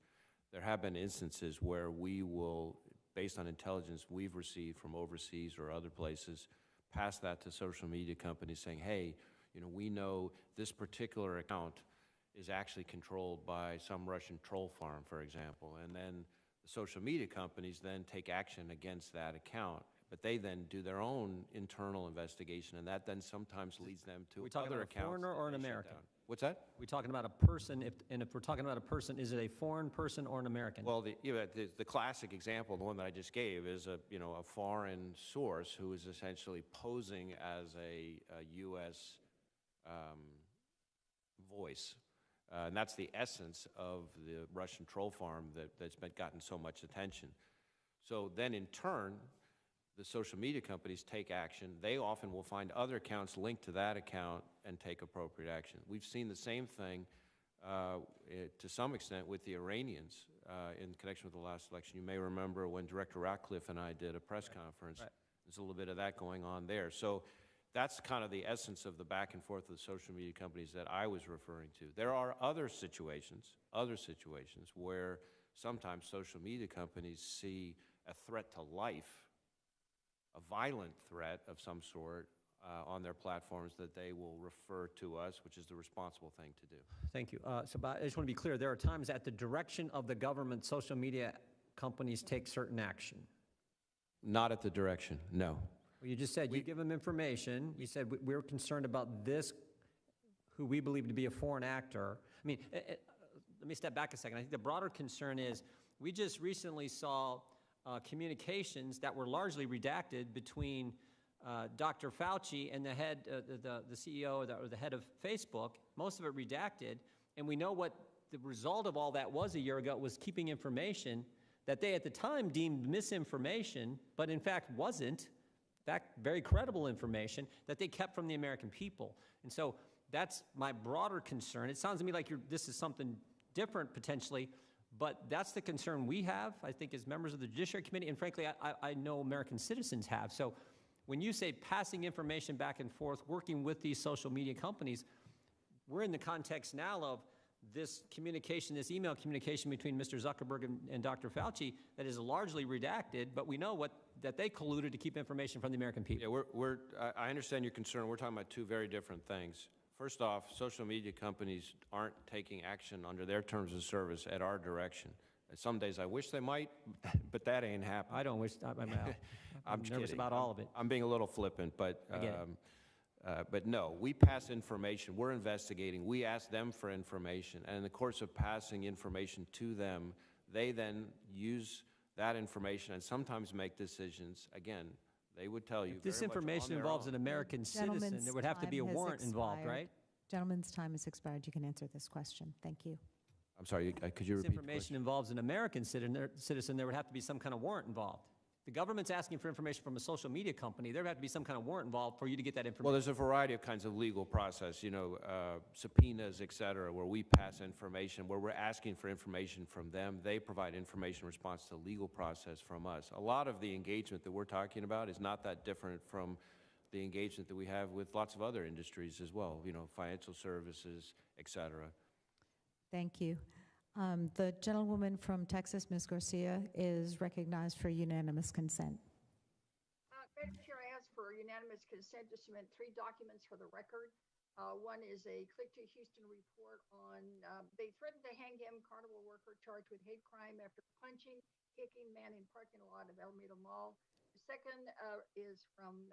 there have been instances where we will, based on intelligence we've received from overseas or other places, pass that to social media companies saying, hey, you know, we know this particular account is actually controlled by some Russian troll farm, for example. And then the social media companies then take action against that account, but they then do their own internal investigation, and that then sometimes leads them to Are we talking other about a accounts. foreigner or an that they shut American? down. What's that? Are we talking about a person? And if we're talking about a person, is it a foreign person or an American? Well, the classic example, the one that I just gave, is a foreign source who is essentially posing as a U.S. Voice. And that's the essence of the Russian troll farm that's gotten so much attention. So then in turn, the social media companies take action. They often will find other accounts linked to that account and take appropriate action. We've seen the same thing to some extent with the Iranians in connection with the last election. You may remember when Director Ratcliffe and I did a press conference. Right. There's a little bit of that going on there. So that's kind of the essence of the back and forth of the social media companies that I was referring to. There are other situations where sometimes social media companies see a threat to life, a violent threat of some sort on their platforms, that they will refer to us, which is the responsible thing to do. Thank you. So I just want to be clear, there are times at the direction of the government, social media companies take certain action. Not at the direction, no. Well, you just said you give them information. You said we're concerned about this, who we believe to be a foreign actor. I mean, let me step back a second. I think the broader concern is we just recently saw communications that were largely redacted between Dr. Fauci and the head, the CEO or the head of Facebook, most of it redacted, and we know what the result of all that was a year ago. It was keeping information that they at the time deemed misinformation, but in fact wasn't. In fact, very credible information that they kept from the American people. And so that's my broader concern. It sounds to me like this is something different potentially, but that's the concern we have, I think, as members of the Judiciary Committee, and frankly, I know American citizens have. So when you say passing information back and forth, working with these social media companies, we're in the context now of this communication, this email communication between Mr. Zuckerberg and Dr. Fauci that is largely redacted, but we know that they colluded to keep information from the American people. Yeah, I understand your concern. We're talking about two very different things. First off, social media companies aren't taking action under their terms of service at our direction. Some days I wish they might, but that ain't happening. I don't wish. I'm nervous kidding. about all of it. I'm being a little flippant, but I get it. but no, we pass information. We're investigating. We ask them for information, and in the course of passing information to them, they then use that information and sometimes make decisions. Again, they would tell you. If this information involves an American citizen, there would have to be a warrant involved, right? Gentleman's time has expired. You can answer this question. Thank you. I'm sorry, could you repeat the If question? information involves an American citizen, there would have to be some kind of warrant involved. The government's asking for information from a social media company. There would have to be some kind of warrant involved for you to get that information. Well, there's a variety of kinds of legal process, subpoenas, et cetera, where we pass information, where we're asking for information from them. They provide information in response to legal process from us. A lot of the engagement that we're talking about is not that different from the engagement that we have with lots of other industries as well, financial services, et cetera. Thank you. The gentlewoman from Texas, Ms. Garcia, is recognized for unanimous consent. Madam Chair, I ask for unanimous consent to submit 3 documents for the record. One is a Click to Houston report on, they threatened to hang him, carnival worker charged with hate crime after punching, kicking man in parking lot of Alameda Mall. The second is from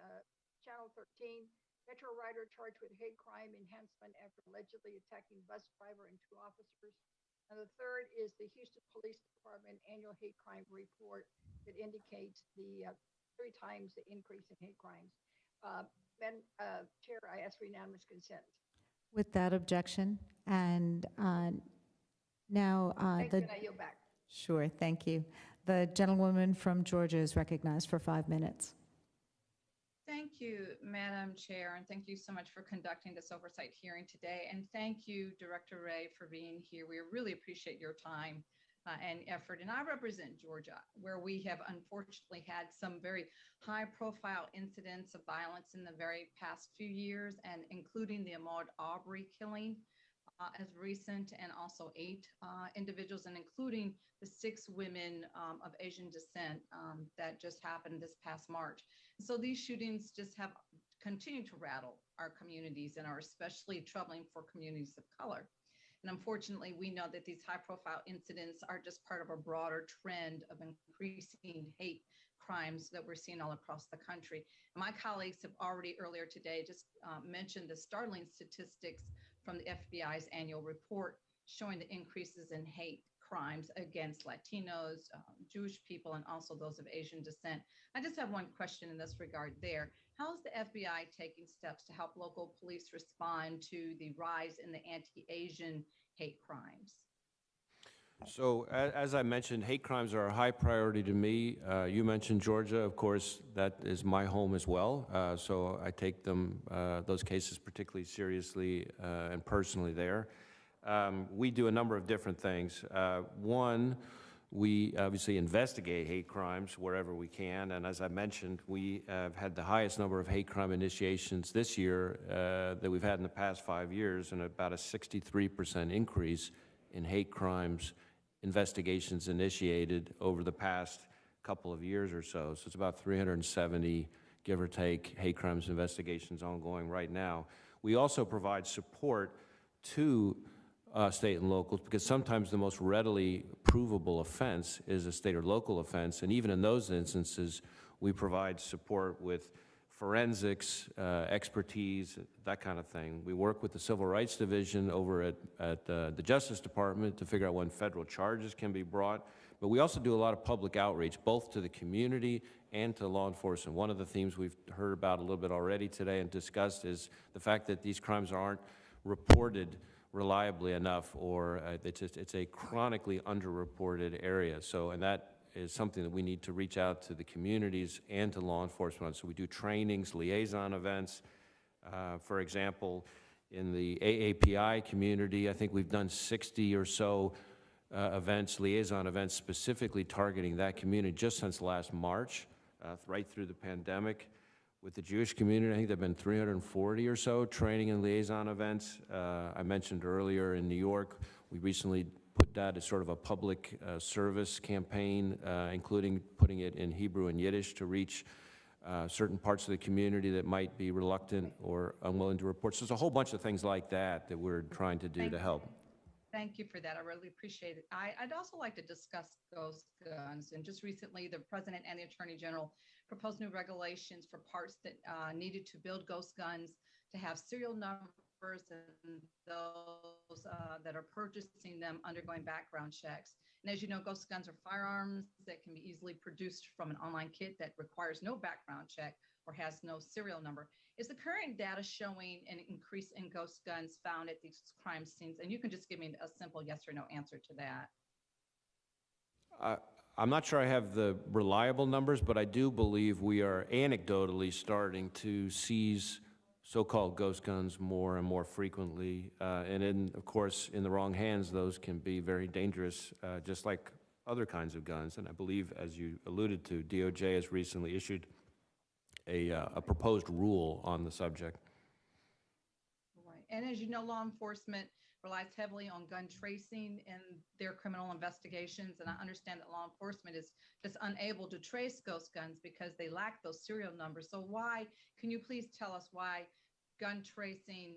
Channel 13, Metro rider charged with hate crime enhancement after allegedly attacking bus driver and 2 officers. And the third is the Houston Police Department annual hate crime report that indicates the 3 times the increase in hate crimes. Madam Chair, I ask for unanimous consent. With that objection, and now Thank you, and I yield back. Sure, thank you. The gentlewoman from Georgia is recognized for 5 minutes. Thank you, Madam Chair, and thank you so much for conducting this oversight hearing today. And thank you, Director Wray, for being here. We really appreciate your time and effort. And I represent Georgia, where we have unfortunately had some very high-profile incidents of violence in the very past few years, and including the Ahmaud Arbery killing as recent, and also 8 individuals, and including the 6 women of Asian descent that just happened this past March. So these shootings just have continued to rattle our communities and are especially troubling for communities of color. And unfortunately, we know that these high-profile incidents are just part of a broader trend of increasing hate crimes that we're seeing all across the country. And my colleagues have already earlier today just mentioned the startling statistics from the FBI's annual report showing the increases in hate crimes against Latinos, Jewish people, and also those of Asian descent. I just have one question in this regard there. How is the FBI taking steps to help local police respond to the rise in the anti-Asian hate crimes? So, as I mentioned, hate crimes are a high priority to me. You mentioned Georgia, of course, that is my home as well. So I take those cases particularly seriously and personally there. We do a number of different things. One, we obviously investigate hate crimes wherever we can, and as I mentioned, we have had the highest number of hate crime initiations this year that we've had in the past 5 years, and about a 63% increase in hate crimes investigations initiated over the past couple of years or so. So it's about 370, give or take, hate crimes investigations ongoing right now. We also provide support to state and locals, because sometimes the most readily provable offense is a state or local offense, and even in those instances, we provide support with forensics, expertise, that kind of thing. We work with the Civil Rights Division over at the Justice Department to figure out when federal charges can be brought, but we also do a lot of public outreach, both to the community and to law enforcement. One of the themes we've heard about a little bit already today and discussed is the fact that these crimes aren't reported reliably enough, or it's a chronically underreported area. So, and that is something that we need to reach out to the communities and to law enforcement on. So we do trainings, liaison events. For example, in the AAPI community, I think we've done 60 or so events, liaison events, specifically targeting that community just since last March, right through the pandemic. With the Jewish community, I think there have been 340 or so training and liaison events. I mentioned earlier in New York, we recently put that as sort of a public service campaign, including putting it in Hebrew and Yiddish to reach certain parts of the community that might be reluctant or unwilling to report. So there's a whole bunch of things like that that we're trying to do to help. Thank you for that. I really appreciate it. I'd also like to discuss ghost guns. And just recently, the President and the Attorney General proposed new regulations for parts that needed to build ghost guns to have serial numbers, and those that are purchasing them undergoing background checks. And as you know, ghost guns are firearms that can be easily produced from an online kit that requires no background check or has no serial number. Is the current data showing an increase in ghost guns found at these crime scenes? And you can just give me a simple yes or no answer to that. I'm not sure I have the reliable numbers, but I do believe we are anecdotally starting to seize so-called ghost guns more and more frequently. And of course, in the wrong hands, those can be very dangerous, just like other kinds of guns. And I believe, as you alluded to, DOJ has recently issued a proposed rule on the subject. Right. And as you know, law enforcement relies heavily on gun tracing in their criminal investigations. And I understand that law enforcement is just unable to trace ghost guns because they lack those serial numbers. So why, can you please tell us why gun tracing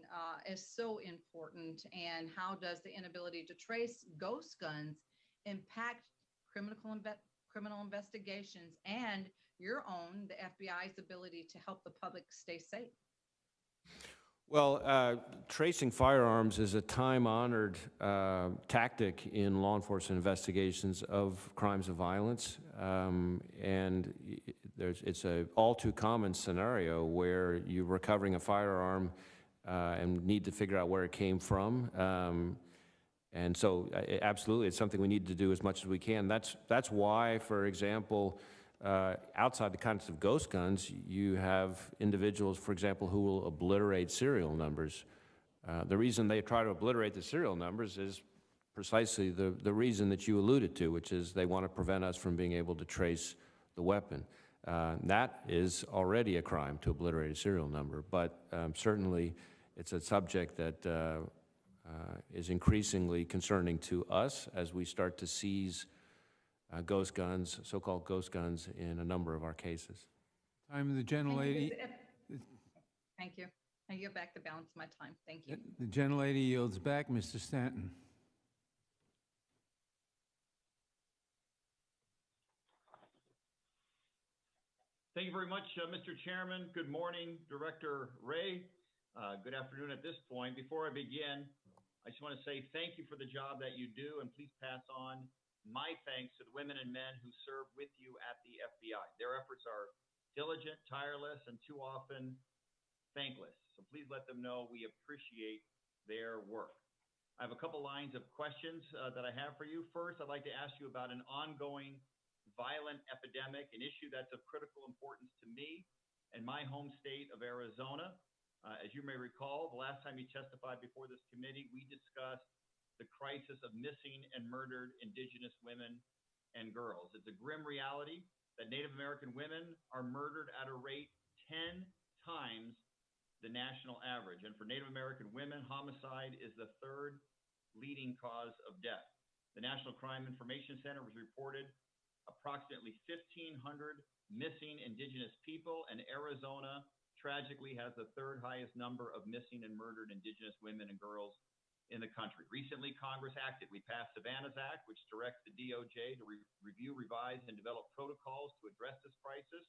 is so important, and how does the inability to trace ghost guns impact criminal investigations and your own, the FBI's ability to help the public stay safe? Well, tracing firearms is a time-honored tactic in law enforcement investigations of crimes of violence, and it's an all-too-common scenario where you're recovering a firearm and need to figure out where it came from. And so, absolutely, it's something we need to do as much as we can. That's why, for example, outside the context of ghost guns, you have individuals, for example, who will obliterate serial numbers. The reason they try to obliterate the serial numbers is precisely the reason that you alluded to, which is they want to prevent us from being able to trace the weapon. That is already a crime, to obliterate a serial number, but certainly it's a subject that is increasingly concerning to us as we start to seize ghost guns, so-called ghost guns, in a number of our cases. Time of the gentlelady. Thank you. I yield back the balance of my time. Thank you. The gentlelady yields back. Mr. Stanton. Thank you very much, Mr. Chairman. Good morning, Director Ray. Good afternoon at this point. Before I begin, I just want to say thank you for the job that you do, and please pass on my thanks to the women and men who serve with you at the FBI. Their efforts are diligent, tireless, and too often thankless. So please let them know we appreciate their work. I have a couple lines of questions that I have for you. First, I'd like to ask you about an ongoing violent epidemic, an issue that's of critical importance to me and my home state of Arizona. As you may recall, the last time you testified before this committee, we discussed the crisis of missing and murdered Indigenous women and girls. It's a grim reality that Native American women are murdered at a rate 10 times the national average. And for Native American women, homicide is the third leading cause of death. The National Crime Information Center was reported approximately 1,500 missing Indigenous people, and Arizona tragically has the third highest number of missing and murdered Indigenous women and girls in the country. Recently, Congress acted. We passed Savannah's Act, which directs the DOJ to review, revise, and develop protocols to address this crisis,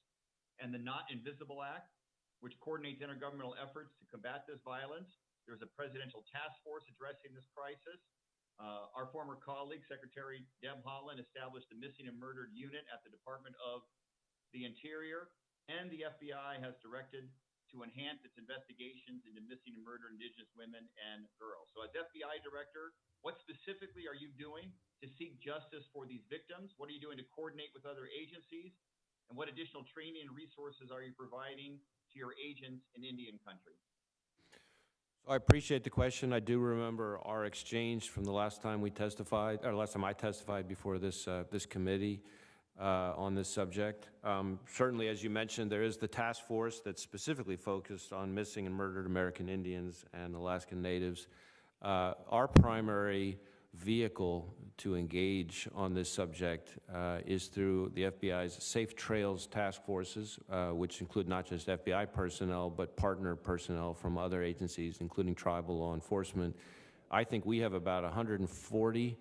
and the Not Invisible Act, which coordinates intergovernmental efforts to combat this violence. There's a presidential task force addressing this crisis. Our former colleague, Secretary Deb Haaland, established the Missing and Murdered Unit at the Department of the Interior, and the FBI has directed to enhance its investigations into missing and murdered Indigenous women and girls. So as FBI director, what specifically are you doing to seek justice for these victims? What are you doing to coordinate with other agencies? And what additional training and resources are you providing to your agents in Indian country? I appreciate the question. I do remember our exchange from the last time we testified, or last time I testified before this this committee on this subject. Certainly, as you mentioned, there is the task force that's specifically focused on missing and murdered American Indians and Alaskan Natives. Our primary vehicle to engage on this subject is through the FBI's Safe Trails task forces, which include not just FBI personnel, but partner personnel from other agencies, including tribal law enforcement. I think we have about 140,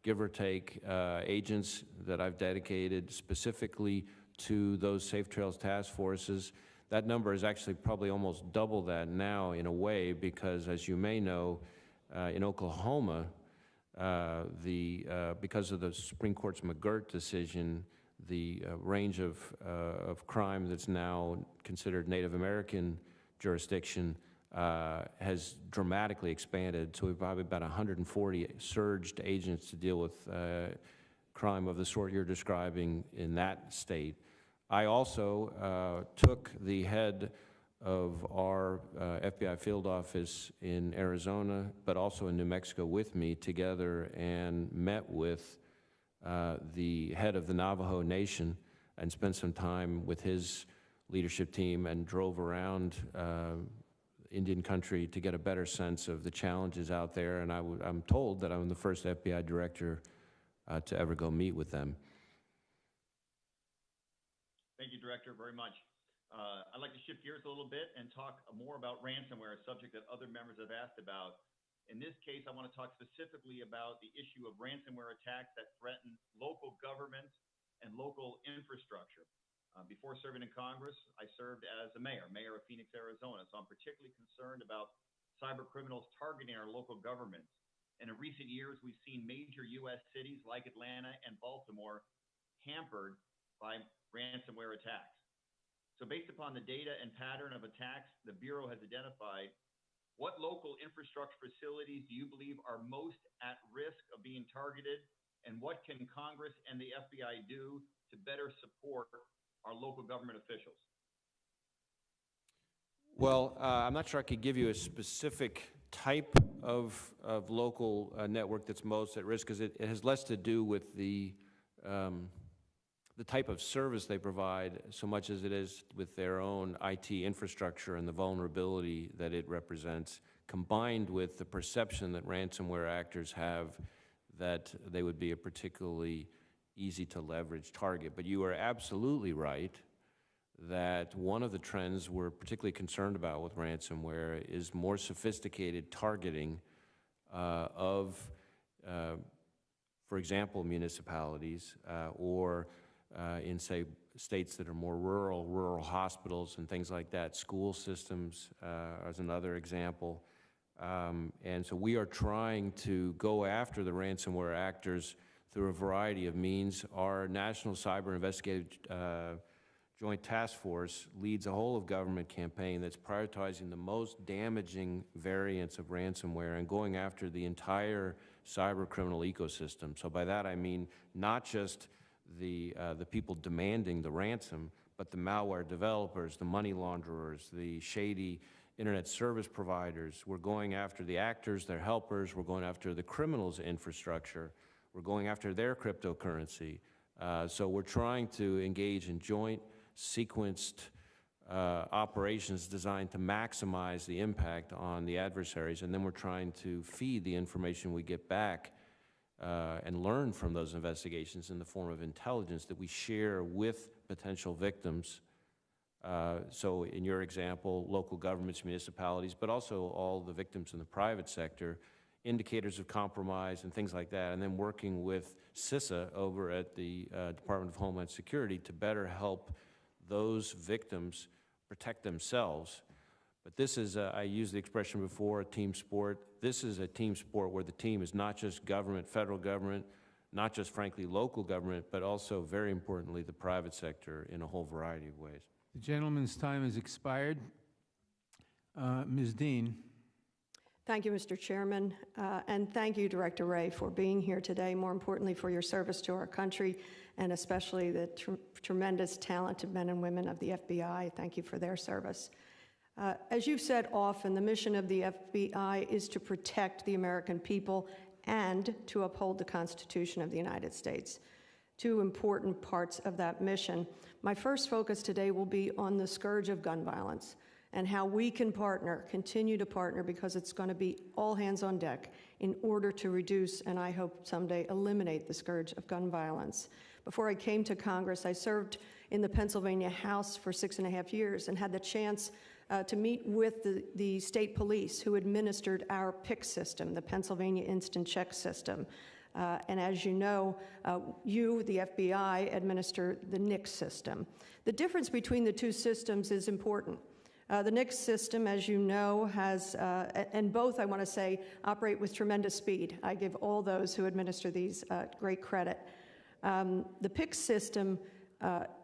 give or take, agents that I've dedicated specifically to those Safe Trails task forces. That number is actually probably almost double that now in a way, because as you may know, in Oklahoma, because of the Supreme Court's McGirt decision, the range of crime that's now considered Native American jurisdiction has dramatically expanded. So we've probably about 140 surged agents to deal with crime of the sort you're describing in that state. I also took the head of our FBI field office in Arizona, but also in New Mexico with me together, and met with the head of the Navajo Nation and spent some time with his leadership team and drove around Indian country to get a better sense of the challenges out there. And I'm told that I'm the first FBI director to ever go meet with them. Thank you, Director, very much. I'd like to shift gears a little bit and talk more about ransomware, a subject that other members have asked about. In this case, I want to talk specifically about the issue of ransomware attacks that threaten local governments and local infrastructure. Before serving in Congress, I served as a mayor of Phoenix, Arizona. So I'm particularly concerned about cyber criminals targeting our local governments. And in recent years, we've seen major U.S. cities like Atlanta and Baltimore hampered by ransomware attacks. So based upon the data and pattern of attacks the Bureau has identified, what local infrastructure facilities do you believe are most at risk of being targeted? And what can Congress and the FBI do to better support our local government officials? Well, I'm not sure I could give you a specific type of local network that's most at risk, because it has less to do with the type of service they provide so much as it is with their own IT infrastructure and the vulnerability that it represents, combined with the perception that ransomware actors have that they would be a particularly easy to leverage target. But you are absolutely right that one of the trends we're particularly concerned about with ransomware is more sophisticated targeting of, for example, municipalities or in, say, states that are more rural hospitals and things like that, school systems as another example. And so we are trying to go after the ransomware actors through a variety of means. Our National Cyber Investigative Joint Task Force leads a whole of government campaign that's prioritizing the most damaging variants of ransomware and going after the entire cyber criminal ecosystem. So by that I mean not just the people demanding the ransom, but the malware developers, the money launderers, the shady internet service providers. We're going after the actors, their helpers. We're going after the criminals' infrastructure. We're going after their cryptocurrency. So we're trying to engage in joint, sequenced operations designed to maximize the impact on the adversaries, and then we're trying to feed the information we get back and learn from those investigations in the form of intelligence that we share with potential victims. So in your example, local governments, municipalities, but also all the victims in the private sector, indicators of compromise and things like that, and then working with CISA over at the Department of Homeland Security to better help those victims protect themselves. But this is, I used the expression before, a team sport. This is a team sport where the team is not just government, federal government, not just, frankly, local government, but also, very importantly, the private sector in a whole variety of ways. The gentleman's time has expired. Ms. Dean. Thank you, Mr. Chairman, and thank you, Director Wray, for being here today, more importantly, for your service to our country, and especially the tremendous talented men and women of the FBI. Thank you for their service. As you've said often, the mission of the FBI is to protect the American people and to uphold the Constitution of the United States. Two important parts of that mission. My first focus today will be on the scourge of gun violence and how we can partner, continue to partner, because it's going to be all hands on deck in order to reduce and I hope someday eliminate the scourge of gun violence. Before I came to Congress, I served in the Pennsylvania House for 6.5 years and had the chance to meet with the state police who administered our PIC system, the Pennsylvania Instant Check System. And as you know, you, the FBI, administer the NICS system. The difference between the two systems is important. The NICS system, as you know, has, and both, I want to say, operate with tremendous speed. I give all those who administer these great credit. The PIC system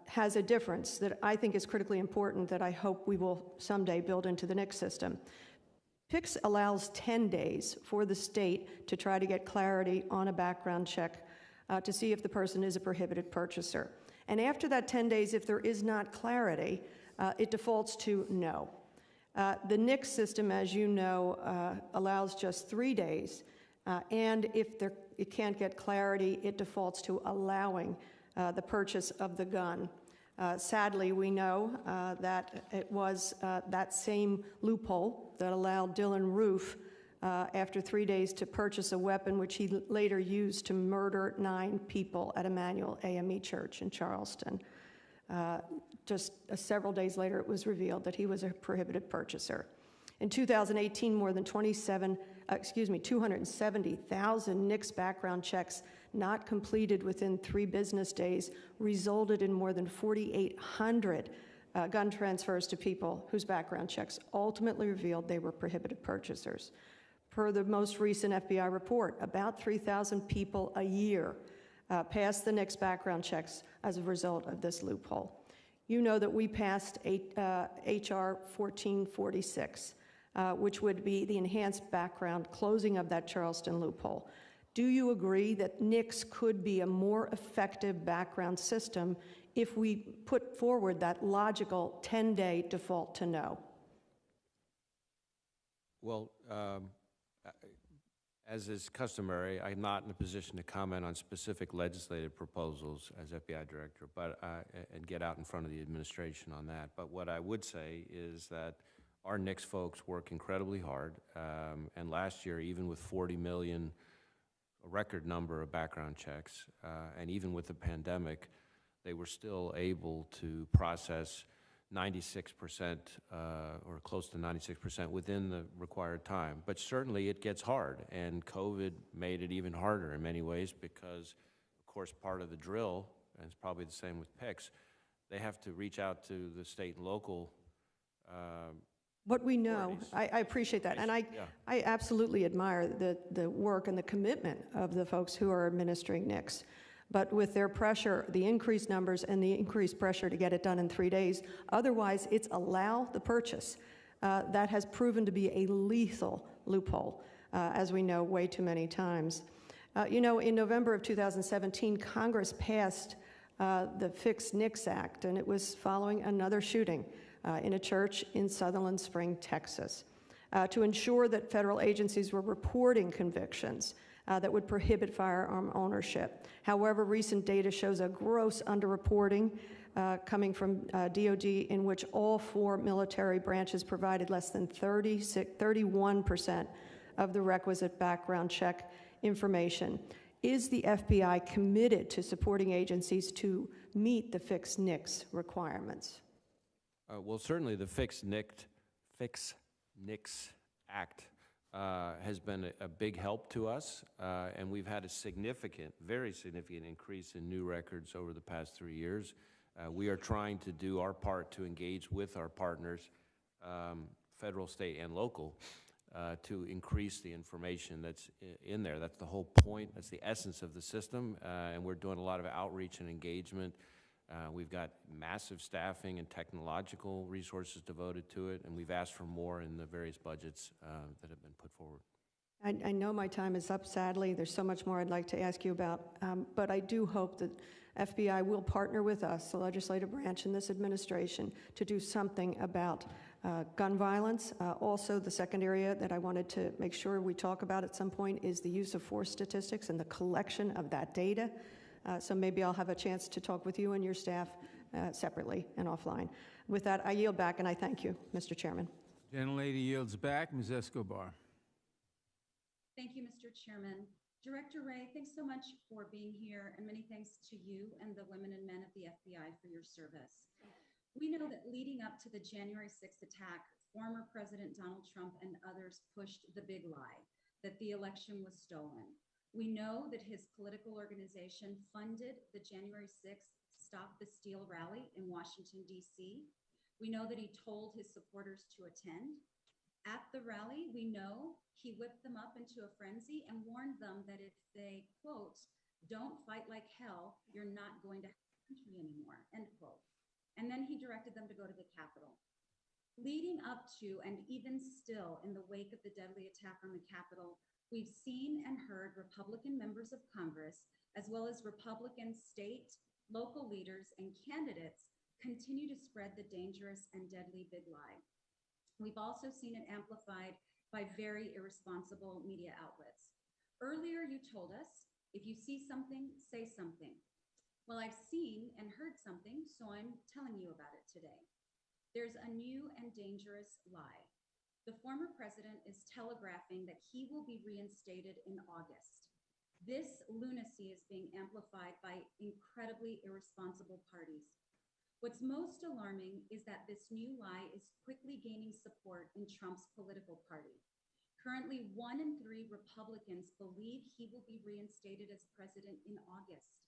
has a difference that I think is critically important that I hope we will someday build into the NICS system. PICS allows 10 days for the state to try to get clarity on a background check to see if the person is a prohibited purchaser. And after that 10 days, if there is not clarity, it defaults to no. The NICS system, as you know, allows just 3 days, and if it can't get clarity, it defaults to allowing the purchase of the gun. Sadly, we know that it was that same loophole that allowed Dylan Roof, after 3 days, to purchase a weapon which he later used to murder 9 people at Emmanuel AME Church in Charleston. Just several days later, it was revealed that he was a prohibited purchaser. In 2018, more than 270,000 NICS background checks not completed within 3 business days resulted in more than 4,800 gun transfers to people whose background checks ultimately revealed they were prohibited purchasers. Per the most recent FBI report, about 3,000 people a year pass the NICS background checks as a result of this loophole. You know that we passed H.R. 1446, which would be the enhanced background closing of that Charleston loophole. Do you agree that NICS could be a more effective background system if we put forward that logical 10-day default to no? Well, as is customary, I'm not in a position to comment on specific legislative proposals as FBI director, but and get out in front of the administration on that. But what I would say is that our NICS folks work incredibly hard, and last year, even with 40 million, a record number of background checks, and even with the pandemic, they were still able to process 96% or close to 96% within the required time. But certainly it gets hard, and COVID made it even harder in many ways because, of course, part of the drill, and it's probably the same with PICS, they have to reach out to the state and local What we know, I appreciate that, and I absolutely admire the work and the commitment of the folks who are administering NICS. But with their pressure, the increased numbers and the increased pressure to get it done in 3 days, otherwise it's allow the purchase. That has proven to be a lethal loophole, as we know way too many times. You know, in November of 2017, Congress passed the Fix NICS Act, and it was following another shooting in a church in Sutherland Spring, Texas, to ensure that federal agencies were reporting convictions that would prohibit firearm ownership. However, recent data shows a gross underreporting coming from DOD, in which all 4 military branches provided less than 31% of the requisite background check information. Is the FBI committed to supporting agencies to meet the Fix NICS requirements? Well, certainly the Fix NICS Act has been a big help to us, and we've had a significant, very significant increase in new records over the past 3 years. We are trying to do our part to engage with our partners, federal, state, and local, to increase the information that's in there. That's the whole point. That's the essence of the system, and we're doing a lot of outreach and engagement. We've got massive staffing and technological resources devoted to it, and we've asked for more in the various budgets that have been put forward. I know my time is up, sadly. There's so much more I'd like to ask you about, but I do hope that FBI will partner with us, the legislative branch in this administration, to do something about gun violence. Also, the second area that I wanted to make sure we talk about at some point is the use of force statistics and the collection of that data. So maybe I'll have a chance to talk with you and your staff separately and offline. With that, I yield back, and I thank you, Mr. Chairman. Gentlelady yields back. Ms. Escobar. Thank you, Mr. Chairman. Director Wray, thanks so much for being here, and many thanks to you and the women and men of the FBI for your service. We know that leading up to the January 6th attack, former President Donald Trump and others pushed the big lie that the election was stolen. We know that his political organization funded the January 6th Stop the Steal rally in Washington, D.C. We know that he told his supporters to attend. At the rally, we know he whipped them up into a frenzy and warned them that if they, quote, don't fight like hell, you're not going to have a country anymore, end quote. And then he directed them to go to the Capitol. Leading up to and even still in the wake of the deadly attack on the Capitol, we've seen and heard Republican members of Congress, as well as Republican state, local leaders, and candidates continue to spread the dangerous and deadly big lie. We've also seen it amplified by very irresponsible media outlets. Earlier, you told us, if you see something, say something. Well, I've seen and heard something, so I'm telling you about it today. There's a new and dangerous lie. The former president is telegraphing that he will be reinstated in August. This lunacy is being amplified by incredibly irresponsible parties. What's most alarming is that this new lie is quickly gaining support in Trump's political party. Currently, 1 in 3 Republicans believe he will be reinstated as president in August.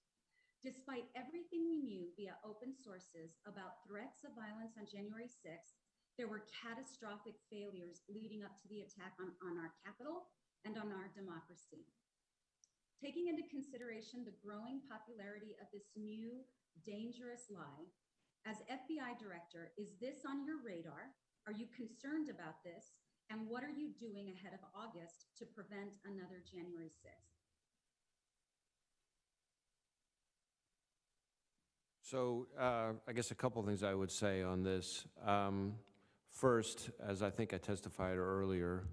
Despite everything we knew via open sources about threats of violence on January 6th, there were catastrophic failures leading up to the attack on our Capitol and on our democracy. Taking into consideration the growing popularity of this new, dangerous lie, as FBI director, is this on your radar? Are you concerned about this? And what are you doing ahead of August to prevent another January 6th? So I guess a couple things I would say on this. First, as I think I testified earlier,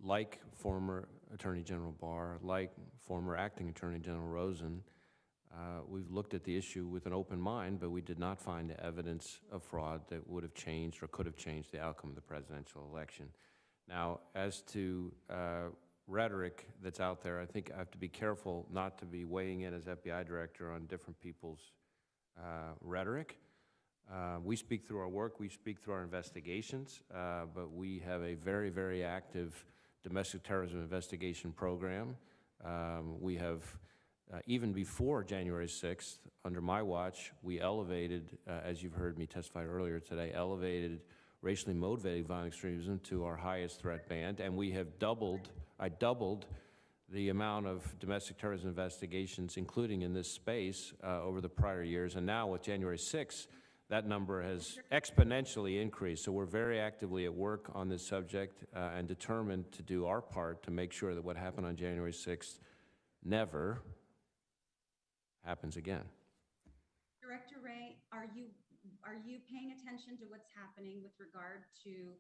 like former Attorney General Barr, like former Acting Attorney General Rosen, we've looked at the issue with an open mind, but we did not find evidence of fraud that would have changed or could have changed the outcome of the presidential election. Now, as to rhetoric that's out there, I think I have to be careful not to be weighing in as FBI director on different people's rhetoric. We speak through our work, we speak through our investigations, but we have a very, very active domestic terrorism investigation program. We have, even before January 6th, under my watch, we elevated, as you've heard me testify earlier today, elevated racially motivated violent extremism to our highest threat band, and we have I doubled the amount of domestic terrorism investigations, including in this space, over the prior years. And now with January 6th, that number has exponentially increased. So we're very actively at work on this subject and determined to do our part to make sure that what happened on January 6th never happens again. Director Ray, are you paying attention to what's happening with regard to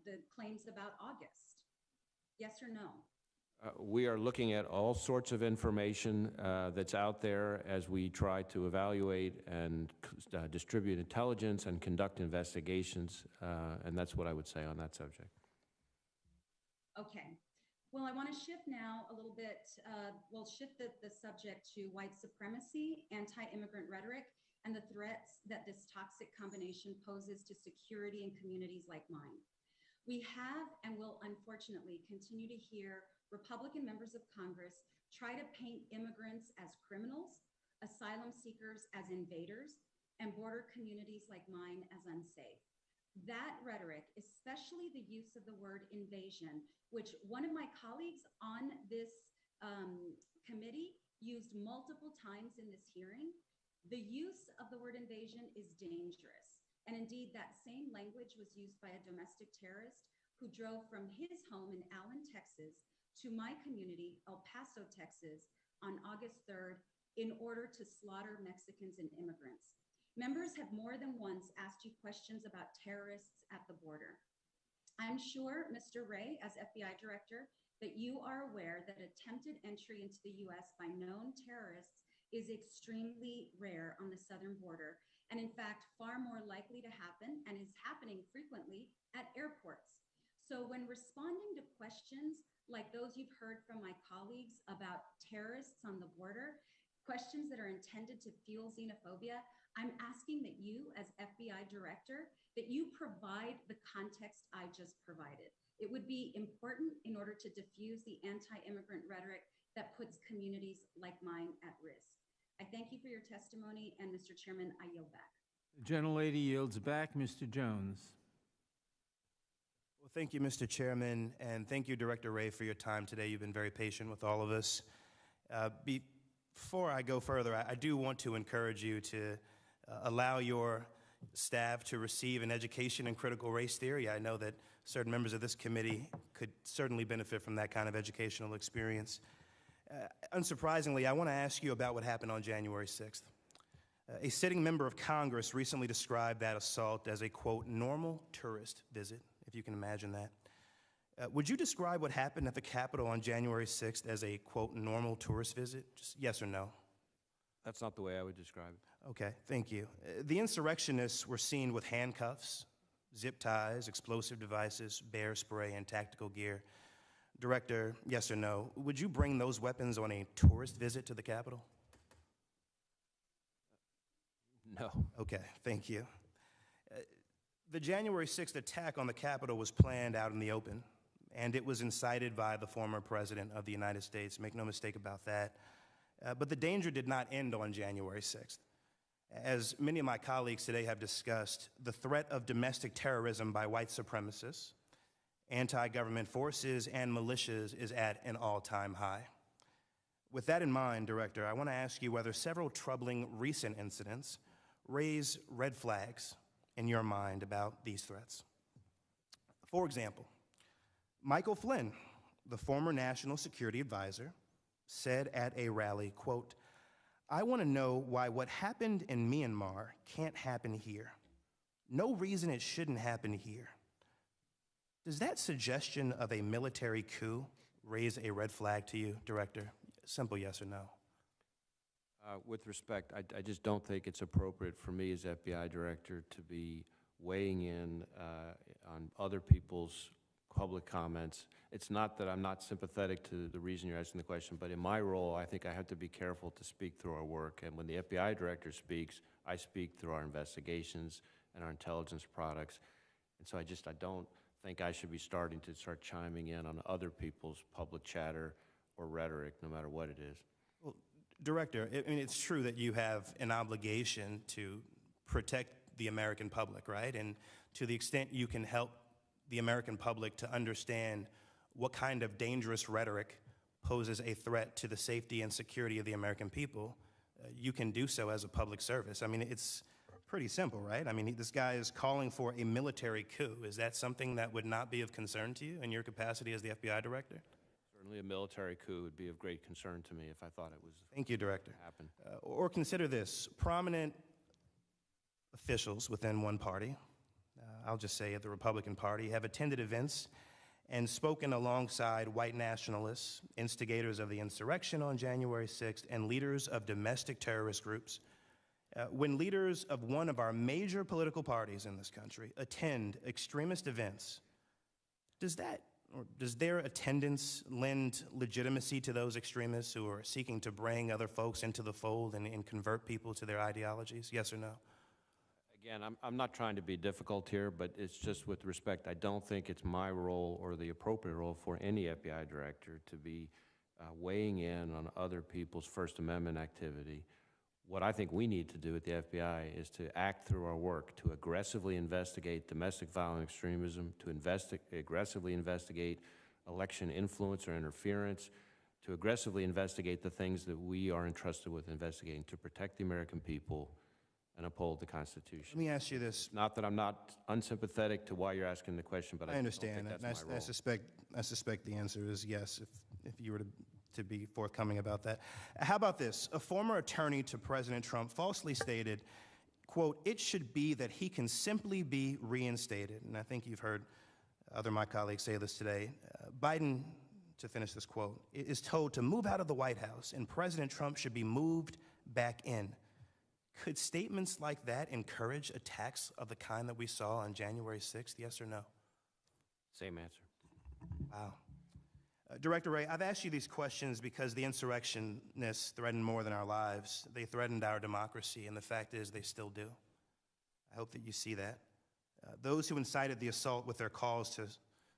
the claims about August? Yes or no? We are looking at all sorts of information that's out there as we try to evaluate and distribute intelligence and conduct investigations, and that's what I would say on that subject. Okay. Well, I want to shift now a little bit. We'll shift the subject to white supremacy, anti-immigrant rhetoric, and the threats that this toxic combination poses to security in communities like mine. We have and will unfortunately continue to hear Republican members of Congress try to paint immigrants as criminals, asylum seekers as invaders, and border communities like mine as unsafe. That rhetoric, especially the use of the word invasion, which one of my colleagues on this committee used multiple times in this hearing, the use of the word invasion is dangerous. And indeed, that same language was used by a domestic terrorist who drove from his home in Allen, Texas, to my community, El Paso, Texas, on August 3rd in order to slaughter Mexicans and immigrants. Members have more than once asked you questions about terrorists at the border. I'm sure, Mr. Ray, as FBI director, that you are aware that attempted entry into the U.S. by known terrorists is extremely rare on the southern border, and in fact, far more likely to happen and is happening frequently at airports. So when responding to questions like those you've heard from my colleagues about terrorists on the border, questions that are intended to fuel xenophobia, I'm asking that you, as FBI director, that you provide the context I just provided. It would be important in order to diffuse the anti-immigrant rhetoric that puts communities like mine at risk. I thank you for your testimony, and Mr. Chairman, I yield back. The gentlelady yields back. Mr. Jones. Well, thank you, Mr. Chairman, and thank you, Director Ray, for your time today. You've been very patient with all of us. Before I go further, I do want to encourage you to allow your staff to receive an education in critical race theory. I know that certain members of this committee could certainly benefit from that kind of educational experience. Unsurprisingly, I want to ask you about what happened on January 6th. A sitting member of Congress recently described that assault as a, quote, normal tourist visit, if you can imagine that. Would you describe what happened at the Capitol on January 6th as a, quote, normal tourist visit? Just yes or no? That's not the way I would describe it. Okay, thank you. The insurrectionists were seen with handcuffs, zip ties, explosive devices, bear spray, and tactical gear. Director, yes or no, would you bring those weapons on a tourist visit to the Capitol? No. Okay, thank you. The January 6th attack on the Capitol was planned out in the open, and it was incited by the former president of the United States. Make no mistake about that. But the danger did not end on January 6th. As many of my colleagues today have discussed, the threat of domestic terrorism by white supremacists, anti-government forces, and militias is at an all-time high. With that in mind, Director, I want to ask you whether several troubling recent incidents raise red flags in your mind about these threats. For example, Michael Flynn, the former National Security Advisor, said at a rally, quote, "I want to know why what happened in Myanmar can't happen here. No reason it shouldn't happen here." Does that suggestion of a military coup raise a red flag to you, Director? Simple yes or no. With respect, I just don't think it's appropriate for me as FBI director to be weighing in on other people's public comments. It's not that I'm not sympathetic to the reason you're asking the question, but in my role, I think I have to be careful to speak through our work. And when the FBI director speaks, I speak through our investigations and our intelligence products. And so I don't think I should be starting to start chiming in on other people's public chatter or rhetoric, no matter what it is. Well, Director, I mean, it's true that you have an obligation to protect the American public, right? And to the extent you can help the American public to understand what kind of dangerous rhetoric poses a threat to the safety and security of the American people, you can do so as a public service. I mean, it's pretty simple, right? I mean, this guy is calling for a military coup. Is that something that would not be of concern to you in your capacity as the FBI director? Certainly a military coup would be of great concern to me if I thought it was. Thank you, Director. Happen. Or consider this, prominent officials within one party, I'll just say at the Republican Party, have attended events and spoken alongside white nationalists, instigators of the insurrection on January 6th, and leaders of domestic terrorist groups. When leaders of one of our major political parties in this country attend extremist events, does their attendance lend legitimacy to those extremists who are seeking to bring other folks into the fold and convert people to their ideologies? Yes or no? Again, I'm not trying to be difficult here, but it's just with respect, I don't think it's my role or the appropriate role for any FBI director to be weighing in on other people's First Amendment activity. What I think we need to do at the FBI is to act through our work to aggressively investigate domestic violent extremism, to aggressively investigate election influence or interference, to aggressively investigate the things that we are entrusted with investigating to protect the American people and uphold the Constitution. Let me ask you this. Not that I'm not unsympathetic to why you're asking the question, but I understand, don't think that's my role. I suspect the answer is yes, if you were to be forthcoming about that. How about this? A former attorney to President Trump falsely stated, quote, "It should be that he can simply be reinstated." And I think you've heard other of my colleagues say this today. Biden, to finish this quote, is told to move out of the White House, and President Trump should be moved back in. Could statements like that encourage attacks of the kind that we saw on January 6th, yes or no? Same answer. Wow. Director Wray, I've asked you these questions because the insurrectionists threatened more than our lives. They threatened our democracy, and the fact is they still do. I hope that you see that. Those who incited the assault with their calls to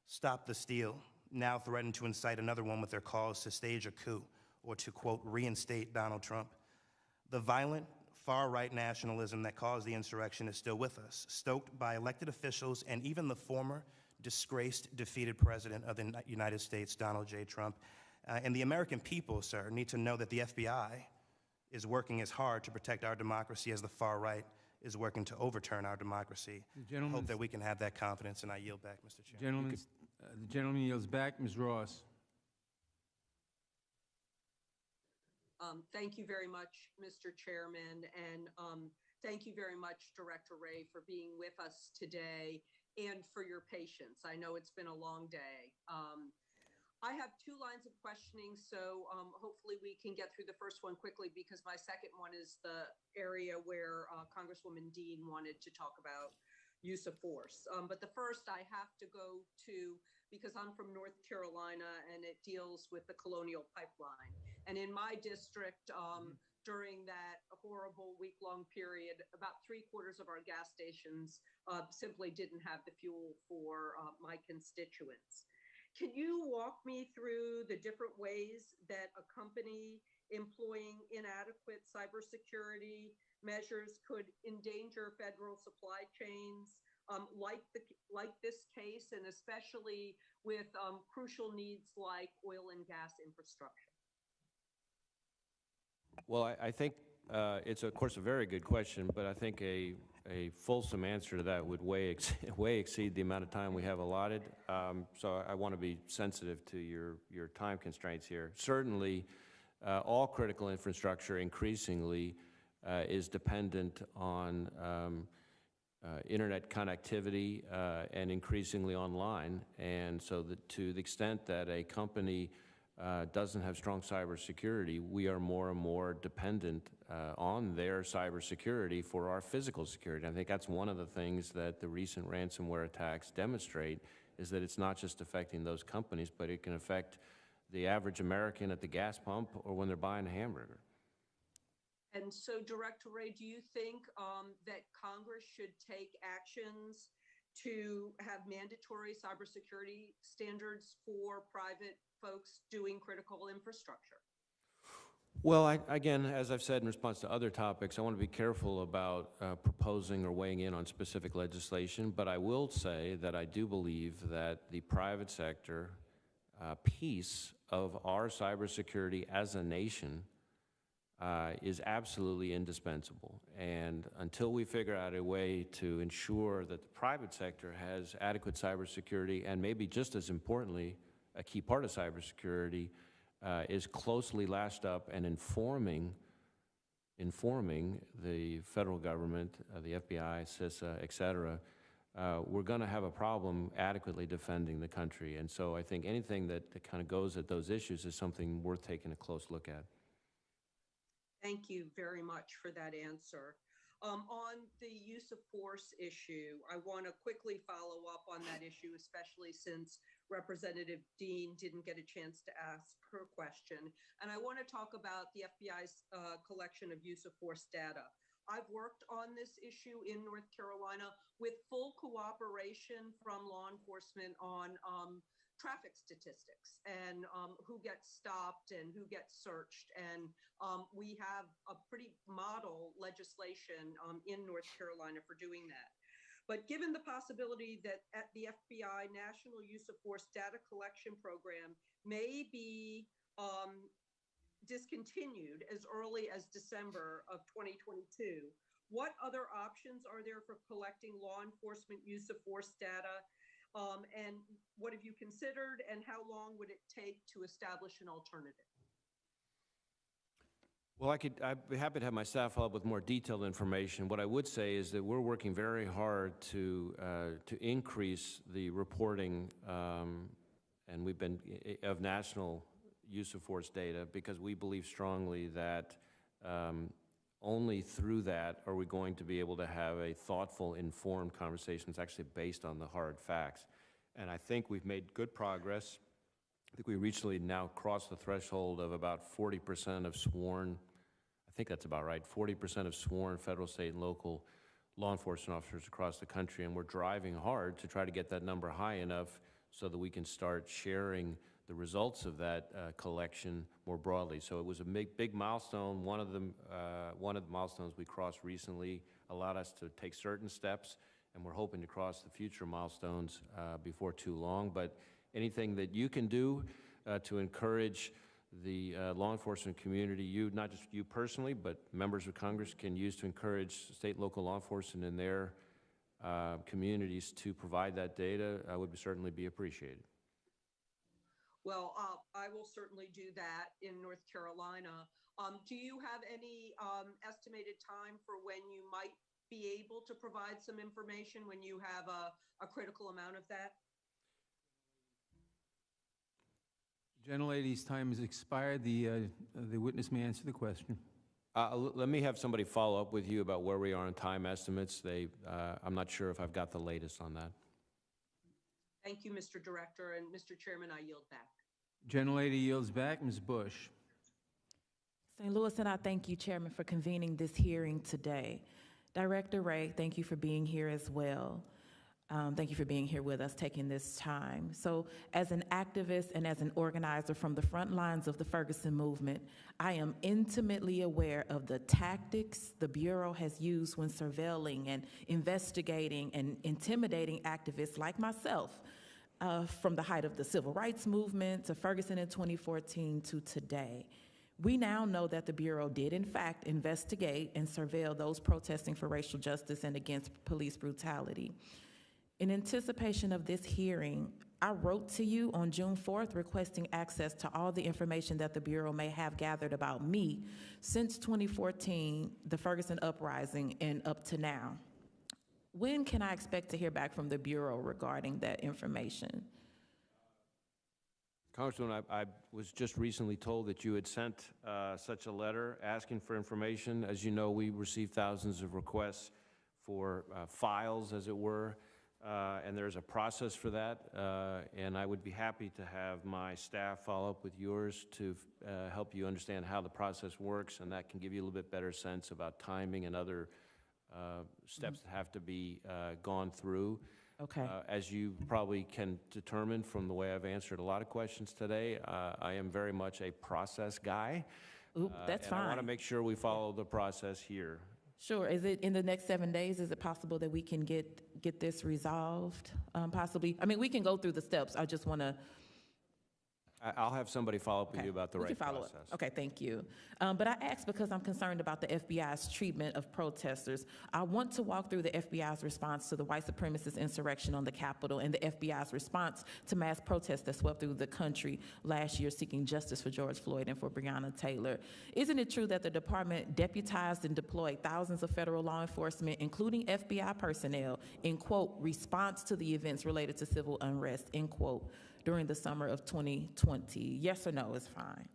stop the steal now threaten to incite another one with their calls to stage a coup or to, quote, reinstate Donald Trump. The violent, far-right nationalism that caused the insurrection is still with us, stoked by elected officials and even the former disgraced, defeated president of the United States, Donald J. Trump. And the American people, sir, need to know that the FBI is working as hard to protect our democracy as the far right is working to overturn our democracy. I hope that we can have that confidence, and I yield back, Mr. Chairman. The gentleman yields back. Ms. Ross. Thank you very much, Mr. Chairman, and thank you very much, Director Wray, for being with us today and for your patience. I know it's been a long day. I have two lines of questioning, so hopefully we can get through the first one quickly because my second one is the area where Congresswoman Dean wanted to talk about use of force. But the first I have to go to, because I'm from North Carolina and it deals with the Colonial Pipeline. And in my district, during that horrible week-long period, about 3/4 of our gas stations simply didn't have the fuel for my constituents. Can you walk me through the different ways that a company employing inadequate cybersecurity measures could endanger federal supply chains, like this case, and especially with crucial needs like oil and gas infrastructure? Well, I think it's, of course, a very good question, but I think a fulsome answer to that would way exceed the amount of time we have allotted. So I want to be sensitive to your time constraints here. Certainly, all critical infrastructure increasingly is dependent on internet connectivity and increasingly online. And so to the extent that a company doesn't have strong cybersecurity, we are more and more dependent on their cybersecurity for our physical security. I think that's one of the things that the recent ransomware attacks demonstrate, is that it's not just affecting those companies, but it can affect the average American at the gas pump or when they're buying a hamburger. And so, Director Ray, do you think that Congress should take actions to have mandatory cybersecurity standards for private folks doing critical infrastructure? Well, again, as I've said in response to other topics, I want to be careful about proposing or weighing in on specific legislation, but I will say that I do believe that the private sector piece of our cybersecurity as a nation is absolutely indispensable. And until we figure out a way to ensure that the private sector has adequate cybersecurity, and maybe just as importantly, a key part of cybersecurity is closely lashed up and informing the federal government, the FBI, CISA, et cetera, we're going to have a problem adequately defending the country. And so I think anything that kind of goes at those issues is something worth taking a close look at. Thank you very much for that answer. On the use of force issue, I want to quickly follow up on that issue, especially since Representative Dean didn't get a chance to ask her question. And I want to talk about the FBI's collection of use of force data. I've worked on this issue in North Carolina with full cooperation from law enforcement on traffic statistics and who gets stopped and who gets searched. And we have a pretty model legislation in North Carolina for doing that. But given the possibility that at the FBI National Use of Force Data Collection Program may be discontinued as early as December of 2022, what other options are there for collecting law enforcement use of force data? And what have you considered, and how long would it take to establish an alternative? Well, I'd be happy to have my staff follow up with more detailed information. What I would say is that we're working very hard to increase the reporting, and we've been of national use of force data, because we believe strongly that only through that are we going to be able to have a thoughtful, informed conversation that's actually based on the hard facts. And I think we've made good progress. I think we recently now crossed the threshold of about 40% of sworn, I think that's about right, 40% of sworn federal, state, and local law enforcement officers across the country, and we're driving hard to try to get that number high enough so that we can start sharing the results of that collection more broadly. So it was a big milestone. One of the milestones we crossed recently allowed us to take certain steps, and we're hoping to cross the future milestones before too long. But anything that you can do to encourage the law enforcement community, you, not just you personally, but members of Congress can use to encourage state and local law enforcement in their communities to provide that data, would certainly be appreciated. Well, I will certainly do that in North Carolina. Do you have any estimated time for when you might be able to provide some information when you have a critical amount of that? Gentlelady's time has expired. The witness may answer the question. Let me have somebody follow up with you about where we are on time estimates. I'm not sure if I've got the latest on that. Thank you, Mr. Director, and Mr. Chairman, I yield back. Gentlelady yields back. Ms. Bush. St. Louis, and I thank you, Chairman, for convening this hearing today. Director Ray, thank you for being here as well. Thank you for being here with us, taking this time. So as an activist and as an organizer from the front lines of the Ferguson movement, I am intimately aware of the tactics the Bureau has used when surveilling and investigating and intimidating activists like myself, from the height of the civil rights movement to Ferguson in 2014 to today. We now know that the Bureau did, in fact, investigate and surveil those protesting for racial justice and against police brutality. In anticipation of this hearing, I wrote to you on June 4th requesting access to all the information that the Bureau may have gathered about me since 2014, the Ferguson uprising, and up to now. When can I expect to hear back from the Bureau regarding that information? Congresswoman, I was just recently told that you had sent such a letter asking for information. As you know, we received thousands of requests for files, as it were, and there's a process for that, and I would be happy to have my staff follow up with yours to help you understand how the process works, and that can give you a little bit better sense about timing and other steps that have to be gone through. Okay. As you probably can determine from the way I've answered a lot of questions today, I am very much a process guy. Oop, that's and I want to fine. make sure we follow the process here. Sure. Is it in the next 7 days? Is it possible that we can get this resolved? Possibly. I mean, we can go through the steps. I just want to. I'll have somebody follow up with you about the We right can follow process. up. Okay, thank you. But I asked because I'm concerned about the FBI's treatment of protesters. I want to walk through the FBI's response to the white supremacist insurrection on the Capitol and the FBI's response to mass protests that swept through the country last year seeking justice for George Floyd and for Breonna Taylor. Isn't it true that the department deputized and deployed thousands of federal law enforcement, including FBI personnel, in, quote, response to the events related to civil unrest, end quote, during the summer of 2020? Yes or no is fine.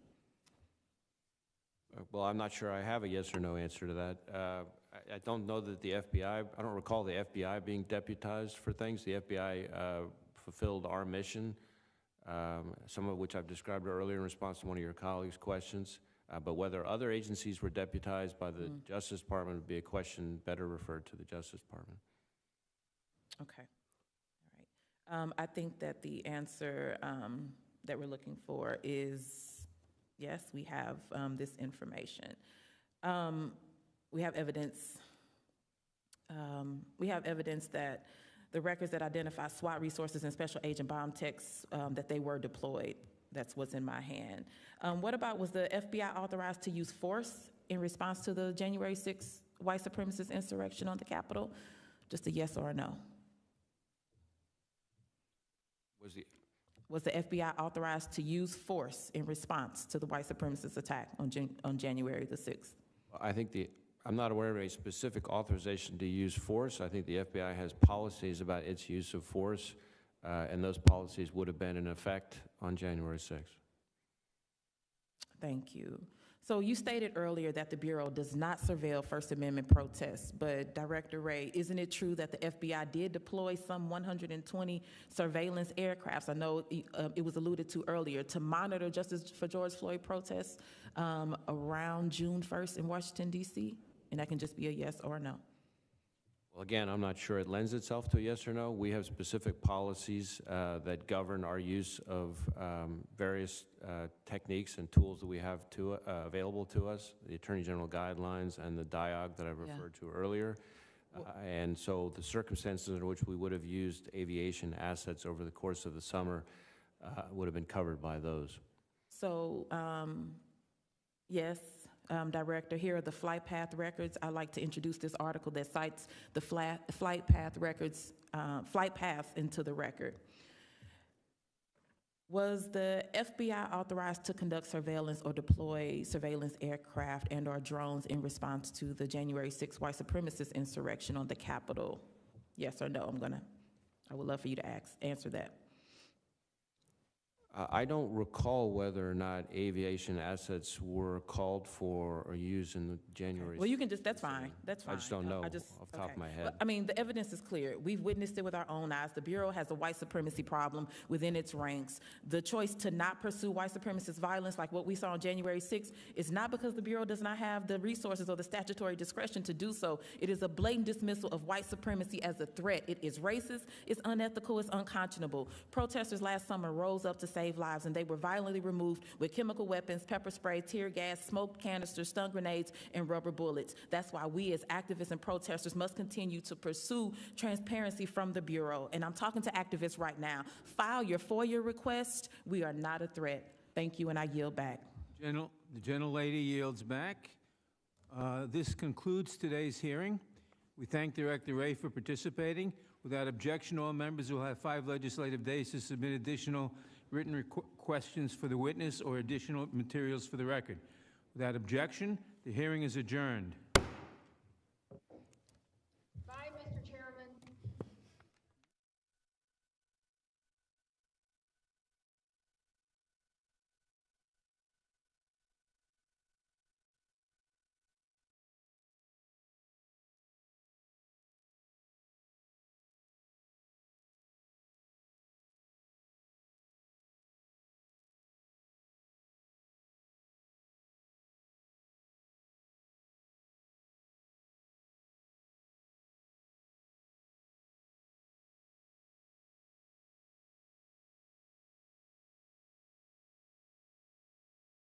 Well, I'm not sure I have a yes or no answer to that. I don't know that the FBI, I don't recall the FBI being deputized for things. The FBI fulfilled our mission, some of which I've described earlier in response to one of your colleagues' questions. But whether other agencies were deputized by the Justice Department would be a question better referred to the Justice Department. Okay. All right. I think that the answer that we're looking for is yes, we have this information. We have evidence. We have evidence that the records that identify SWAT resources and special agent bomb techs that they were deployed. That's what's in my hand. What about, was the FBI authorized to use force in response to the January 6th white supremacist insurrection on the Capitol? Just a yes or a no. Was the FBI authorized to use force in response to the white supremacist attack on January the 6th? I think I'm not aware of a specific authorization to use force. I think the FBI has policies about its use of force, and those policies would have been in effect on January 6th. Thank you. So you stated earlier that the Bureau does not surveil First Amendment protests, but Director Wray, isn't it true that the FBI did deploy some 120 surveillance aircrafts? I know it was alluded to earlier, to monitor Justice for George Floyd protests around June 1st in Washington, D.C.? And that can just be a yes or a no. Well, again, I'm not sure it lends itself to a yes or no. We have specific policies that govern our use of various techniques and tools that we have available to us, the Attorney General guidelines and the DIOG that I referred to earlier. And so the circumstances in which we would have used aviation assets over the course of the summer would have been covered by those. So, yes. Director, here are the flight path records. I'd like to introduce this article that cites the flight path records, flight paths into the record. Was the FBI authorized to conduct surveillance or deploy surveillance aircraft and or drones in response to the January 6th white supremacist insurrection on the Capitol? Yes or no? I would love for you to answer that. I don't recall whether or not aviation assets were called for or used in the January. Well, you can that's fine. That's fine. I just don't know off the top of my head. I mean, the evidence is clear. We've witnessed it with our own eyes. The Bureau has a white supremacy problem within its ranks. The choice to not pursue white supremacist violence like what we saw on January 6th is not because the Bureau does not have the resources or the statutory discretion to do so. It is a blatant dismissal of white supremacy as a threat. It is racist, it's unethical, it's unconscionable. Protesters last summer rose up to save lives, and they were violently removed with chemical weapons, pepper spray, tear gas, smoke canisters, stun grenades, and rubber bullets. That's why we as activists and protesters must continue to pursue transparency from the Bureau. And I'm talking to activists right now. File your FOIA request. We are not a threat. Thank you, and I yield back. The gentlelady yields back. This concludes today's hearing. We thank Director Wray for participating. Without objection, all members will have 5 legislative days to submit additional written questions for the witness or additional materials for the record. Without objection, the hearing is adjourned.